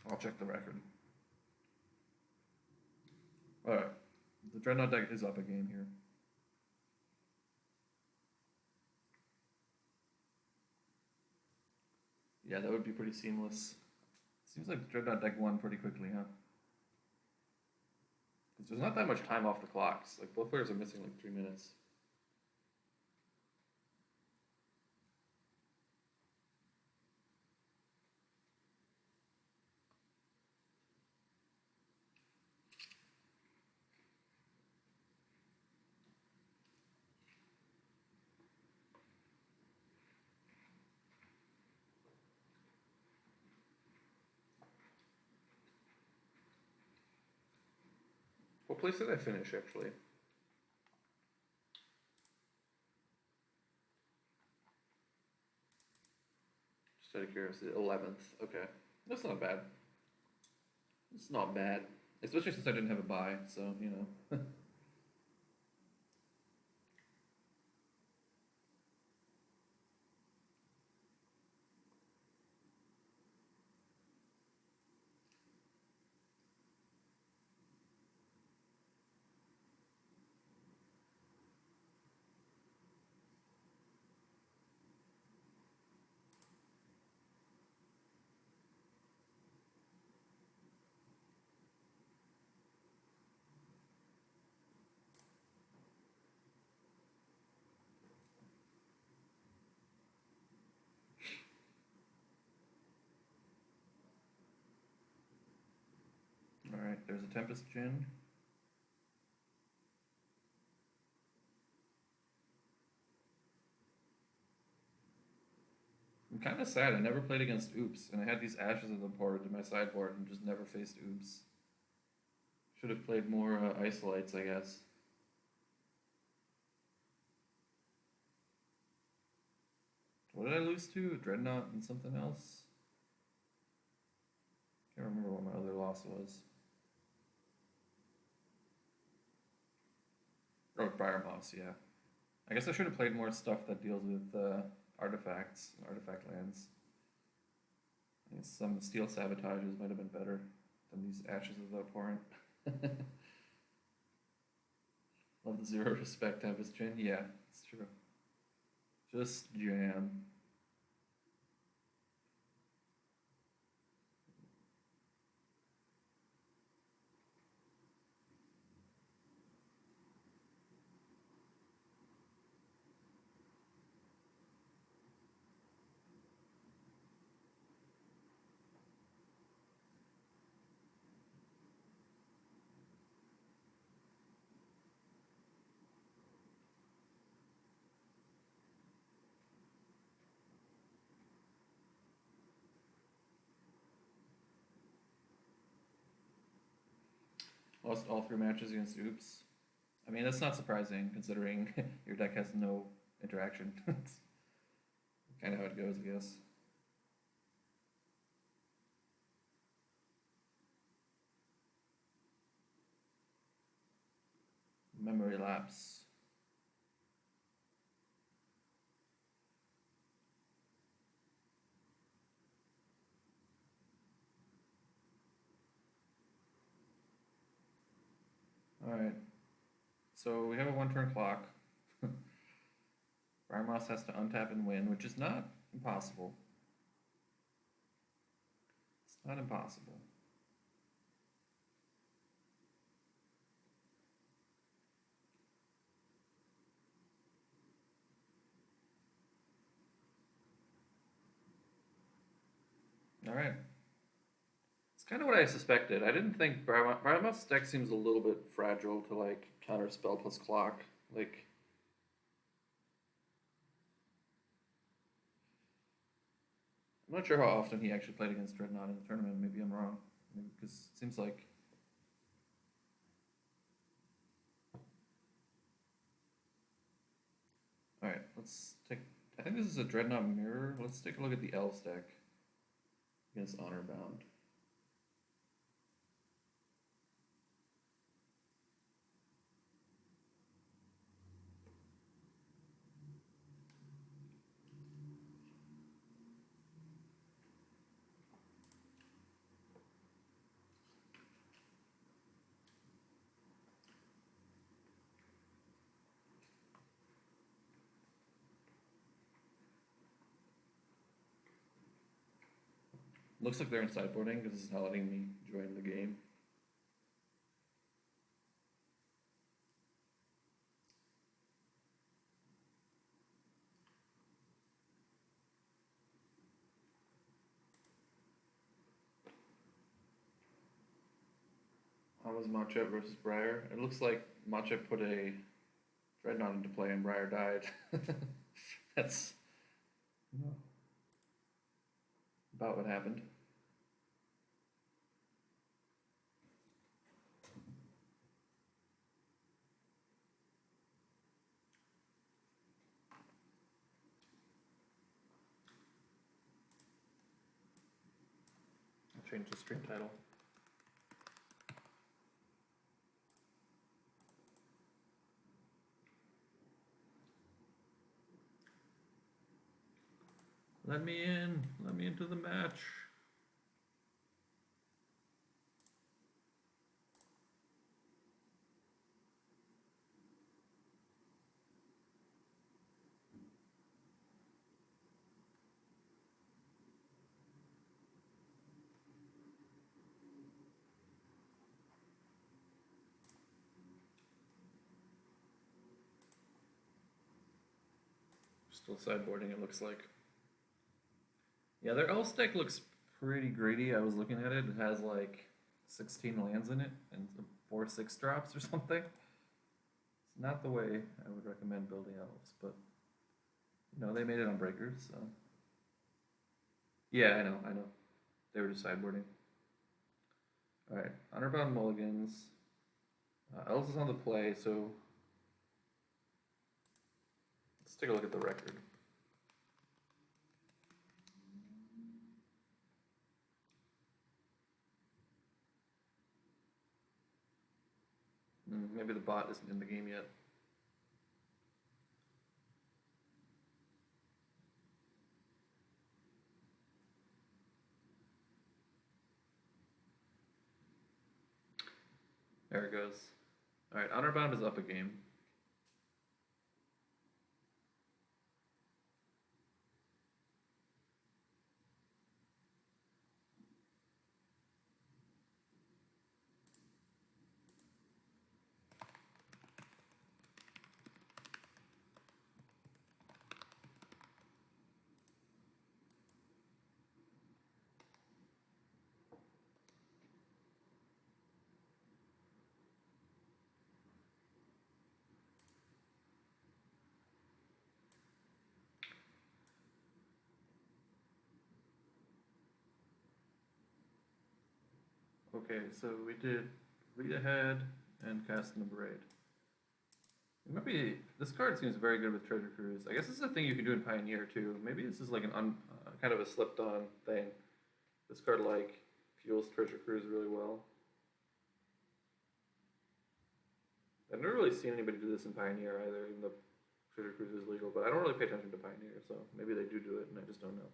I'll check the record. Alright. The Dreadnought deck is up a game here. Yeah, that would be pretty seamless. Seems like Dreadnought deck won pretty quickly, huh? Because there's not that much time off the clocks. Like, both players are missing like 3 minutes. What place did I finish, actually? Just out of curiosity, 11th. Okay. That's not bad. It's not bad. Especially since I didn't have a bye, so, you know. there's a Tempest Djinn. I'm kind of sad. I never played against Oops, and I had these Ashes of the board in my sideboard and just never faced Oops. Should have played more Isolites, I guess. What did I lose to? Dreadnought and something else? Can't remember what my other loss was. Oh, Briar Moss, yeah. I guess I should have played more stuff that deals with artifacts, artifact lands. I guess some Steel Sabotages might have been better than these Ashes of the Abhorrent. Love the Zero Respect Tempest Djinn. Yeah, it's true. Just jam. Lost all 3 matches against Oops. I mean, that's not surprising considering your deck has no interaction. It's kind of how it goes, I guess. Memory lapse. Alright. So we have a 1-turn clock. Briar Moss has to untap and win, which is not impossible. It's not impossible. Alright. It's kind of what I suspected. I didn't think Briar Moss deck seems a little bit fragile to like counter spell plus clock. Like, I'm not sure how often he actually played against Dreadnought in the tournament. Maybe I'm wrong. Because it seems like... Alright, let's take... I think this is a Dreadnought Mirror. Let's take a look at the Elves deck against Honorbound. Looks like they're in sideboarding because it's not letting me join the game. How was Machep versus Briar? It looks like Machep put a Dreadnought into play and Briar died. That's about what happened. I'll change the stream title. Let me in. Let me into the match. Still sideboarding, it looks like. Yeah, their Elf deck looks pretty greedy. I was looking at it. It has like 16 lands in it and 4/6 drops or something. It's not the way I would recommend building elves, but you know, they made it on breakers, so yeah, I know. They were just sideboarding. Alright, Honorbound Mulligans. Elves is on the play, so let's take a look at the record. Maybe the bot isn't in the game yet. There it goes. Alright, Honorbound is up a game. Okay, so we did read ahead and cast number 8. Maybe this card seems very good with Treasure Cruise. I guess this is a thing you can do in Pioneer too. Maybe this is like an kind of a slipped on thing. This card like fuels Treasure Cruise really well. I've never really seen anybody do this in Pioneer either, even though Treasure Cruise is legal, but I don't really pay attention to Pioneer, so maybe they do it and I just don't know.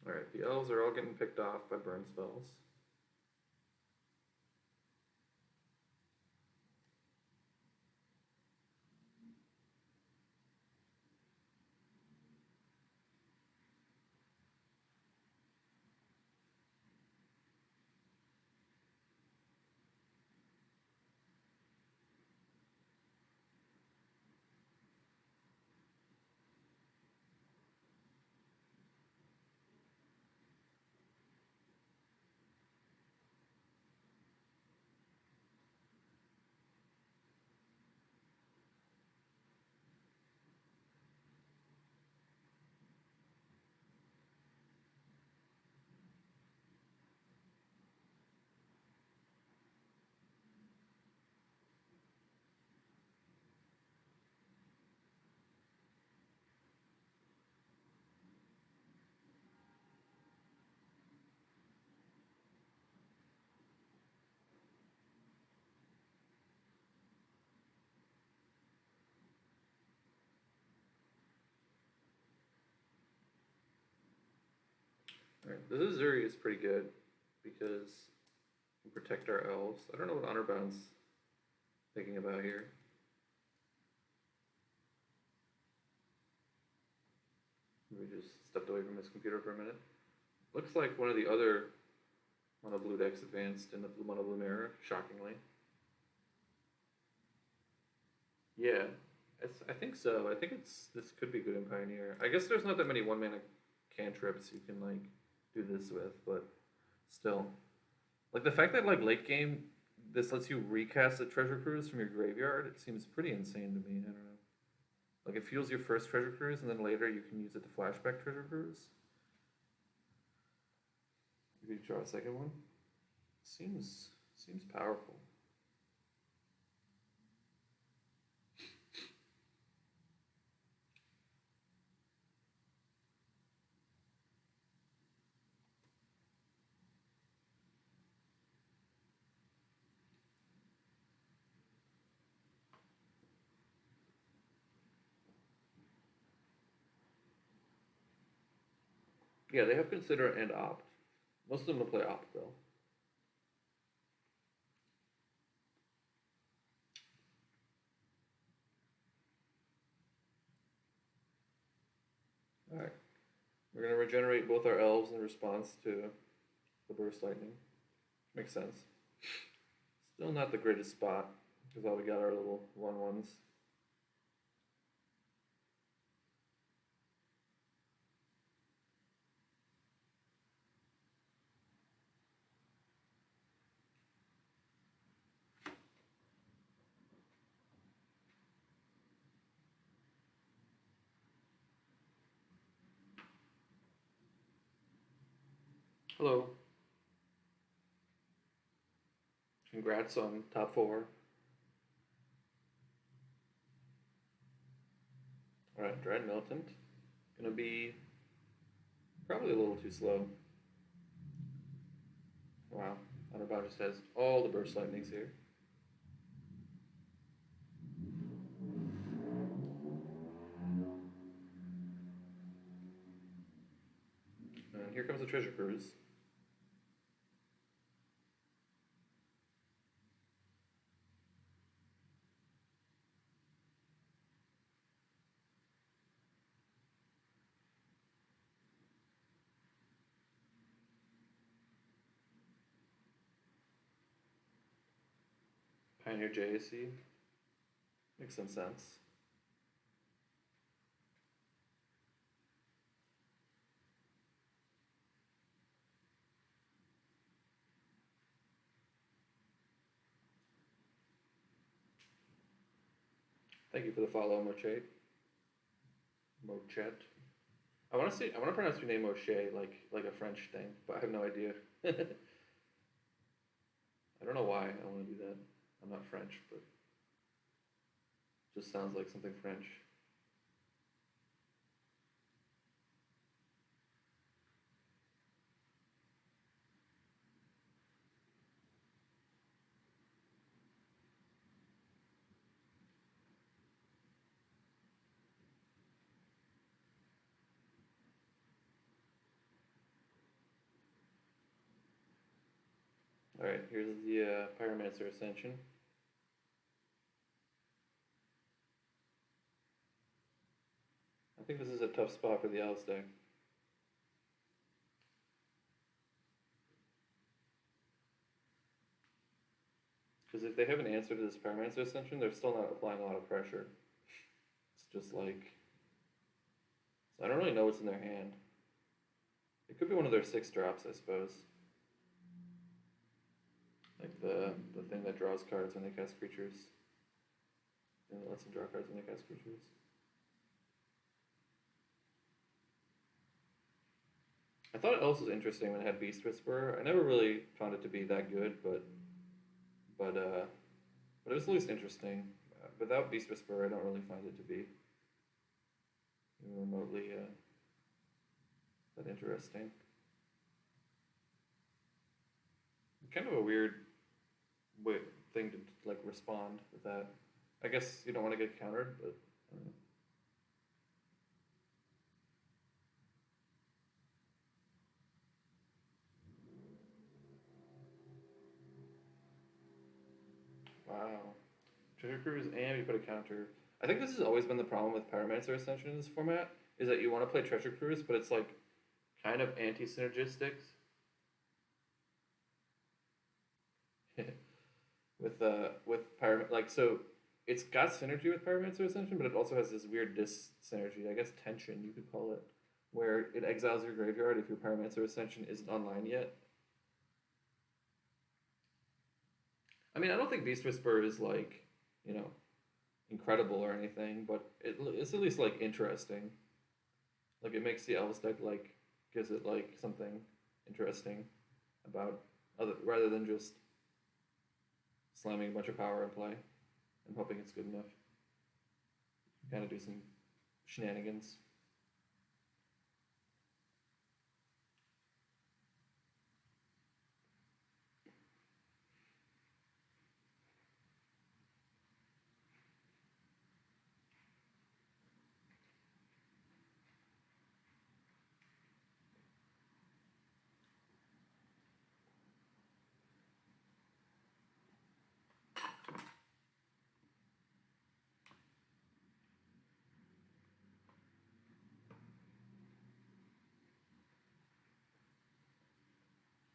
Alright, the elves are all getting picked off by burn spells. Alright, this Azorius is pretty good because we protect our elves. I don't know what Honorbound's thinking about here. We just stepped away from his computer for a minute. Looks like one of the other mono blue decks advanced in the mono blue mirror, shockingly. Yeah, I think so. I think this could be good in Pioneer. I guess there's not that many 1-mana cantrips you can like do this with, but still. Like the fact that like late game this lets you recast a Treasure Cruise from your graveyard, it seems pretty insane to me. I don't know. Like it fuels your first Treasure Cruise and then later you can use it to flashback Treasure Cruise. If you draw a second one. Seems powerful. Yeah, they have Consider and Opt. Most of them will play Opt though. Alright. We're going to regenerate both our elves in response to the Burst Lightning. Makes sense. Still not the greatest spot, because all we got are little 1/1s. Hello. Congrats on top 4. Alright, Dreadnought. Gonna be probably a little too slow. Wow. Underbound just has all the burst lightnings here. And here comes the treasure cruise. Pioneer JAC. Makes some sense. Thank you for the follow, Mochet. Mochet. I want to pronounce your name O'Shea like a French thing, but I have no idea. I don't know why I want to do that. I'm not French, but it just sounds like something French. Alright, here's the Pyromancer Ascension. I think this is a tough spot for the Owls deck. Because if they have an answer to this Pyromancer Ascension, they're still not applying a lot of pressure. It's just like... So I don't really know what's in their hand. It could be one of their 6 drops, I suppose. Like the thing that draws cards when they cast creatures. And it lets them draw cards when they cast creatures. I thought Elves was interesting when it had Beast Whisperer. I never really found it to be that good, but it was at least interesting. Without Beast Whisperer, I don't really find it to be even remotely that interesting. Kind of a weird thing to like respond with that. I guess you don't want to get countered, but I don't know. Wow. Treasure Cruise and you put a counter. I think this has always been the problem with Pyromancer Ascension in this format, is that you want to play Treasure Cruise, but it's like kind of anti-synergistic. with like, so it's got synergy with Pyromancer Ascension, but it also has this weird dis-synergy, I guess tension you could call it, where it exiles your graveyard if your Pyromancer Ascension isn't online yet. I mean, I don't think Beast Whisperer is like, you know, incredible or anything, but it's at least like interesting. Like it makes the Elves deck like gives it like something interesting about rather than just slamming a bunch of power in play and hoping it's good enough. Kind of do some shenanigans.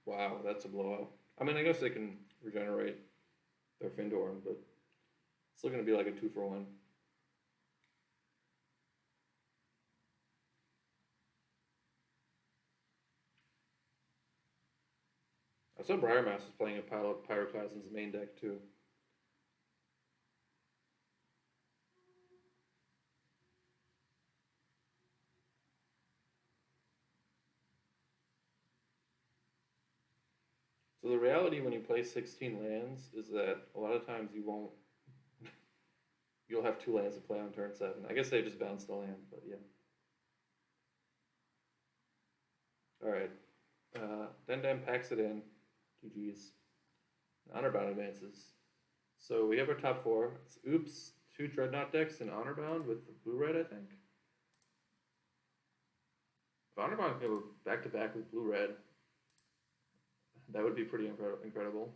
Wow, that's a blowout. I mean, I guess they can regenerate their Findorn, but it's still going to be like a 2-for-1. I saw Briarmass was playing a pile of Pyroclasm's main deck too. So the reality when you play 16 lands is that a lot of times you won't. You'll have 2 lands to play on turn 7. I guess they just bounced the land, but yeah. Alright. Den packs it in. GG's. Honorbound advances. So we have our top 4. It's Oops, 2 Dreadnought decks and Honorbound with blue-red, I think. If Honorbound can go back-to-back with blue-red, that would be pretty incredible.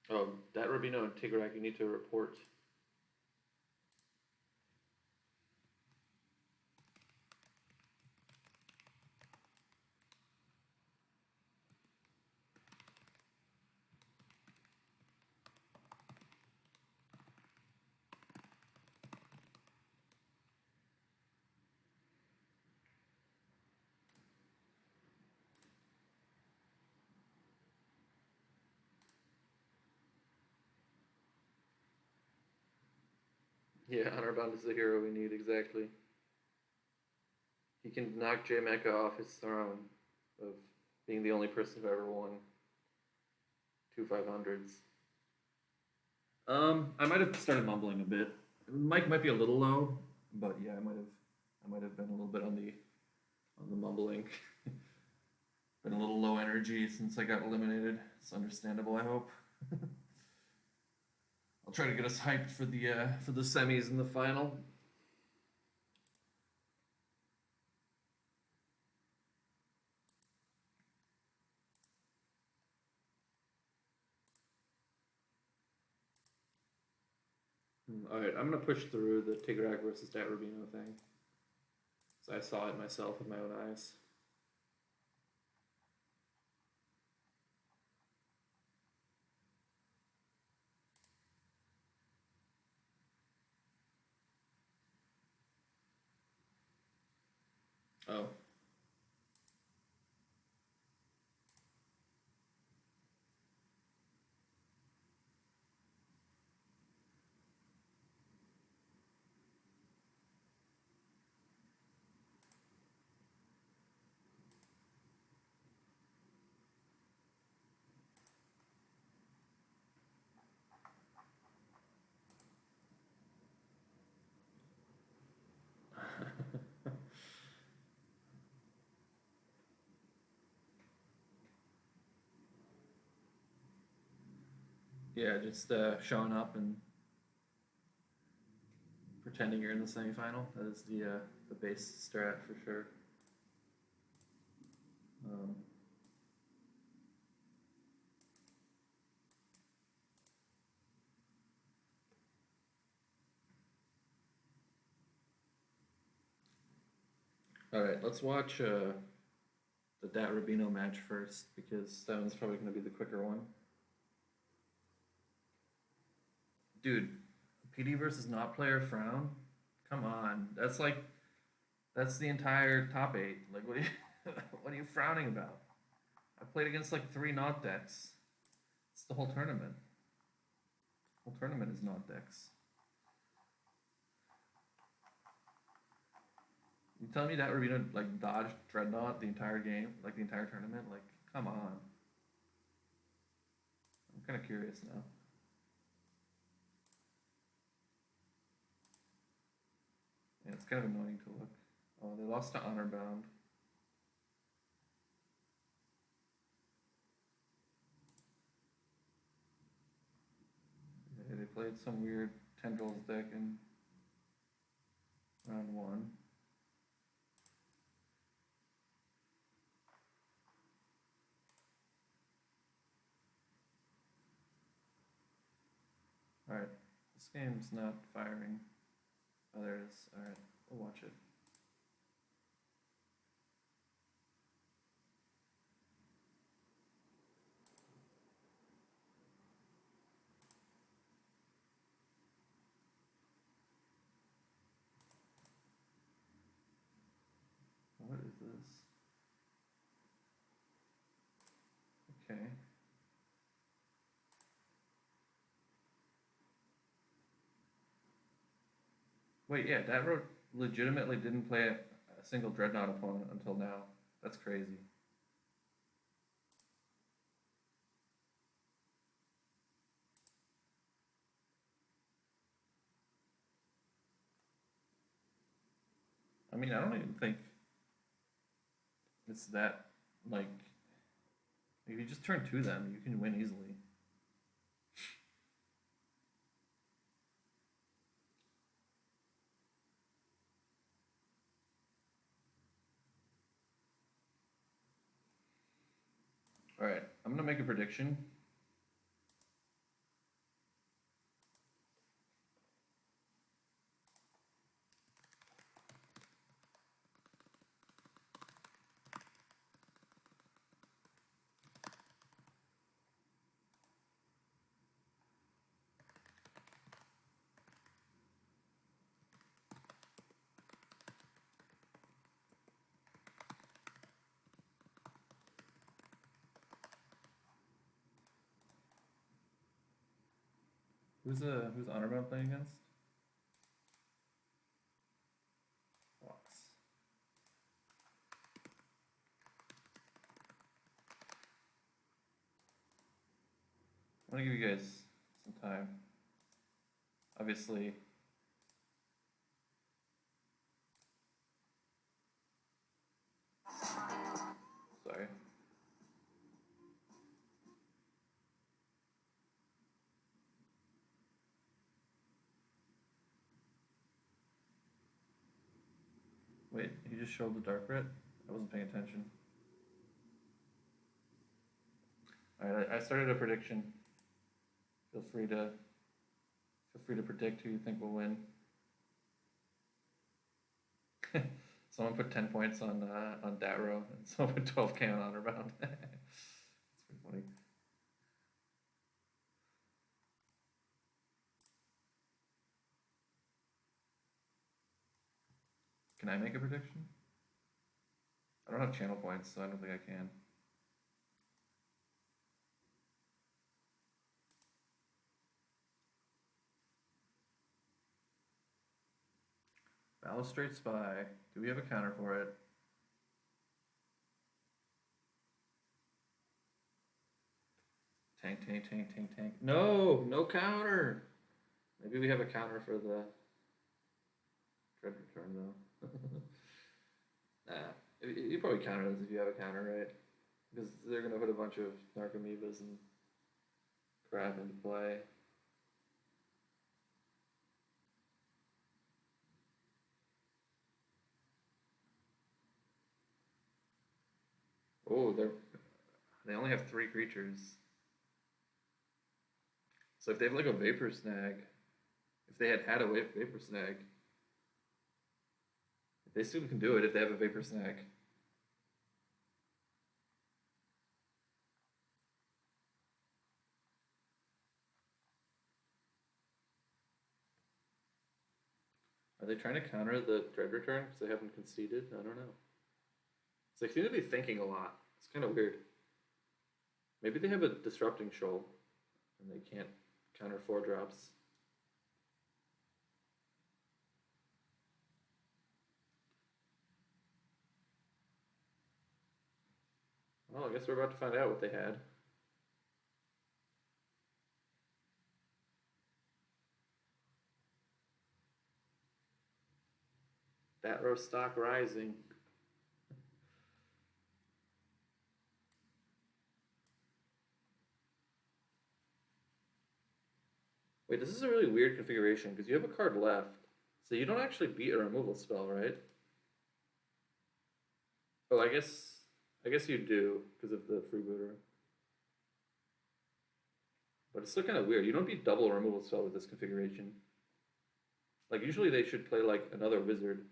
Oh, that Rubino and Tigrak, you need to report. Yeah, Honorbound is the hero we need, exactly. He can knock J Mecha off his throne of being the only person who ever won 2 500s. I might have started mumbling a bit. Mic might be a little low, but yeah, I might have been a little bit on the mumbling. Been a little low energy since I got eliminated. It's understandable, I hope. I'll try to get us hyped for the semis and the final. Alright, I'm going to push through the Tigrak versus Dat Rubino thing. So I saw it myself with my own eyes. Oh. Yeah, just showing up and pretending you're in the semifinal. That is the base strat for sure. All right, let's watch the Dat Rubino match first because that one's probably going to be the quicker one. Dude, PD versus not player frown? Come on. That's the entire top 8. Like, what are you frowning about? I've played against like 3 not decks. It's the whole tournament. The whole tournament is not decks. You tell me that Rubino like dodged Dreadnought the entire game, like the entire tournament? Like, come on. I'm kind of curious now. Yeah, it's kind of annoying to look. Oh, they lost to Honorbound. Yeah, they played some weird Tendrils deck in round 1. Alright, this game's not firing. Oh, there it is. Alright, we'll watch it. What is this? Okay. Wait, yeah, Davro legitimately didn't play a single Dreadnought opponent until now. That's crazy. I mean, I don't even think it's that, like, if you just turn to them, you can win easily. Alright, I'm gonna make a prediction. Who's Honorbound playing against? Fox. I'm gonna give you guys some time. Obviously, sorry. Wait, he just showed the dark red? I wasn't paying attention. Alright, I started a prediction. Feel free to predict who you think will win. Someone put 10 points on Datro, and someone put 12k on Honorbound. That's pretty funny. Can I make a prediction? I don't have channel points, so I don't think I can. Balustrade Spy. Do we have a counter for it? Tank, tank, tank, tank, tank. No, no counter. Maybe we have a counter for the Dread Return though. Nah, you probably counter this if you have a counter, right? Because they're gonna put a bunch of Narcomoebas and crap into play. Oh, they only have 3 creatures. So if they have like a Vapor Snag, if they had a Vapor Snag, they still can do it if they have a Vapor Snag. Are they trying to counter the Dread Return because they haven't conceded? I don't know. So they seem to be thinking a lot. It's kind of weird. Maybe they have a Disrupting Shoal and they can't counter 4-drops. Well, I guess we're about to find out what they had. Datro stock rising. Wait, this is a really weird configuration because you have a card left. So you don't actually beat a removal spell, right? Oh, I guess you do because of the freebooter. But it's still kind of weird. You don't beat double removal spell with this configuration. Like usually they should play like another wizard.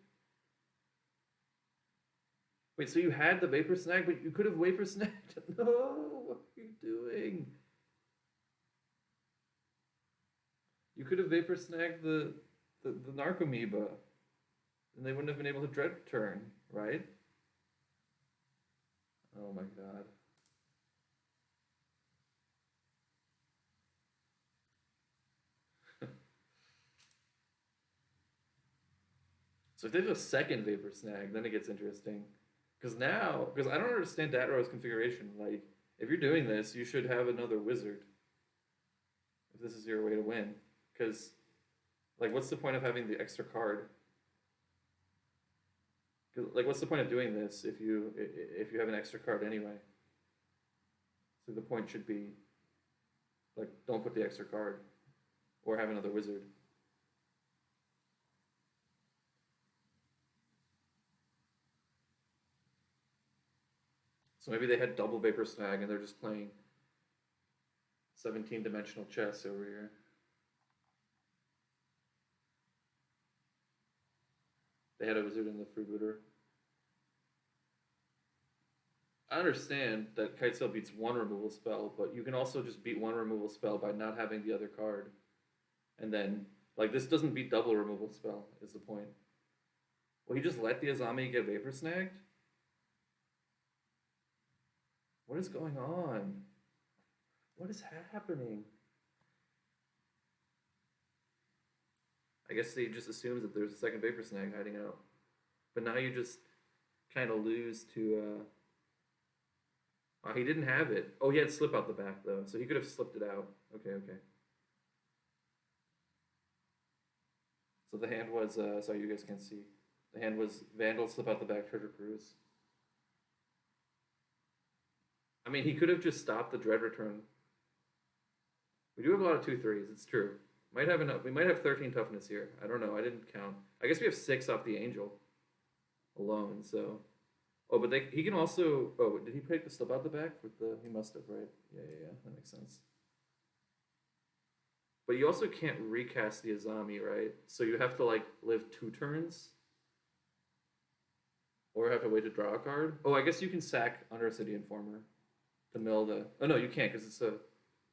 Wait, so you had the Vapor Snag, but you could have Vapor Snagged? No, what are you doing? You could have Vapor Snagged the Narcomoeba, and they wouldn't have been able to Dread Return, right? Oh my god. So if they have a second Vapor Snag, then it gets interesting. Because I don't understand Datrow's configuration. Like, if you're doing this, you should have another wizard. If this is your way to win. Because, like, what's the point of having the extra card? Like, what's the point of doing this if you have an extra card anyway? So the point should be, like, don't put the extra card, or have another wizard. So maybe they had double Vapor Snag and they're just playing 17-dimensional chess over here. They had a wizard in the freebooter. I understand that Kitesail beats one removal spell, but you can also just beat one removal spell by not having the other card. And then, like, this doesn't beat double removal spell, is the point. Well, he just let the Azami get Vapor Snagged? What is going on? What is happening? I guess he just assumes that there's a second Vapor Snag hiding out. But now you just kind of lose to... Oh, he didn't have it. Oh, he had slip out the back, though. So he could have slipped it out. Okay. So the hand was... sorry, you guys can't see. The hand was Vandal, slip out the back, Treasure Cruise. I mean, he could have just stopped the Dread Return. We do have a lot of 2/3s. It's true. Might have enough. We might have 13 toughness here. I don't know. I didn't count. I guess we have 6 off the Angel alone. So, oh, but he can also. Oh, did he pick the slip out the back with the? He must have, right? Yeah. That makes sense. But you also can't recast the Azami, right? So you have to like live 2 turns, or have to wait to draw a card. Oh, I guess you can sack Under City Informer to mill the. Oh no, you can't because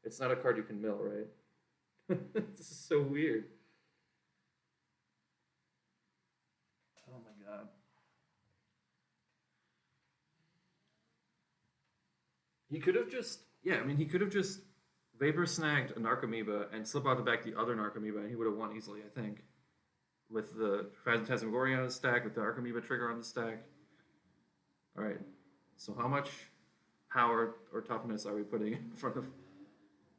it's not a card you can mill, right? This is so weird. Oh my god. He could have just, he could have just Vapor Snagged a Narcomoeba and slip out the back the other Narcomoeba, and he would have won easily, I think. With the Phantasmagoria on the stack, with the Narcomoeba trigger on the stack. Alright, so how much power or toughness are we putting in front of...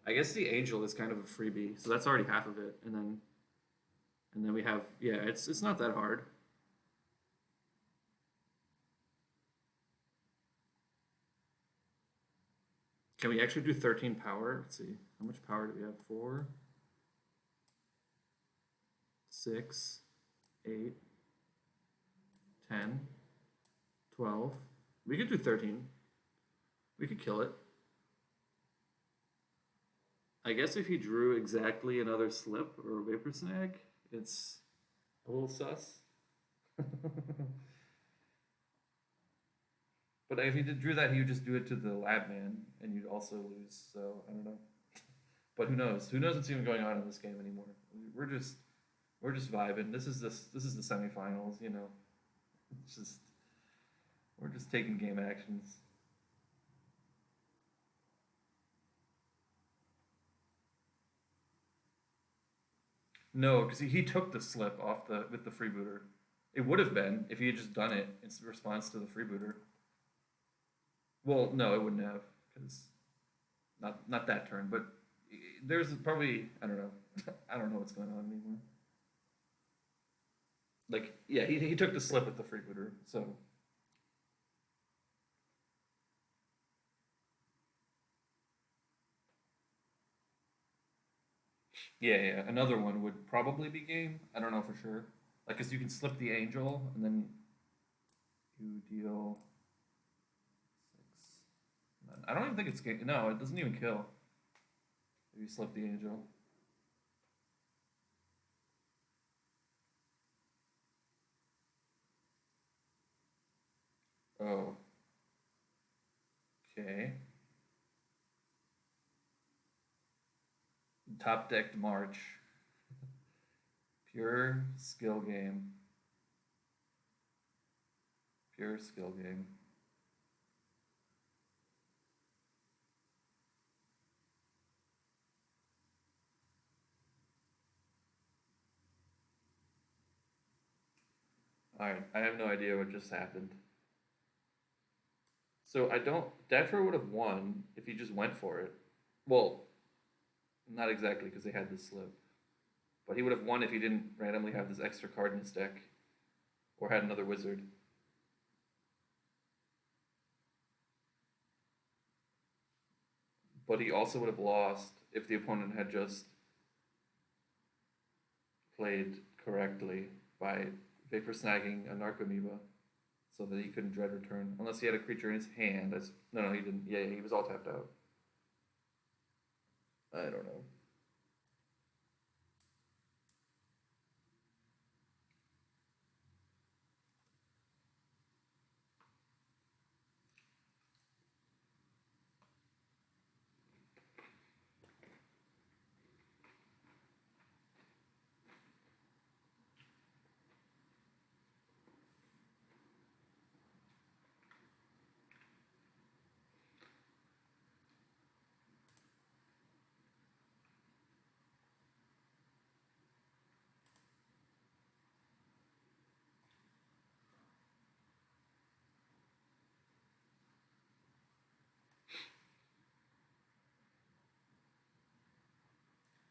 I guess the Angel is kind of a freebie, so that's already half of it, and then we have, it's not that hard. Can we actually do 13 power? Let's see, how much power do we have? 4, 6, 8, 10, 12. We could do 13. We could kill it. I guess if he drew exactly another slip or a Vapor Snag, it's a little sus. But if he drew that, he would just do it to the Lab Man, and you'd also lose. So I don't know. But who knows? Who knows what's even going on in this game anymore? We're just vibing. This is the semifinals. You know, we're just taking game actions. No, because he took the slip off with the freebooter. It would have been if he had just done it in response to the freebooter. Well, no, it wouldn't have, because not that turn. But there's probably, I don't know. I don't know what's going on anymore. Like, yeah, he took the slip with the freebooter, so. Yeah, another one would probably be game. I don't know for sure. Like, because you can slip the Angel, and then you deal 6. I don't even think it's game. No, it doesn't even kill if you slip the Angel. Oh. Okay. Top decked March. Pure skill game. Pure skill game. Alright, I have no idea what just happened. So I don't. Datro would have won if he just went for it. Well, not exactly because they had this slip. But he would have won if he didn't randomly have this extra card in his deck or had another wizard. But he also would have lost if the opponent had just played correctly by Vapor snagging a Narcomoeba so that he couldn't dread return. Unless he had a creature in his hand. No, he didn't. Yeah, he was all tapped out. I don't know.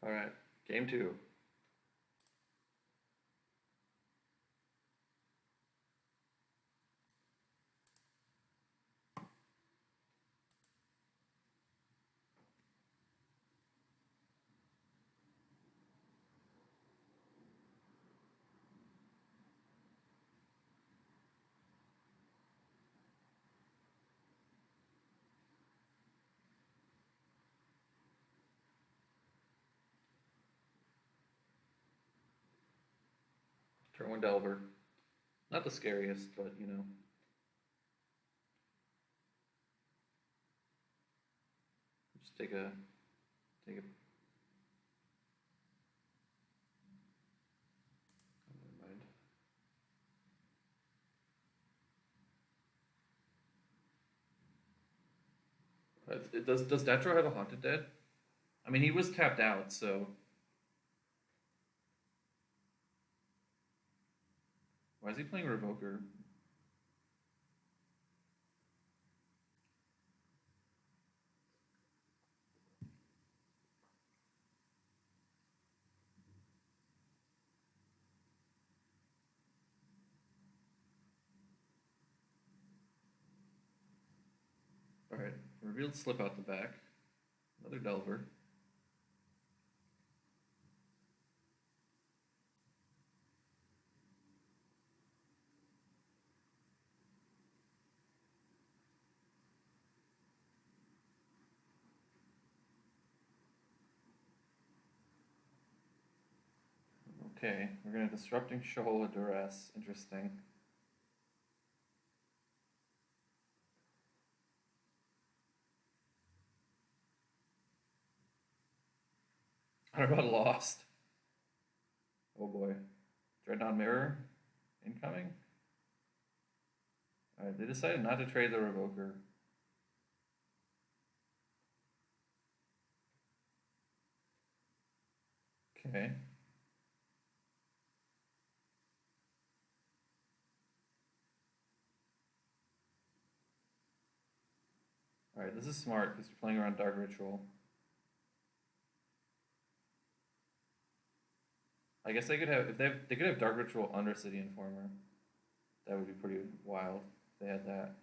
Alright, game 2. Turn 1 Delver. Not the scariest, but you know. Just take a. Oh, never mind. Does Datro have a Haunted Dead? I mean, he was tapped out, so. Why is he playing Revoker? Alright, revealed slip out the back. Another Delver. Okay, we're gonna Disrupting Shoal Duress. Interesting. How about Lost? Oh boy. Dreadnought Mirror incoming? Alright, they decided not to trade the Revoker. Okay. Alright, this is smart because you're playing around Dark Ritual. I guess they could have if they could have Dark Ritual under City Informer. That would be pretty wild if they had that.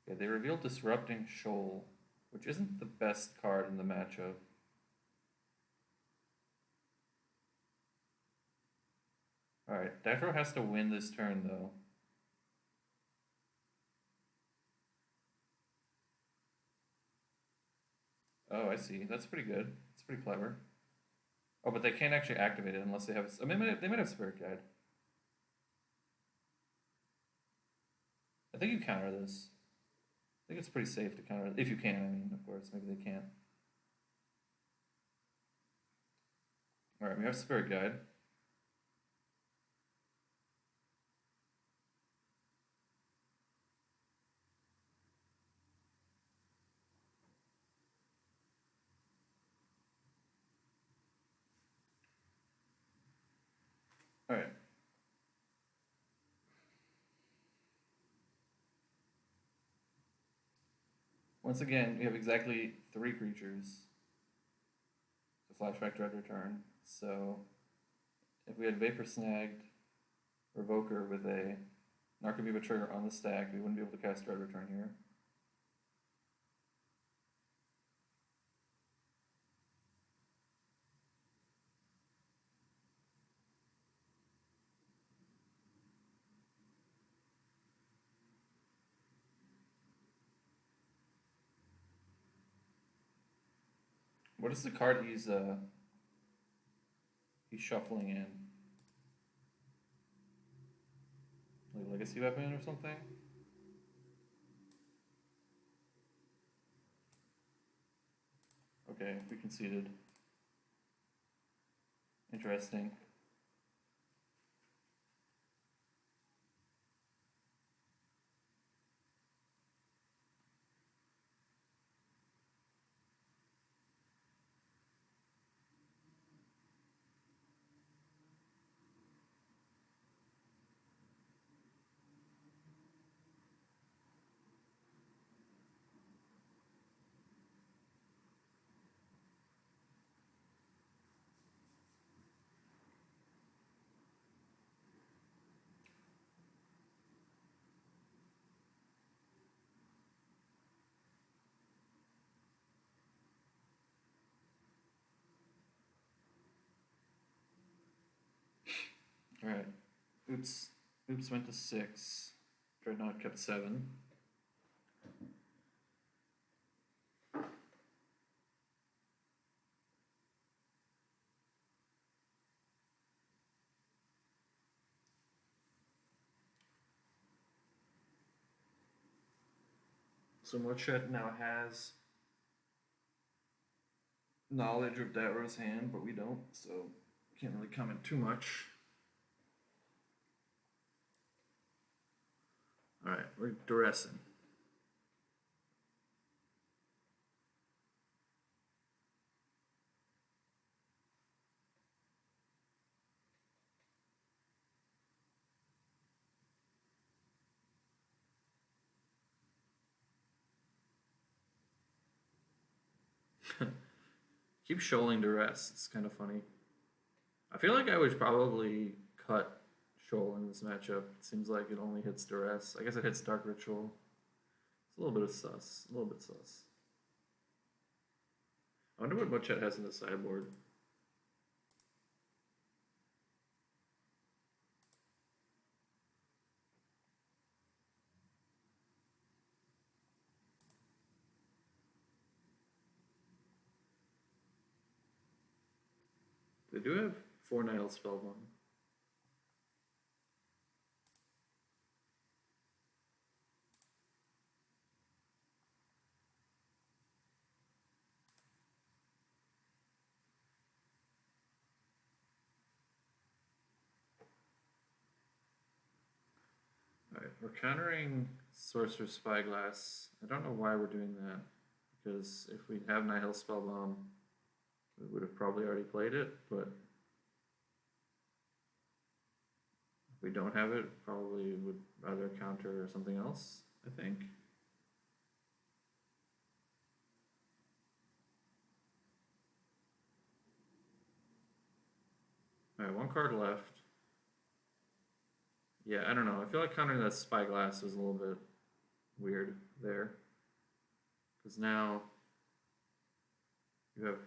Yeah, they revealed Disrupting Shoal, which isn't the best card in the matchup. Alright, Datro has to win this turn though. Oh, I see. That's pretty good. It's pretty clever. Oh, but they can't actually activate it unless they have. I mean, they might have Spirit Guide. I think you counter this. I think it's pretty safe to counter if you can. I mean, of course, maybe they can't. All right, we have Spirit Guide. Once again, we have exactly 3 creatures to flashback Dread Return. So if we had Vapor Snagged Revoker with a Narcomoeba trigger on the stack, we wouldn't be able to cast Dread Return here. What is the card he's shuffling in? Like Legacy Weapon or something? Okay, we conceded. Interesting. Alright. Oops went to 6. Dreadnought kept 7. So Mochet now has knowledge of Daro's hand, but we don't, so can't really comment too much. Alright, we're duressing. Keep shoaling duress. It's kind of funny. I feel like I would probably cut Shoal in this matchup. It seems like it only hits duress. I guess it hits Dark Ritual. It's a little bit of sus. A little bit sus. I wonder what Mochet has in the sideboard. They do have 4 Nihil Spellbomb. Alright, we're countering Sorcerer's Spyglass. I don't know why we're doing that, because if we have Nihil Spellbomb, we would have probably already played it, but if we don't have it, probably would rather counter something else, I think. Alright, 1 card left. Yeah, I don't know. I feel like countering that Spyglass was a little bit weird there. Because now you have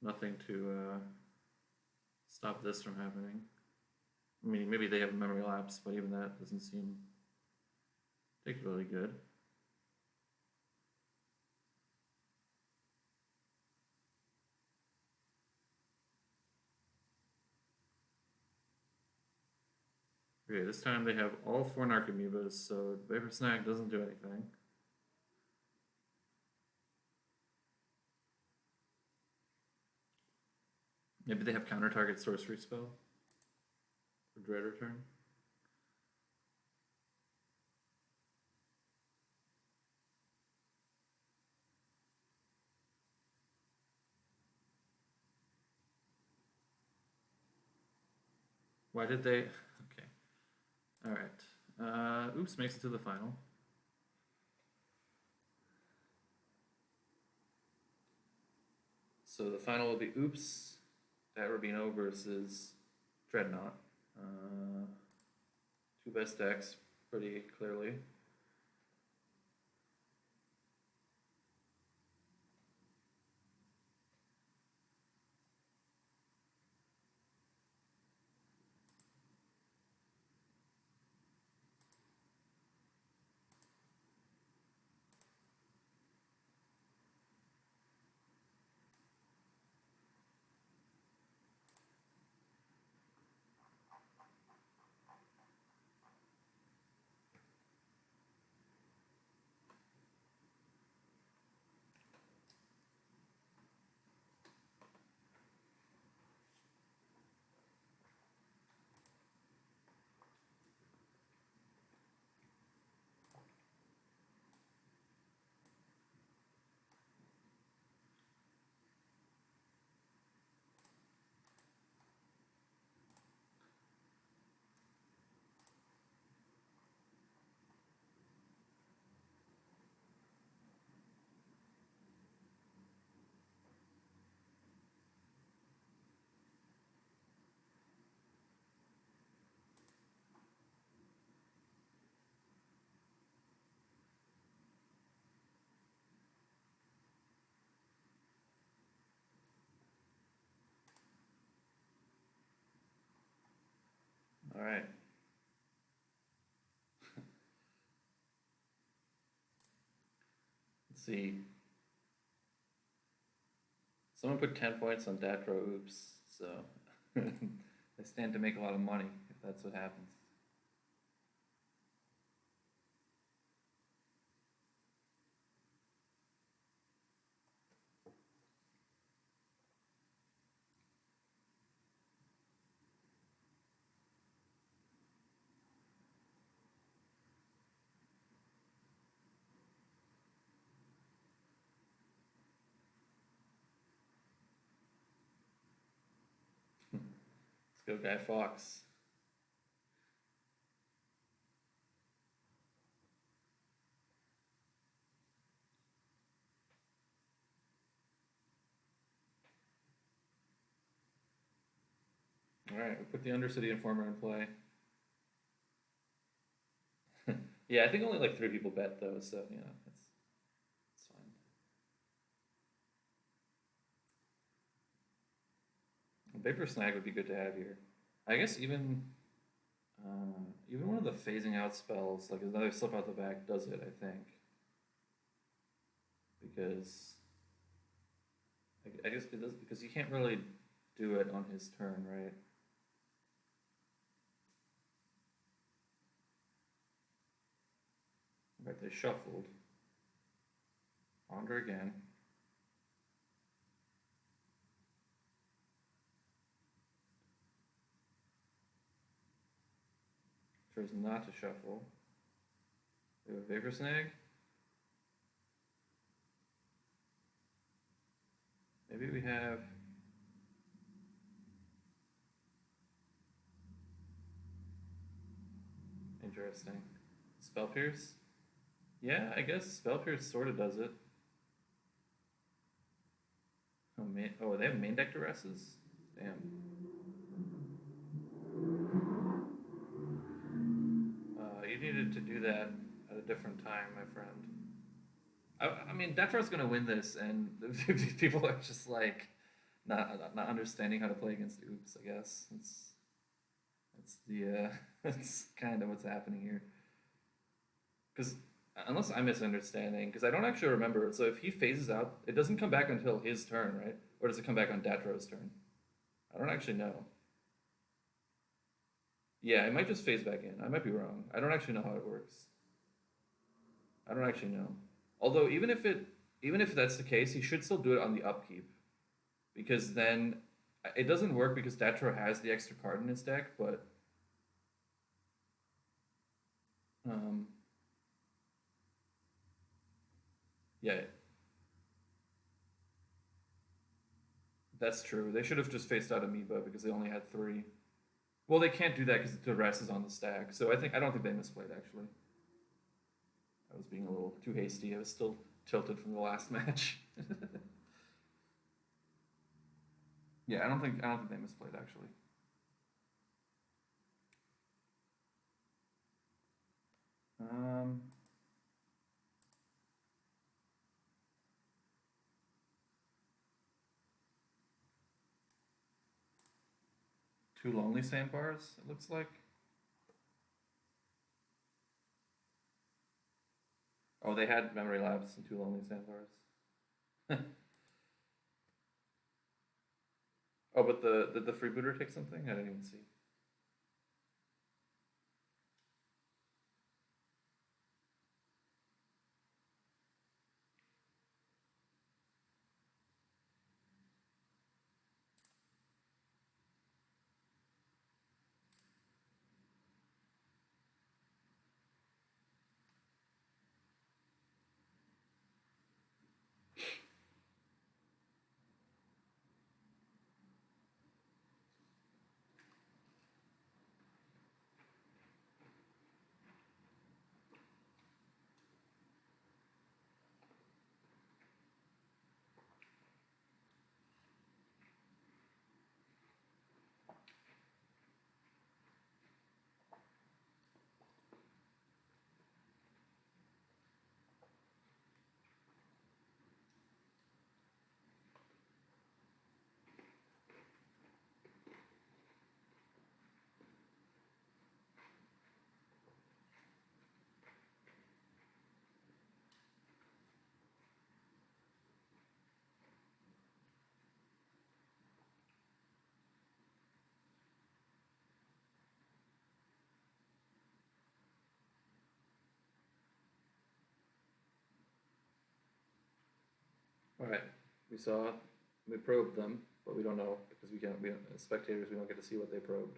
nothing to stop this from happening. I mean, maybe they have a memory lapse, but even that doesn't seem particularly good. Okay, this time they have all 4 Narcomoebas, so Vapor Snag doesn't do anything. Maybe they have counter target sorcery spell for Dread Return. Why did they? Okay. Alright. Oops makes it to the final. So the final will be Oops, Pat Rubino versus Dreadnought. Two best decks, pretty clearly. All right. Let's see. Someone put 10 points on Datro Oops, so they stand to make a lot of money if that's what happens. Let's go, Guy Fawkes. All right, we put the Undercity Informer in play. Yeah, I think only like 3 people bet though, so you know, it's fine. Vapor Snag would be good to have here. I guess even one of the phasing out spells, like another Slip Out the Back, does it, I think. Because I guess it does, because you can't really do it on his turn, right? Right, they shuffled. Ponder again. Chose not to shuffle. We have a Vapor Snag. Maybe we have... Interesting. Spell Pierce? Yeah, I guess Spell Pierce sort of does it. Oh, they have main deck duresses? Damn. You needed to do that at a different time, my friend. I mean, Detroit's going to win this, and these people are just like not understanding how to play against Oops, I guess. That's kind of what's happening here. Because unless I'm misunderstanding, because I don't actually remember. So if he phases out, it doesn't come back until his turn, right? Or does it come back on Datro's turn? I don't actually know. Yeah, it might just phase back in. I might be wrong. I don't actually know how it works. I don't actually know. Although even if that's the case, he should still do it on the upkeep, because then it doesn't work because Datro has the extra card in his deck, but yeah, that's true. They should have just faced out Amoeba because they only had 3. Well, they can't do that because the rest is on the stack. So I don't think they misplayed actually. I was being a little too hasty. I was still tilted from the last match. Yeah, I don't think they misplayed actually. Two lonely sandbars, it looks like. Oh, they had memory lapse and two lonely sandbars. Oh, but did the freebooter take something? I didn't even see. All right, we probed them, but we don't know because we don't, as spectators, we don't get to see what they probed.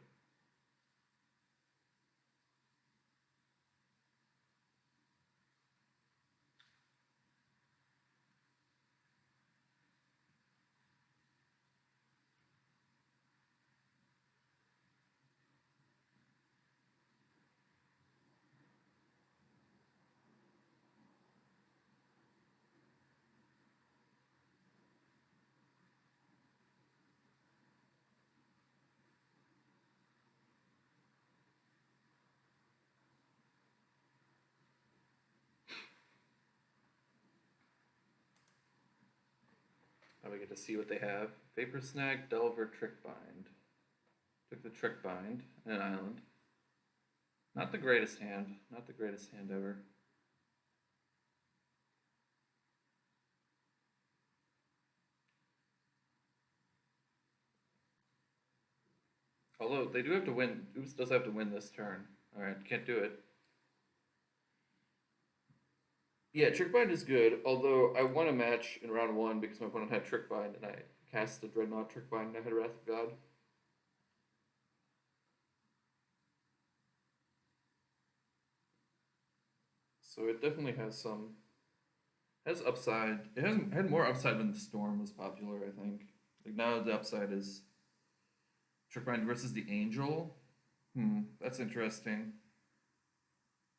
Now we get to see what they have. Vapor Snag, Delver, Trickbind. Took the Trickbind and an island. Not the greatest hand. Not the greatest hand ever. Although they do have to win. Oops does have to win this turn. Alright, can't do it. Yeah, Trickbind is good, although I won a match in round one because my opponent had Trickbind and I cast the Dreadnought Trickbind and I had Wrath of God. So it definitely has upside. It had more upside when the Storm was popular, I think. Like now the upside is Trickbind versus the Angel. That's interesting.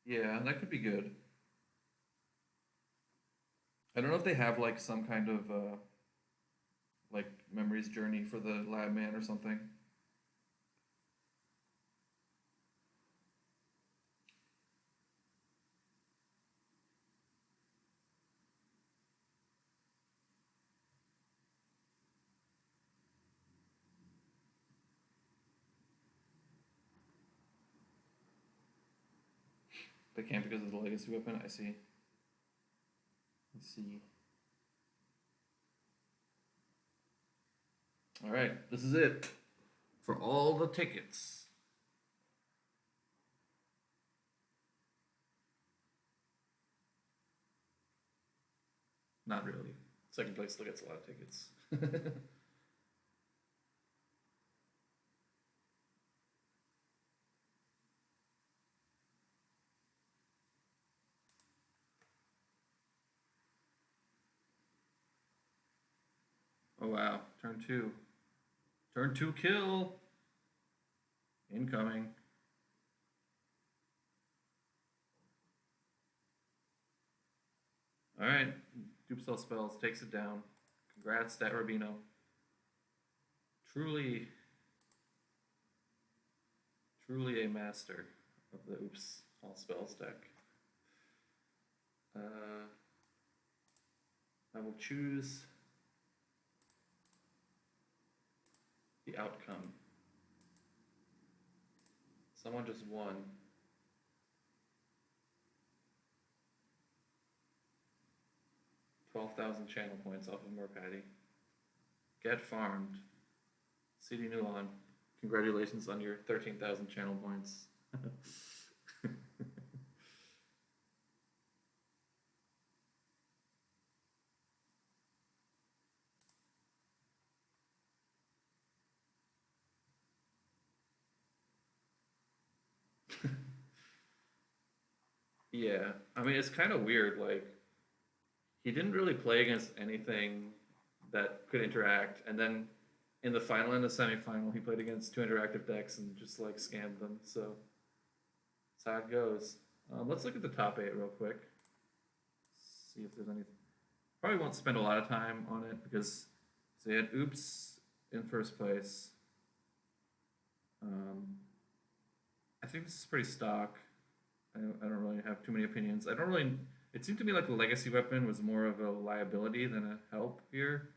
Yeah, that could be good. I don't know if they have like some kind of like memories journey for the lab man or something. They can't because of the legacy weapon. I see. Let's see. All right, this is it for all the tickets. Not really. Second place still gets a lot of tickets. Oh wow, turn two. Turn two kill. Incoming. All right, Dupe Spells takes it down. Congrats, Stat Rubino. Truly, truly a master of the Oops All Spells deck. I will choose the outcome. Someone just won. $12,000 channel points off of Merpatty. Get farmed. CD Nulon, congratulations on your 13,000 channel points. Yeah, I mean, it's kind of weird. Like, he didn't really play against anything that could interact, and then in the final and the semifinal, he played against two interactive decks and just like scammed them. So that's how it goes. Let's look at the top 8 real quick. See if there's any. Probably won't spend a lot of time on it because they had Oops in first place. I think this is pretty stock. I don't really have too many opinions. I don't really. It seemed to me like the legacy weapon was more of a liability than a help here,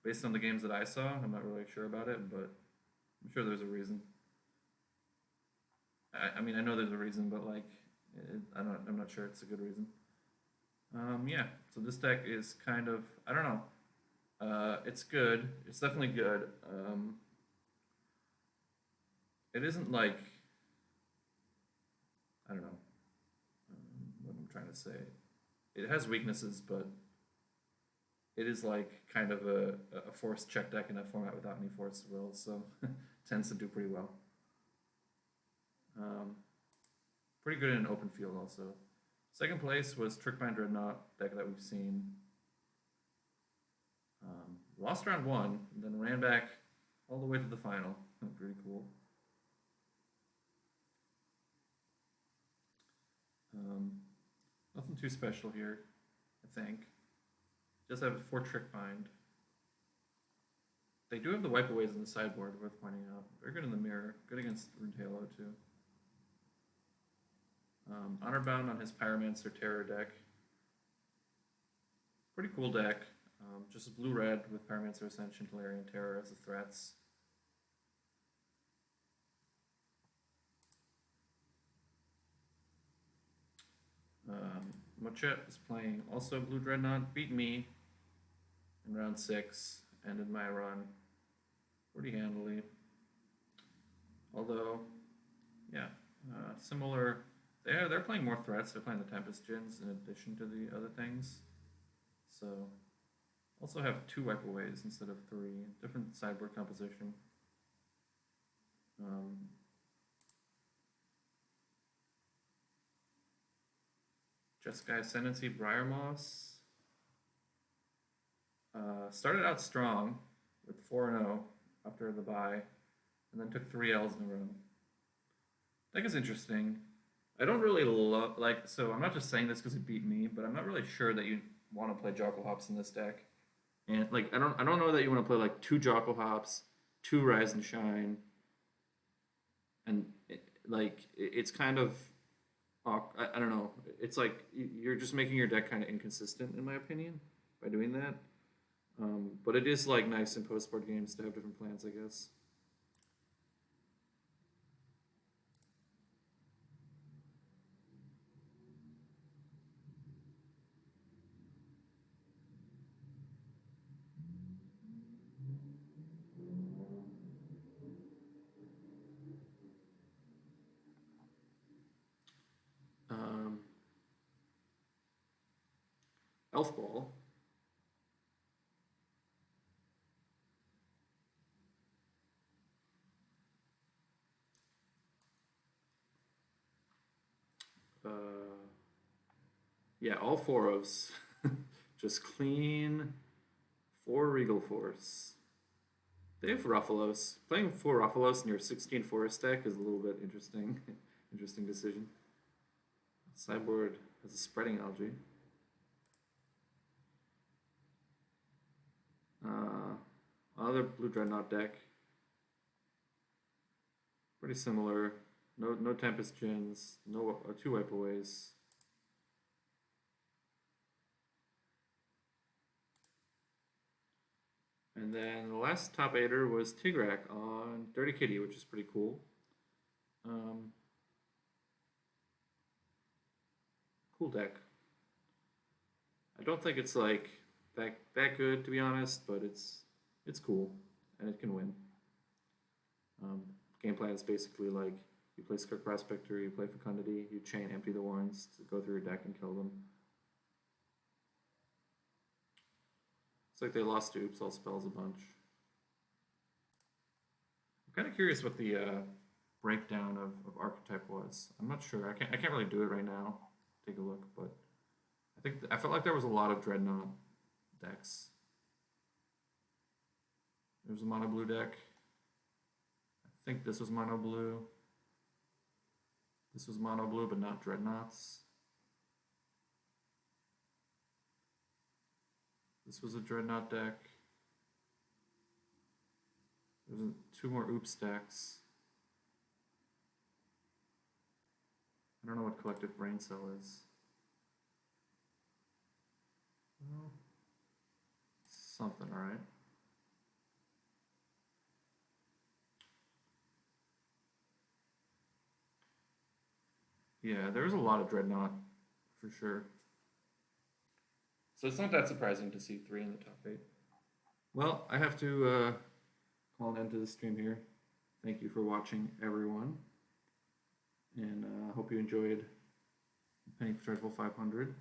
based on the games that I saw. I'm not really sure about it, but I'm sure there's a reason. I mean, I know there's a reason, but like, I'm not sure it's a good reason. Yeah. So this deck is kind of, I don't know. It's good. It's definitely good. It isn't like, I don't know what I'm trying to say. It has weaknesses, but it is like kind of a forced check deck in a format without any forced wills, so tends to do pretty well. Pretty good in an open field also. Second place was Trickbind Dreadnought, deck that we've seen. Lost round 1, and then ran back all the way to the final. Pretty cool. Nothing too special here, I think. Just have 4 Trickbind. They do have the wipeaways in the sideboard, worth pointing out. Very good in the mirror. Good against Rune Halo, too. Honorbound on his Pyromancer Terror deck. Pretty cool deck. Just blue-red with Pyromancer Ascension, Talarian Terror as the threats. Mochet is playing also Blue Dreadnought. Beat me in round 6. Ended my run pretty handily. Although, yeah, similar. They're playing more threats. They're playing the Tempest Djinns in addition to the other things. So, also have 2 wipeaways instead of 3. Different sideboard composition. Jeskai Ascendancy Briarmoss. Started out strong with 4-0 after the bye, and then took 3 L's in a row. Deck is interesting. I don't really love, like, so I'm not just saying this because it beat me, but I'm not really sure that you want to play Jockle Hops in this deck. And like, I don't know that you want to play like 2 Jockle Hops, 2 Rise and Shine, and it's kind of, I don't know. It's like you're just making your deck kind of inconsistent, in my opinion, by doing that. But it is like nice in post-board games to have different plans, I guess. Elf Ball. Yeah, all 4 ofs. Just clean 4 Regal Force. They have Ruffalos. Playing 4 Ruffalos in your 16 Forest deck is a little bit interesting. Interesting decision. Sideboard has a Spreading Algae. Another Blue Dreadnought deck. Pretty similar. No Tempest Gens, no 2 wipe aways. And then the last top 8er was Tigrak on Dirty Kitty, which is pretty cool. Cool deck. I don't think it's like that good, to be honest, but it's cool and it can win. Game plan is basically like you play Skirk Prospector, you play Fecundity, you chain empty the warrens to go through your deck and kill them. It's like they lost to Oops All Spells a bunch. I'm kind of curious what the breakdown of archetype was. I'm not sure. I can't really do it right now. Take a look, but I felt like there was a lot of Dreadnought decks. There's a mono blue deck. I think this was mono blue. This was mono blue, but not Dreadnoughts. This was a Dreadnought deck. There's 2 more Oops decks. I don't know what Collective Brain Cell is. Well, something, alright. Yeah, there was a lot of Dreadnought, for sure. So it's not that surprising to see 3 in the top 8. Well, I have to call an end to the stream here. Thank you for watching, everyone. And I hope you enjoyed Penny for Dreadful 500.